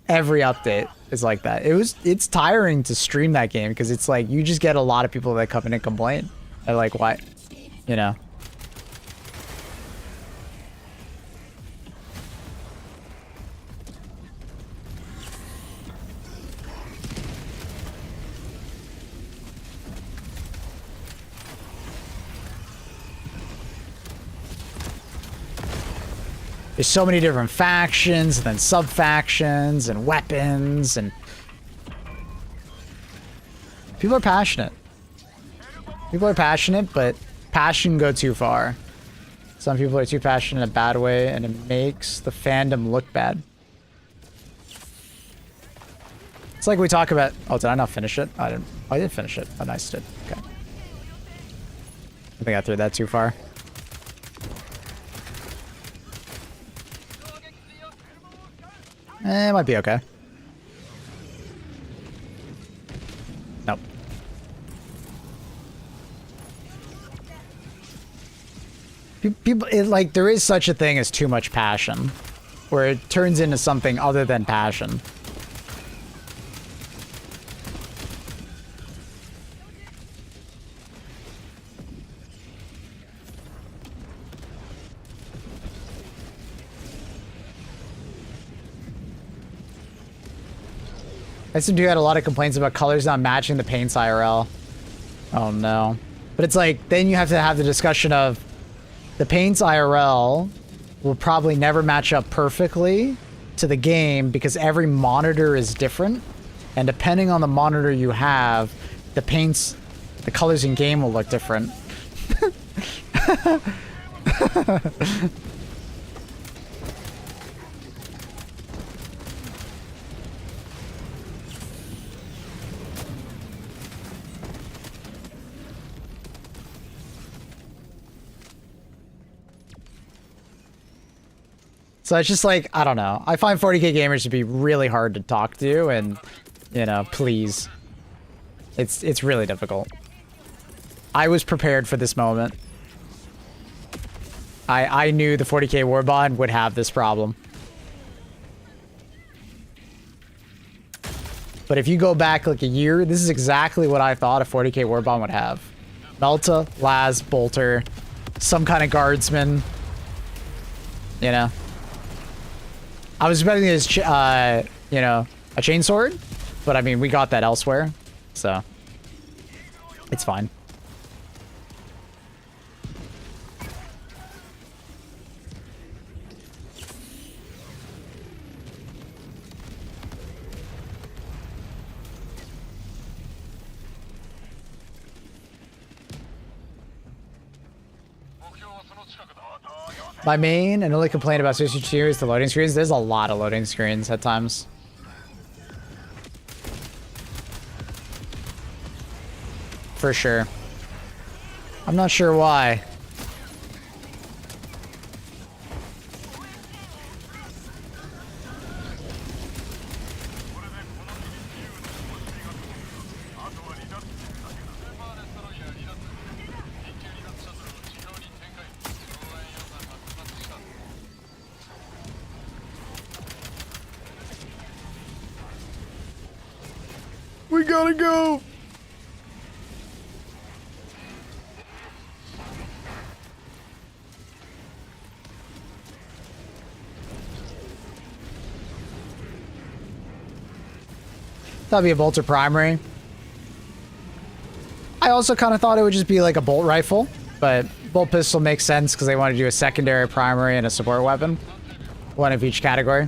every update is like that. It's tiring to stream that game because it's like you just get a lot of people that come in and complain. They're like, why? You know. There's so many different factions and then sub-factions and weapons and people are passionate. People are passionate, but passion go too far. Some people are too passionate in a bad way and it makes the fandom look bad. It's like we talk about, oh, did I not finish it? I didn't. Oh, I did finish it. Oh, nice, did. Okay. I think I threw that too far. It might be okay. Nope. People, like, there is such a thing as too much passion, where it turns into something other than passion. SM2 had a lot of complaints about colors not matching the paints IRL. Oh no. But it's like, then you have to have the discussion of the paints IRL will probably never match up perfectly to the game because every monitor is different. And depending on the monitor you have, the paints, the colors in game will look different. So it's just like, I don't know. I find 40K gamers to be really hard to talk to and, you know, please. It's really difficult. I was prepared for this moment. I knew the 40K WARBOND would have this problem. But if you go back like a year, this is exactly what I thought a 40K WARBOND would have. Melta, Laz, Bolter, some kind of guardsman. You know? I was expecting this, you know, a chainsword, but I mean, we got that elsewhere, so it's fine. My main and only complaint about Sushi 2 is the loading screens. There's a lot of loading screens at times. For sure. I'm not sure why. We gotta go. That'd be a bolter primary. I also kind of thought it would just be like a bolt rifle, but bolt pistol makes sense because they want to do a secondary, primary, and a support weapon. One of each category.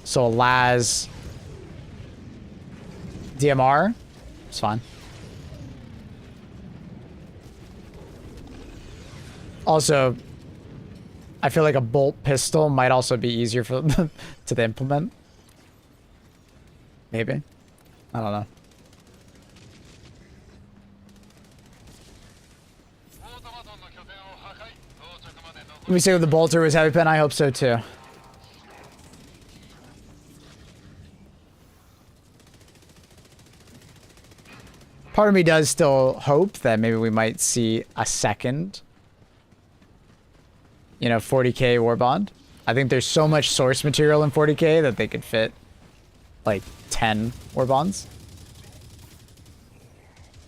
So a Laz DMR, it's fine. Also, I feel like a bolt pistol might also be easier for them to implement. Maybe. I don't know. We say the bolter was heavy pen. I hope so too. Part of me does still hope that maybe we might see a second, 40k WARBOND. I think there's so much source material in 40k that they could fit like 10 WARBONDs.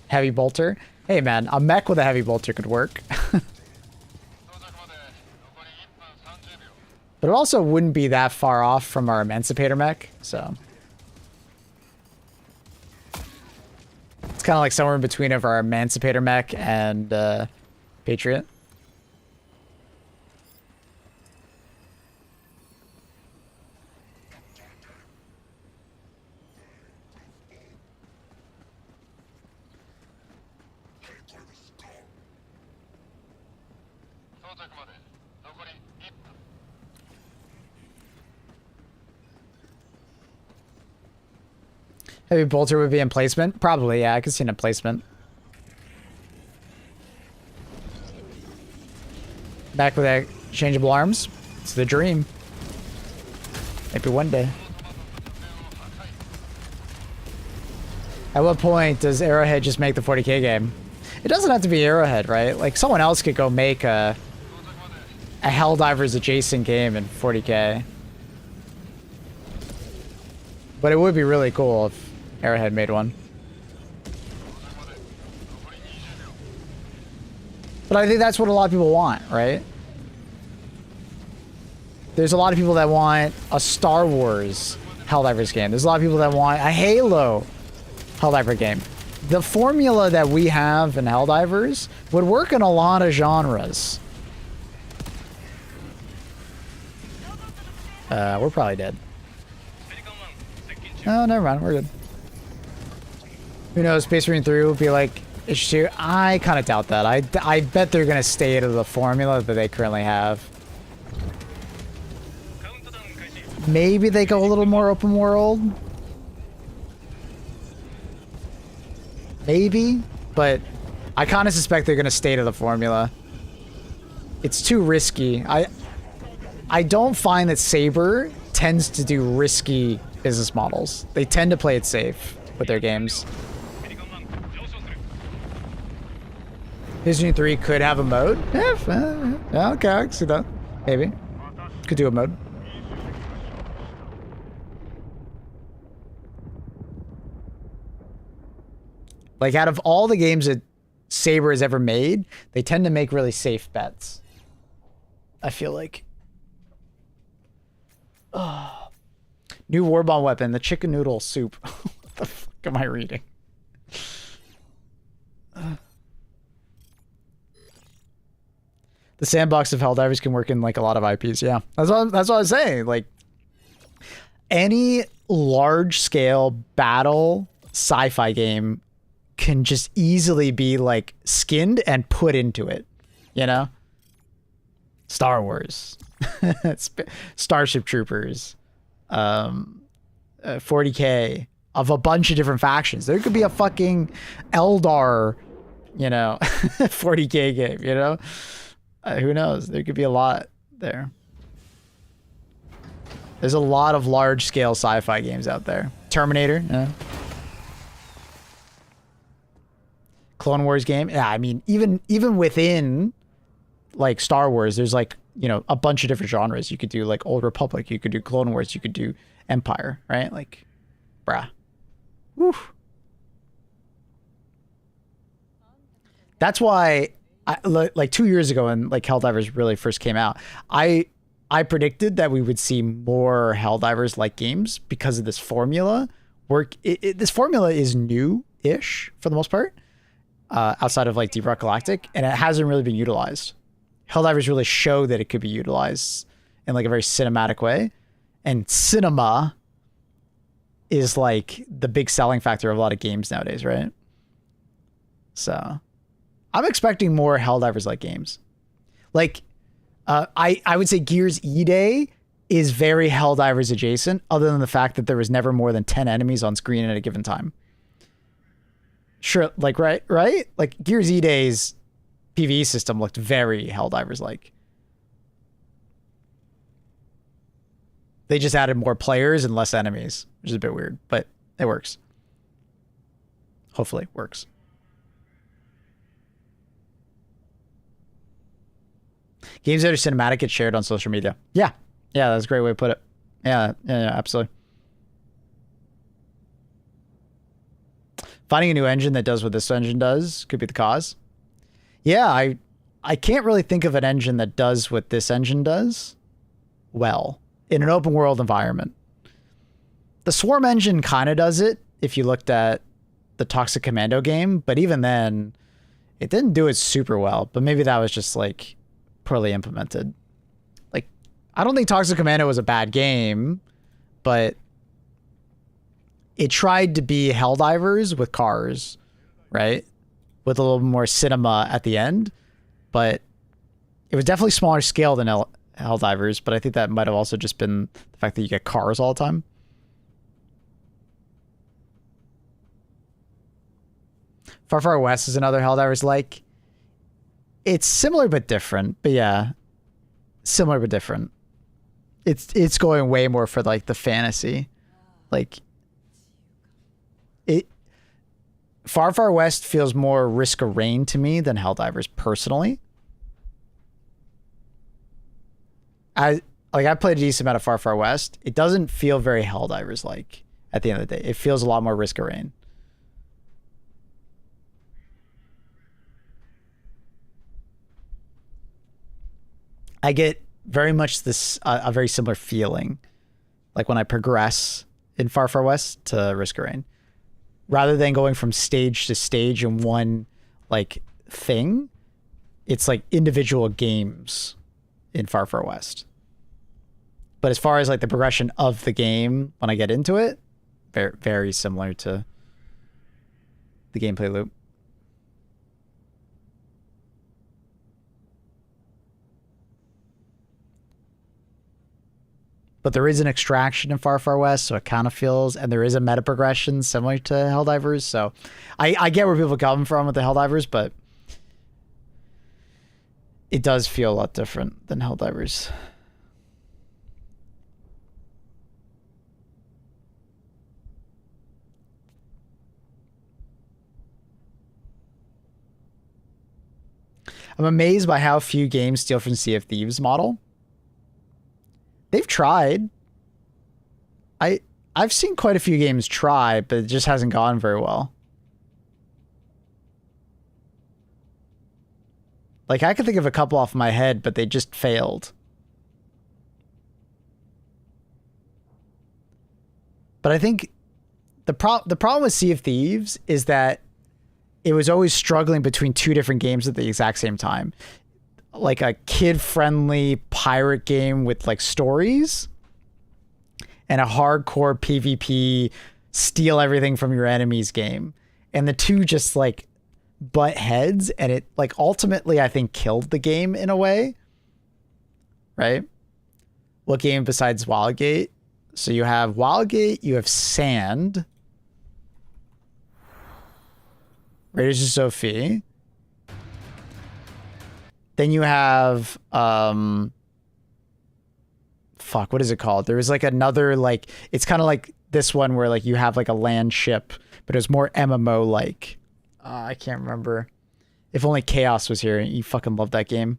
Heavy bolter. Hey man, a mech with a heavy bolter could work. But it also wouldn't be that far off from our Emancipator mech, so. It's kind of like somewhere in between of our Emancipator mech and Patriot. Heavy bolter would be in placement? Probably, yeah. I could see an placement. Back with that changeable arms. It's the dream. Maybe one day. At what point does Arrowhead just make the 40k game? It doesn't have to be Arrowhead, right? Like, someone else could go make a Helldivers adjacent game in 40k. But it would be really cool if Arrowhead made one. But I think that's what a lot of people want, right? There's a lot of people that want a Star Wars Helldivers game. There's a lot of people that want a Halo Helldiver game. The formula that we have in Helldivers would work in a lot of genres. We're probably dead. Oh, never mind. We're good. Who knows? Space Marine 3 will be like issue 2. I kind of doubt that. I bet they're going to stay to the formula that they currently have. Maybe they go a little more open world. Maybe. But I kind of suspect they're going to stay to the formula. It's too risky. I don't find that Saber tends to do risky business models. They tend to play it safe with their games. Disney 3 could have a mode. Yeah, okay, I can see that. Maybe. Could do a mode. Like, out of all the games that Saber has ever made, they tend to make really safe bets. I feel like. Oh. New Warbond weapon, the chicken noodle soup. What the fuck am I reading? The sandbox of Helldivers can work in like a lot of IPs. Yeah, that's what I was saying. Like, any large scale battle sci-fi game can just easily be like skinned and put into it. You know, Star Wars, Starship Troopers, 40k of a bunch of different factions. There could be a fucking Eldar, 40k game. You know. Who knows? There could be a lot there. There's a lot of large-scale sci-fi games out there. Terminator, yeah. Clone Wars game. Yeah, I mean, even within, like, Star Wars, there's, like, a bunch of different genres. You could do, like, Old Republic. You could do Clone Wars. You could do Empire, right? Like, bruh. Whew. That's why, like 2 years ago when like Helldivers really first came out, I predicted that we would see more Helldivers like games because of this formula. This formula is new-ish for the most part, outside of like Deep Rock Galactic, and it hasn't really been utilized. Helldivers really show that it could be utilized in like a very cinematic way, and cinema is like the big selling factor of a lot of games nowadays, right? So I'm expecting more Helldivers like games. Like I would say Gears E-Day is very Helldivers adjacent, other than the fact that there was never more than 10 enemies on screen at a given time. Sure, like right? Like Gears E-Day's PvE system looked very Helldivers like. They just added more players and less enemies, which is a bit weird, but it works. Hopefully it works. Games that are cinematic get shared on social media. Yeah, that's a great way to put it. Yeah, absolutely. Finding a new engine that does what this engine does could be the cause. Yeah, I can't really think of an engine that does what this engine does well in an open world environment. The Swarm engine kind of does it if you looked at the Toxic Commando game, but even then, it didn't do it super well. But maybe that was just like poorly implemented. Like, I don't think Toxic Commando was a bad game, but it tried to be Helldivers with cars, right? With a little more cinema at the end, but it was definitely smaller scale than Helldivers, but I think that might have also just been the fact that you get cars all the time. Far Far West is another Helldivers like. It's similar but different, but yeah, similar but different. It's going way more for like the fantasy, like it. Far Far West feels more Risk of Rain to me than Helldivers personally. I played a decent amount of Far Far West. It doesn't feel very Helldivers like at the end of the day. It feels a lot more Risk of Rain. I get very much this a very similar feeling, like when I progress in Far Far West to Risk of Rain, rather than going from stage to stage in one like thing. It's like individual games in Far Far West. But as far as like the progression of the game when I get into it, very, very similar to the gameplay loop. But there is an extraction in Far Far West, so it kind of feels, and there is a meta progression similar to Helldivers. So I get where people come from with the Helldivers, but it does feel a lot different than Helldivers. I'm amazed by how few games steal from Sea of Thieves model. They've tried. I've seen quite a few games try, but it just hasn't gone very well. Like, I could think of a couple off my head, but they just failed. But I think the problem with Sea of Thieves is that it was always struggling between two different games at the exact same time. Like a kid-friendly pirate game with like stories and a hardcore PvP steal everything from your enemies game. And the two just like butt heads, and it like ultimately I think killed the game in a way. Right? What game besides Wildgate? So you have Wildgate, you have Sand, Raiders of Sophie. Then you have fuck, what is it called? There was like another, like, it's kind of like this one where like you have like a land ship, but it was more MMO like. I can't remember. If only Chaos was here. You fucking love that game.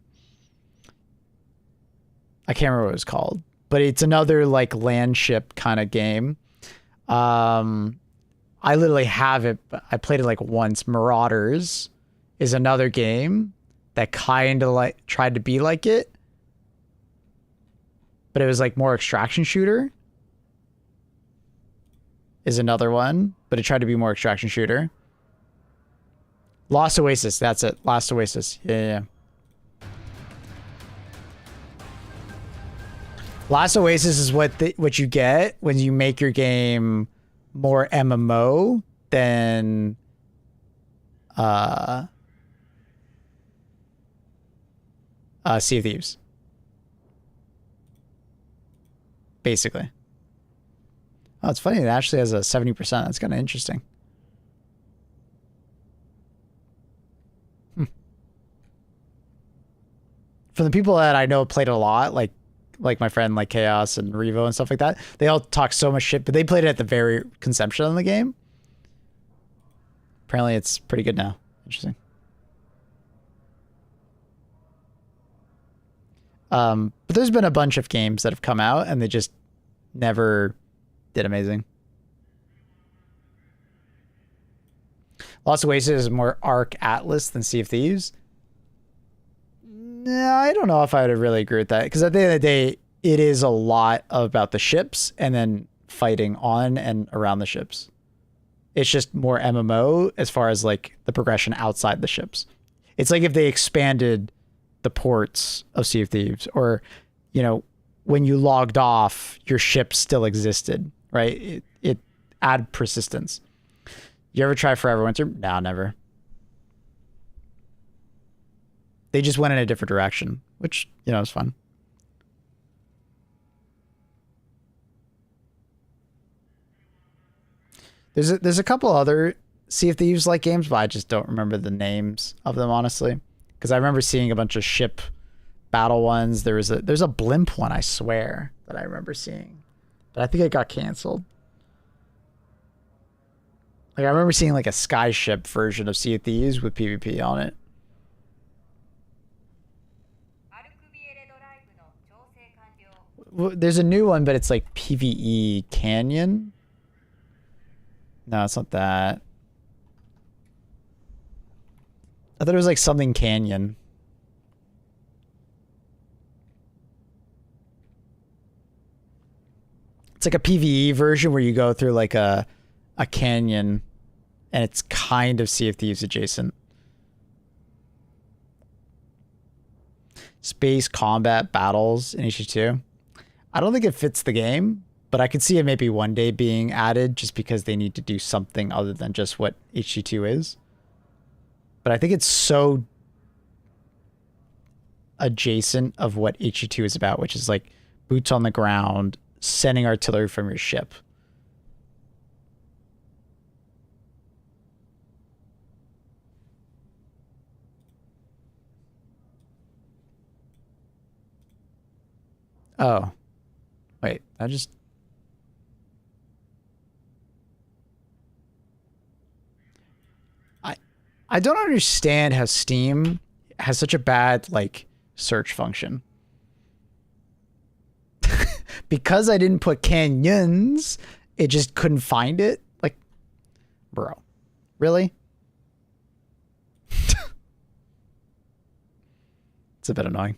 I can't remember what it was called, but it's another like land ship kind of game. I literally have it, but I played it like once. Marauders is another game that kind of like tried to be like it, but it was like more extraction shooter. Is another one, but it tried to be more extraction shooter. Lost Oasis, that's it. Lost Oasis. Yeah. Lost Oasis is what you get when you make your game more MMO than Sea of Thieves. Basically. Oh, it's funny. It actually has a 70%. That's kind of interesting. For the people that I know played a lot, like my friend like Chaos and Revo and stuff like that, they all talk so much shit, but they played it at the very conception of the game. Apparently it's pretty good now. Interesting. But there's been a bunch of games that have come out and they just never did amazing. Lost Oasis is more Arc Atlas than Sea of Thieves. No, I don't know if I would really agree with that, because at the end of the day, it is a lot about the ships and then fighting on and around the ships. It's just more MMO as far as like the progression outside the ships. It's like if they expanded the ports of Sea of Thieves, or, you know, when you logged off, your ship still existed, right? It add persistence. You ever try Forever Winter? No, never. They just went in a different direction, which, you know, is fun. There's a couple other Sea of Thieves like games, but I just don't remember the names of them, honestly. Because I remember seeing a bunch of ship battle ones. There's a blimp one, I swear, that I remember seeing. But I think it got canceled. Like, I remember seeing like a skyship version of Sea of Thieves with PvP on it. There's a new one, but it's like PvE Canyon. No, it's not that. I thought it was like something Canyon. It's like a PvE version where you go through like a canyon, and it's kind of Sea of Thieves adjacent. Space combat battles in HG2. I don't think it fits the game, but I could see it maybe one day being added just because they need to do something other than just what HG2 is. But I think it's so adjacent of what HG2 is about, which is like boots on the ground, sending artillery from your ship. Oh. Wait, I don't understand how Steam has such a bad like search function. Because I didn't put canyons, it just couldn't find it. Like, bro, really? It's a bit annoying.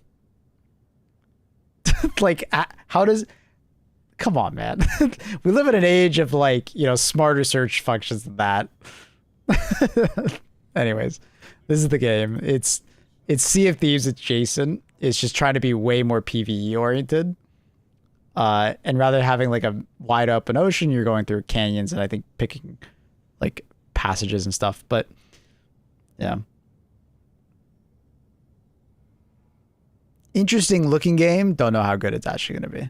Like, how does... Come on, man. We live in an age of, like, you know, smarter search functions than that. Anyways, this is the game. It's Sea of Thieves adjacent. It's just trying to be way more PvE oriented. And rather than having like a wide open ocean, you're going through canyons and I think picking like passages and stuff. But yeah. Interesting looking game. Don't know how good it's actually going to be.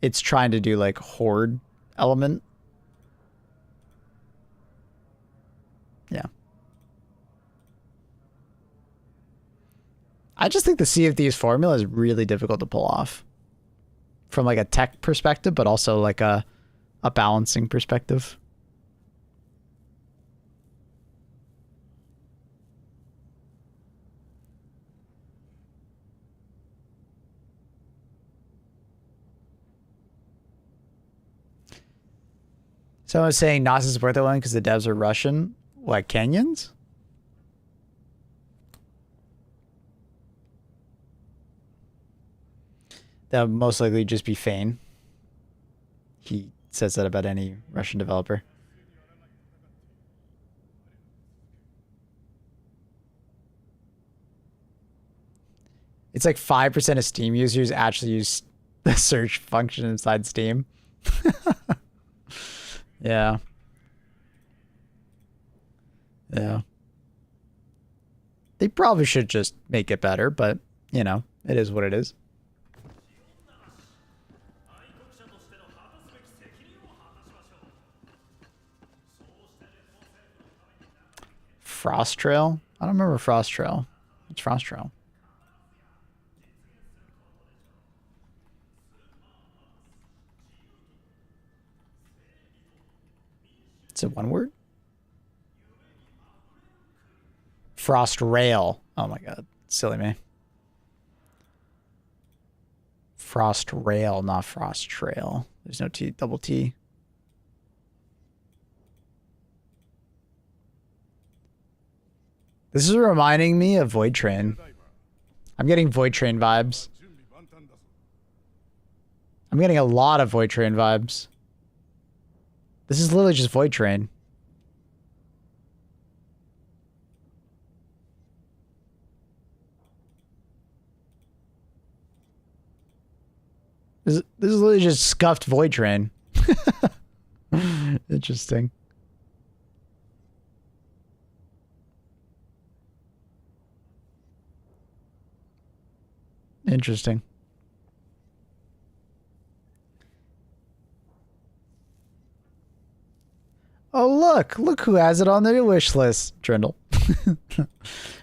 It's trying to do like horde element. Yeah. I just think the Sea of Thieves formula is really difficult to pull off from like a tech perspective, but also like a balancing perspective. Someone was saying not to support that one because the devs are Russian. What, Kenyans? That would most likely just be Fane. He says that about any Russian developer. It's like 5% of Steam users actually use the search function inside Steam. Yeah. Yeah. They probably should just make it better, but, you know, it is what it is. Frost Trail? I don't remember Frost Trail. It's Frost Trail. Is it one word? Frost Rail. Oh my god. Silly me. Frost Rail, not Frost Trail. There's no T, double T. This is reminding me of Void Train. I'm getting Void Train vibes. I'm getting a lot of Void Train vibes. This is literally just Void Train. This is literally just scuffed Void Train. Interesting. Interesting. Oh, look who has it on their wish list. Trindle.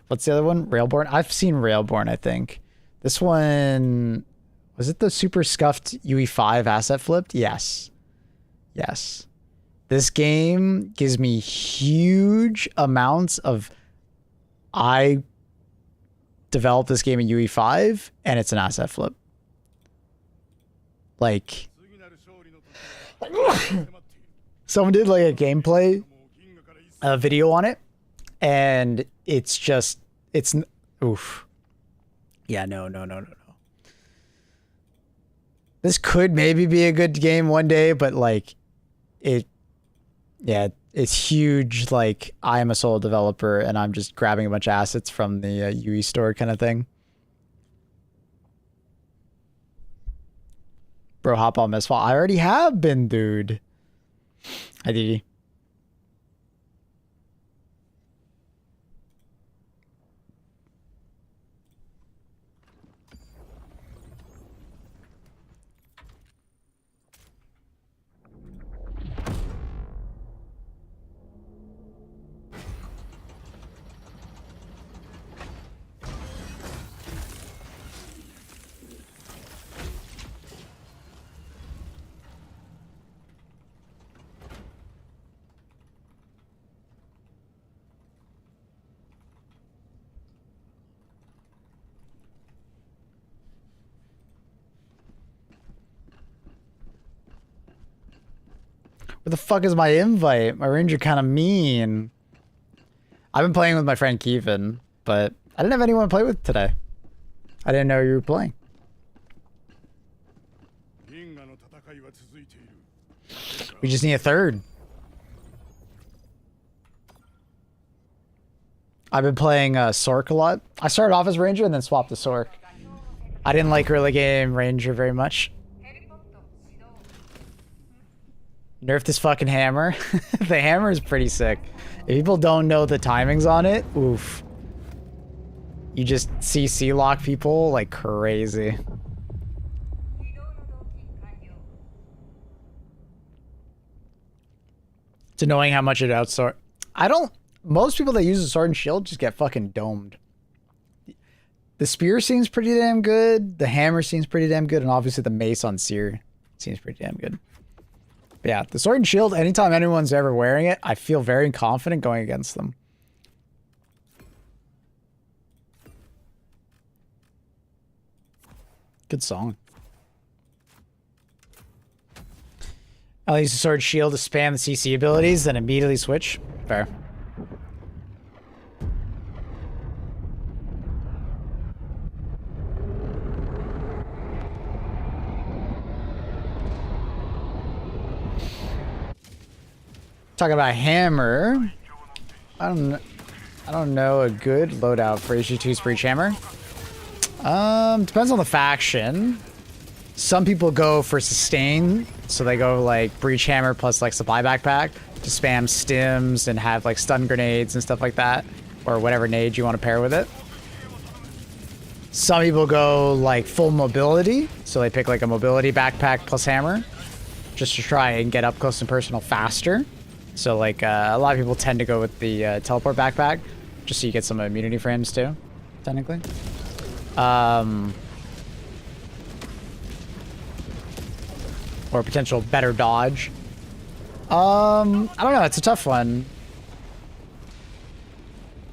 What's the other one? Railborn. I've seen Railborn, I think. This one, was it the super scuffed UE5 asset flipped? Yes. Yes. This game gives me huge amounts of, I developed this game in UE5 and it's an asset flip. Like, someone did like a gameplay video on it, and it's just, it's, oof. Yeah, no. This could maybe be a good game one day, but like, it's huge. Like, I am a solo developer and I'm just grabbing a bunch of assets from the UE store kind of thing. Bro, hop on Misfall. I already have been, dude. Hi, Didi. Where the fuck is my invite? My ranger kind of mean. I've been playing with my friend Kevin, but I didn't have anyone to play with today. I didn't know you were playing. We just need a third. I've been playing Sork a lot. I started off as ranger and then swapped to Sork. I didn't like early game ranger very much. Nerf this fucking hammer. The hammer is pretty sick. If people don't know the timings on it, oof. You just CC lock people like crazy. It's annoying how much it outsort. Most people that use the sword and shield just get fucking domed. The spear seems pretty damn good. The hammer seems pretty damn good. And obviously the mace on Seer seems pretty damn good. But yeah, the sword and shield, anytime anyone's ever wearing it, I feel very confident going against them. Good song. I'll use the sword shield to spam the CC abilities, then immediately switch. Fair. Talking about hammer. I don't know a good loadout for HG2's Breach Hammer. Depends on the faction. Some people go for sustain, so they go like Breach Hammer plus like Supply Backpack to spam stims and have like stun grenades and stuff like that, or whatever nade you want to pair with it. Some people go like full mobility, so they pick like a mobility backpack plus hammer, just to try and get up close and personal faster. So like a lot of people tend to go with the teleport backpack, just so you get some immunity frames too, technically. Or potential better dodge. I don't know, it's a tough one.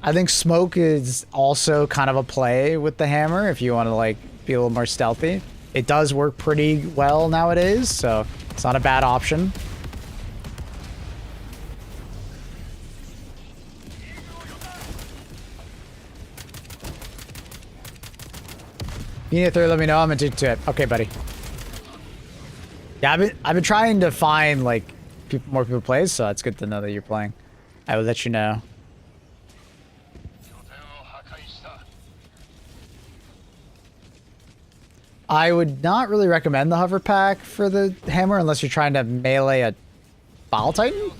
I think smoke is also kind of a play with the hammer if you want to like be a little more stealthy. It does work pretty well nowadays, so it's not a bad option. You need a third, let me know. I'm into it. Okay, buddy. Yeah, I've been trying to find like more people play, so it's good to know that you're playing. I will let you know. I would not really recommend the hover pack for the hammer unless you're trying to melee a Bile Titan.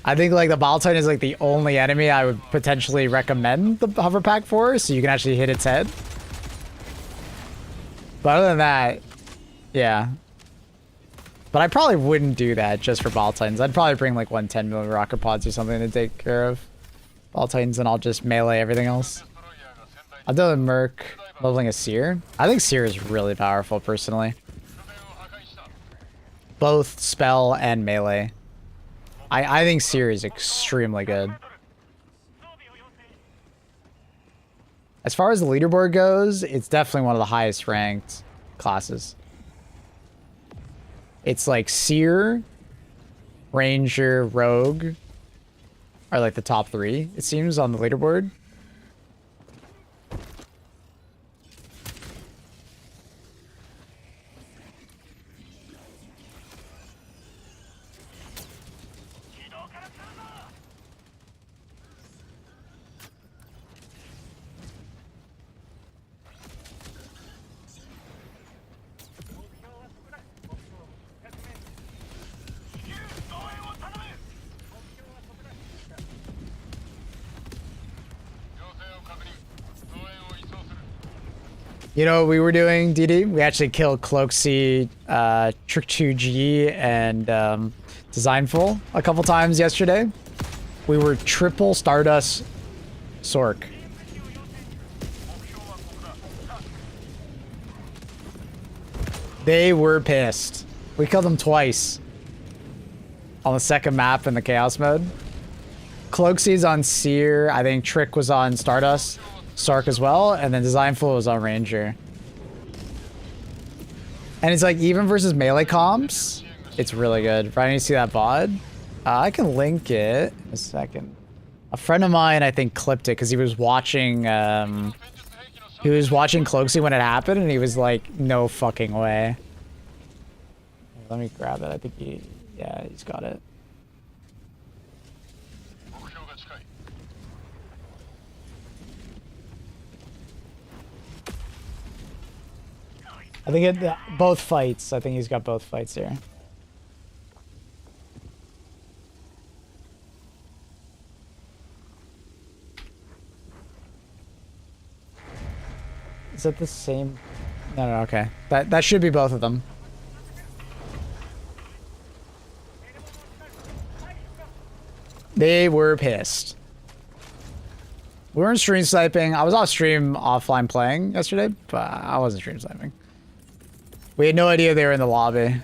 I think like the Bile Titan is like the only enemy I would potentially recommend the hover pack for, so you can actually hit its head. But other than that, yeah. But I probably wouldn't do that just for Bile Titans. I'd probably bring like 110mm rocket pods or something to take care of Bile Titans, and I'll just melee everything else. I've done Merc leveling a Seer. I think Seer is really powerful personally. Both spell and melee. I think Seer is extremely good. As far as the leaderboard goes, it's definitely one of the highest ranked classes. It's like Seer, Ranger, Rogue are like the top 3, it seems, on the leaderboard. You know what we were doing, DD? We actually killed Cloaksy, Trick 2G, and Designful a couple times yesterday. We were triple Stardust Sork. They were pissed. We killed them twice. On the second map in the Chaos mode. Cloaksy's on Seer. I think Trick was on Stardust. Sark as well, and then Designful was on Ranger. And it's like, even versus melee comps, it's really good. Brian, you see that VOD? I can link it in a second. A friend of mine, I think, clipped it because he was watching Cloaksy when it happened, and he was like, no fucking way. Let me grab it. I think he's got it. I think both fights. I think he's got both fights here. Is that the same? No, okay. That should be both of them. They were pissed. We weren't stream sniping. I was off stream offline playing yesterday, but I wasn't stream sniping. We had no idea they were in the lobby.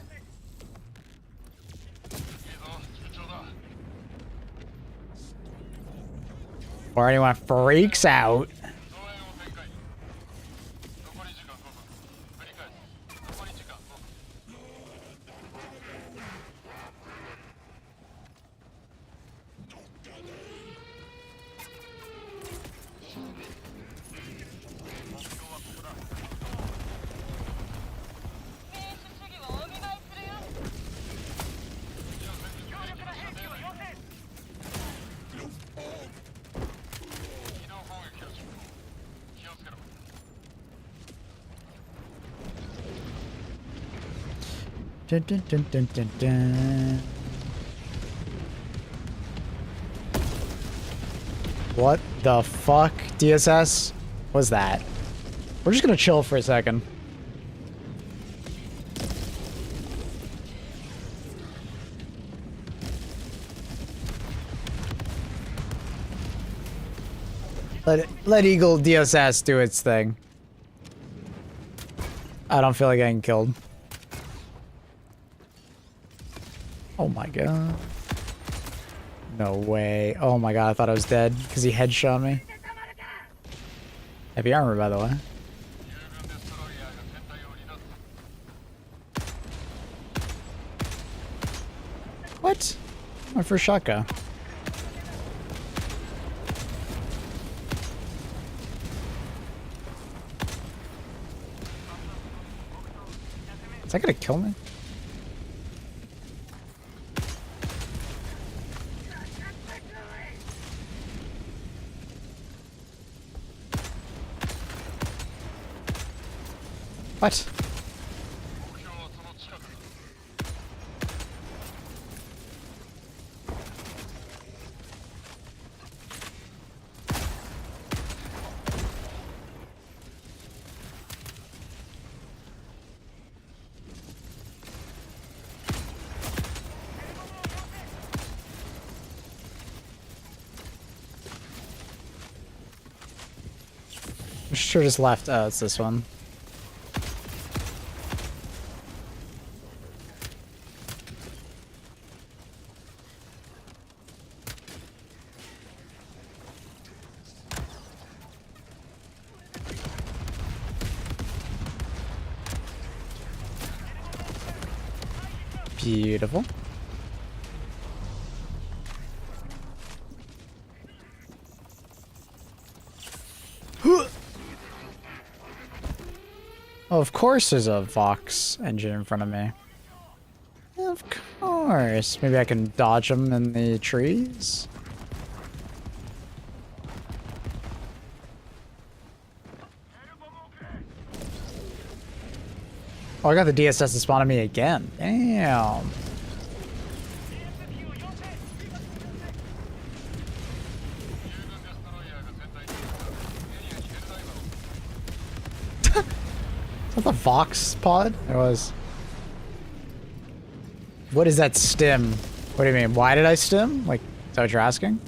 Or anyone freaks out. Dun, dun, dun, dun, dun, dun. What the fuck, DSS? Was that? We're just gonna chill for a second. Let Eagle DSS do its thing. I don't feel like getting killed. Oh my god. No way. Oh my god, I thought I was dead because he headshot me. Heavy armor, by the way. What? My first shotgun. Is that gonna kill me? What? Sure just left. Oh, it's this one. Beautiful. Oh, of course there's a Vox engine in front of me. Of course. Maybe I can dodge them in the trees? Oh, I got the DSS to spawn on me again. Damn. Is that the Vox pod? It was. What is that stim? What do you mean? Why did I stim? Like, is that what you're asking?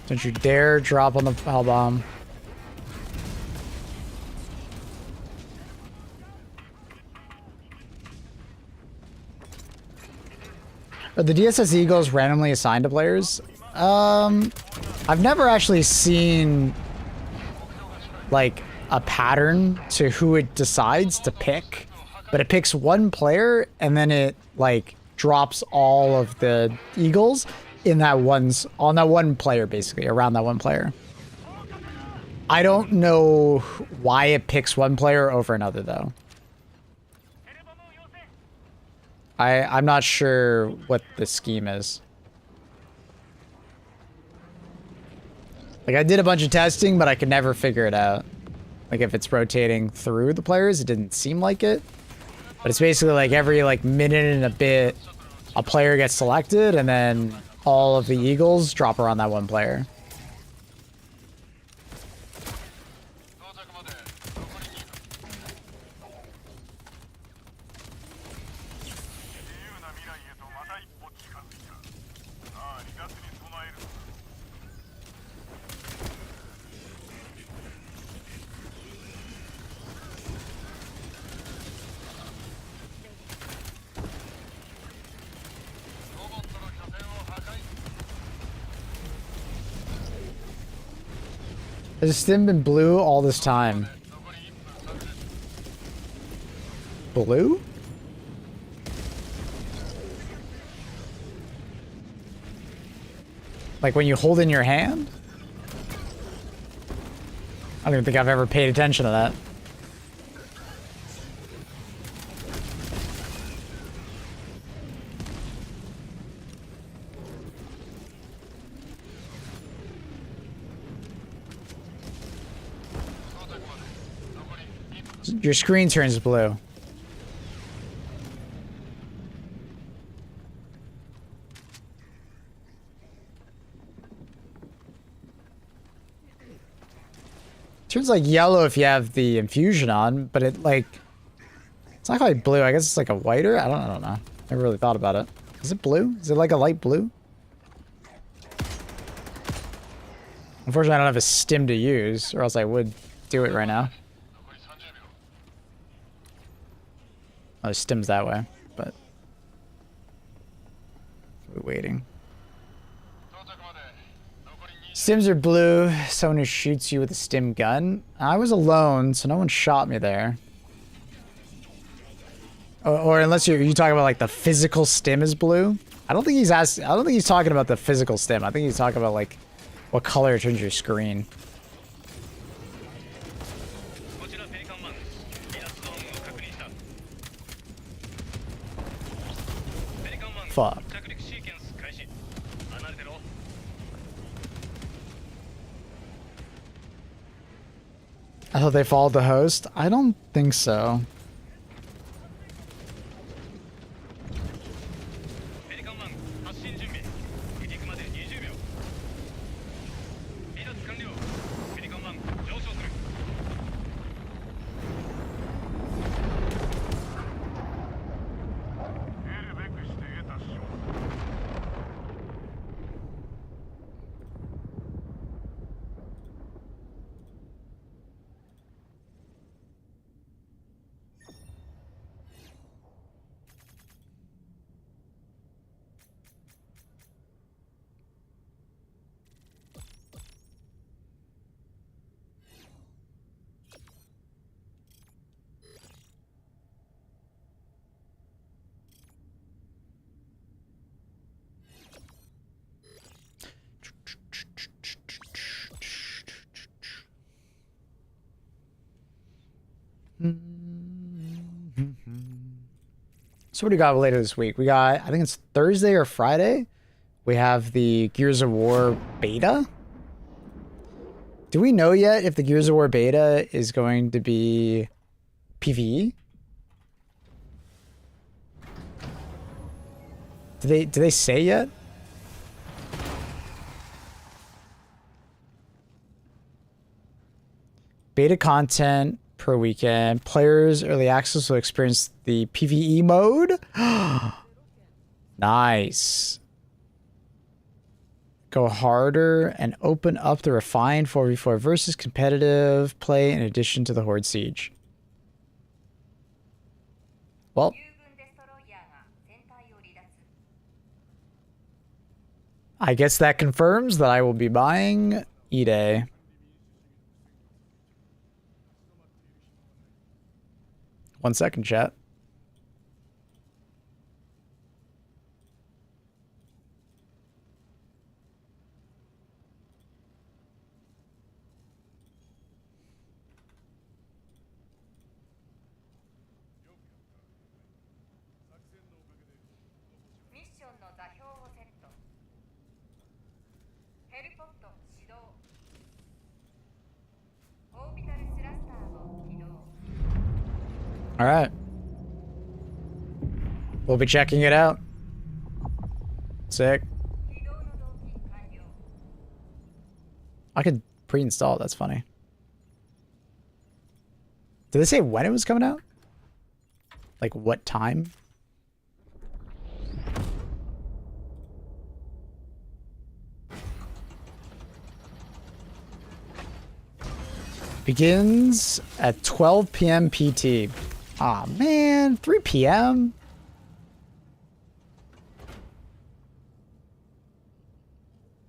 Don't you dare drop on the hell bomb. Are the DSS Eagles randomly assigned to players? I've never actually seen like a pattern to who it decides to pick, but it picks one player and then it like drops all of the Eagles in that on that one player, basically around that one player. I don't know why it picks one player over another though. I'm not sure what the scheme is. Like I did a bunch of testing, but I could never figure it out. Like if it's rotating through the players, it didn't seem like it. But it's basically like every like minute and a bit, a player gets selected and then all of the Eagles drop around that one player. Has Stim been blue all this time? Blue? Like when you hold in your hand? I don't even think I've ever paid attention to that. Your screen turns blue. Turns like yellow if you have the infusion on, but it's not quite blue. I guess it's like a whiter. I don't know. Never really thought about it. Is it blue? Is it like a light blue? Unfortunately, I don't have a stim to use, or else I would do it right now. Oh, stim's that way, but we're waiting. Stims are blue. Someone who shoots you with a stim gun. I was alone, so no one shot me there. Or unless you talking about like the physical stim is blue. I don't think he's talking about the physical stim. I think he's talking about like what color turns your screen. Fuck. I thought they followed the host. I don't think so. So what do we got later this week? We got, I think it's Thursday or Friday. We have the Gears of War beta. Do we know yet if the Gears of War beta is going to be PvE? Do they say yet? Beta content per weekend. Players early access will experience the PvE mode. Nice. Go harder and open up the refined 4v4 versus competitive play in addition to the Horde Siege. Well, I guess that confirms that I will be buying E-Day. One second, chat. All right. We'll be checking it out. Sick. I could pre-install it. That's funny. Did they say when it was coming out? Like what time? Begins at 12 p.m. PT. Aw, man, 3 p.m.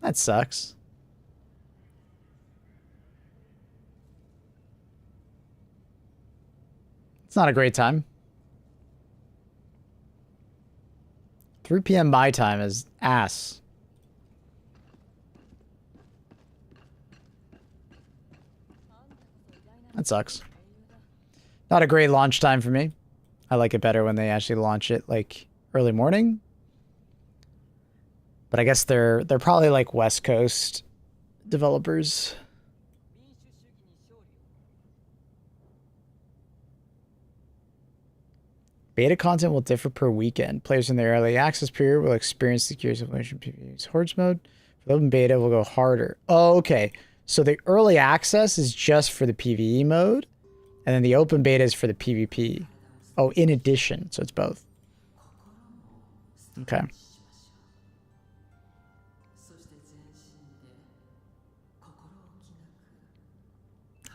That sucks. It's not a great time. 3 p.m. my time is ass. That sucks. Not a great launch time for me. I like it better when they actually launch it like early morning. But I guess they're probably like West Coast developers. Beta content will differ per weekend. Players in the early access period will experience the Gears of War PvE's Hordes mode. For the open beta, will go harder. Oh, okay. So the early access is just for the PvE mode, and then the open beta is for the PvP. Oh, in addition. So it's both. Okay.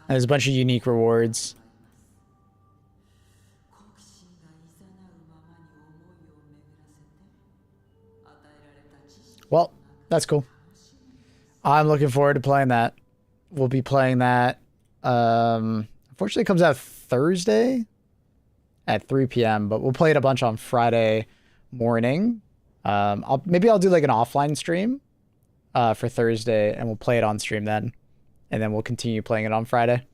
There's a bunch of unique rewards. Well, that's cool. I'm looking forward to playing that. We'll be playing that. Unfortunately, it comes out Thursday at 3 p.m., but we'll play it a bunch on Friday morning. Maybe I'll do like an offline stream for Thursday, and we'll play it on stream then. And then we'll continue playing it on Friday.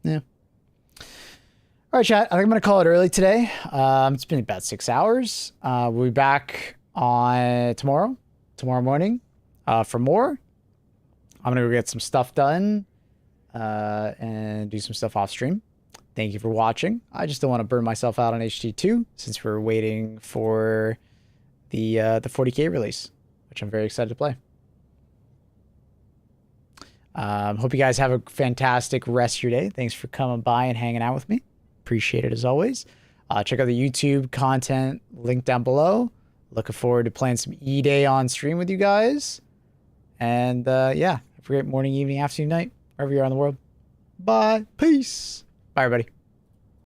Yeah. All right, chat. I think I'm going to call it early today. It's been about 6 hours. We'll be back on tomorrow morning, for more. I'm going to go get some stuff done and do some stuff off stream. Thank you for watching. I just don't want to burn myself out on HT2 since we're waiting for the 40K release, which I'm very excited to play. Hope you guys have a fantastic rest of your day. Thanks for coming by and hanging out with me. Appreciate it as always. Check out the YouTube content link down below. Looking forward to playing some E-Day on stream with you guys. And yeah, have a great morning, evening, afternoon, night, wherever you are in the world. Bye. Peace. Bye, everybody.